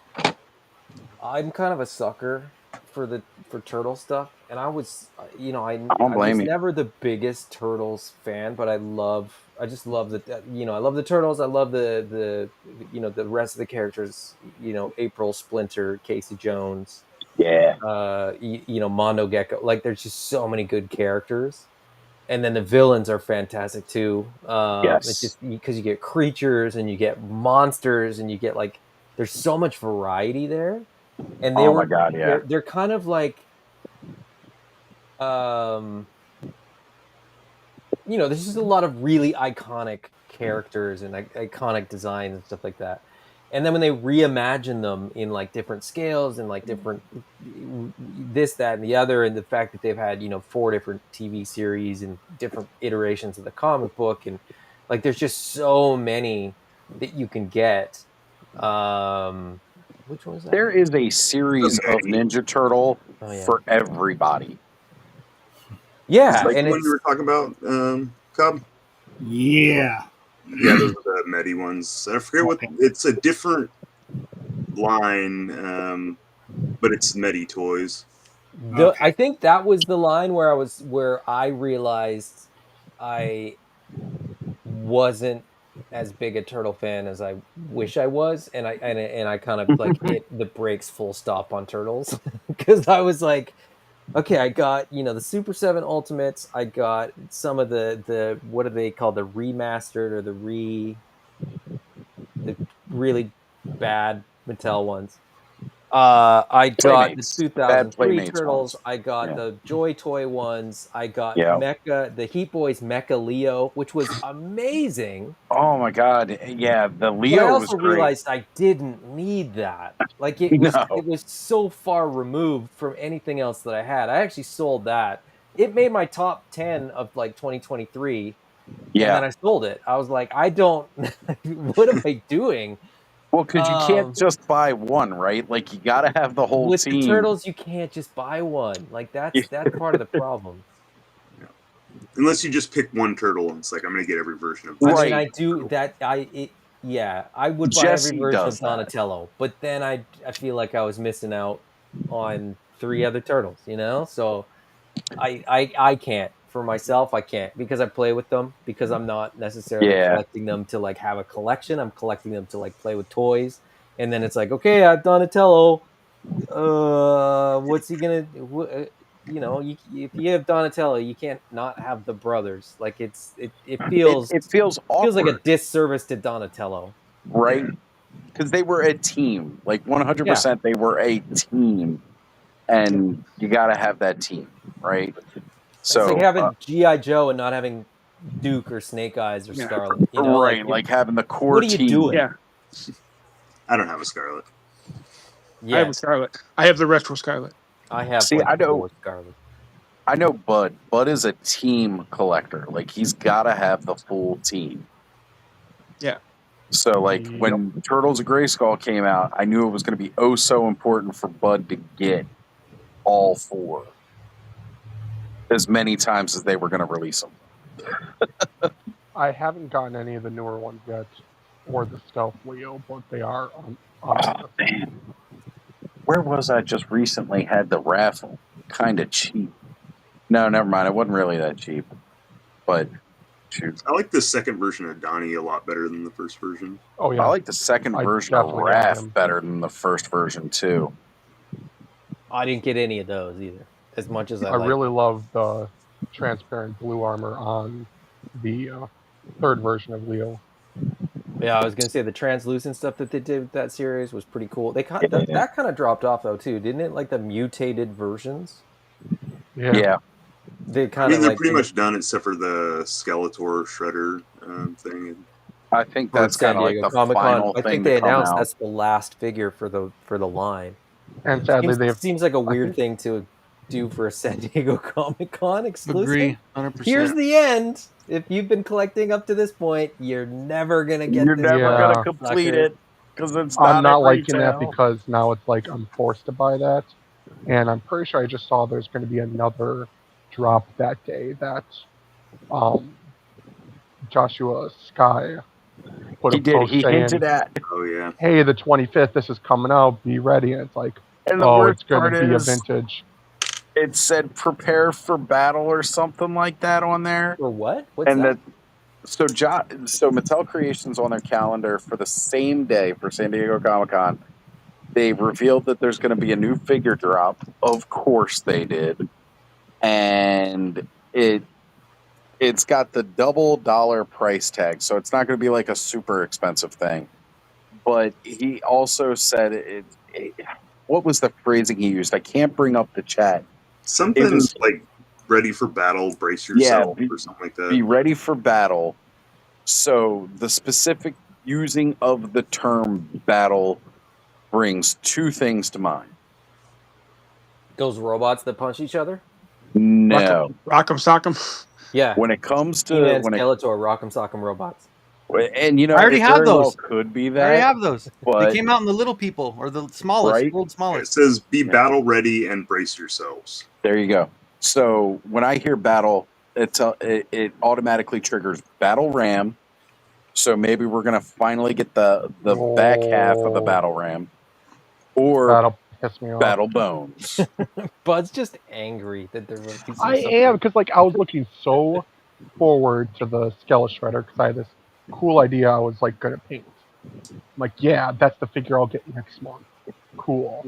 I'm kind of a sucker for Turtle stuff, and I was I don't blame was you. never the biggest Turtles fan, but I just love the I love the Turtles. I love the the rest of the characters. April, Splinter, Casey Jones. Yeah. Mondo Gecko. Like there's just so many good characters. And then the villains are fantastic too. Yes. It's just because you get creatures and you get monsters and you get like there's so much variety there. And my God, yeah. they're kind of like there's just a lot of really iconic characters and iconic designs and stuff like that. And then when they reimagine them in like different scales and like different this, that, and the other, and the fact that they've had 4 different TV series and different iterations of the comic book, and like there's just so many that you can get. Which one is that? There is a series of Ninja Turtle for everybody. Yeah, like and the one you were talking about, Cub. Yeah. Yeah, those are the Medi ones. I forget what it's a different line, but it's Medi toys. I think that was the line where I realized I wasn't as big a Turtle fan as I wish I was, and I kind of like hit the brakes full stop on Turtles because I was like, okay, I got the Super 7 Ultimates, I got some of the what are they called, the remastered or the really bad Mattel ones. I got the 2003 Turtles. Ones. I got the Joy Toy ones. I got Mecha, the Heat Boys Mecha Leo, which was amazing. Oh my God, yeah, the Leo. But I also was great. realized I didn't need that. Like it was so far removed from anything else that I had. I actually sold that. It made my top 10 of like 2023. Yeah. And then I sold it. I was like, I don't. What am I doing? Well, because you can't just buy one, right? Like you got to have the whole with team. The Turtles, you can't just buy one. Like that's part of the problem. Unless you just pick one turtle and it's like, I'm going to get every version of I this. mean, I do that. Yeah, I would buy every Jesse version of does that. Donatello, but then I feel like I was missing out on 3 other turtles, you know? So I can't for myself. I can't because I play with them because I'm not necessarily Yeah. collecting them to like have a collection. I'm collecting them to like play with toys, and then it's like, okay, I have Donatello. What's he gonna? You know, if you have Donatello, you can't not have the brothers. Like it feels It feels feels like a awkward, disservice to Donatello, right? Because they were a team. Like 100%, Yeah. they were a team, and you got to have that team, right? It's like So, having GI Joe and not having Duke or Snake Eyes or Yeah. Scarlet. You know, right, like having the core what are you team. doing? Yeah. I don't have a Scarlet. I have a Scarlet. I have the retro Scarlet. I have See, like I know, 4 Scarlet. I know Bud. Bud is a team collector. Like he's got to have the full team. Yeah. So, like when Turtles of Grayskull came out, I knew it was going to be oh so important for Bud to get all 4 as many times as they were going to release them. I haven't gotten any of the newer ones yet, or the Stealth Leo, but they are on Oh, man. Where was I just recently had the raffle? Kind of cheap. No, never mind. It wasn't really that cheap. But, shoot. I like the second version of Donnie a lot better than the first version. Oh, yeah. I like the second I version of definitely got Raph him. better than the first version, too. I didn't get any of those either. As much as I like. really love the transparent blue armor on the third version of Leo. Yeah, I was gonna say the translucent stuff that they did with that series was pretty cool. They that kind of dropped off though too, didn't it? Like the mutated versions. Yeah. They I kind mean, of they're like pretty much done except for the Skeletor Shredder thing. I think for that's San kind of like Diego the Comic-Con. final I thing think to they come announced out. that's the last figure for the line. And sadly, Seems like a weird thing to do for a San Diego Comic-Con exclusive. Agree, 100%. Here's the end. If you've been collecting up to this point, you're never gonna get. You're this never Yeah. going to sucker. complete it because it's I'm not at liking that retail. because now it's like I'm forced to buy that. And I'm pretty sure I just saw there's going to be another drop that day that Joshua Sky put He a did. post He saying, hinted at. Oh, yeah. hey, the 25th, this is coming out, be ready. And it's like, And the oh, worst it's going part to be a is, vintage. it said prepare for battle or something like that on there. For what? What's And that? so Mattel Creations on their calendar for the same day for San Diego Comic-Con, they revealed that there's going to be a new figure drop. Of course they did. And it's got the $double price tag, so it's not going to be like a super expensive thing. But he also said what was the phrasing he used? I can't bring up the chat. Something like ready for battle, brace yourself, or something like that. Be ready for battle. So the specific using of the term battle brings 2 things to mind. Those robots that punch each other? No. Rock'em Sock'em. Yeah. When it comes to He-Man, Skeletor, Rock'em Sock'em robots. And you know, I already it have very those. well could be that. I already have those. But They came out in the little people or the smallest, Right? world's It smallest. says be battle ready and brace yourselves. There you go. So when I hear battle, it automatically triggers Battle Ram. So maybe we're gonna finally get the back half of the Battle Ram, or That'll piss me off. Battle Bones. Bud's just angry that they're releasing I something. am, because like I was looking so forward to the Skeletor Shredder because I had this cool idea I was like gonna paint. I'm like, yeah, that's the figure I'll get next month. Cool.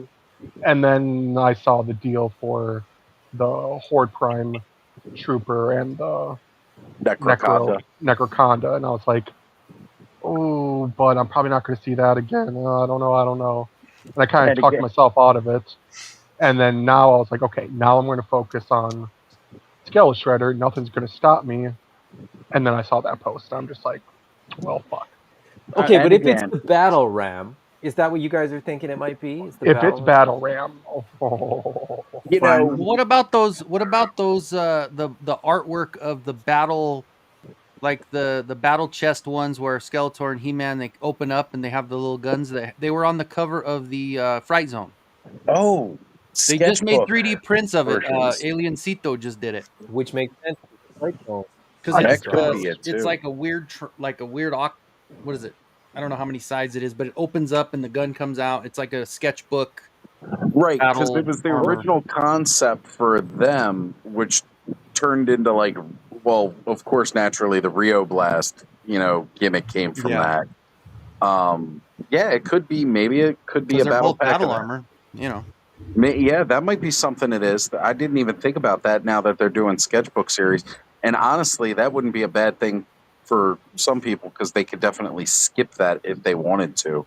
And then I saw the deal for the Horde Prime Trooper and the Necroconda, and I was like, oh, but I'm probably not going to see that again. I don't know. And I kind of talked myself out of it. And then now I was like, okay, now I'm going to focus on Skeletor Shredder. Nothing's going to stop me. And then I saw that post. I'm just like, well, fuck. Okay, but if it's the Battle Ram, is that what you guys are thinking it might be? If it's Battle Ram, you know, what about those? What about those? The artwork of the battle, like the battle chest ones where Skeletor and He-Man, they open up and they have the little guns. That they were on the cover of the Fright Zone. Oh, they just made sketchbook 3D prints of it. versions. Aliencito just did it, which makes sense. Because That could be it it's too. like a weird, what is it? I don't know how many sides it is, but it opens up and the gun comes out. It's like a sketchbook. Right, because Battle it was the armor. original concept for them, which turned into like, well, of course, naturally, the Rio Blast, gimmick came from that. Yeah, it could be. Maybe it could be a They're battle both pack battle of that. armor. Yeah, that might be something it is. I didn't even think about that now that they're doing sketchbook series. And honestly, that wouldn't be a bad thing for some people because they could definitely skip that if they wanted to.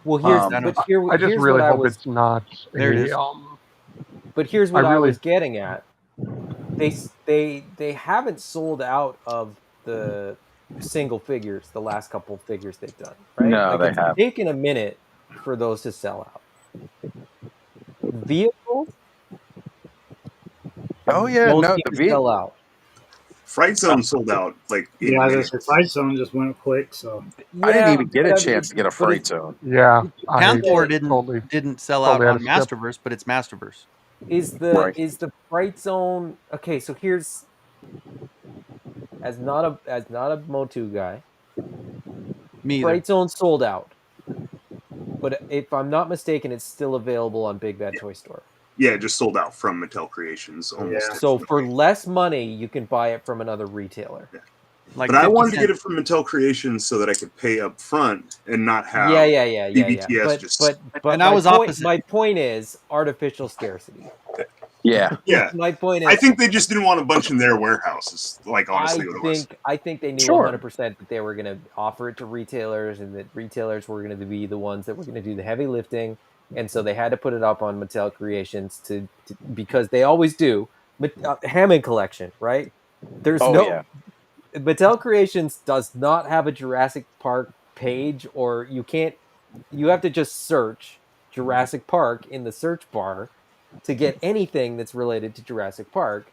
Well, I just really hope it's not There it is. But here's what I really was getting at. They haven't sold out of the single figures, the last couple of figures they've done, right? No, like they it's haven't. taken a minute for those to sell out. Vehicles, oh yeah, don't no, seem the to vehicle. sell out. Fright Zone sold out like in Yeah, minutes. the Fright Zone just went quick. So I didn't even get a chance to get a Fright Zone. Yeah, Panther didn't sell out on Masterverse, but it's Masterverse. Is the Fright Zone okay? So here's as not a Motu guy. Me Fright Zone sold out, but if I'm not mistaken, it's still available on Big Bad Toy Store. Yeah, it just sold out from Mattel Creations almost. So for less money, you can buy it from another retailer. Yeah. Like but I wanted to get it from Mattel Creations so that I could pay up front and not have BBTS But and I was opposite. My point is artificial scarcity. Yeah. Yeah. My point is, I think they just didn't want a bunch in their warehouses. Like honestly, what it was. I think they knew 100% that they were going to offer it to retailers, and that retailers were going to be the ones that were going to do the heavy lifting, and so they had to put it up on Mattel Creations to because they always do. Hammond Collection, right? There's Mattel Creations does not have a Jurassic Park page, or you have to just search Jurassic Park in the search bar to get anything that's related to Jurassic Park,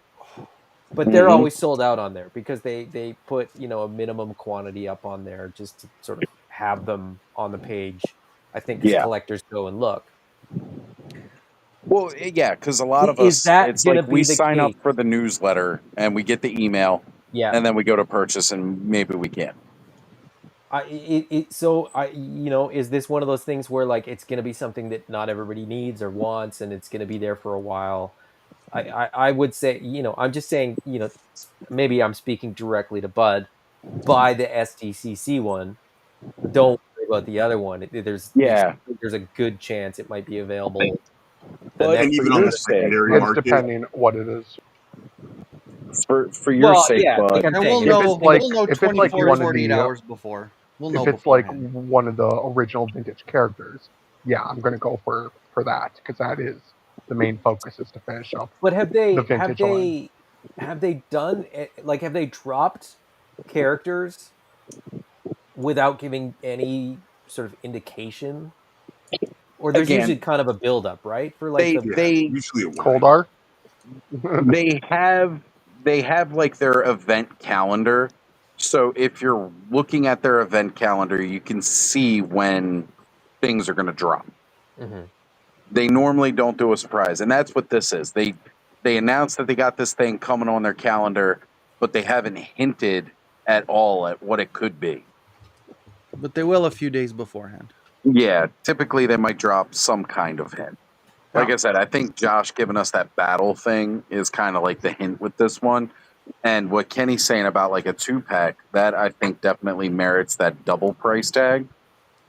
but they're always sold out on there because they put a minimum quantity up on there just to sort of have them on the page. I think as collectors go and look. Well, yeah, because a lot of us, it's like we sign up for the newsletter and we get the email, and then we go to purchase and maybe we can. Is this one of those things where like it's going to be something that not everybody needs or wants, and it's going to be there for a while? I would say, I'm just saying, maybe I'm speaking directly to Bud. Buy the SDCC one. Don't worry about the other one. There's a good chance it might be available. And even on the secondary it's market, depending what it is. For your sake, Bud. And we'll know 24 to 48 hours before. We'll know if it's beforehand. like one of the original vintage characters, yeah, I'm going to go for that because that is the main focus is to finish up. But have they the vintage line. have they done like have they dropped characters without giving any sort of indication? Or there's usually kind of a build up, right? For like usually a Coldar. they have like their event calendar. So if you're looking at their event calendar, you can see when things are going to drop. Mm-hmm. They normally don't do a surprise, and that's what this is. They announced that they got this thing coming on their calendar, but they haven't hinted at all at what it could be. But they will a few days beforehand. Yeah, typically they might drop some kind of hint. Like I said, I think Josh giving us that battle thing is kind of like the hint with this one. And what Kenny's saying about like a 2-pack, that I think definitely merits that double price tag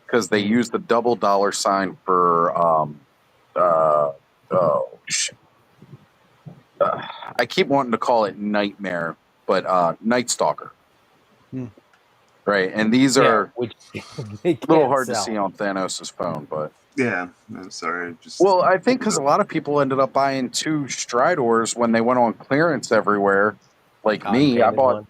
because they use the double $sign for I keep wanting to call it Nightmare, but Night Stalker. Right, and these are a little hard to see on Thanos' phone, but yeah, I'm sorry. Well, I think because a lot of people ended up buying 2 Stridors when they went on clearance everywhere. Like me, I bought.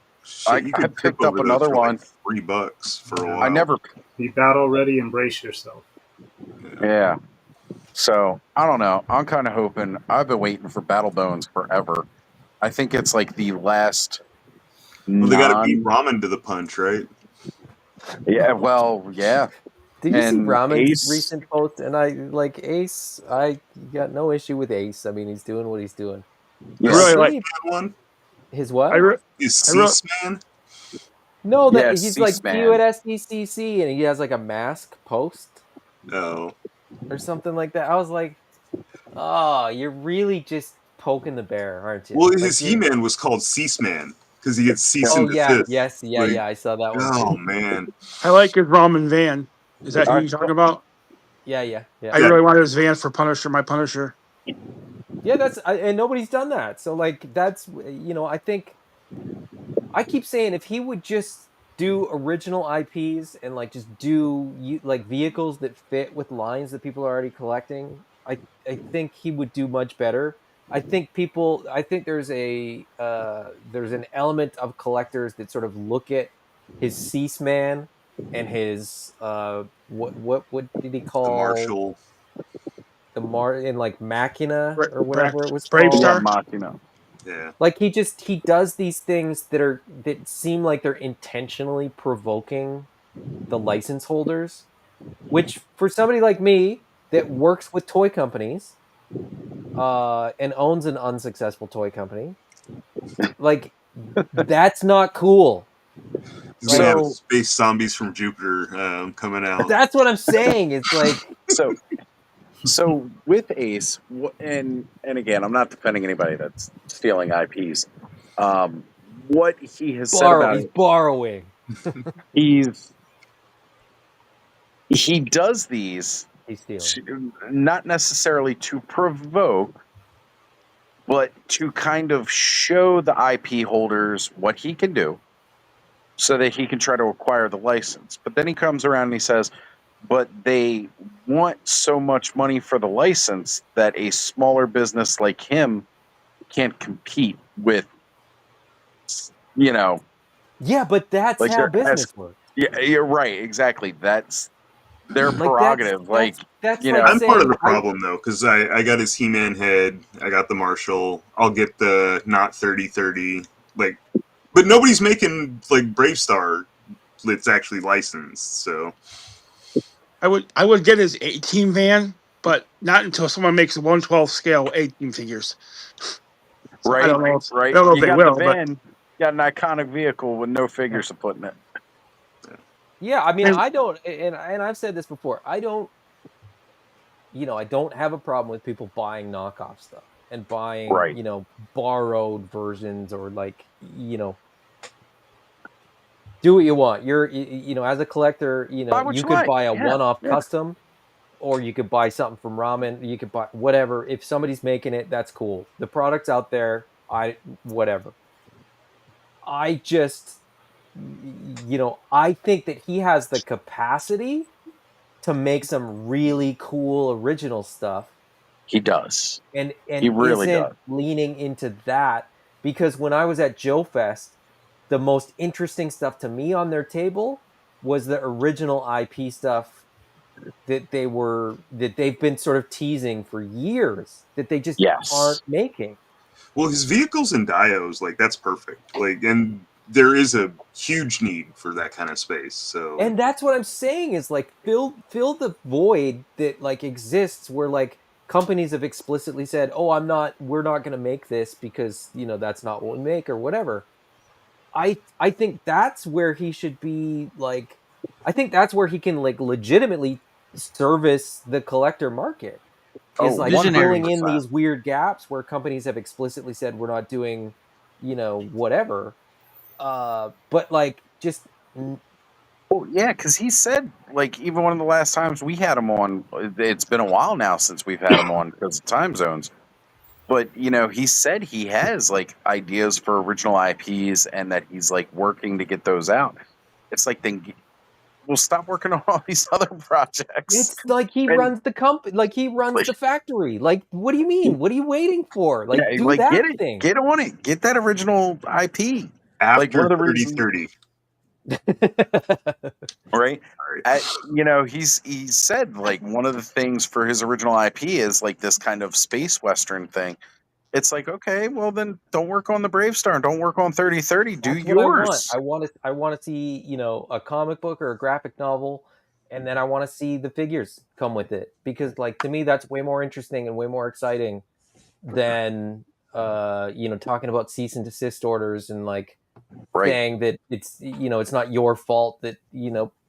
I picked up another one. Like $3 for a while. I never. Be battle ready. Embrace yourself. Yeah. So I don't know. I'm kind of hoping. I've been waiting for Battle Bones forever. I think it's like the last. Well, they got to beat Ramen to the punch, right? Yeah. Well, yeah. Did you see Ramen's recent post? And I like Ace. I got no issue with Ace. I mean, he's doing what he's doing. You really like that one? His what? Is C-SPAN? No, that Yeah, he's like you C-SPAN. at SDCC, and he has like a mask post. Oh. Or something like that. I was like, oh, you're really just poking the bear, aren't you? Well, Like his He-Man was called Cease-Man because he gets cease Oh and yeah, desist. yes, yeah, Like, yeah. I saw that one oh too. man. I like his ramen van. Is that who you're talking about? Yeah, yeah, yeah. I really wanted his van for Punisher, my Punisher. Yeah, and nobody's done that. So like, that's I think I keep saying if he would just do original IPs and like just do like vehicles that fit with lines that people are already collecting, I think he would do much better. I think there's there's an element of collectors that sort of look at his Cease-Man and his what did he The call Marshall. in like Machina or Brave whatever it was Brave called. Yeah, Star. Machina. Yeah. Like he does these things that seem like they're intentionally provoking the license holders, which for somebody like me that works with toy companies and owns an unsuccessful toy company, like that's not cool. He's gonna have So space zombies from Jupiter coming out. That's what I'm saying. It's like so with Ace, and again, I'm not defending anybody that's stealing IPs. What he has said about he's it, borrowing. he does these He's stealing. not necessarily to provoke, but to kind of show the IP holders what he can do so that he can try to acquire the license. But then he comes around and he says, but they want so much money for the license that a smaller business like him can't compete with, Yeah, but that's like how business works. Yeah, you're right. Exactly. That's their Like prerogative. that's like I'm part of saying the problem though, because I got his He-Man head, I got the Marshall, I'll get the not 3030, like, but nobody's making like Brave Star that's actually licensed. So I would get his 18 van, but not until someone makes a 1/12 scale 18 figures. So I right, don't know. I right. don't know if You they got the will, but van, you got an iconic vehicle with no figures to put in it. Yeah, I mean, I don't, and I've said this before. I don't have a problem with people buying knockoff stuff and buying, Right. borrowed versions or like, do what you want. You're, as a collector, Buy what you you could like. buy a Yeah, one-off yeah. custom, or you could buy something from Ramen. You could buy whatever. If somebody's making it, that's cool. The product's out there. Whatever. I just, I think that he has the capacity to make some really cool original stuff. He does. And He really isn't does. leaning into that, because when I was at Joe Fest, the most interesting stuff to me on their table was the original IP stuff that they've been sort of teasing for years that they just aren't Yes. making. well, his vehicles and dios, like that's perfect. Like, and there is a huge need for that kind of space. So And that's what I'm saying is like fill the void that like exists where like companies have explicitly said, "Oh, we're not going to make this because, that's not what we make," or whatever. I think that's where he should be. Like, I think that's where he can like legitimately service the collector market, is Oh, like Visionary. filling in 100%. these weird gaps where companies have explicitly said we're not doing, whatever. But like just Well, yeah, because he said, like, even one of the last times we had him on, it's been a while now since we've had him on because of time zones. But, he said he has, like, ideas for original IPs and that he's, like, working to get those out. It's like, then we'll stop working on all these other projects. it's like he And, runs the company, like he runs the factory. Like, what do you mean? What are you waiting for? Like, yeah, do like, that get it. thing. Get on it. Get that original IP. Like, one after of the 3030. reasons, right? He said like one of the things for his original IP is like this kind of space western thing. It's like, okay, well then don't work on the Brave Star and don't work on 3030. Do That's what I want. yours. I want to see, a comic book or a graphic novel, and then I want to see the figures come with it, because like to me that's way more interesting and way more exciting than talking about cease and desist orders and like Right. saying that it's it's not your fault that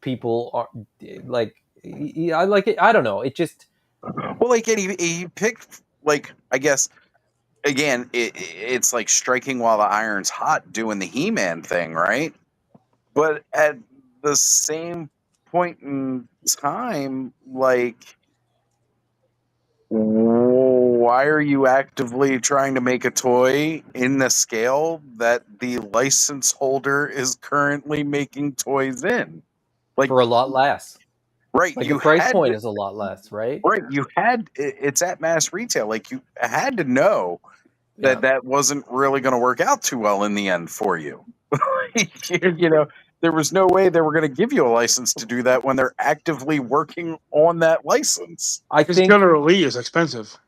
people are like I like it. I don't know. It just well, like he picked like I guess again it's like striking while the iron's hot, doing the He-Man thing, right? But at the same point in time, like, why are you actively trying to make a toy in the scale that the license holder is currently making toys in? Like, for a lot less. right? Like You the price had point to, is a lot less, right? right? You had it's at mass retail. Like you had to know that that wasn't really going to work out too well in the end for you. There was no way they were going to give you a license to do that when they're actively working on that license. I Because think General Lee is expensive.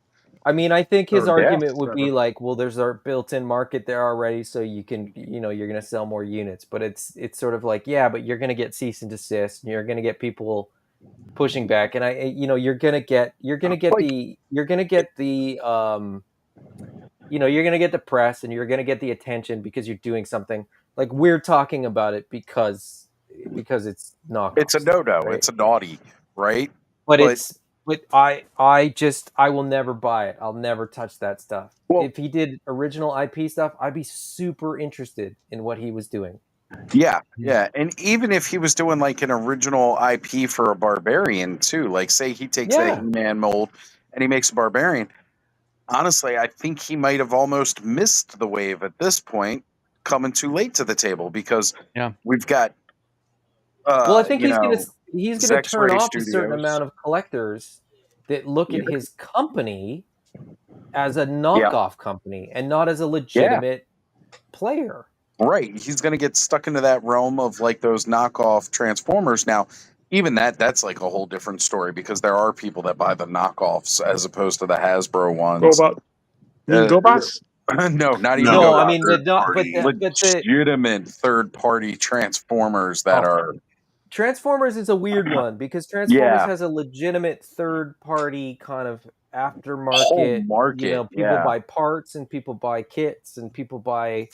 I mean, I think his Oh, yeah. argument would be like, well, there's our built-in market there already, so you can, you're going to sell more units. But it's sort of like, yeah, but you're going to get cease and desist, and you're going to get people pushing back, and you're going to get the press, and you're going to get the attention because you're doing something. Like we're talking about it because it's knockoff. It's a no-no. Right? It's a naughty, right? But I will never buy it. I'll never touch that stuff. Well, if he did original IP stuff, I'd be super interested in what he was doing. Yeah. And even if he was doing like an original IP for a barbarian too, like say he takes that He-Man mold and he makes a barbarian, honestly, I think he might have almost missed the wave at this point, coming too late to the table because we've got well, I think he's gonna Zex turn Ray off a certain Studios. amount of collectors that look at his company as a knockoff company and not as a legitimate player. Right. He's going to get stuck into that realm of like those knockoff Transformers. Now, even that's like a whole different story because there are people that buy the knockoffs as opposed to the Hasbro ones. GoBots? No, not even. No, GoBots. I mean legitimate third-party Transformers that are. Transformers is a weird one because Transformers has a legitimate third-party kind of aftermarket. Whole market, people buy parts and people buy kits and people buy,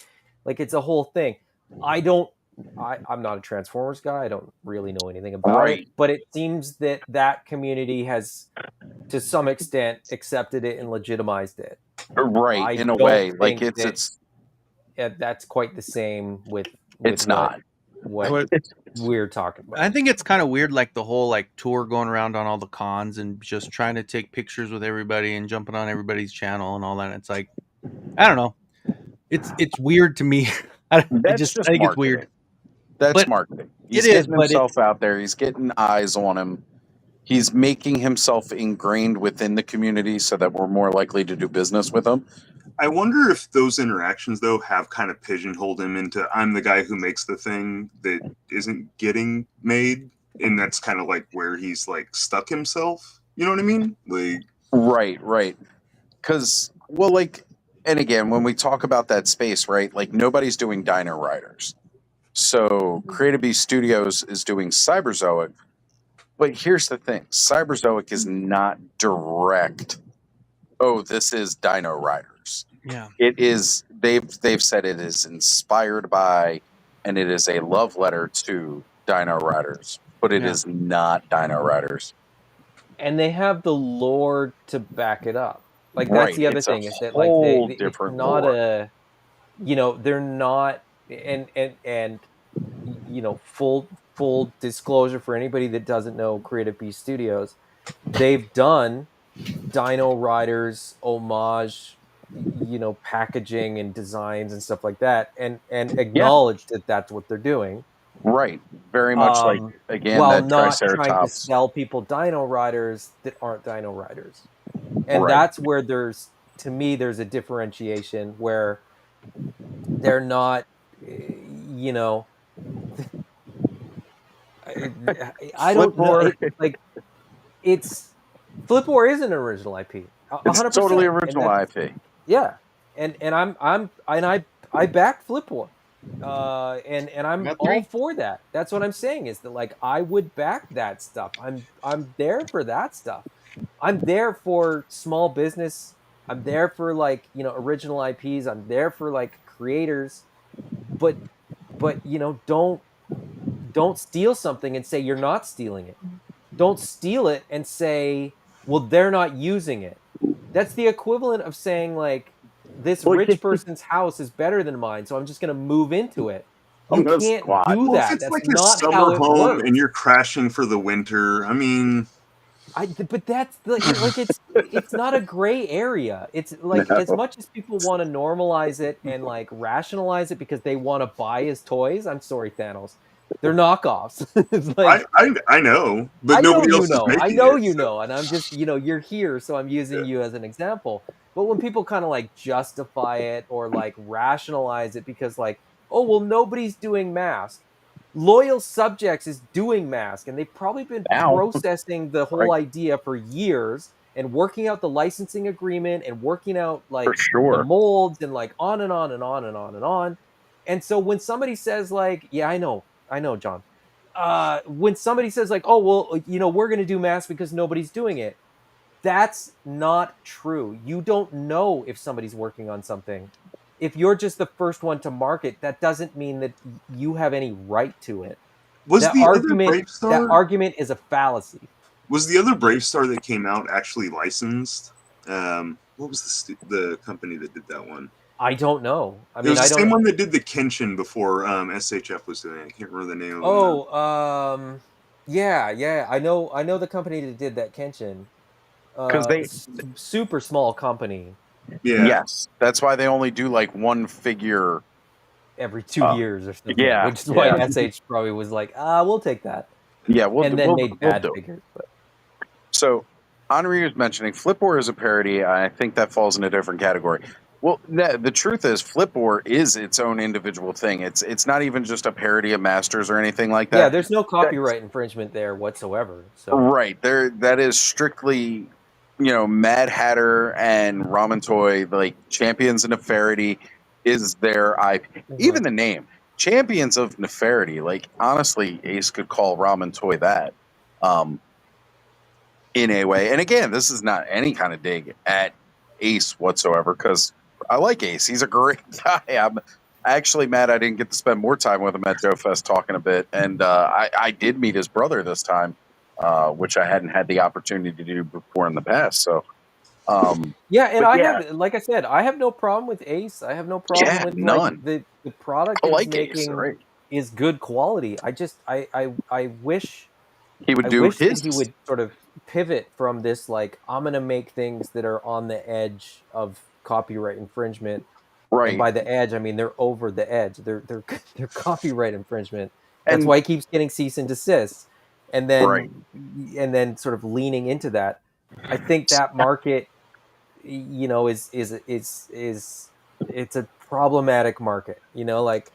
like it's a whole thing. I'm not a Transformers guy. I don't really know anything about it, but it seems that community has, to some extent, accepted it and legitimized it. Right, in a way, like it's that's quite the same with it's not what we're talking about. I think it's kind of weird, like the whole like tour going around on all the cons and just trying to take pictures with everybody and jumping on everybody's channel and all that. It's like, I don't know, it's weird to me. I think it's weird. That's marketing. He's getting himself out there. He's getting eyes on him. He's making himself ingrained within the community so that we're more likely to do business with him. I wonder if those interactions, though, have kind of pigeonholed him into I'm the guy who makes the thing that isn't getting made. And that's kind of like where he's like stuck himself. You know what I mean? Like, right. Because, well, like, and again, when we talk about that space, right, like nobody's doing Dino Riders. So Creative Beast Studios is doing Cyberzoic. But here's the thing. Cyberzoic is not direct. Oh, this is Dino Riders. Yeah. It is, they've said it is inspired by, and it is a love letter to Dino Riders. But it is not Dino Riders. And they have the lore to back it up. Like that's the other thing is that like it's not a, they're not, and full disclosure for anybody that doesn't know Creative Beast Studios, they've done Dino Riders homage, packaging and designs and stuff like that, and acknowledged that that's what they're doing. Right, very much like again while that not trying to Triceratops. sell people Dino Riders that aren't Dino Riders, and that's where there's a differentiation where they're not, I don't know. Like, it's Flip War is an original IP. 100%. It's totally original IP. Yeah, and I back Flip War, and I'm all for that. That's what I'm saying is that like I would back that stuff. I'm there for that stuff. I'm there for small business I'm there for like, you know, original IPs. I'm there for like creators, but you know, don't steal something and say you're not stealing it. Don't steal it and say, well, they're not using it. That's the equivalent of saying like this rich person's house is better than mine, so I'm just going to move into it. You can't do Well, if that. it's That's like a not summer how it home and works. you're crashing for the winter, I mean, But that's like it's not a gray area. It's like as No. much as people want to normalize it and like rationalize it because they want to buy his toys. I'm sorry, Thanos. They're knockoffs. It's like I know, but I know nobody you else is know. I making know it. you So. know, and I'm just, you know, you're here, so I'm using you as an example. But when people kind of like justify it or like rationalize it because like, oh, well, nobody's doing mask. Loyal Subjects is doing mask, and they've probably been Now, processing the whole right? idea for years and working out the licensing agreement and working out For like the sure. molds and like on and on and on and on and on. And so when somebody says like, yeah, I know, John, when somebody says like, oh well, you know, we're going to do masks because nobody's doing it, that's not true. You don't know if somebody's working on something. If you're just the first one to market, that doesn't mean that you have any right to it. Was that the other argument Brave that Star? argument is a fallacy. Was the other Brave Star that came out actually licensed? What was the company that did that one? I don't know. I It mean, was the I same don't. one that did the Kenshin before SHF was doing it. I can't remember the name of them now. Oh, yeah. I know the company that did that Kenshin. Because they, Super small company. Yeah. yes, that's why they only do like one figure every 2 years or something, Yeah, which is why yeah. SH probably was like, we'll take that. Yeah, and then made we'll bad do it. figures. But So, Henri was mentioning Flip War is a parody. I think that falls in a different category. Well, the truth is, Flip War is its own individual thing. It's not even just a parody of Masters or anything like that. yeah, there's no copyright infringement there whatsoever. So Right there, that is strictly, you know, Mad Hatter and Ramen Toy, like Champions of Nefarity, is their IP. Even the name Champions of Nefarity, like honestly, Ace could call Ramen Toy that. In a way. And again, this is not any kind of dig at Ace whatsoever, because I like Ace. He's a great guy. I'm actually mad I didn't get to spend more time with him at Joe Fest talking a bit. And I did meet his brother this time, which I hadn't had the opportunity to do before in the past. So, yeah, and have, like I said, I have no problem with Ace. I have no problem with none. Like the product I that like he's Ace, making right? is good quality. I just I wish he would do wish his. that he would sort of pivot from this like I'm gonna make things that are on the edge of copyright infringement. Right. And by the edge, I mean they're over the edge. They're copyright infringement. That's And why he keeps getting cease and desists, and then Right. and then sort of leaning into that. I think that market, you know, is it's a problematic market. You know, like.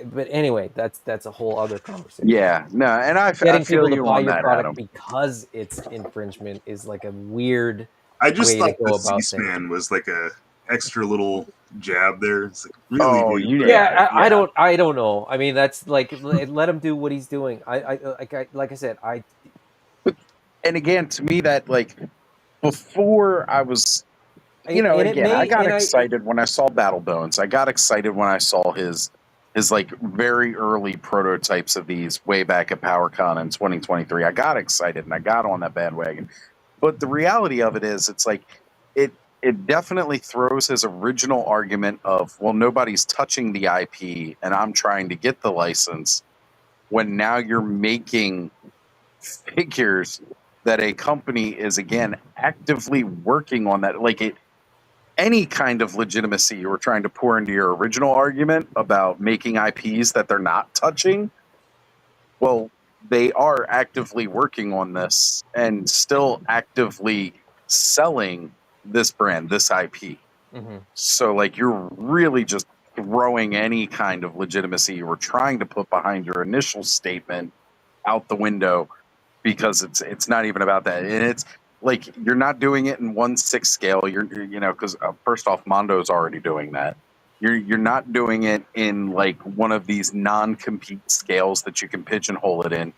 But anyway, that's a whole other conversation. Yeah, no, and I Getting feel people to you buy on your that, product Adam. because it's infringement is like a weird I just way thought to go the about C-SPAN things. was like a extra little jab there. It's like, really, Oh, dude? Yeah, I don't know. I mean, that's like let him do what he's doing. Like I said, and again, to me, that like before I was, you know, and it again, I may got and excited when I saw Battle Bones. I got excited when I saw his like very early prototypes of these way back at PowerCon in 2023. I got excited and I got on that bandwagon. But the reality of it is, it's like it definitely throws his original argument of, well, nobody's touching the IP and I'm trying to get the license, when now you're making figures that a company is again actively working on that. Like any kind of legitimacy you were trying to pour into your original argument about making IPs that they're not touching, well, they are actively working on this and still actively selling this brand, this IP. Mm-hmm. So like you're really just throwing any kind of legitimacy you were trying to put behind your initial statement out the window, because it's not even about that. And it's like you're not doing it in 1/6 scale. You're you know, because first off, Mondo's already doing that. You're not doing it in like one of these non-compete scales that you can pigeonhole it in.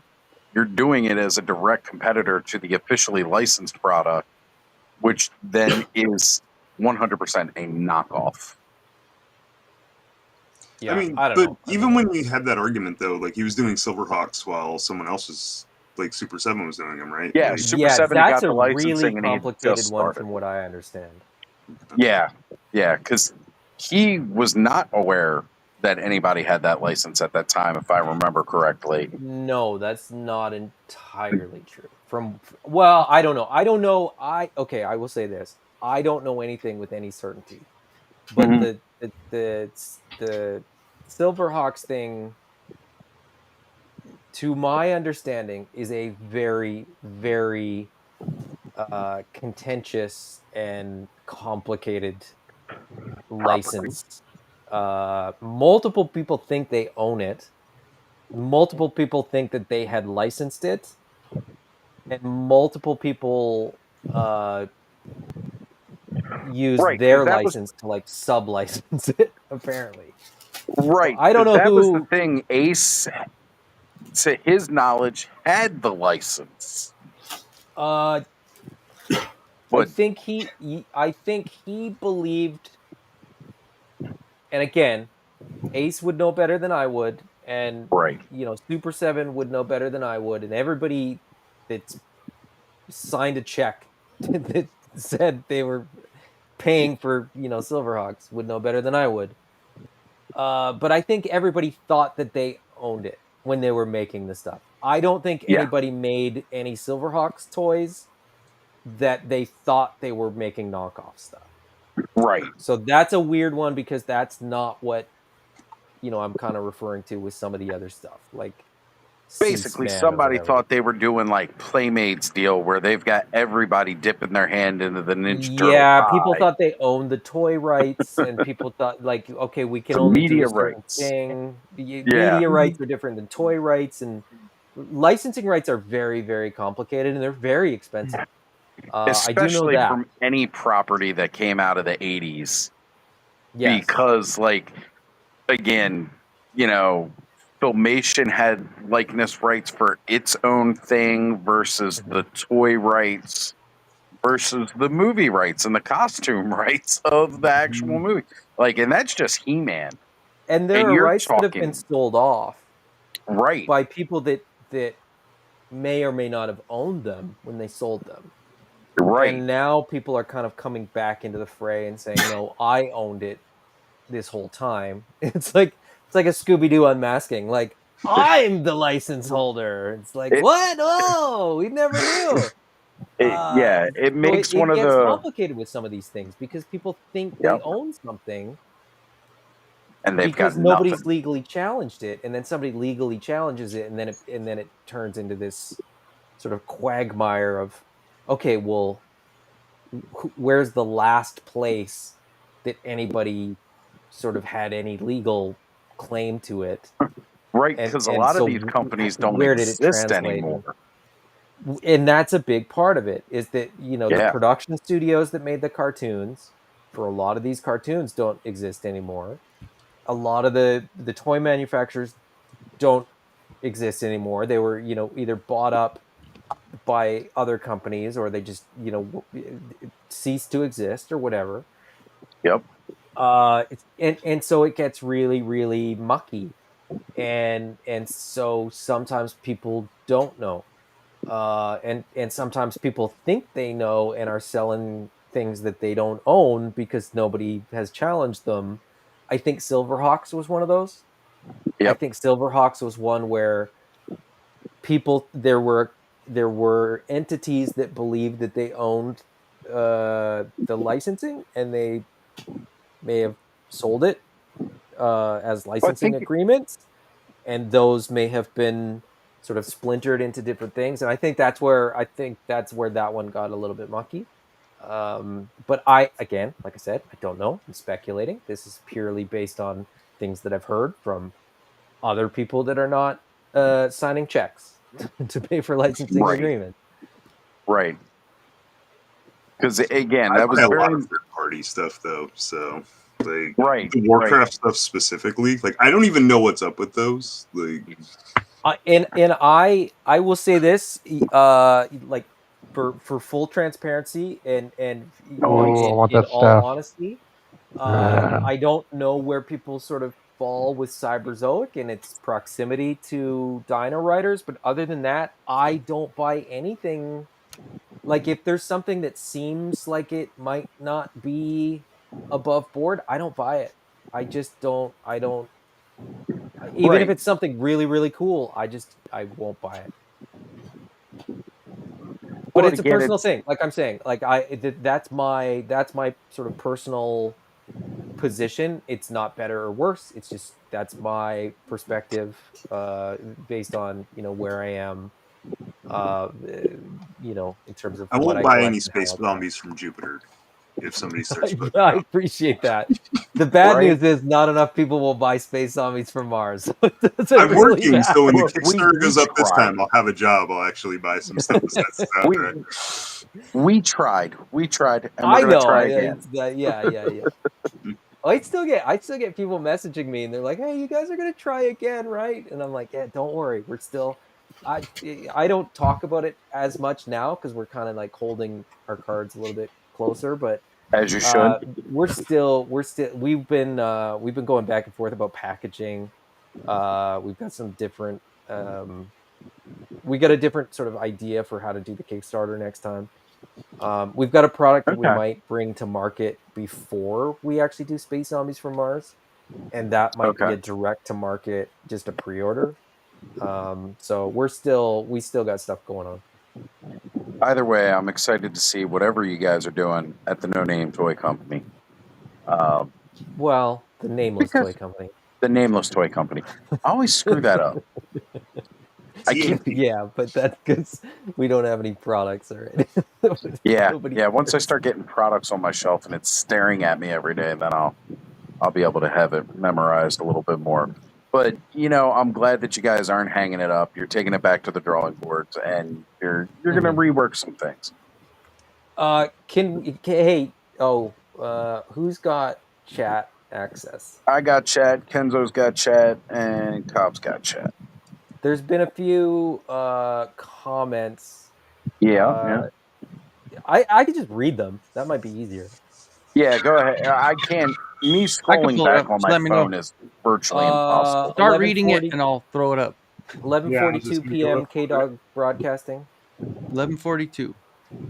You're doing it as a direct competitor to the officially licensed product, which then is 100% a knockoff. Yeah, I mean, I don't but know. even when we had that argument, though, like he was doing Silverhawks while someone else was like Super 7 was doing them, right? Yeah, Like, Super 7 that's got a the really licensing and he complicated just one started. from what I understand. Yeah, because he was not aware that anybody had that license at that time, if I remember correctly. No, that's not entirely true. Well, I don't know. I don't know. Okay, I will say this. I don't know anything with any certainty. But Mhm. the Silverhawks thing, to my understanding, is a very, very contentious and complicated license. Multiple people think they own it. Multiple people think that they had licensed it, and multiple people use Right, because their that was license to like sub-license it, apparently. So right. I don't Because know that was the who. thing. Ace, to his knowledge, had the license, I but think he believed, and again, Ace would know better than I would, and right, Super 7 would know better than I would, and everybody that's signed a check that said they were paying for Silverhawks would know better than I would. But I think everybody thought that they owned it when they were making the stuff. I don't think yeah, anybody made any Silverhawks toys that they thought they were making knockoff stuff. right. So that's a weird one because that's not what I'm kind of referring to with some of the other stuff, like Basically, C-SPAN or somebody whatever. thought they were doing like Playmates deal where they've got everybody dipping their hand into the Ninja Turtle Yeah, people pie. thought they owned the toy rights, and people thought like, okay, we can The only do media a certain rights. thing. Yeah, Media rights are different than toy rights, and licensing rights are very, very complicated, and they're very expensive. I do know especially that. from any property that came out of the 80s. Yes. Because, like, again, Filmation had likeness rights for its own thing versus the toy rights versus the movie rights and the costume rights of the actual movie. Like, and that's just He-Man. And there And are you're rights that have been talking sold off right, by people that may or may not have owned them when they sold them. right. And now people are kind of coming back into the fray and saying, "No, I owned it this whole time." It's like a Scooby-Doo unmasking. Like, I'm the license holder. It's like, It, what? Oh, we never knew. it So makes one it of gets the complicated with some of these things because people think they yep, own something and they've got because nobody's nothing. legally challenged it, and then somebody legally challenges it, and then it turns into this sort of quagmire of, okay, well, where's the last place that anybody sort of had any legal claim to it, Right, because a and lot of so these companies don't where did it exist translate? anymore. And that's a big part of it, is that the Yeah, production studios that made the cartoons, for a lot of these cartoons, don't exist anymore. A lot of the toy manufacturers don't exist anymore. They were either bought up by other companies, or they just ceased to exist or whatever. yep. And so it gets really, really mucky, and so sometimes people don't know, and sometimes people think they know and are selling things that they don't own because nobody has challenged them. I think Silverhawks was one of those. I Yep. think Silverhawks was one where there were entities that believed that they owned the licensing, and they may have sold it as I licensing think agreements, and those may have been sort of splintered into different things. And I think that's where that one got a little bit mucky. But again, like I said, I don't know. I'm speculating. This is purely based on things that I've heard from other people that are not signing checks to pay for licensing right, agreements. right. Because again, I that was buy a lot very of third party stuff though, so like right, the right. Warcraft stuff specifically, like I don't even know what's up with those. Like, And I will say this, like for full transparency and Oh, I want in that all stuff. honesty, Yeah. I don't know where people sort of fall with Cyberzoic and its proximity to Dino Riders, but other than that, I don't buy anything. Like, if there's something that seems like it might not be above board, I don't buy it. I just don't. I don't. Even if Right. it's something really, really cool, I won't buy it. But Well, it's a again, personal it's thing. Like I'm saying, like that's my sort of personal position. It's not better or worse. It's just that's my perspective, based on where I am, in terms of I what won't I buy any collect and how space I collect. zombies from Jupiter if somebody starts putting Yeah, I them out. appreciate that. The bad right. news is not enough people will buy space zombies from Mars. It doesn't I'm really working, so when the matter. Kickstarter We goes up this tried. time, I'll have a job. I'll actually buy some stuff that's out We there. we tried, and we're I gonna know. try again. Yeah. I still get people messaging me and they're like, "Hey, you guys are gonna try again, right?" And I'm like, "Yeah, don't worry. We're still." I don't talk about it as much now because we're kind of like holding our cards a little bit closer, but As you should. we've been going back and forth about packaging. We've got some different we got a different sort of idea for how to do the Kickstarter next time. We've got a product that we Okay. might bring to market before we actually do Space Zombies from Mars, and that might be Okay. a direct to market, just a pre-order. So we still got stuff going on. Either way, I'm excited to see whatever you guys are doing at the No Name Toy Company. Um, Well, the Nameless Toy because Company. the Nameless Toy Company. I always screw that up. I keep. Yeah, but that's because we don't have any products already. Yeah, Nobody yeah. Once I cares. start getting products on my shelf and it's staring at me every day, then I'll be able to have it memorized a little bit more. But I'm glad that you guys aren't hanging it up. You're taking it back to the drawing boards, and you're going to Mhm. rework some things. Who's got chat access? I got chat. Kenzo's got chat, and Cobb's got chat. There's been a few comments. Yeah. I could just read them. That might be easier. Yeah, go ahead. I can't. Me I can scrolling pull it back up. on Just my let me know. phone is virtually impossible. Start reading it, and I'll throw it up. Yeah, I was just 11:42 gonna go p.m. look for it. K-Dog Broadcasting. 11:42.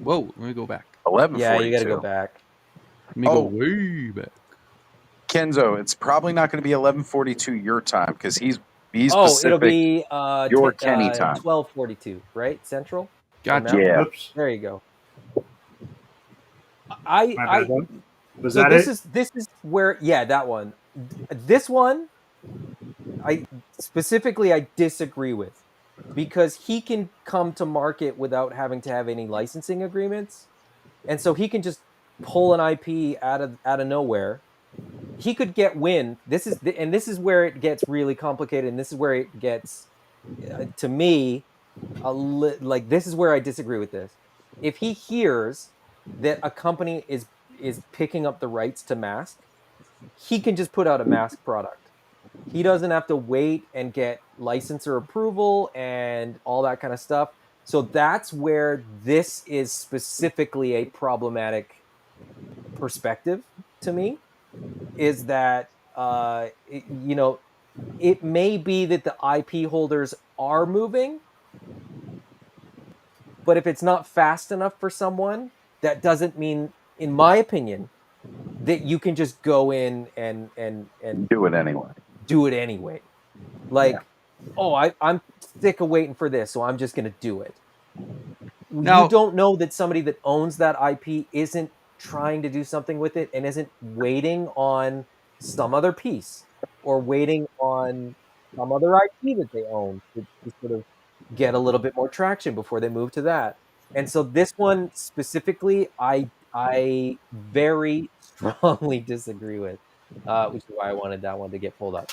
Whoa, let me go back. 11:42. Yeah, you got to go back. Let me go way back. Kenzo, it's probably not going to be 11:42 your time because he's Oh, it'll Pacific. be Your Kenny time. 12:42, right? Central? Or Gotcha. Mountain? Yeah. Oops. There you go. My bad, then. Was So that this it? is where, yeah, that one. This one I disagree with, because he can come to market without having to have any licensing agreements, and so he can just pull an IP out of nowhere. He could get wind. This is where it gets really complicated, and this is where it gets, to me, like, this is where I disagree with this. If he hears that a company is picking up the rights to mask, he can just put out a mask product. He doesn't have to wait and get licensor approval and all that kind of stuff. So that's where this is specifically a problematic perspective to me, is that it may be that the IP holders are moving, but if it's not fast enough for someone, that doesn't mean, in my opinion, that you can just go in and Do it anyway. do it anyway. Like, I'm sick of waiting for this, so I'm just going to do it. Now- You don't know that somebody that owns that IP isn't trying to do something with it and isn't waiting on some other piece or waiting on some other IP that they own to sort of get a little bit more traction before they move to that. And so this one specifically, I very strongly disagree with, which is why I wanted that one to get pulled up.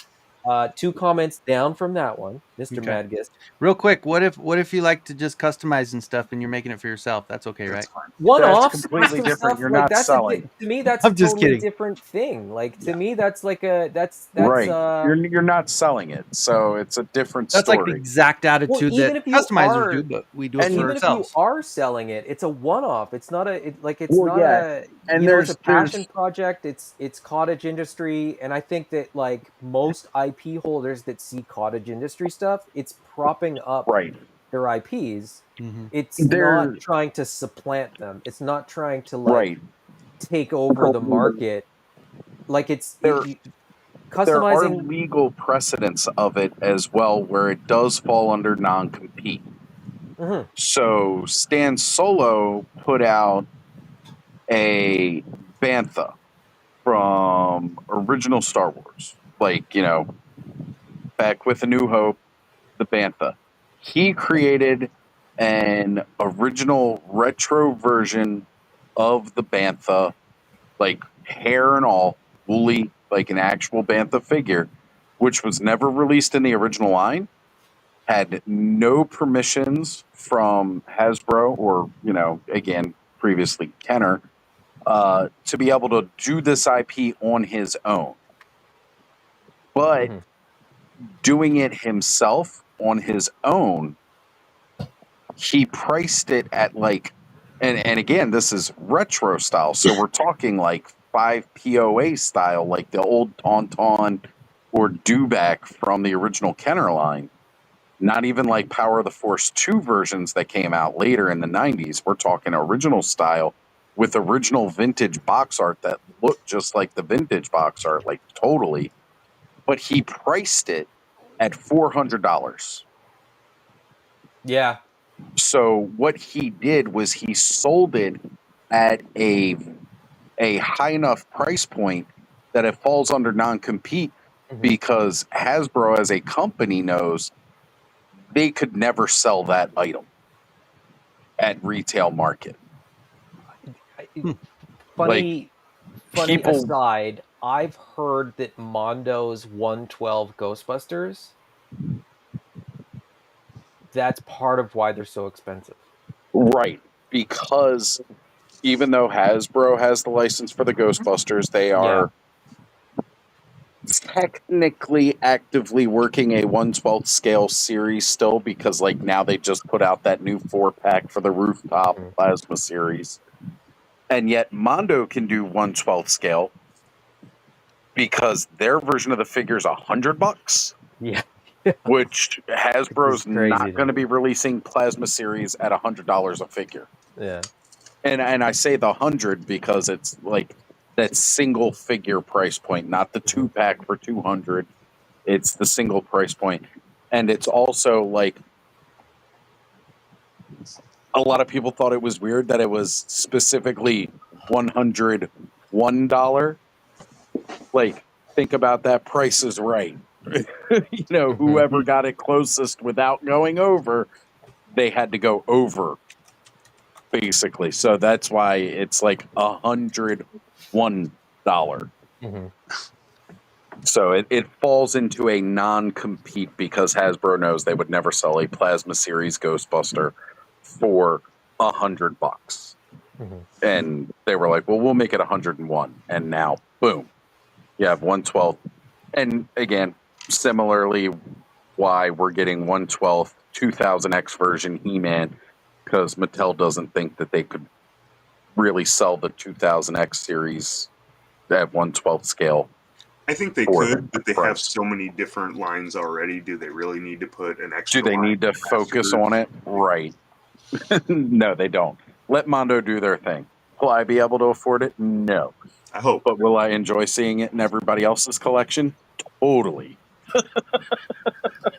2 comments down from that one, Mr. Okay. Madgist. Real quick, what if you like to just customize and stuff and you're making it for yourself? That's okay, right? One-offs, completely custom different. stuff, You're like not that's selling. to me that's I'm a just totally kidding. different thing. Like to me that's like that's Right. You're not selling it, so it's a different That's like the story. exact attitude even that if you customizers are, do, but we do it for even if you ourselves. are selling it, it's a one-off. It's not a it's Well, not yeah, a and it's a there's passion project. It's cottage industry, and I think that like most IP holders that see cottage industry stuff, it's propping up right. their IPs. Mm-hmm. It's not They're trying to supplant them. It's not trying to like right. take over the market. Like it's There there are customizing. legal precedents of it as well, where it does fall under non-compete. Mhm. So Stan Solo put out a bantha from original Star Wars, like back with A New Hope, the bantha. He created an original retro version of the bantha, like hair and all, woolly, like an actual bantha figure, which was never released in the original line. Had no permissions from Hasbro or, again, previously Kenner, to be able to do this IP on his own. But Mhm. doing it himself on his own, he priced it at like, and again, this is retro style. So we're talking like 5 POA style, like the old Tauntaun or Dewback from the original Kenner line. Not even like Power of the Force 2 versions that came out later in the 90s. We're talking original style with original vintage box art that looked just like the vintage box art, like totally. But he priced it at $400. Yeah. So what he did was he sold it at a high enough price point that it falls under non-compete, because Hasbro as a company knows they could never sell that item at retail market. Funny people- aside, I've heard that Mondo's 112 Ghostbusters, that's part of why they're so expensive. Right, because even though Hasbro has the license for the Ghostbusters, they are technically actively working a 1/12 scale series still, because like now they just put out that new 4-pack for the rooftop plasma series. And yet Mondo can do 1/12 scale because their version of the figure is $100. Yeah. Which Hasbro's crazy not to going to me. be releasing plasma series at $100 a figure. Yeah. And I say the 100 because it's like that single figure price point, not the 2-pack for 200. It's the single price point. And it's also like a lot of people thought it was weird that it was specifically $101. Like, think about that, Price is Right. Whoever got it closest without going over, they had to go over, basically. So that's why it's like $101. So it falls into a non-compete because Hasbro knows they would never sell a Plasma Series Ghostbuster for $100. And they were like, well, we'll make it 101. And now, boom, you have 112. And again, similarly, why we're getting 112 2000X version He-Man, because Mattel doesn't think that they could really sell the 2000X series at 112 scale. I think they could, but they have so many different lines already. Do they really need to put an extra? Do they need to focus on it? Right. No, they don't. Let Mondo do their thing. Will I be able to afford it? No. I hope. But will I enjoy seeing it in everybody else's collection? Totally. I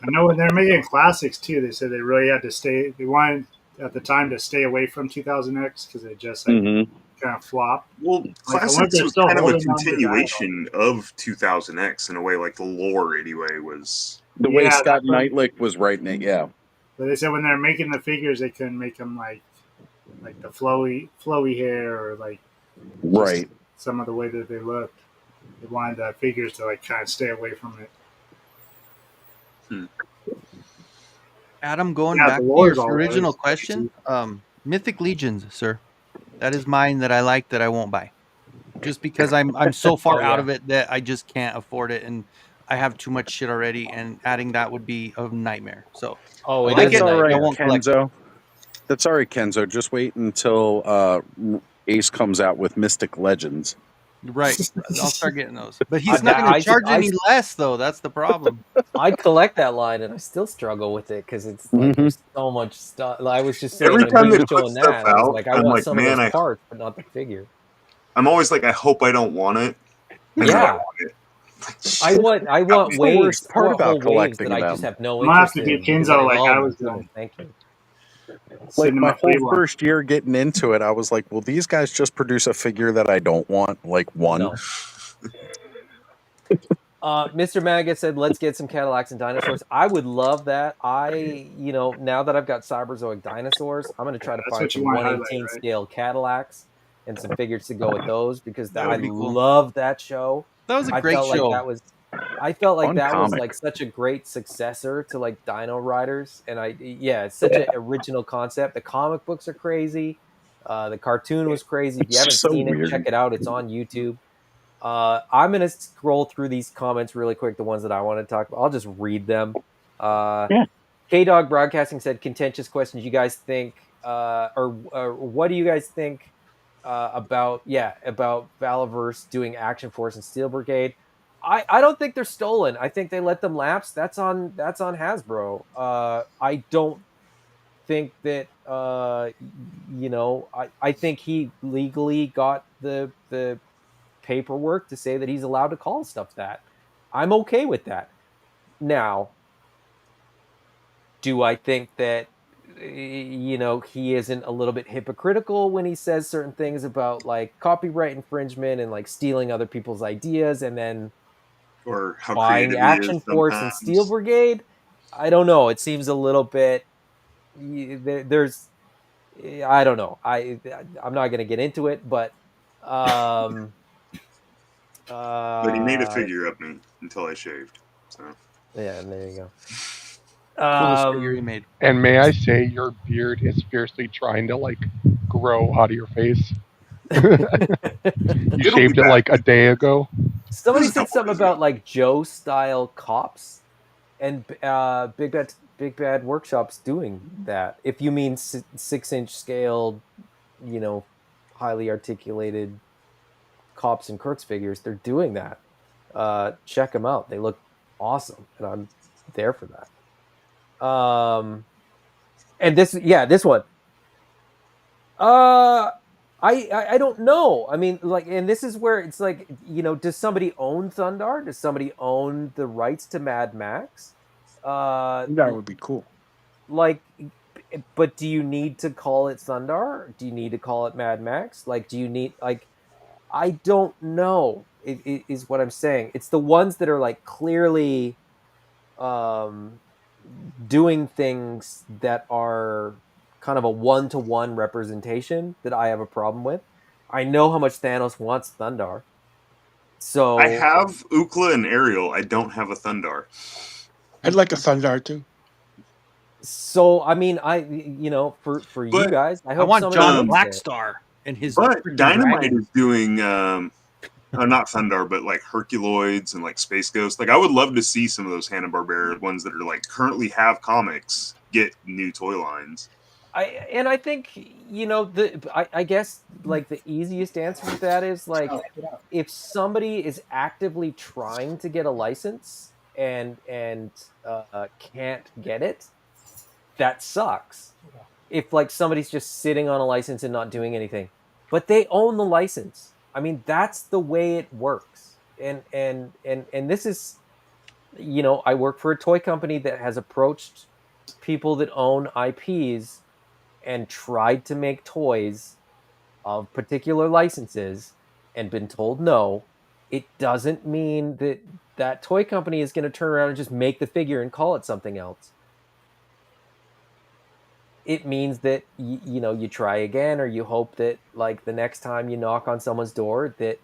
know when they're making classics too, they said they really had to stay. They wanted at the time to stay away from 2000X because it just kind of flopped. Well, Like, classics was kind of a holding on to that. continuation of 2000X in a way, like the lore anyway was. The way Scott Knightlick was writing it, yeah. But they said when they're making the figures, they couldn't make them like the flowy hair or like right some of the way that they looked. They wanted the figures to like kind of stay away from it. Adam, going Yeah, back the to your lore's all there. original It's question, crazy. Mythic Legions, sir. That is mine that I like that I won't buy. Just because I'm so far Oh, out yeah. of it that I just can't afford it, and I have too much shit already, and adding that would be a nightmare. So Oh, I it like is a it. That's all I right, nightmare. won't collect it. Kenzo. That's all right, Kenzo. Just wait until Ace comes out with Mystic Legends. Right. I'll start getting those. But I, he's not going to I, charge I, any less, though. That's the problem. I collect that line, and I still struggle with it because it's like Mm-hmm. there's so much stuff. I was just saying Every when time he they was put showing stuff that, I was out, like, I I'm want like, some of those man, parts, but not the figure. I'm always like, I hope I don't want it. I know I Yeah. want it. I want That's the waves. worst I part want whole about waves collecting that I just them. have no I'm gonna have interest to do in because I Kenzo like I love was them. doing. Thank you. Like Sitting in my my whole play one. first year getting into it, I was like, will these guys just produce a figure that I don't want? Like one? No. Mr. Maggot said, let's get some Cadillacs and dinosaurs. I would love that. Now that I've got Cyberzoic dinosaurs, I'm going to try to That's find what you some want to highlight, 1/18 right? scale Cadillacs and some figures to go with those because That I would be cool. love that show. That was a I great felt like show. I felt like Fun that was comic. like such a great successor to like Dino Riders, and it's such an original concept. The comic books are crazy. The cartoon was crazy. If you It's haven't so seen it, check weird. it out. It's on YouTube. I'm gonna scroll through these comments really quick. The ones that I want to talk about, I'll just read them. Yeah. K Dog Broadcasting said, "Contentious questions. You guys think, or what do you guys think about Valaverse doing Action Force and Steel Brigade? I don't think they're stolen. I think they let them lapse. That's on Hasbro. I don't think that I think he legally got the paperwork to say that he's allowed to call stuff that. I'm okay with that. Now, do I think that he isn't a little bit hypocritical when he says certain things about like copyright infringement and like stealing other people's ideas and then Or how buying creative he is Action Force and Steel sometimes. Brigade? I don't know. It seems a little bit there's I don't know. I'm not going to get into it, but But he made a figure of me until I shaved. So yeah, there you go. Coolest figure he made. And may I say, your beard is fiercely trying to like grow out of your face. You shaved it like a day ago. Somebody said something about like Joe style cops and Big Bad Workshops doing that. If you mean 6-inch scaled, highly articulated cops and Kurtz figures, they're doing that. Check them out; they look awesome, and I'm there for that. And this one. I don't know. I mean, like, and this is where it's like, does somebody own Thundar? Does somebody own the rights to Mad Max? That would be cool. Like, but do you need to call it Thundar? Do you need to call it Mad Max? Like, do you need like? I don't know. It is what I'm saying. It's the ones that are like clearly, doing things that are kind of a one-to-one representation that I have a problem with. I know how much Thanos wants Thundar. So I have Ukla and Ariel. I don't have a Thundar. I'd like a Thundar too. So I mean, for you guys, I hope want somebody John makes it. Blackstar and his But freaking Dynamite dragon. is doing not Thundar, but like Herculoids and like Space Ghost. Like I would love to see some of those Hanna-Barbera ones that are like currently have comics get new toy lines. I think I guess like the easiest answer to that is like if somebody is actively trying to get a license and can't get it, that sucks. If like somebody's just sitting on a license and not doing anything, but they own the license. I mean, that's the way it works. And this is, I work for a toy company that has approached people that own IPs and tried to make toys of particular licenses and been told no. It doesn't mean that that toy company is going to turn around and just make the figure and call it something else. It means that you try again, or you hope that like the next time you knock on someone's door that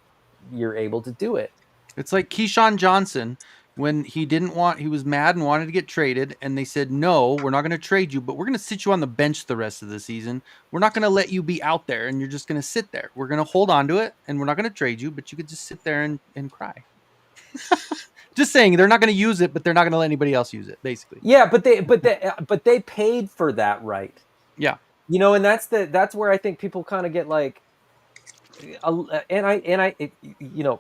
you're able to do it. It's like Keyshawn Johnson when he was mad and wanted to get traded, and they said, no, we're not going to trade you, but we're going to sit you on the bench the rest of the season. We're not going to let you be out there, and you're just going to sit there. We're going to hold on to it, and we're not going to trade you, but you could just sit there and cry. Just saying, they're not going to use it, but they're not going to let anybody else use it, basically. Yeah, but they paid for that right. Yeah. And that's where I think people kind of get like, and I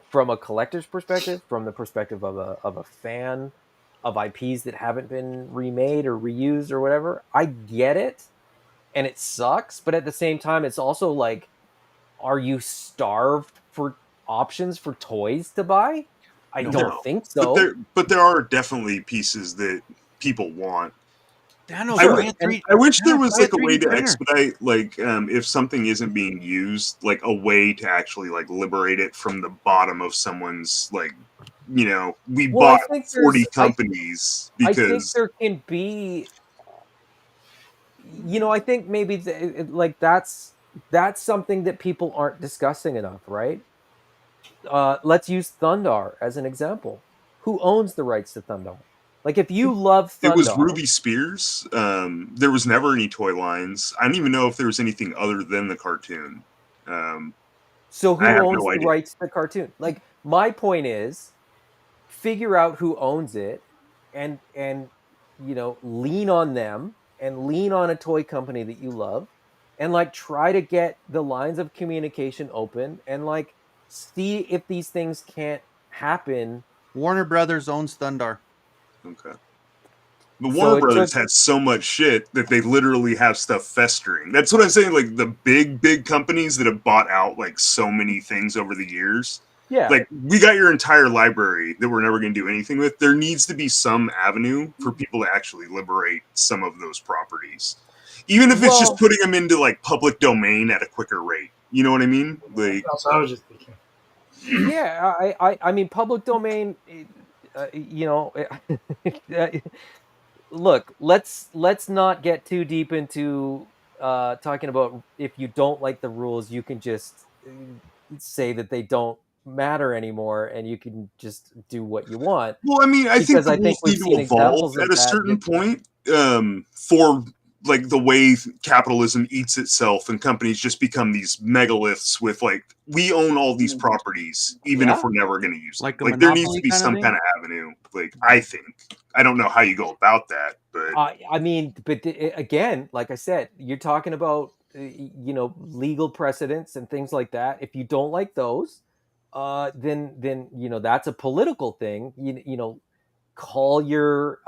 from a collector's perspective, from the perspective of a fan of IPs that haven't been remade or reused or whatever, I get it, and it sucks. But at the same time, it's also like, are you starved for options for toys to buy? I don't think so. But there are definitely pieces that people want. I wish there was like a way to expedite, like if something isn't being used, like a way to actually like liberate it from the bottom of someone's like, we bought 40 companies because I think there can be, I think maybe that's something that people aren't discussing enough, right? Let's use Thundar as an example. Who owns the rights to Thundar? Like, if you love Thundar, it was Ruby Spears. There was never any toy lines. I don't even know if there was anything other than the cartoon. So who owns the rights to the cartoon? Like, my point is, figure out who owns it, and lean on them, and lean on a toy company that you love, and like try to get the lines of communication open, and like see if these things can't happen. Warner Brothers owns Thundar. Okay. But Warner Brothers had so much shit that they literally have stuff festering. That's what I'm saying. Like the big companies that have bought out like so many things over the years. Yeah. Like we got your entire library that we're never going to do anything with. There needs to be some avenue for people to actually liberate some of those properties, even if it's just putting them into like public domain at a quicker rate. You know what I mean? Like I was just thinking. Yeah, I mean, public domain. Look, let's not get too deep into talking about if you don't like the rules, you can just say that they don't matter anymore, and you can just do what you want. Well, I mean, I think the rules need to evolve at a certain point for like the way capitalism eats itself, and companies just become these megaliths with like, we own all these properties, even if we're never going to use them. Like there needs to be some kind of avenue. Like I think, I don't know how you go about that, but I mean, but again, like I said, you're talking about legal precedents and things like that. If you don't like those, then that's a political thing. Call your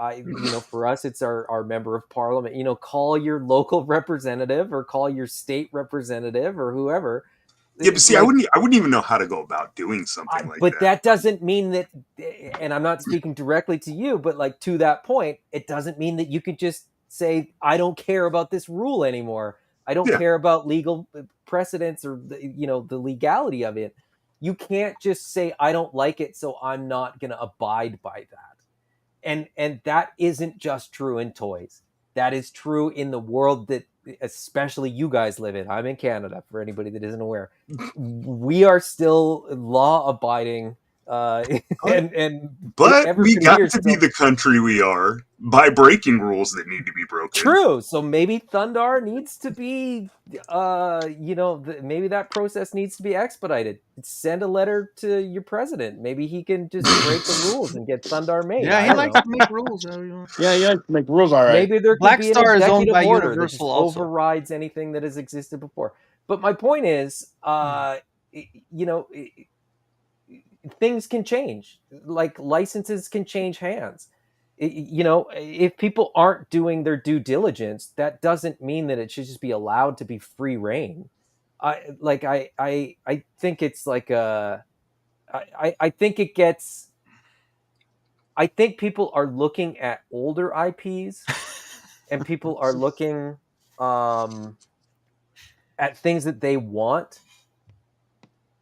for us it's our member of parliament. Call your local representative, or call your state representative, or whoever. Yeah, but see, I wouldn't even know how to go about doing something like that. But that doesn't mean that, and I'm not speaking directly to you, but like to that point, it doesn't mean that you could just say, I don't care about this rule anymore. I don't care about legal precedents or the legality of it. You can't just say, I don't like it, so I'm not going to abide by that. And that isn't just true in toys. That is true in the world that especially you guys live in. I'm in Canada, for anybody that isn't aware. We are still law-abiding, but we got to be the country we are by breaking rules that need to be broken. True. So maybe Thundar needs to be, maybe that process needs to be expedited. Send a letter to your president. Maybe he can just break the rules and get Thundar made. Yeah, he likes to make rules. Yeah, he likes to make rules. All right. Maybe there could be an executive order that just also overrides anything that has existed before. But my point is, things can change. Like licenses can change hands. If people aren't doing their due diligence, that doesn't mean that it should just be allowed to be free reign. I think it's like I think people are looking at older IPs and people are looking at things that they want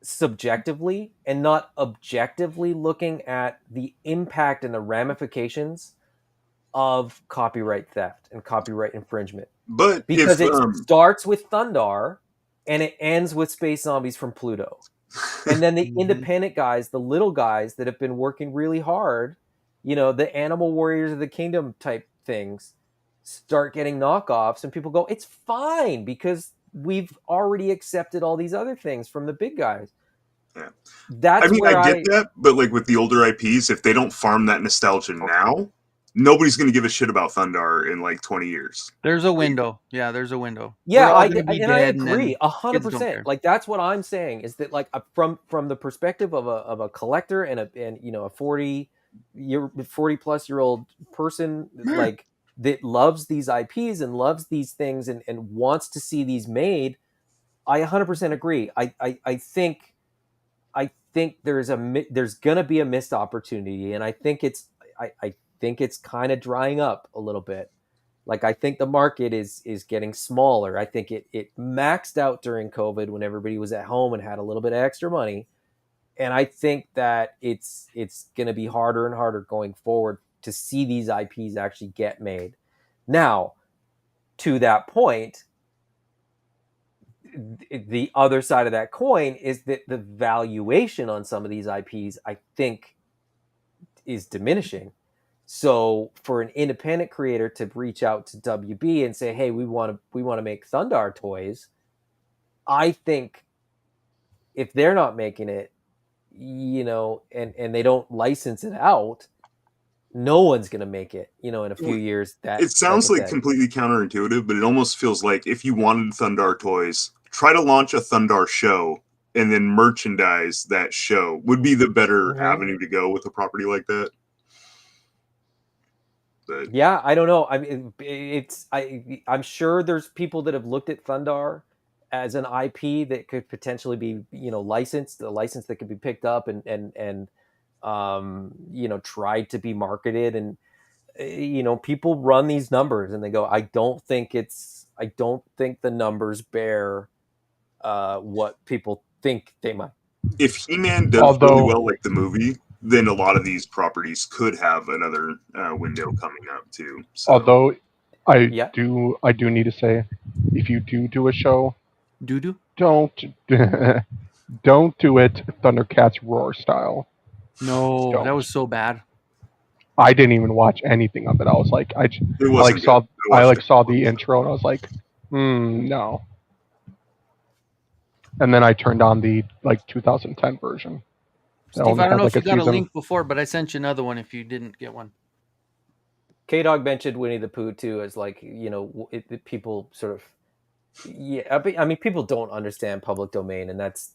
subjectively and not objectively looking at the impact and the ramifications of copyright theft and copyright infringement. But because it starts with Thundar and it ends with Space Zombies from Pluto. And then the independent guys, the little guys that have been working really hard the Animal Warriors of the Kingdom type things start getting knockoffs, and people go, it's fine because we've already accepted all these other things from the big guys. Yeah. That's where I get that, but like with the older IPs, if they don't farm that nostalgia now, nobody's going to give a shit about Thundar in like 20 years. There's a window. Yeah, there's a window. Yeah, I agree 100%. Like that's what I'm saying is that like from the perspective of a collector and a 40 plus year old person like that loves these IPs and loves these things and wants to see these made, I 100% agree. I think there's gonna be a missed opportunity, and I think it's kind of drying up a little bit. Like I think the market is getting smaller. I think it maxed out during COVID when everybody was at home and had a little bit of extra money, and I think that it's gonna be harder and harder going forward to see these IPs actually get made. Now, to that point, the other side of that coin is that the valuation on some of these IPs, I think, is diminishing. So for an independent creator to reach out to WB and say, "Hey, we want to make Thundar toys," I think if they're not making it, and they don't license it out, no one's going to make it, in a few years. It sounds like completely counterintuitive, but it almost feels like if you wanted Thundar toys, try to launch a Thundar show and then merchandise that show would be the better avenue to go with a property like that. But yeah, I don't know. I mean, I'm sure there's people that have looked at Thundar as an IP that could potentially be, licensed, a license that could be picked up and tried to be marketed. And, people run these numbers and they go, I don't think the numbers bear what people think they might. If He-Man does really well like the movie, then a lot of these properties could have another window coming up too. So. Although I do need to say, if you do a show, don't do it Thundercats Roar style. No, that was so bad. I didn't even watch anything of it. I was like, I saw the intro and I was like, no. And then I turned on the 2010 version. Steve, I don't know if you got a link before, but I sent you another one if you didn't get one. K-Dog mentioned Winnie the Pooh too as people sort of, I mean, people don't understand public domain, and that's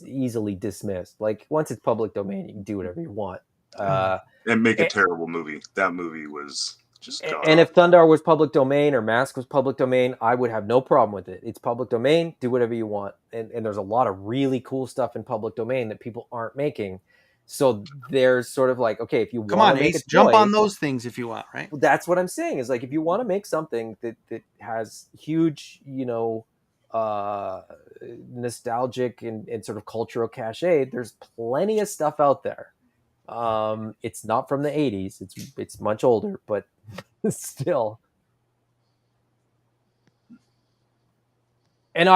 easily dismissed. Like once it's public domain, you can do whatever you want. And make a terrible movie. That movie was just god. And if Thundar was public domain or Mask was public domain, I would have no problem with it. It's public domain, do whatever you want. And there's a lot of really cool stuff in public domain that people aren't making. So there's sort of like, okay, if you want to make Ace, jump on those things if you want, right? That's what I'm saying is like, if you want to make something that has huge, nostalgic and sort of cultural cachet, there's plenty of stuff out there. It's not from the 80s. It's much older, but still. And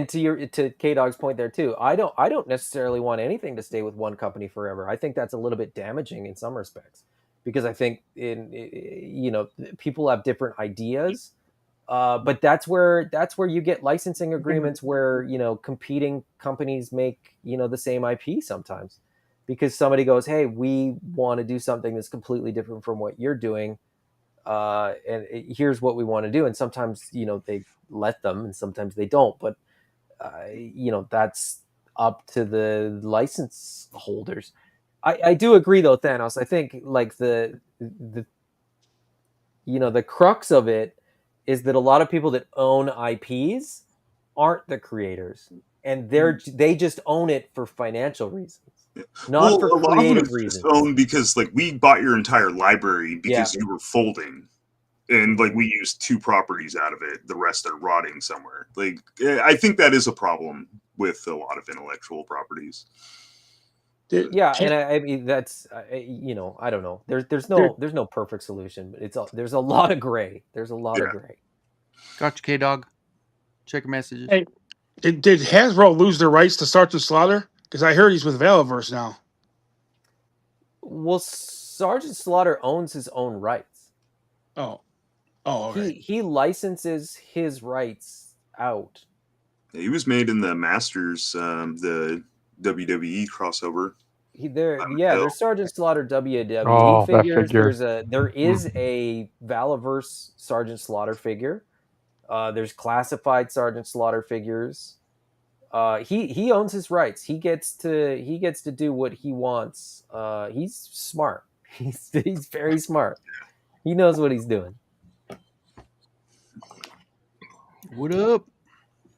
to K-Dog's point there too, I don't necessarily want anything to stay with one company forever. I think that's a little bit damaging in some respects, because I think people have different ideas. But that's where you get licensing agreements where, competing companies make, the same IP sometimes, because somebody goes, hey, we want to do something that's completely different from what you're doing. And here's what we want to do. And sometimes, they let them and sometimes they don't, but, that's up to the license holders. I do agree though, Thanos. I think like the crux of it is that a lot of people that own IPs aren't the creators, and they just own it for financial reasons. Not for creative reasons. Owned because we bought your entire library because you were folding, and we used 2 properties out of it. The rest are rotting somewhere. I think that is a problem with a lot of intellectual properties. And I mean that's I don't know. There's no perfect solution, but there's a lot of gray. There's a lot of gray. Gotcha, K-Dog. Check messages. Hey, did Hasbro lose their rights to Sergeant Slaughter? Because I heard he's with Valaverse now. Well, Sergeant Slaughter owns his own rights. Oh, okay. He licenses his rights out. He was made in the Masters, the WWE crossover. There's Sergeant Slaughter WWE Oh, that figures. figure. There is a Valaverse Sergeant Slaughter figure. There's classified Sergeant Slaughter figures. He owns his rights. He gets to do what he wants. He's smart. He's very smart. He knows what he's doing. What up?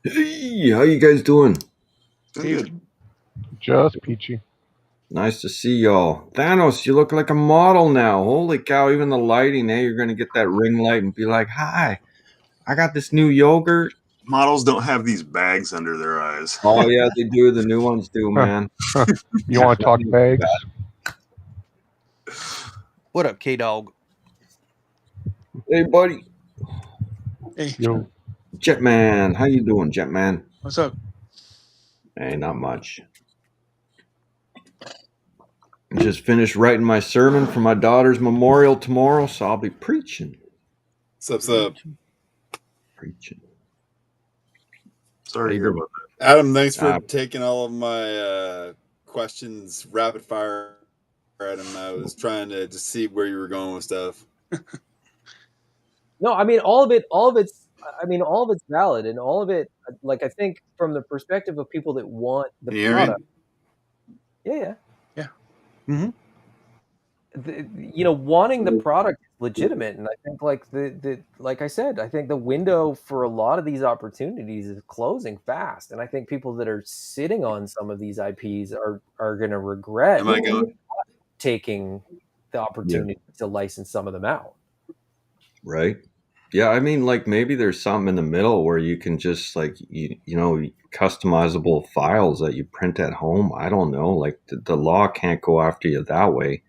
Hey, how you guys doing? Good. Just peachy. Nice to see y'all. Thanos, you look like a model now. Holy cow, even the lighting, hey, you're going to get that ring light and be like, hi, I got this new yogurt. Models don't have these bags under their eyes. Oh, yeah, they do. The new ones do, man. You want to talk bags? What up, K-Dog? Hey, buddy. Hey, Yo. Jetman, how you doing, Jetman? what's up? Hey, not much. Just finished writing my sermon for my daughter's memorial tomorrow, so I'll be preaching. What's up? Preaching. Sorry to hear about that. Adam, thanks for taking all of my questions rapid fire, Adam. I was trying to just see where you were going with stuff. No, I mean all of it's valid, and all of it, like, I think from the perspective of people that want the product. Yeah. Mm-hmm. Wanting the product is legitimate, and I think like I said, I think the window for a lot of these opportunities is closing fast, and I think people that are sitting on some of these IPs are going to regret taking the opportunity to license some of them out. Right. Yeah, I mean, like, maybe there's something in the middle where you can just, like, you know, customizable files that you print at home. I don't know. Like, the law can't go after you that way.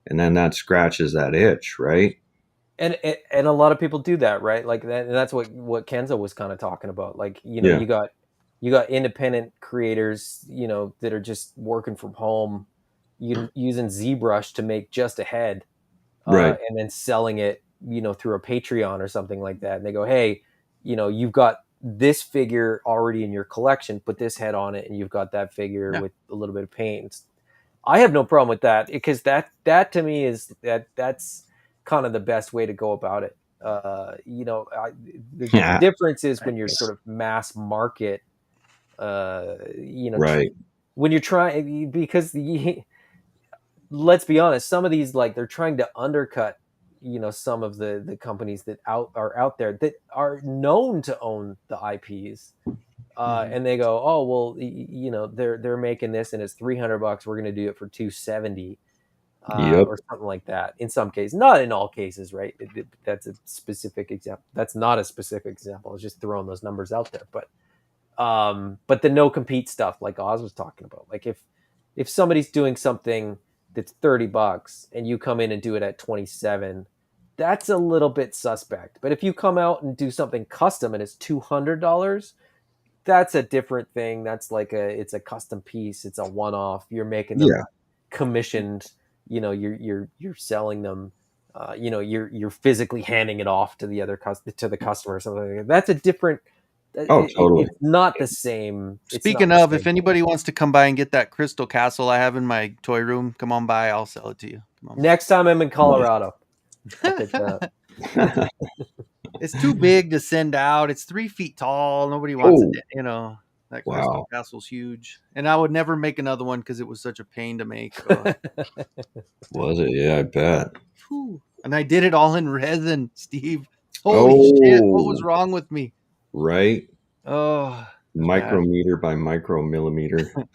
And then that scratches that itch, right? And a lot of people do that, right? Like that, and that's what Kenzo was kind of talking about. Like, you got independent creators, that are just working from home, using ZBrush to make just a head, right, and then selling it, through a Patreon or something like that. And they go, hey, you've got this figure already in your collection, put this head on it, and you've got that figure with a little bit of paint. I have no problem with that, because that to me is that's kind of the best way to go about it. The difference is when you're sort of mass market, right. When you're trying, because let's be honest, some of these, like, they're trying to undercut, some of the companies that are out there that are known to own the IPs. And they go, oh, well, they're making this and it's $300. We're going to do it for $270, or something like that. In some cases, not in all cases, right? That's a specific example. That's not a specific example. I was just throwing those numbers out there. But the no compete stuff, like Oz was talking about, like if somebody's doing something that's $30 and you come in and do it at 27, that's a little bit suspect. But if you come out and do something custom and it's $200, that's a different thing. That's like it's a custom piece. It's a one-off. You're making them commissioned. You're selling them. You're physically handing it off to the customer or something like that. That's a different. Totally. It's not the same. Speaking of, if anybody wants to come by and get that crystal castle I have in my toy room, come on by. I'll sell it to you. Next time I'm in Colorado, I'll pick that up. It's too big to send out. It's 3 feet tall. Nobody wants it. That crystal castle's huge. And I would never make another one because it was such a pain to make. Was it? Yeah, I bet. And I did it all in resin, Steve. Holy shit. What was wrong with me? Right. Oh. Micrometer by micromillimeter.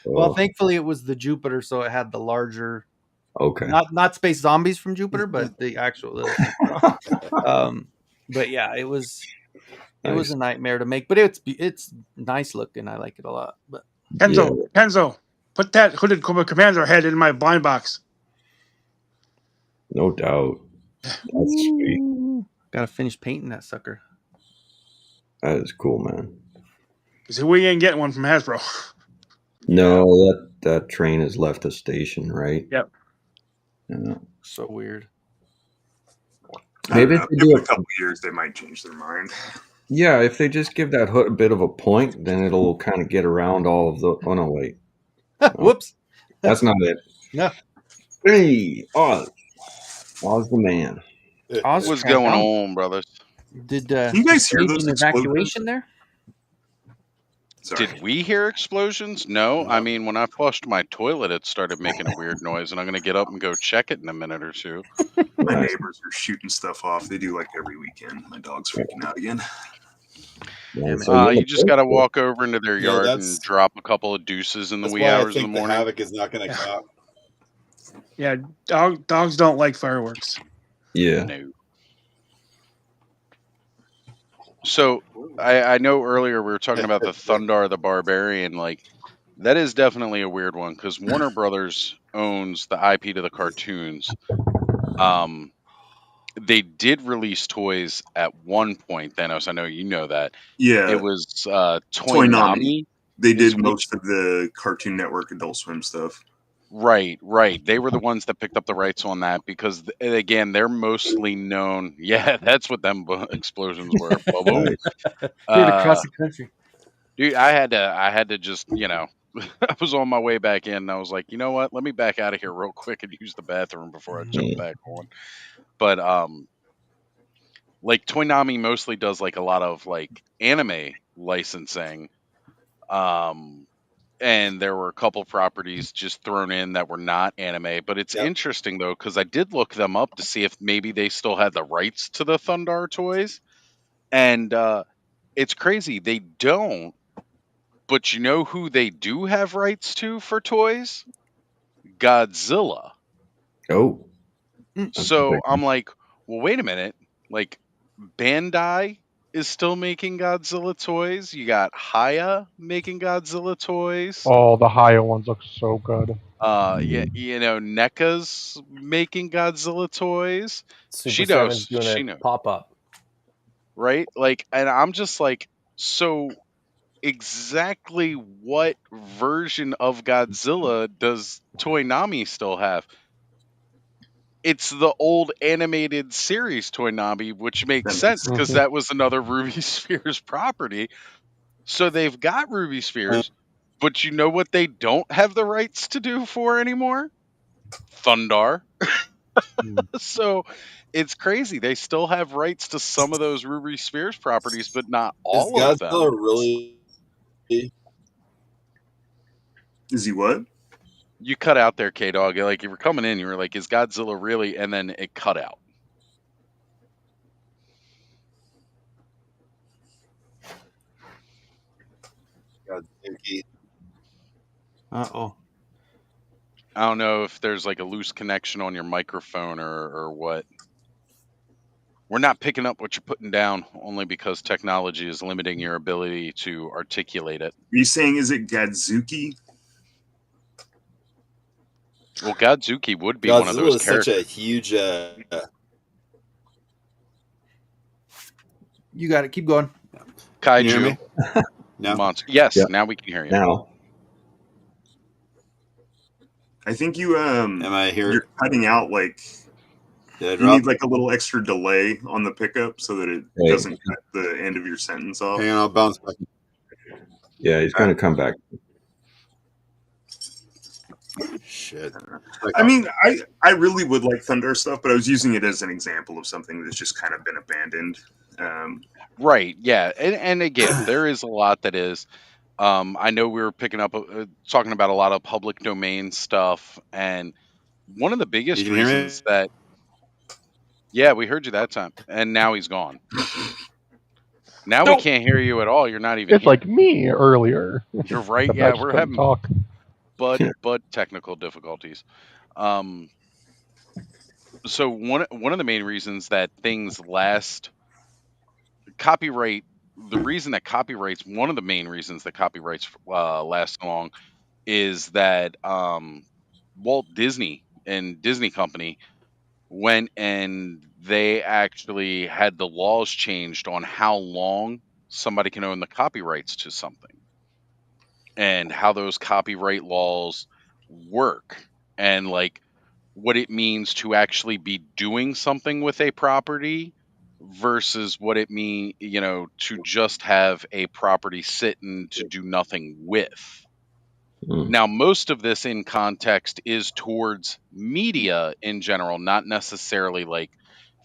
Well, thankfully it was the Jupiter, so it had the larger. Okay. Not Space Zombies from Jupiter, but the actual. But yeah, it was a nightmare to make, but it's nice looking. I like it a lot. But Kenzo, put that Hooded Cobra Commander head in my blind box. No doubt. That's sweet. Gotta finish painting that sucker. That is cool, man. So we ain't getting one from Hasbro. No, that train has left the station, right? Yep. Yeah. So weird. I don't Maybe know. if they Give do it a a couple years, they might change their mind. yeah, if they just give that hook a bit of a point, then it'll kind of get around all of the. Oh no, wait, no, Whoops. that's not it. No. Hey, Oz the man. What's going on, brothers? Can you guys hear those an explosions? evacuation there? Sorry. Did we hear explosions? No. I mean, when I flushed my toilet, it started making a weird noise, and I'm going to get up and go check it in a minute or two. My Nice. neighbors are shooting stuff off. They do like every weekend. My dog's freaking out again. Yeah, so You just got to walk over into their Yeah, yard and that's drop a couple of deuces in the wee why I hours of the think the morning. Havoc is not going to come. Yeah, dogs don't like fireworks. Yeah. No. So I know earlier we were talking about the Thundar the Barbarian. Like, that is definitely a weird one because Warner Brothers owns the IP to the cartoons. They did release toys at one point, Thanos. I know you know that. Yeah. It was Toynami. They is did most of the Cartoon Network Adult Swim stuff. Right. They were the ones that picked up the rights on that because, again, they're mostly known. Yeah, that's what them explosions were. Ba-boom. Heard across the country. Dude, I had to just, I was on my way back in and I was like, you know what? Let me back out of here real quick and use the bathroom before I jump back on. But like Toynami mostly does like a lot of like anime licensing. And there were a couple properties just thrown in that were not anime, but it's interesting though cuz I did look them up to see if maybe they still had the rights to the Thundar toys. And it's crazy they don't. But you know who they do have rights to for toys? Godzilla. Oh. So I'm like, well, wait a minute. Like, Bandai is still making Godzilla toys. You got Haya making Godzilla toys. Oh, the higher ones look so good. Yeah, NECA's making Godzilla toys. Super 7's doing a pop up. Right? Like, and I'm just like, so exactly what version of Godzilla does Toynami still have? It's the old animated series Toynami, which makes sense because that was another Ruby Spheres property. So they've got Ruby Spheres, but you know what they don't have the rights to do for anymore? Thundar. So it's crazy. They still have rights to some of those Ruby Spheres properties, but not Is all of them. Godzilla really? Is he what? You cut out there, K Dog. Like you were coming in, you were like, "Is Godzilla really?" And then it cut out. Uh-oh. I don't know if there's like a loose connection on your microphone or what. We're not picking up what you're putting down only because technology is limiting your ability to articulate it. Are you saying is it Gadzuki? Well, Godzuki would be Godzilla one of those is characters. such a huge. You got it. Keep going. Kaiju. Can you hear me? No. Monster. Yes, now we can hear you. Now. I think you Am I here? You're cutting out like. Did I You drop? need like a little extra delay on the pickup so that it doesn't cut the end of your sentence off. Hang on, I'll bounce back. Yeah, he's going to come back. Shit. I mean, I really would like Thunder stuff, but I was using it as an example of something that's just kind of been abandoned. Right. Yeah. And again, there is a lot that is. I know we were picking up, talking about a lot of public domain stuff. And one of the biggest You can hear me? reasons that. Yeah, we heard you that time. And now he's gone. Now we can't hear you at all. You're not even It's here. like me earlier. You're right. I Yeah, just we're couldn't having talk. but technical difficulties. So one of the main reasons that things last copyright the reason that copyrights one of the main reasons that copyrights last long is that Walt Disney and Disney Company went and they actually had the laws changed on how long somebody can own the copyrights to something and how those copyright laws work. And like what it means to actually be doing something with a property versus what it mean, to just have a property sitting to do nothing with. Now, most of this in context is towards media in general, not necessarily like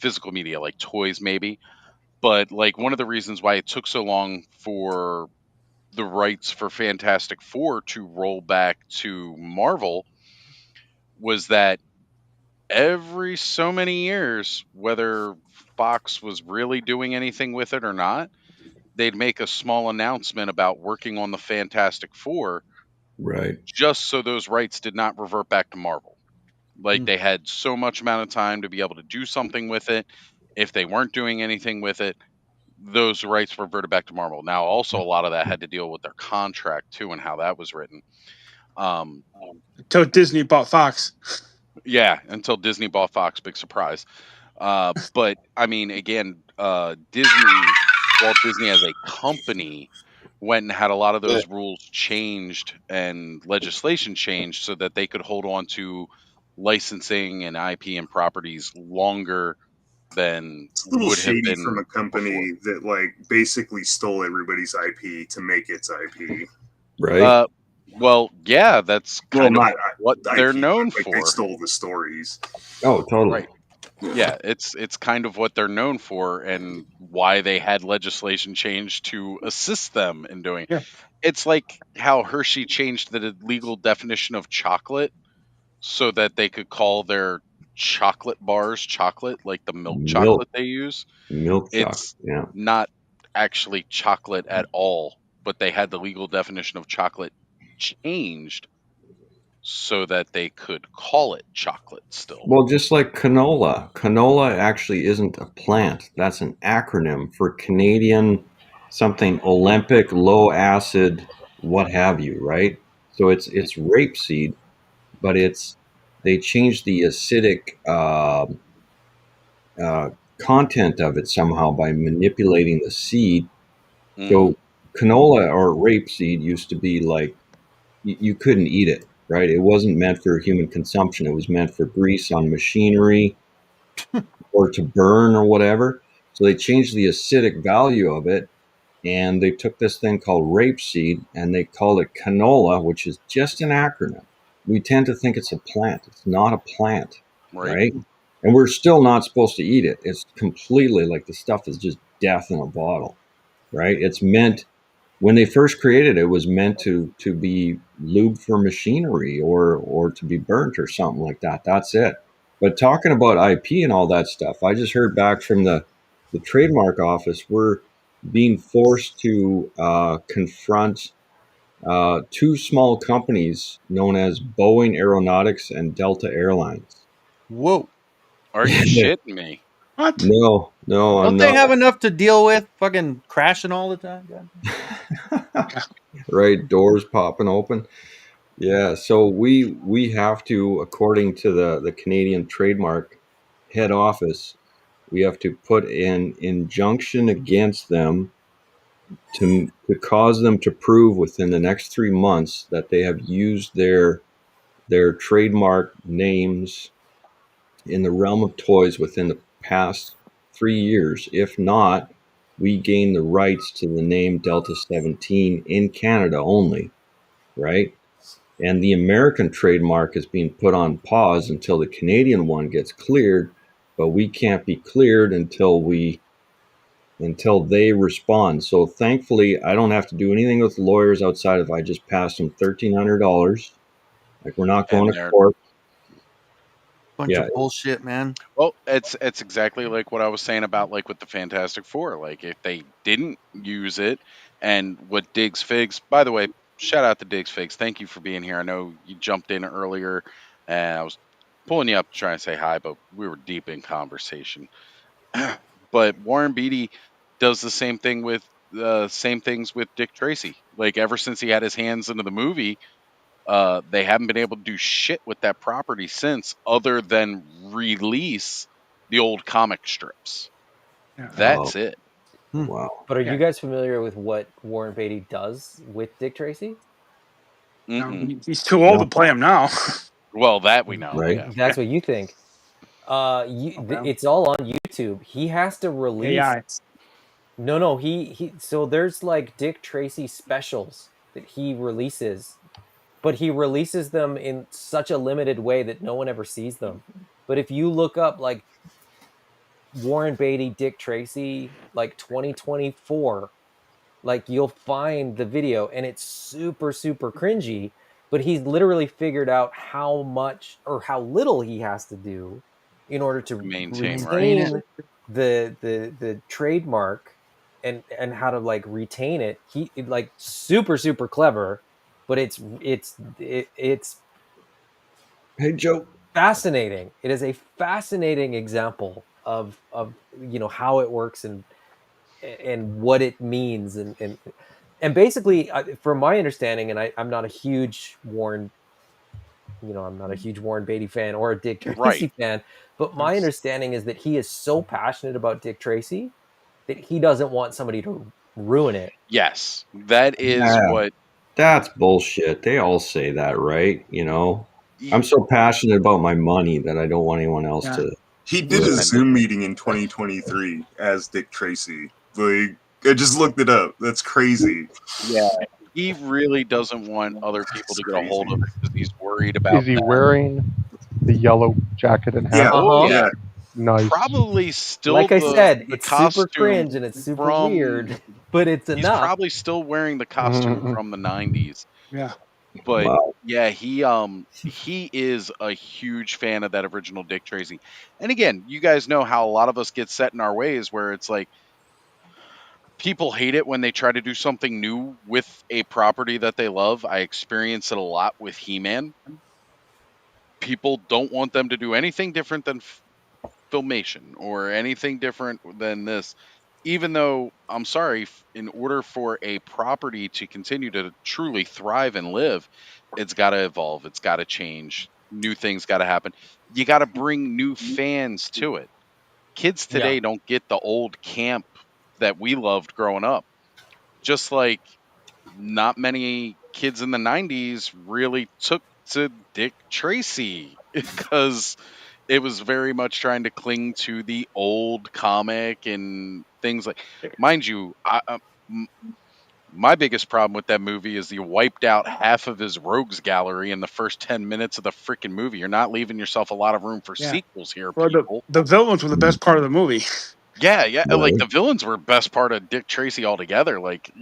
physical media, like toys maybe. But like one of the reasons why it took so long for the rights for Fantastic Four to roll back to Marvel was that every so many years, whether Fox was really doing anything with it or not, they'd make a small announcement about working on the Fantastic Four, right? Just so those rights did not revert back to Marvel. Like they had so much amount of time to be able to do something with it. If they weren't doing anything with it, those rights reverted back to Marvel. Now, also a lot of that had to deal with their contract too and how that was written. Until Disney bought Fox. Yeah, until Disney bought Fox, big surprise. But I mean, again, Disney, Walt Disney as a company, went and had a lot of those rules changed and legislation changed so that they could hold on to licensing and IP and properties longer than It's a little would have shady from been a company before. that like basically stole everybody's IP to make its IP. Right. Well, yeah, that's Well, kind of not what they're IP, known but like they for. stole the stories. Oh, totally. Right. Yeah, it's kind of what they're known for and why they had legislation changed to assist them in doing it. Yeah. It's like how Hershey changed the legal definition of chocolate so that they could call their chocolate bars chocolate, like the milk chocolate they use. Milk chocolate, It's yeah. not actually chocolate at all, but they had the legal definition of chocolate changed so that they could call it chocolate still. Well, just like canola. Canola actually isn't a plant. That's an acronym for Canadian something Olympic low acid, what have you, right? So it's rapeseed, but they changed the acidic content of it somehow by manipulating the seed. So canola or rapeseed used to be like you couldn't eat it, right? It wasn't meant for human consumption. It was meant for grease on machinery or to burn or whatever. So they changed the acidic value of it, and they took this thing called rapeseed and they called it canola, which is just an acronym. We tend to think it's a plant. It's not a plant, right? And we're still not supposed to eat it. It's completely like the stuff is just death in a bottle, right? It's meant, when they first created it, it was meant to be lube for machinery or to be burnt or something like that. That's it. But talking about IP and all that stuff, I just heard back from the trademark office. We're being forced to confront two small companies known as Boeing Aeronautics and Delta Airlines. Whoa. Are you shitting me? What? No, I'm Don't not. they have enough to deal with? Fucking crashing all the time. Right, doors popping open. Yeah, so we have to, according to the Canadian trademark head office, we have to put an injunction against them to cause them to prove within the next 3 months that they have used their trademark names in the realm of toys within the past 3 years. If not, we gain the rights to the name Delta 17 in Canada only, right? And the American trademark is being put on pause until the Canadian one gets cleared, but we can't be cleared until they respond. So thankfully, I don't have to do anything with lawyers outside of I just passed them $1,300. Like, we're not going to court. Bunch of bullshit, man. Well, it's exactly like what I was saying about like with the Fantastic Four. Like if they didn't use it, and what Diggs Figs, by the way, shout out to Diggs Figs. Thank you for being here. I know you jumped in earlier, and I was pulling you up to try and say hi, but we were deep in conversation. But Warren Beatty does the same thing with same things with Dick Tracy. Like ever since he had his hands into the movie, they haven't been able to do shit with that property since, other than release the old comic strips. That's it. Wow. But are you guys familiar with what Warren Beatty does with Dick Tracy? No, he's too old to play him now. Well, that we know. Right. Yeah. That's what you think. It's all on YouTube. He has to release. AI. No. He. So there's like Dick Tracy specials that he releases, but he releases them in such a limited way that no one ever sees them. But if you look up like Warren Beatty, Dick Tracy, like 2024, like you'll find the video, and it's super cringy. But he's literally figured out how much or how little he has to do in order to Maintain, right. retain the trademark and how to like retain it. Like super clever, but it's Hey, Joe. fascinating. It is a fascinating example of how it works and what it means and basically, from my understanding, and I'm not a huge Warren Beatty fan or a Dick Tracy Right. fan, but my understanding is that he is so passionate about Dick Tracy that he doesn't want somebody to ruin it. Yes, that is what. That's bullshit. They all say that, right? I'm so passionate about my money that I don't want anyone else to. He did a Zoom meeting in 2023 as Dick Tracy. Like, I just looked it up. That's crazy. Yeah, he really doesn't want other people to get a hold of it because he's worried about. Is he wearing the yellow jacket and hat? Yeah. Oh yeah. Nice. Probably still. Like I said, the it's costume super cringe and it's super weird, but it's He's enough. probably still wearing the costume from the 90s. Yeah. But yeah, he is a huge fan of that original Dick Tracy. And again, you guys know how a lot of us get set in our ways where it's like people hate it when they try to do something new with a property that they love. I experience it a lot with He-Man. People don't want them to do anything different than Filmation or anything different than this. Even though, I'm sorry, in order for a property to continue to truly thrive and live, it's got to evolve. It's got to change. New things got to happen. You got to bring new fans to it. Kids today don't get the old camp that we loved growing up. Just like not many kids in the 90s really took to Dick Tracy because it was very much trying to cling to the old comic and things like. Mind you, my biggest problem with that movie is he wiped out half of his rogues gallery in the first 10 minutes of the freaking movie. You're not leaving yourself a lot of room for sequels here, people. The villains were the best part of the movie. Yeah. Like the villains were best part of Dick Tracy altogether. Like,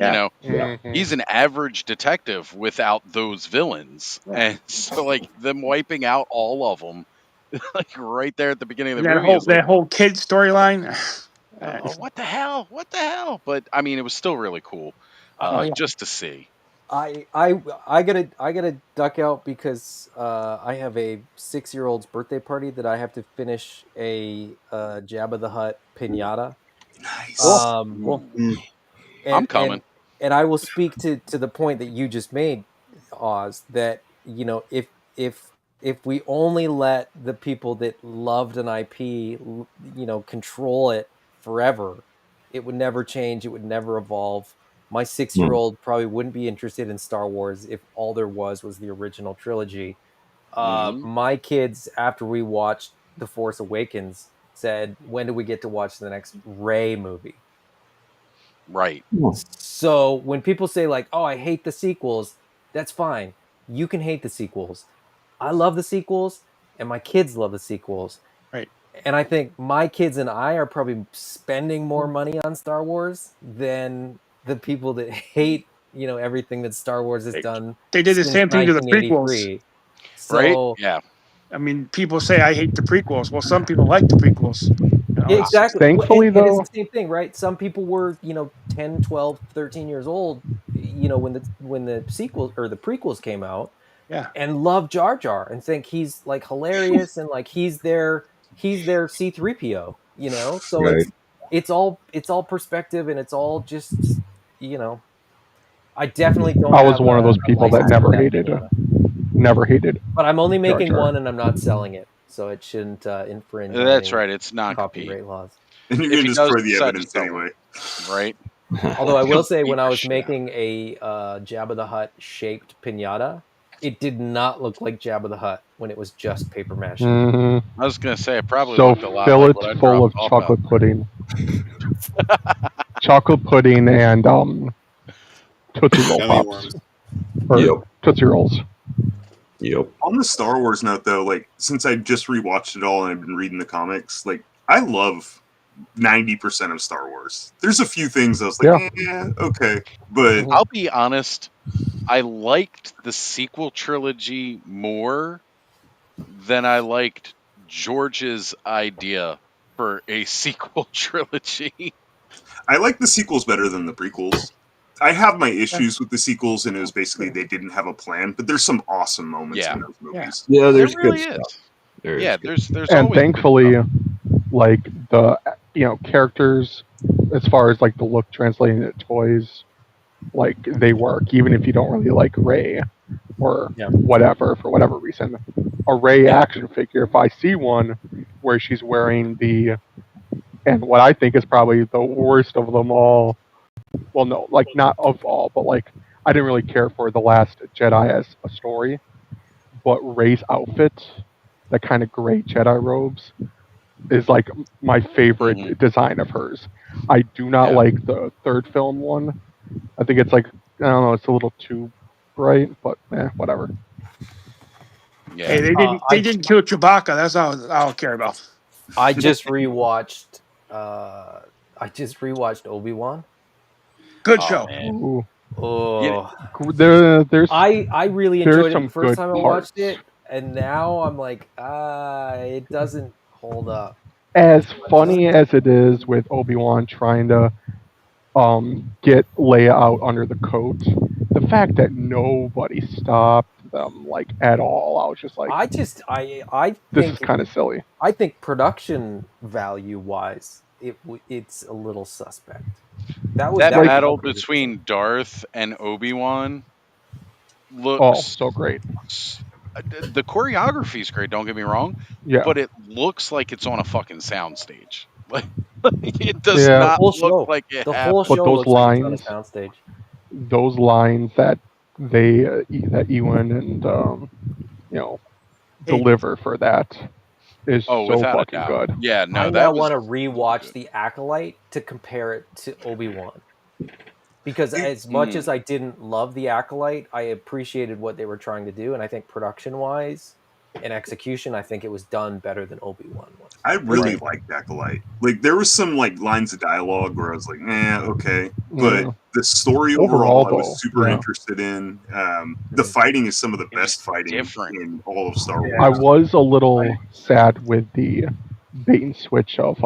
he's an average detective without those villains. And so like them wiping out all of them, like right there at the beginning of the movie. That whole kid storyline. What the hell? But I mean, it was still really cool, just to see. I gotta duck out because I have a 6-year-old's birthday party that I have to finish a Jabba the Hutt pinata. Nice. I'm coming. And I will speak to the point that you just made, Oz, that if we only let the people that loved an IP control it forever, it would never change, it would never evolve. My 6-year-old probably wouldn't be interested in Star Wars if all there was the original trilogy. My kids, after we watched The Force Awakens, said, when do we get to watch the next Rey movie? Right. So when people say like, oh, I hate the sequels, that's fine. You can hate the sequels. I love the sequels, and my kids love the sequels. Right. And I think my kids and I are probably spending more money on Star Wars than the people that hate, everything that Star Wars has done. They did the same thing to the prequels. So, right? Yeah. I mean, people say I hate the prequels. Well, some people like the prequels. Exactly. Thankfully, and it's though, the same thing, right? Some people were, 10, 12, 13 years old, when the sequels or the prequels came out, and love Jar Jar and think he's like hilarious and like he's their C-3PO, So Right. it's all perspective and it's all just, I definitely don't. I was one of those people that never hated. But I'm only making Jar Jar. one, and I'm not selling it, so it shouldn't infringe. That's right. It's not copyright laws. And you're going to destroy the evidence anyway. Right. Although I will say, when I was making a Jabba the Hutt shaped pinata, It did not look like Jabba the Hutt when it was just paper mache. Mhm. I was gonna say it probably So looked a lot fill like it what I full dropped of off chocolate out pudding. Chocolate pudding and Tootsie Roll Gummy Pops. worms. Or Yep. Tootsie Rolls. Yep. On the Star Wars note, though, like since I just rewatched it all and I've been reading the comics, like I love 90% of Star Wars. There's a few things I was like, okay, but I'll be honest. I liked the sequel trilogy more than I liked George's idea for a sequel trilogy. I like the sequels better than the prequels. I have my issues with the sequels, and it was basically they didn't have a plan. But there's some awesome moments in those movies. Yeah, There there's good really stuff. is. There is good There's And always thankfully, like the characters, as far as like the look translating to toys, like they work even if you don't really like Rey or whatever for whatever reason. A Rey action figure, if I see one where she's wearing and what I think is probably the worst of them all. Well, no, like not of all, but like I didn't really care for The Last Jedi as a story, but Rey's outfit, the kind of gray Jedi robes, is like my favorite design of hers. I do not like the third film one. I think it's like, I don't know, it's a little too bright, but whatever. Yeah. Hey, they didn't kill Chewbacca. That's all I don't care about. I just rewatched Obi-Wan. Good show. Ooh. Oh, There's I really there's enjoyed it some the first good time I parts. watched it, and now I'm like, it doesn't hold up. As funny as it is with Obi-Wan trying to get Leia out under the coat, the fact that nobody stopped them like at all, I was just like, I this think is kind of silly. I think production value wise, it's a little suspect. That battle between Darth and Obi-Wan looks so great. The choreography's great, don't get me wrong. Yeah. But it looks like it's on a fucking soundstage. Like it does Yeah. not The whole look show. like it The whole happened. show But those looks like it's lines, on a soundstage. those lines that they that Ewan and deliver for that is so without a fucking doubt. good. Yeah, no, I that now was want to rewatch The Acolyte to compare it to Obi-Wan. Because as much as I didn't love The Acolyte, I appreciated what they were trying to do, and I think production-wise and execution, I think it was done better than Obi-Wan was. I really liked Acolyte. Like there was some like lines of dialogue where I was like, okay. But the story overall I was super interested in. The fighting is some of the best fighting in all of Star Wars. I was a little sad with the bait and switch of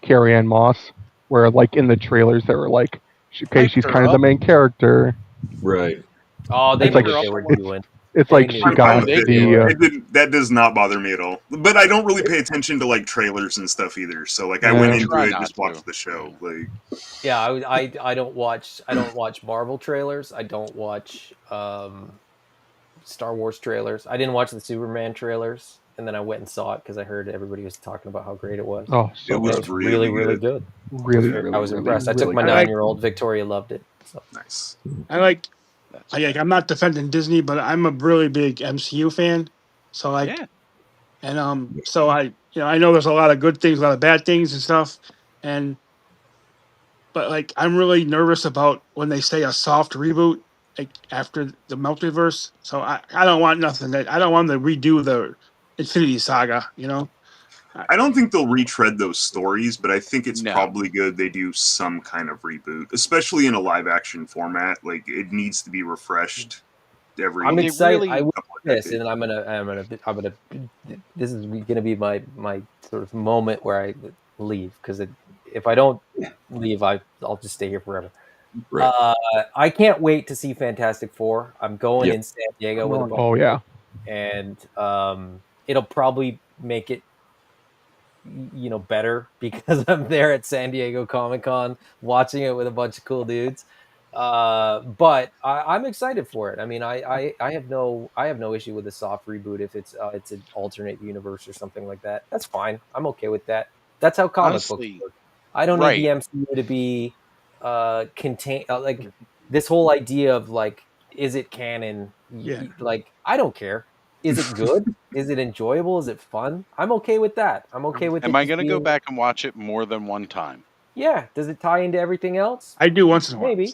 Carrie Ann Moss, where like in the trailers they were like, okay, she's kind of the main character. Right. Oh, they It's knew like what they were doing. It's They like knew she what got they were the. That does not bother me at all. But I don't really pay attention to like trailers and stuff either. So like I went into it just watched the show. Like yeah, I don't watch Marvel trailers. I don't watch Star Wars trailers. I didn't watch the Superman trailers, and then I went and saw it because I heard everybody was talking about how great it was. Oh, so it was really good. Really, I was really, impressed. I took my 9-year-old. Victoria loved it. So. Nice. I'm not defending Disney, but I'm a really big MCU fan. So so I know there's a lot of good things, a lot of bad things and stuff, but like I'm really nervous about when they say a soft reboot like after the multiverse. So I don't want nothing I don't want them to redo the Infinity Saga. I don't think they'll retread those stories, but I think it's probably good they do some kind of reboot, especially in a live action format. Like it needs to be refreshed every. I'm excited. I will this, and I'm gonna. This is gonna be my sort of moment where I leave because if I don't leave, I'll just stay here forever. Right. I can't wait to see Fantastic Four. I'm going in San Diego with a bunch Oh yeah, and it'll probably make it better because I'm there at San Diego Comic-Con watching it with a bunch of cool dudes. But I'm excited for it. I mean, I have no issue with a soft reboot if it's an alternate universe or something like that. That's fine. I'm okay with that. That's how comic books work. I don't need the MCU to be contained. Like this whole idea of like is it canon? Yeah. Like, I don't care. Is it good? Is it enjoyable? Is it fun? I'm okay with that. I'm okay with Am it I just going to go being. back and watch it more than one time? Yeah. Does it tie into everything else? I do once in a while. Maybe.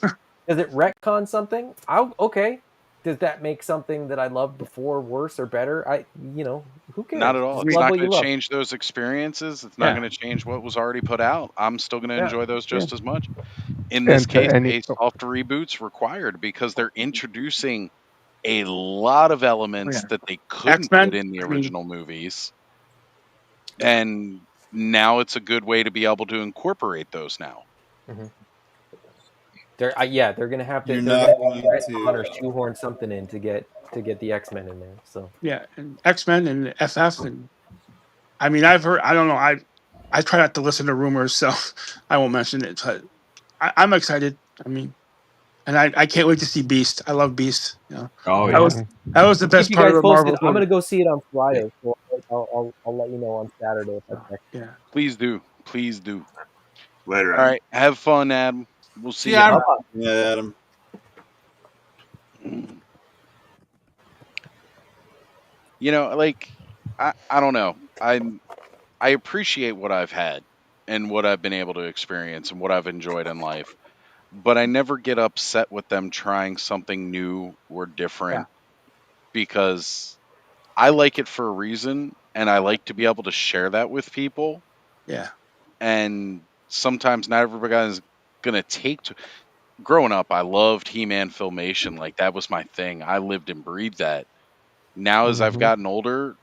Does it retcon something? Okay. Does that make something that I loved before worse or better? Who cares? Not at all. Just It's love not what you going to love. change those experiences. It's not Yeah. going to change what was already put out. I'm still going to enjoy those just as much. In And this to case, any a soft reboot's required because they're introducing a lot of elements Yeah. that they couldn't put X-Men. in the I mean, original movies. And now it's a good way to be able to incorporate those now. Mm-hmm. They're gonna have to. You're They're not gonna going retcon or to. shoehorn something in to get the X-Men in there. So yeah, and X-Men and FF, and I mean, I've heard. I don't know. I try not to listen to rumors, so I won't mention it. But I'm excited. I mean, and I can't wait to see Beast. I love Beast. You know, Oh that yeah. was the I'll keep best you part of guys the posted. Marvel I'm movie. gonna go see it on Yeah. Friday, so I'll let you know on Saturday if I check. Yeah. Please do. Please do. Later, All Adam. right. Have fun, Adam. We'll see you. Yeah, Adam. You know, like I don't know. I appreciate what I've had and what I've been able to experience and what I've enjoyed in life, but I never get upset with them trying something new or different because I like it for a reason and I like to be able to share that with people. Yeah. And sometimes not everybody's gonna take to. Growing up, I loved He-Man Filmation. Like that was my thing. I lived and breathed that. Now, as I've Mhm. gotten older,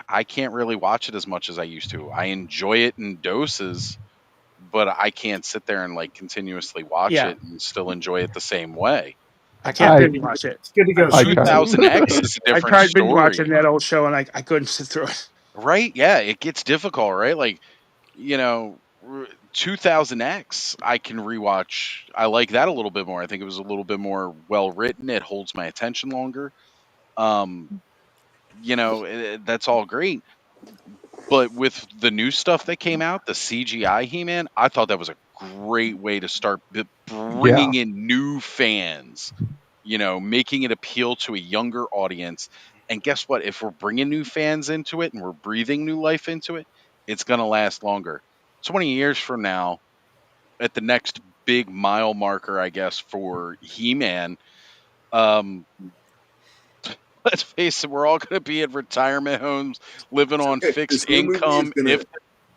I can't really watch it as much as I used to. I enjoy it in doses, but I can't sit there and like continuously watch Yeah. it and still enjoy it the same way. I can't I binge watch it. It's good to go. I can 2000X is a I different tried binge watching story, that old show, and I couldn't sit through it. right? Yeah, it gets difficult, right? Like, you know, 2000X, I can rewatch. I like that a little bit more. I think it was a little bit more well written. It holds my attention longer. Um, that's all great. But with the new stuff that came out, the CGI He-Man, I thought that was a great way to start yeah. bringing in new fans, making it appeal to a younger audience. And guess what? If we're bringing new fans into it and we're breathing new life into it, it's going to last longer. 20 years from now, at the next big mile marker, I guess, for He-Man, um, let's face it, we're all going to be in retirement homes, living on Okay, fixed this new movie is income, gonna. if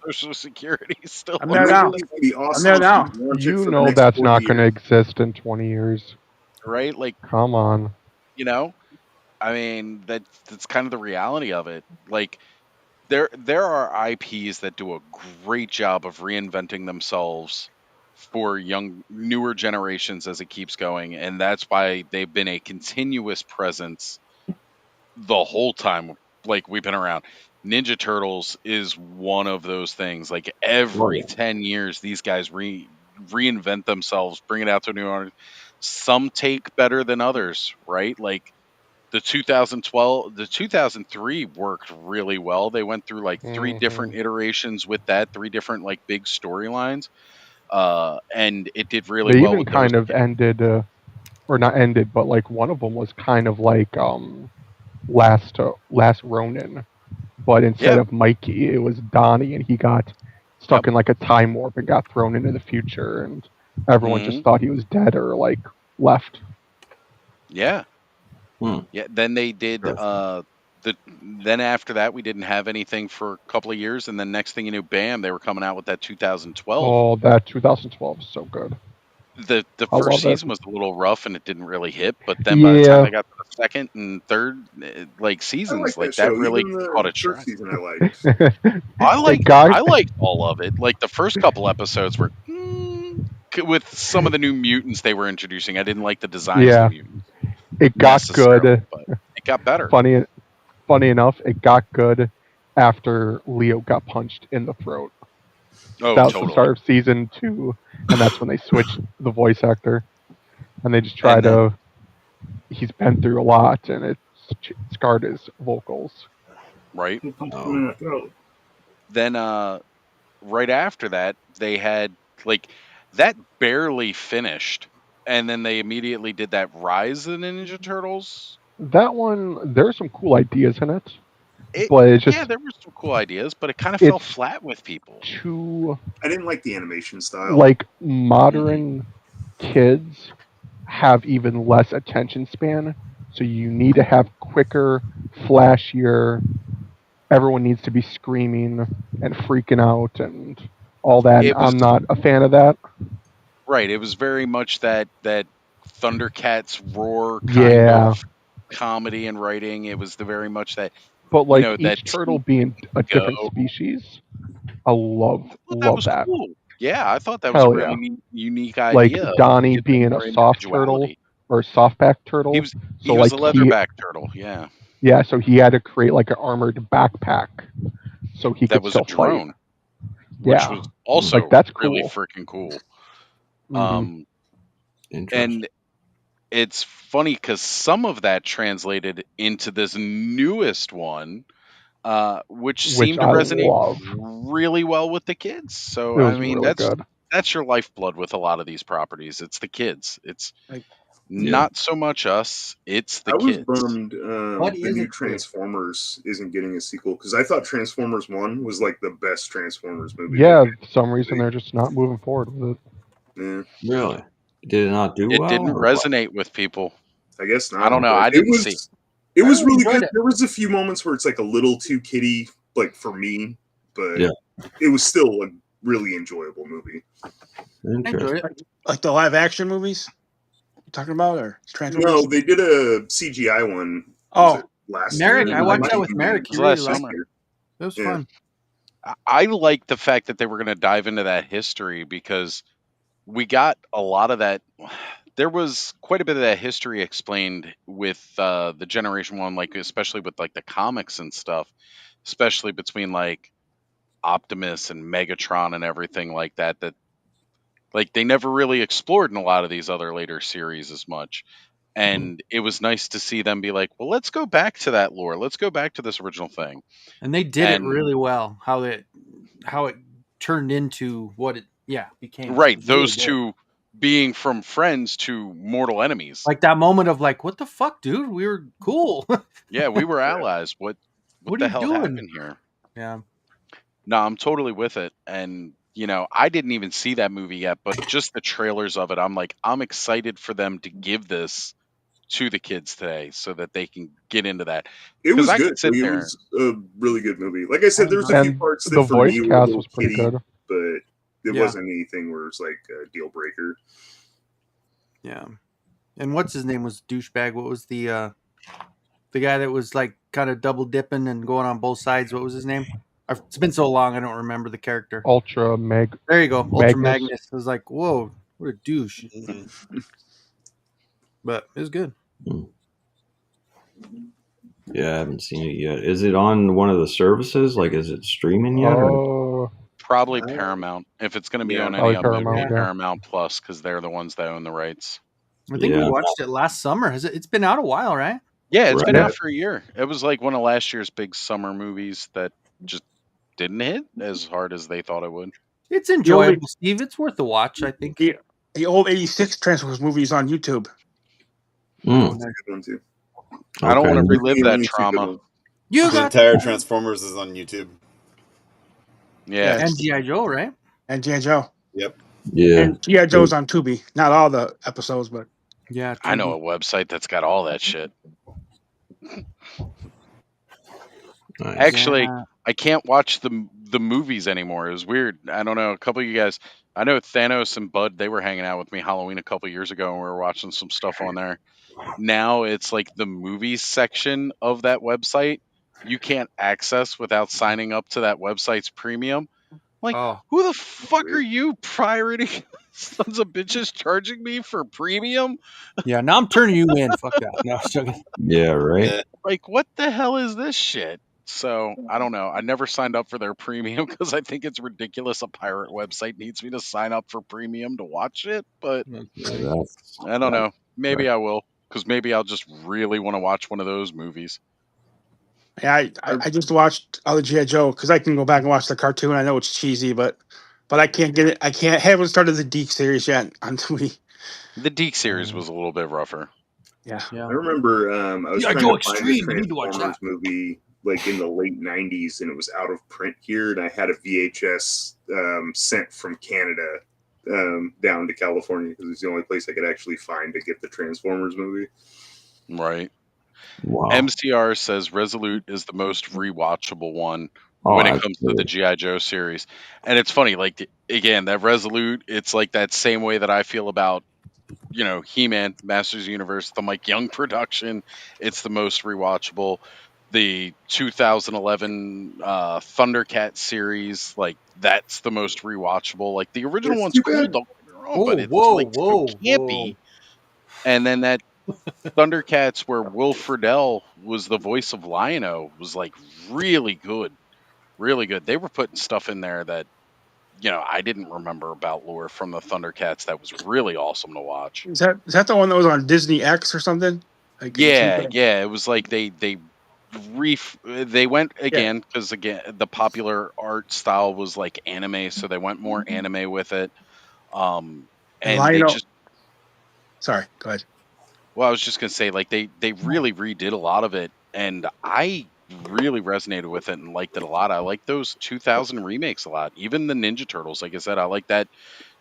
Social Security is still I'm The there new now. movie's gonna be I'm awesome there if now. you launch it You for the know next that's 40 not going to years. exist in 20 years. right. Like, Come on. I mean, that's kind of the reality of it. Like, there are IPs that do a great job of reinventing themselves for newer generations as it keeps going, and that's why they've been a continuous presence the whole time, like we've been around. Ninja Turtles is one of those things. Like every 10 years, these guys reinvent themselves, bring it out to a new audience. Some take better than others, right? Like the 2003 worked really well. They went through like three different Mhm. iterations with that, three different like big storylines. And it did really They well even with those. kind of ended, or not ended, but like one of them was kind of like Last Ronin, but instead Yeah. of Mikey, it was Donnie, and he got stuck Yep. in like a time warp and got thrown into the future, and everyone Mhm. just thought he was dead or like left. Yeah. Hmm. Yeah, then they did then after that we didn't have anything for a couple of years, and then next thing you knew, bam, they were coming out with that 2012. Oh, that 2012 is so good. The I first love it. season was a little rough and it didn't really hit, but then by the time Yeah, they got to the second and third like I like seasons, that like that show. really Even caught the its first stride. season I liked. it got I liked all of it. Like the first couple episodes were with some of the new mutants they were introducing. I didn't like the designs of the yeah, mutants it got necessarily, good. but it got better. Funny enough, it got good after Leo got punched in the throat. Oh, That was the totally. start of season 2, and that's when they switched the voice actor, and they just try And then to. He's been through a lot, and it scarred his vocals. right. He punched him Oh. in the throat. Then right after that they had like that barely finished and then they immediately did that Rise of the Ninja Turtles. That one, there's some cool ideas in it, but it's just there were some cool ideas, but it kind of fell it's flat with people. too I didn't like the animation style. like modern kids have even less attention span, so you need to have quicker, flashier. Everyone needs to be screaming and freaking out and all that. And I'm not a fan of that. Right. It was very much that Thundercats roar kind of comedy and writing. It was very much that. But like that each turtle being a different species, I love that. Cool. Yeah, I thought that Hell was a really unique like idea. Donnie being a soft turtle or a softback turtle. He was a leatherback turtle. Yeah. Yeah, so he had to create like an armored backpack so he could still a drone, fight. which was also like, that's really cool. freaking cool. Mm-hmm. And it's funny because some of that translated into this newest one, which seemed to resonate really well with the kids. So I mean, that's your lifeblood with a lot of these properties. It's the kids. It's not so much us. It's the kids. I was bummed the new Transformers isn't getting a sequel because I thought Transformers 1 was like the best Transformers movie. Yeah, for some reason they're just not moving forward with it. Yeah. Really? Did it not do well? It didn't resonate with people. I guess not. I don't know. I didn't see. It was really good. There was a few moments where it's like a little too kiddie, like for me, but it was still a really enjoyable movie. Like the live action movies you're talking about, or Transformers? No, they did a CGI one. Last Merrick, year. I watched that with Merrick. He really liked it. It was fun. I like the fact that they were going to dive into that history because we got a lot of that. There was quite a bit of that history explained with the Generation 1, like especially with like the comics and stuff, especially between like Optimus and Megatron and everything like that, that like they never really explored in a lot of these other later series as much. And it was nice to see them be like, well, let's go back to that lore. Let's go back to this original thing. And they did it really well. How it turned into what it became. Right. Those two being from friends to mortal enemies. Like that moment of like, what the fuck, dude? We were cool. Yeah, we were allies. What the hell happened here? Yeah. No, I'm totally with it. And, I didn't even see that movie yet, but just the trailers of it, I'm excited for them to give this to the kids today so that they can get into that. It was good. It was a really good movie. Like I said, there was a few parts that for me were a little kiddie, but it wasn't anything where it's like a deal breaker. Yeah. And what's his name was douchebag? What was the guy that was like kind of double dipping and going on both sides? What was his name? It's been so long I don't remember the character. There you go. Ultra Magnus. I was like, whoa, what a douche. But it was good. Yeah, I haven't seen it yet. Is it on one of the services? Like, is it streaming yet? Probably Paramount. If it's going to be on any of them, it would be Paramount Plus because they're the ones that own the rights. I think we watched it last summer. It's been out a while, right? Yeah, it's been out for a year. It was like one of last year's big summer movies that just didn't hit as hard as they thought it would. It's enjoyable, Steve. It's worth a watch, I think. The old 86 Transformers movies on YouTube. That's a good one too. I don't want to relive that trauma. The entire Transformers is on YouTube. Yeah. And G.I. Joe, right? And G.I. Joe. Yep. Yeah. And G.I. Joe's on Tubi. Not all the episodes, but yeah. I know a website that's got all that shit. Nice. Actually, I can't watch the movies anymore. It was weird. I don't know. A couple of you guys, I know Thanos and Bud, they were hanging out with me Halloween a couple of years ago, and we were watching some stuff on there. Now it's like the movies section of that website you can't access without signing up to that website's premium. Like, who the fuck are you pirating sons of bitches charging me for premium? Yeah, now I'm turning you in. Fuck that. No, I'm joking. Yeah, right. Like, what the hell is this shit? So, I don't know. I never signed up for their premium because I think it's ridiculous a pirate website needs me to sign up for premium to watch it. But I don't know. Maybe I will, because maybe I'll just really want to watch one of those movies. Yeah, I just watched all the G.I. Joe because I can go back and watch the cartoon. I know it's cheesy, but I can't get it. I haven't started the Deke series yet on Tubi. The Deke series was a little bit rougher. Yeah. I remember I was Yeah, trying Joe to find the Extreme. You need to watch Transformers that. movie like in the late '90s, and it was out of print here, and I had a VHS sent from Canada down to California because it's the only place I could actually find to get the Transformers movie. Right. Wow. MCR says Resolute is the most rewatchable one Oh, when it comes to the absolutely. G.I. Joe series. And it's funny, like, again, that Resolute, it's like that same way that I feel about, He-Man, Masters of the Universe, the Mike Young production. It's the most rewatchable. The 2011 Thundercat series, like, that's the most rewatchable. Like, the original It's one's too cool, bad. don't get me wrong, but Oh, it's, whoa, like, so whoa, campy. whoa. And then that Thundercats, where Will Friedle was the voice of Lion-O, was like really good, really good. They were putting stuff in there that I didn't remember about lore from the Thundercats. That was really awesome to watch. Is that the one that was on Disney X or something? Like in Yeah, 2000? yeah. It was like they went Yeah. again because again the popular art style was like anime, so they went more anime with it. And And they Lionel. just Sorry, go ahead. Well, I was just gonna say, like they really redid a lot of it, and I really resonated with it and liked it a lot. I like those 2000 remakes a lot. Even the Ninja Turtles, like I said, I like that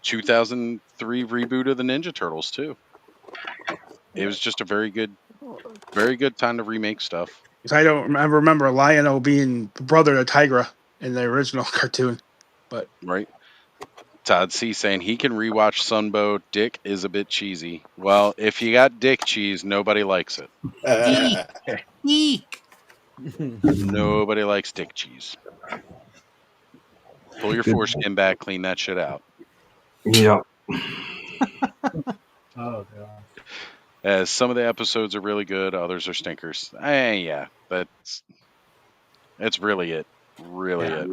2003 reboot of the Ninja Turtles too. It was just a very good time to remake stuff. 'Cause I remember Lionel being the brother of Tigra in the original cartoon, but Right? Todd C saying he can rewatch Sunbow. Dick is a bit cheesy. Well, if you got dick cheese, nobody likes it. Eek. Nobody likes dick cheese. Pull your foreskin back, clean that shit out. Yeah. Oh god. As some of the episodes are really good, others are stinkers. Yeah, that's really it. Really Yeah. it.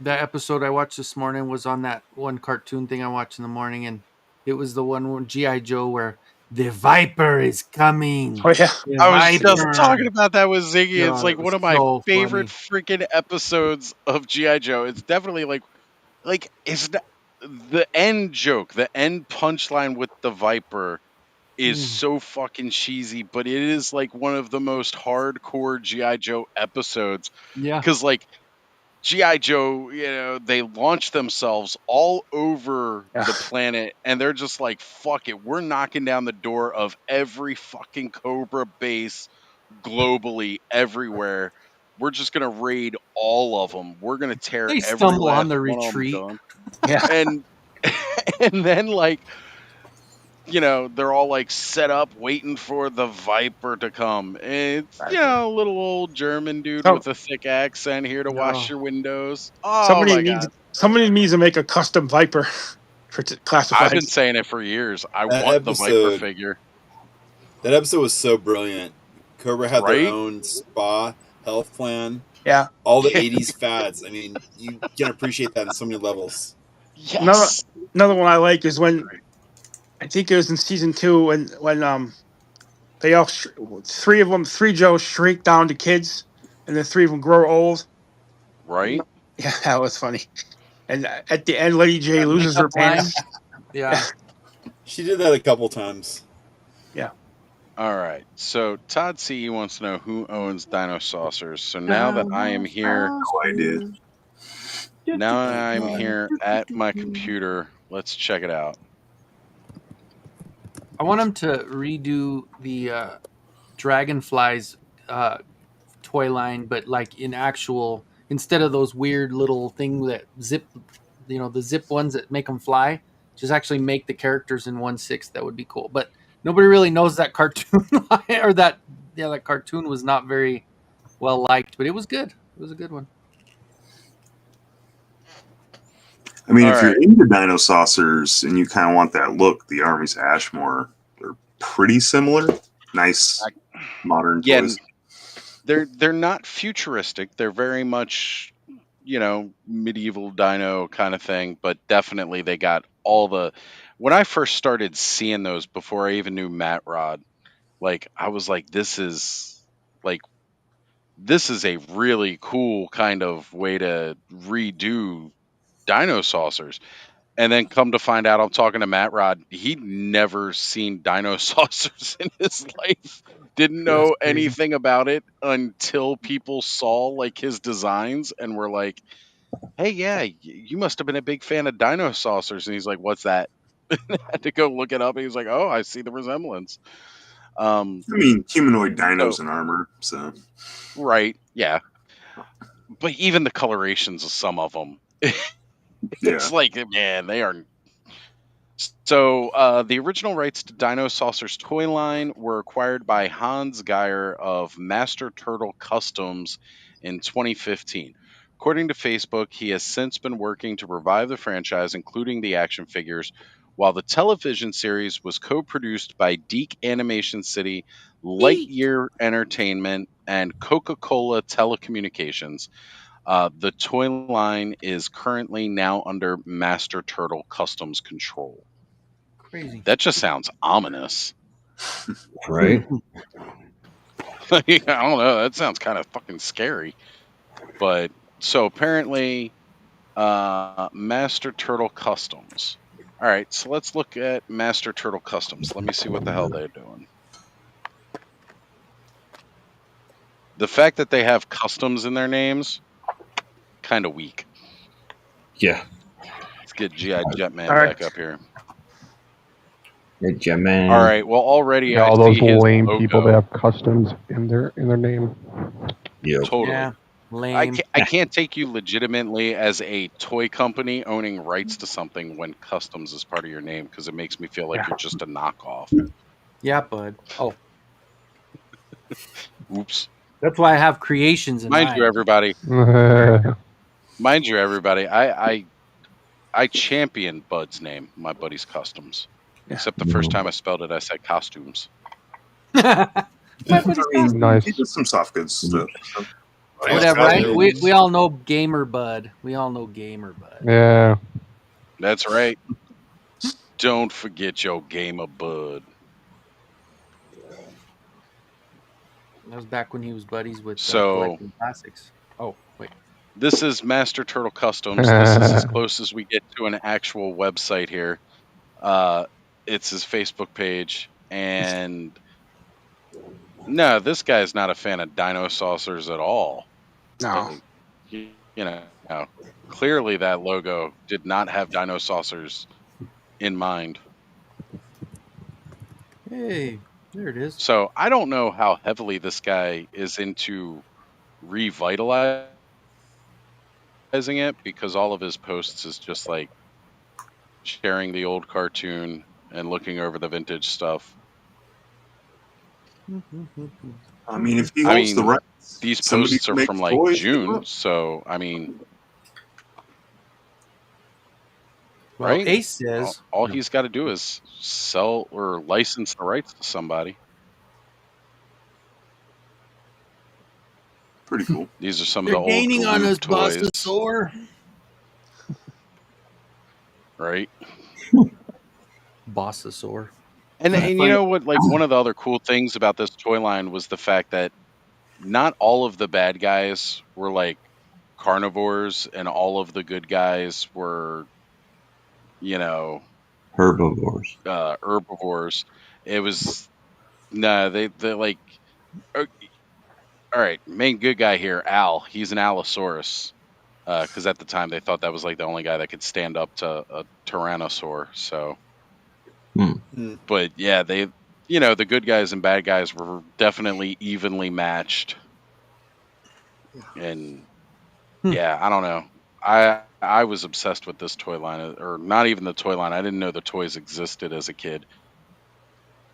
That episode I watched this morning was on that one cartoon thing I watched in the morning, and it was the one where G.I. Joe where the Viper is coming. oh yeah, The I was just Viper. talking about that with Ziggy. It's God, like it was one of my so favorite funny. freaking episodes of G.I. Joe. It's definitely like it's not, the end joke, the end punchline with the Viper is so fucking cheesy, but it is like one of the most hardcore G.I. Joe episodes. Yeah. Because like G.I. Joe, they launch themselves all over the planet and they're just like, fuck it. We're knocking down the door of every fucking Cobra base globally, everywhere. We're just going to raid all of them. We're going to tear They every stumble on last the one of them retreat. down. yeah. And, and then like, they're all like set up waiting for the Viper to come. It's, a little old German dude So with a thick accent here to wash your windows. Oh somebody my needs God. somebody needs to make a custom Viper for I've been classifieds. saying it for years. I That want the Viper episode, figure. that episode was so brilliant. Cobra had their Right? own spa health plan. Yeah. All the '80s fads. I mean, you can appreciate that on so many levels. Another Yes. another one I like is when I think it was in season 2 when they all three Joes shrink down to kids, and then 3 of them grow old. Right? Yeah, that was funny. And at the end, Lady J That loses her makeup line. pants. Yeah. She did that a couple times. Yeah. All right. So Todd C wants to know who owns Dino Saucers. So now that I am here, No idea. now I'm here at my computer, let's check it out. I want them to redo the Dragonflies toy line, but like in actual, instead of those weird little things that zip, the zip ones that make them fly, just actually make the characters in 1/6. That would be cool. But nobody really knows that cartoon or that cartoon was not very well liked, but it was good. It was a good one. I mean, All if right. you're into Dino Saucers and you kind of want that look, the Armies of Ashmore, they're pretty similar. Nice modern toys. They're not futuristic. They're very much, medieval dino kind of thing, but definitely they got all the when I first started seeing those before I even knew Matt Rod, like I was like, this is a really cool kind of way to redo dino saucers. And then come to find out, I'm talking to Matt Rod. He'd never seen dino saucers in his life. Didn't know anything about it until people saw like his designs and were like, "Hey, yeah, you must have been a big fan of dino saucers." And he's like, "What's that?" Had to go look it up. And he was like, "Oh, I see the resemblance." I mean, humanoid dinos So, in armor, so right, yeah. But even the colorations of some of them, it's yeah. like, man, they are. So the original rights to Dino Saucer's toy line were acquired by Hans Geyer of Master Turtle Customs in 2015. According to Facebook, he has since been working to revive the franchise, including the action figures, while the television series was co-produced by Deke Animation City, Lightyear Entertainment, and Coca-Cola Telecommunications. The toy line is currently now under Master Turtle Customs control. Crazy. That just sounds ominous. Right? I don't know. That sounds kind of fucking scary. But so apparently, Master Turtle Customs. All right, so let's look at Master Turtle Customs. Let me see what the hell they're doing. The fact that they have customs in their names, kind of weak. Yeah. Let's get G.I. Jetman All right. back up here. Hey, Jetman. All right. Well, already Yeah, I all see those his lame logo. people that have customs in their name. Yeah. Totally. Yeah, lame. I can't take you legitimately as a toy company owning rights to something when customs is part of your name because it makes me feel like you're just a knockoff. Yeah, bud. Oh, Oops. that's why I have creations in Mind mine. you, everybody. Mind you, everybody. I champion Bud's name, my buddy's customs. Yeah. Except the first time I spelled it, I said costumes. I mean, Nice. he does some soft goods stuff. So. Whatever, right? We all know Gamer Bud. We all know Gamer Bud. Yeah. That's right. Don't forget your gamer Bud. That was back when he was buddies with So Collecting Classics. Oh, wait. this is Master Turtle Customs. This is as close as we get to an actual website here. It's his Facebook page, and no, this guy's not a fan of dino saucers at all. No. You know, clearly that logo did not have dino saucers in mind. Hey, there it is. So I don't know how heavily this guy is into revitalizing it because all of his posts is just like sharing the old cartoon and looking over the vintage stuff. I mean, if he holds the rights, these somebody posts are make from like toys, June, so I mean, Well, right? Ace says all he's got to do is sell or license the rights to somebody. Pretty cool. These are some they're of the old gaining on Galoob us, toys, Bossasaur. right? Bossasaur. And you know what? Like one of the other cool things about this toy line was the fact that not all of the bad guys were like carnivores, and all of the good guys were, you know, Herbivores. Herbivores. It was no, they like. All right, main good guy here, Al. He's an Allosaurus. Because at the time they thought that was like the only guy that could stand up to a Tyrannosaur. So, but yeah, they, the good guys and bad guys were definitely evenly matched. And yeah, I don't know. I was obsessed with this toy line, or not even the toy line. I didn't know the toys existed as a kid.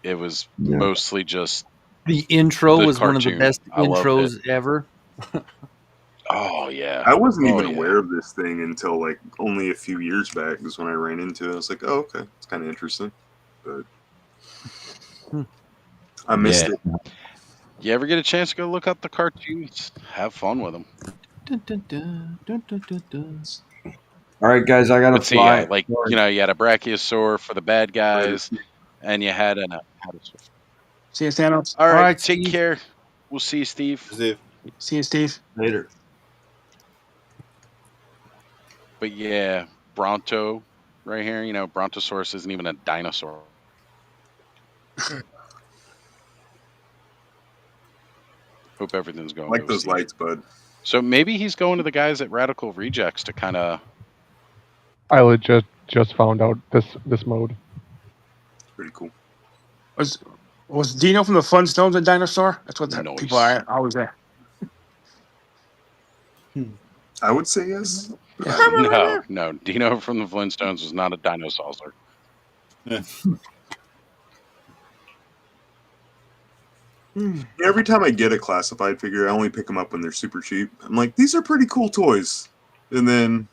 It was mostly just the intro was cartoon. one of the best intros ever. Oh yeah, I wasn't even aware of this thing until like only a few years back. Is when I ran into it. I was like, "Oh, okay, it's kind of interesting," but I missed it. You ever get a chance to go look up the cartoons? Have fun with them. All right, guys, I gotta fly. Yeah, like you had a Brachiosaur for the bad guys, and you had an. See you, Thanos. All right, take care. We'll see you, Steve. See you, Steve. Later. But yeah, Bronto right here. You know, Brontosaurus isn't even a dinosaur. Hope everything's going. I like those lights, bud. So maybe he's going to the guys at Radical Rejects to kind of. I legit just found out this mode. Pretty cool. Was Dino from the Flintstones a dinosaur? That's what people are always there. I would say yes. No. Dino from the Flintstones was not a dinosaur. Every time I get a classified figure, I only pick them up when they're super cheap. I'm like, these are pretty cool toys. And then,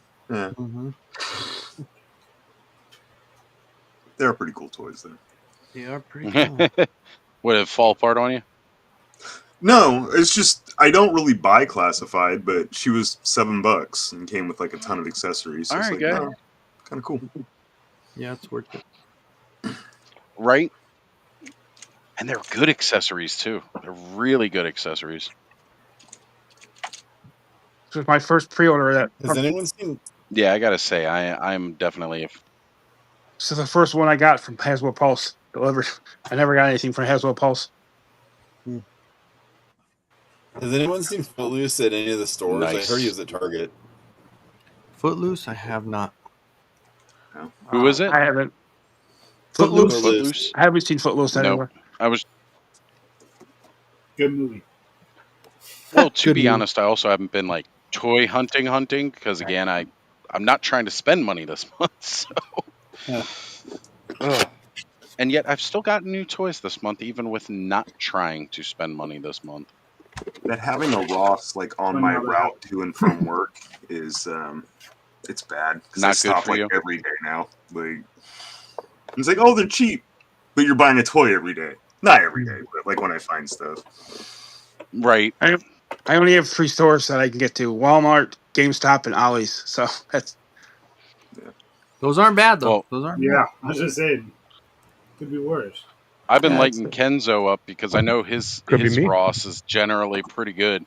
they're pretty cool toys, though. They are pretty cool. Would it fall apart on you? No, it's just I don't really buy classified, but she was $7 and came with like a ton of accessories. So All it's right, like, guys. no, kind of cool. Yeah, it's worth it. Right? And they're good accessories too. They're really good accessories. This was my first pre-order of that. Has anyone seen? Yeah, I gotta say, I'm definitely. This is the first one I got from Haswell Pulse delivered. I never got anything from Haswell Pulse. Has anyone seen Footloose at any of the stores? Nice. I heard he was at Target. Footloose, I have not. Who is it? I haven't. Footloose. I haven't seen Footloose anywhere. I was. Good movie. Well, to be honest, I also haven't been like toy hunting because again, I'm not trying to spend money this month. So. And yet, I've still gotten new toys this month, even with not trying to spend money this month. That having a Ross like on my route to and from work is it's bad because I Not good stop for like you? every day now. Like it's like, oh, they're cheap, but you're buying a toy every day. Not every day, but like when I find stuff. Right. I only have 3 stores that I can get to: Walmart, GameStop, and Ollie's. So that's. Those aren't bad though. Well, Those aren't. Yeah, bad. I was just saying, could be worse. I've been Yeah, lighting Kenzo up because I know his Could be me. Ross is generally pretty good.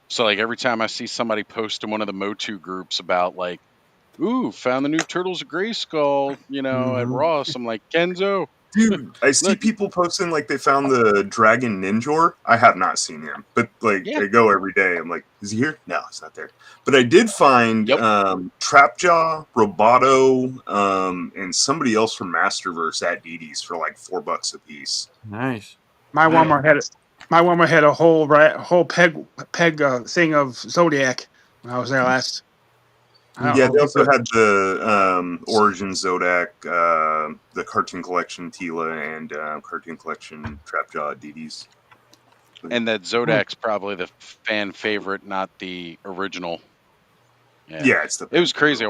So like every time I see somebody post in one of the Motu groups about like, ooh, found the new Turtles of Grayskull, at Ross, I'm like, Kenzo. Dude, I see people posting like they found the Dragon Ninjor. I have not seen him, but like I go every day. I'm like, is he here? No, he's not there. But I did find Trapjaw, Roboto, and somebody else from Masterverse at DD's for like $4 a piece. Nice. My Walmart had a whole peg thing of Zodiac when I was there last. Yeah, they also had the Origin Zodak, the Cartoon Collection Tila, and Cartoon Collection Trapjaw DD's. And that Zodak's probably the fan favorite, not the original. Yeah, it was crazy. I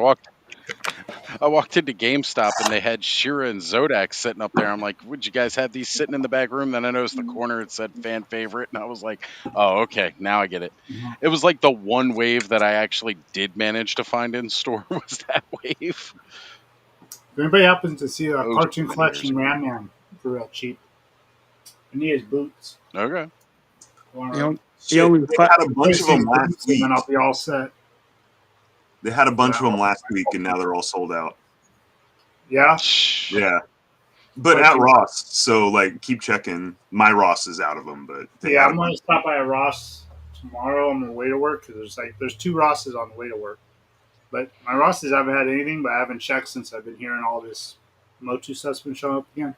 walked into GameStop and they had Shira and Zodak sitting up there. I'm like, would you guys have these sitting in the back room? Then I noticed the corner it said fan favorite, and I was like, oh, okay, now I get it. It was like the one wave that I actually did manage to find in store was that wave. If anybody happens to see a Cartoon Collection Ram Man for real cheap, I need his boots. Okay. They had a bunch of them last week. And I'll be all set. They had a bunch of them last week, and now they're all sold out. Yeah? Yeah. But at Ross, so, like, keep checking. My Ross is out of them, but... Yeah, I'm going to stop by a Ross tomorrow on the way to work, because there's 2 Rosses on the way to work. But my Rosses haven't had anything, but I haven't checked since I've been hearing all this Motu stuff's been showing up again.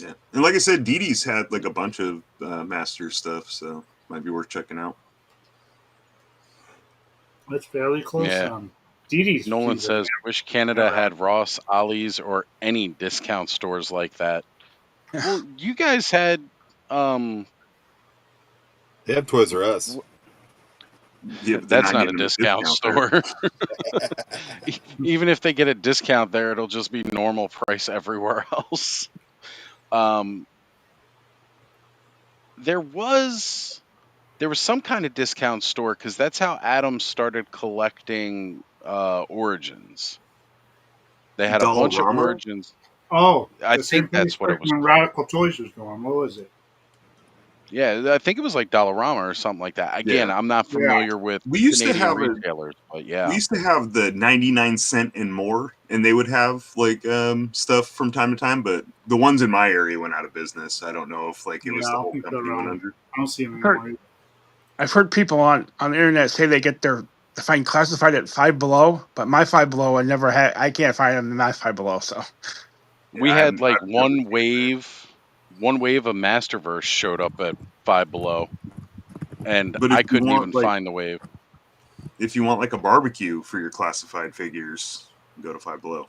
Yeah. And like I said, DD's had, like, a bunch of Master stuff, so might be worth checking out. That's fairly close. Yeah. DD's Nolan says, wish Canada had Ross, Ollie's, or any discount stores like that. Well, you guys had... They have Toys R Us. Yeah, that's not a discount store. Even if they get a discount there, it'll just be normal price everywhere else. There was some kind of discount store because that's how Adam started collecting Origins. They had a bunch of Origins. Oh, I think that's what it was. When Radical Toys was going, what was it? Yeah, I think it was like Dollarama or something like that. Again, Yeah. I'm not familiar with We used to Canadian have retailers, but yeah. We used to have the 99-cent and more, and they would have like stuff from time to time. But the ones in my area went out of business. I don't know if like it was I the don't whole think they're company went around. under. I don't see them anymore. I've heard people on the internet say they get their find classified at Five Below, but my Five Below I can't find them in my Five Below. So we had like one wave of Masterverse showed up at Five Below, and But if I you couldn't want even like find the wave. if you want like a barbecue for your classified figures, go to Five Below.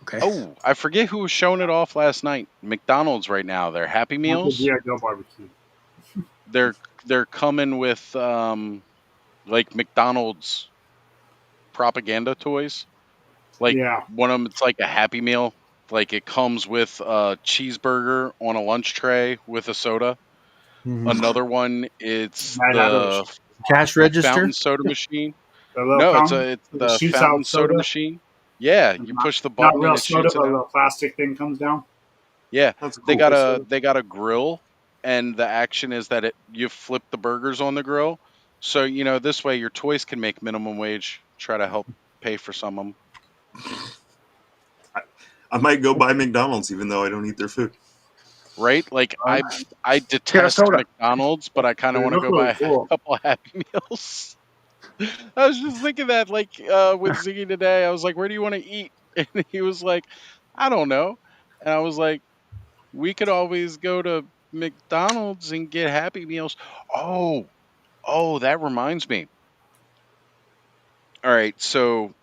Okay. Oh, I forget who was showing it off last night. McDonald's right now. Their Happy Meals. Yeah, go barbecue. They're coming with like McDonald's propaganda toys. Like one of them, it's like a Happy Meal. Like it comes with a cheeseburger on a lunch tray with a soda. Mhm. Another one, it's Right out of the Cash register? fountain soda machine. The little No, it's fountain that the shoots fountain out soda soda. machine. Yeah, you push the Not button real and it soda, shoots but it a out. little plastic thing comes down. Yeah, That's they cool. got a grill, and the action is that you flip the burgers on the grill. So this way your toys can make minimum wage. Try to help pay for some of them. I might go buy McDonald's even though I don't eat their food. Right? Like I Get a detest soda. McDonald's, but I kind of They want to look go really buy a cool. couple of Happy Meals. I was just thinking that, like, with Ziggy today, I was like, "Where do you want to eat?" And he was like, "I don't know." And I was like, "We could always go to McDonald's and get Happy Meals." Oh, that reminds me. All right, so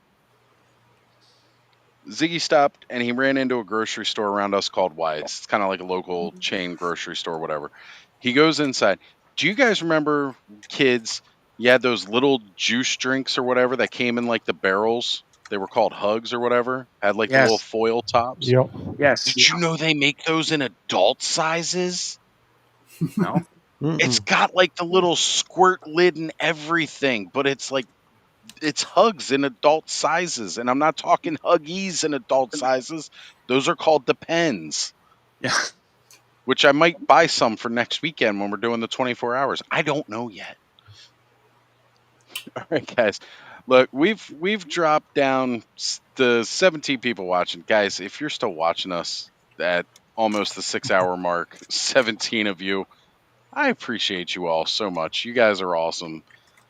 Ziggy stopped and he ran into a grocery store around us called Weis. It's kind of like a local chain grocery store, whatever. He goes inside. Do you guys remember, kids? You had those little juice drinks or whatever that came in like the barrels. They were called Hugs or whatever. Had like the little Yes. foil tops. Yep. Yes. Did you know they make those in adult sizes? No. It's got like the little squirt lid and everything, but it's like it's Hugs in adult sizes, and I'm not talking Huggies in adult sizes. Those are called Depends. Yeah. Which I might buy some for next weekend when we're doing the 24 hours. I don't know yet. All right, guys. Look, we've dropped down to 17 people watching. Guys, if you're still watching us at almost the 6-hour mark, 17 of you, I appreciate you all so much. You guys are awesome.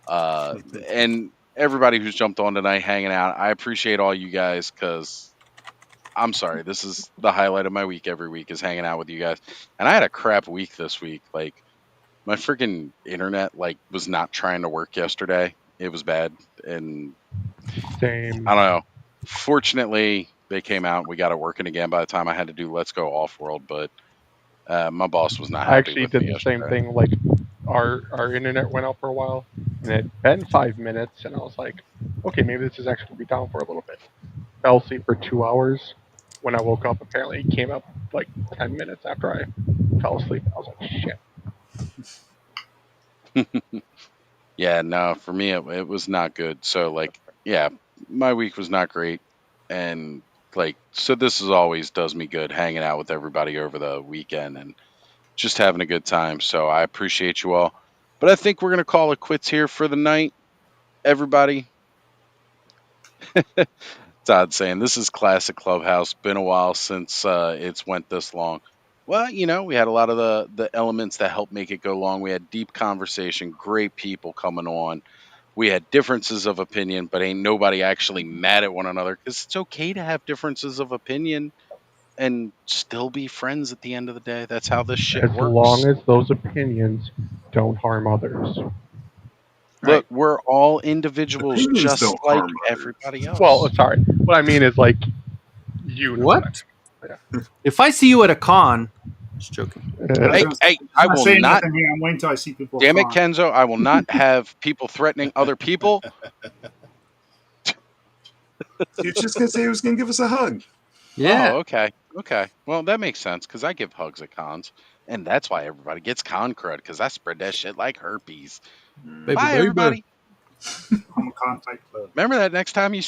And everybody who's jumped on tonight hanging out, I appreciate all you guys because I'm sorry, this is the highlight of my week every week is hanging out with you guys. And I had a crap week this week. Like my freaking internet was not trying to work yesterday. It was bad. And Same. I don't know. Fortunately, they came out. We got it working again by the time I had to do Let's Go Off-World, but my boss was not I happy actually with did me the same yesterday. thing. Like our internet went out for a while, and it had been 5 minutes, and I was like, okay, maybe this is actually gonna be down for a little bit. Fell asleep for 2 hours. When I woke up, apparently it came up like 10 minutes after I fell asleep. I was like, shit. Yeah, no, for me it was not good. So yeah, my week was not great, and so this is always does me good hanging out with everybody over the weekend and just having a good time. So I appreciate you all, but I think we're gonna call it quits here for the night, everybody. Todd saying this is classic Clubhouse. Been a while since it's went this long. Well, we had a lot of the elements that help make it go long. We had deep conversation, great people coming on. We had differences of opinion, but ain't nobody actually mad at one another because it's okay to have differences of opinion and still be friends at the end of the day. That's how this shit As works. long as those opinions don't harm others. Look, we're all individuals Opinions just don't like harm others. everybody else. Well, sorry. What I mean is like you know What? Yeah. If I see you at a con, just joking. Hey, I will saying not. nothing here. I'm waiting until I see people. Damn it, front. Kenzo! I will not have people threatening other people. He was just gonna say he was gonna give us a hug. Yeah. Oh, okay. Well, that makes sense because I give hugs at cons, and that's why everybody gets con crud because I spread that shit like herpes. Baby, Bye, baby. everybody. I'm a contact club. Remember that next time you see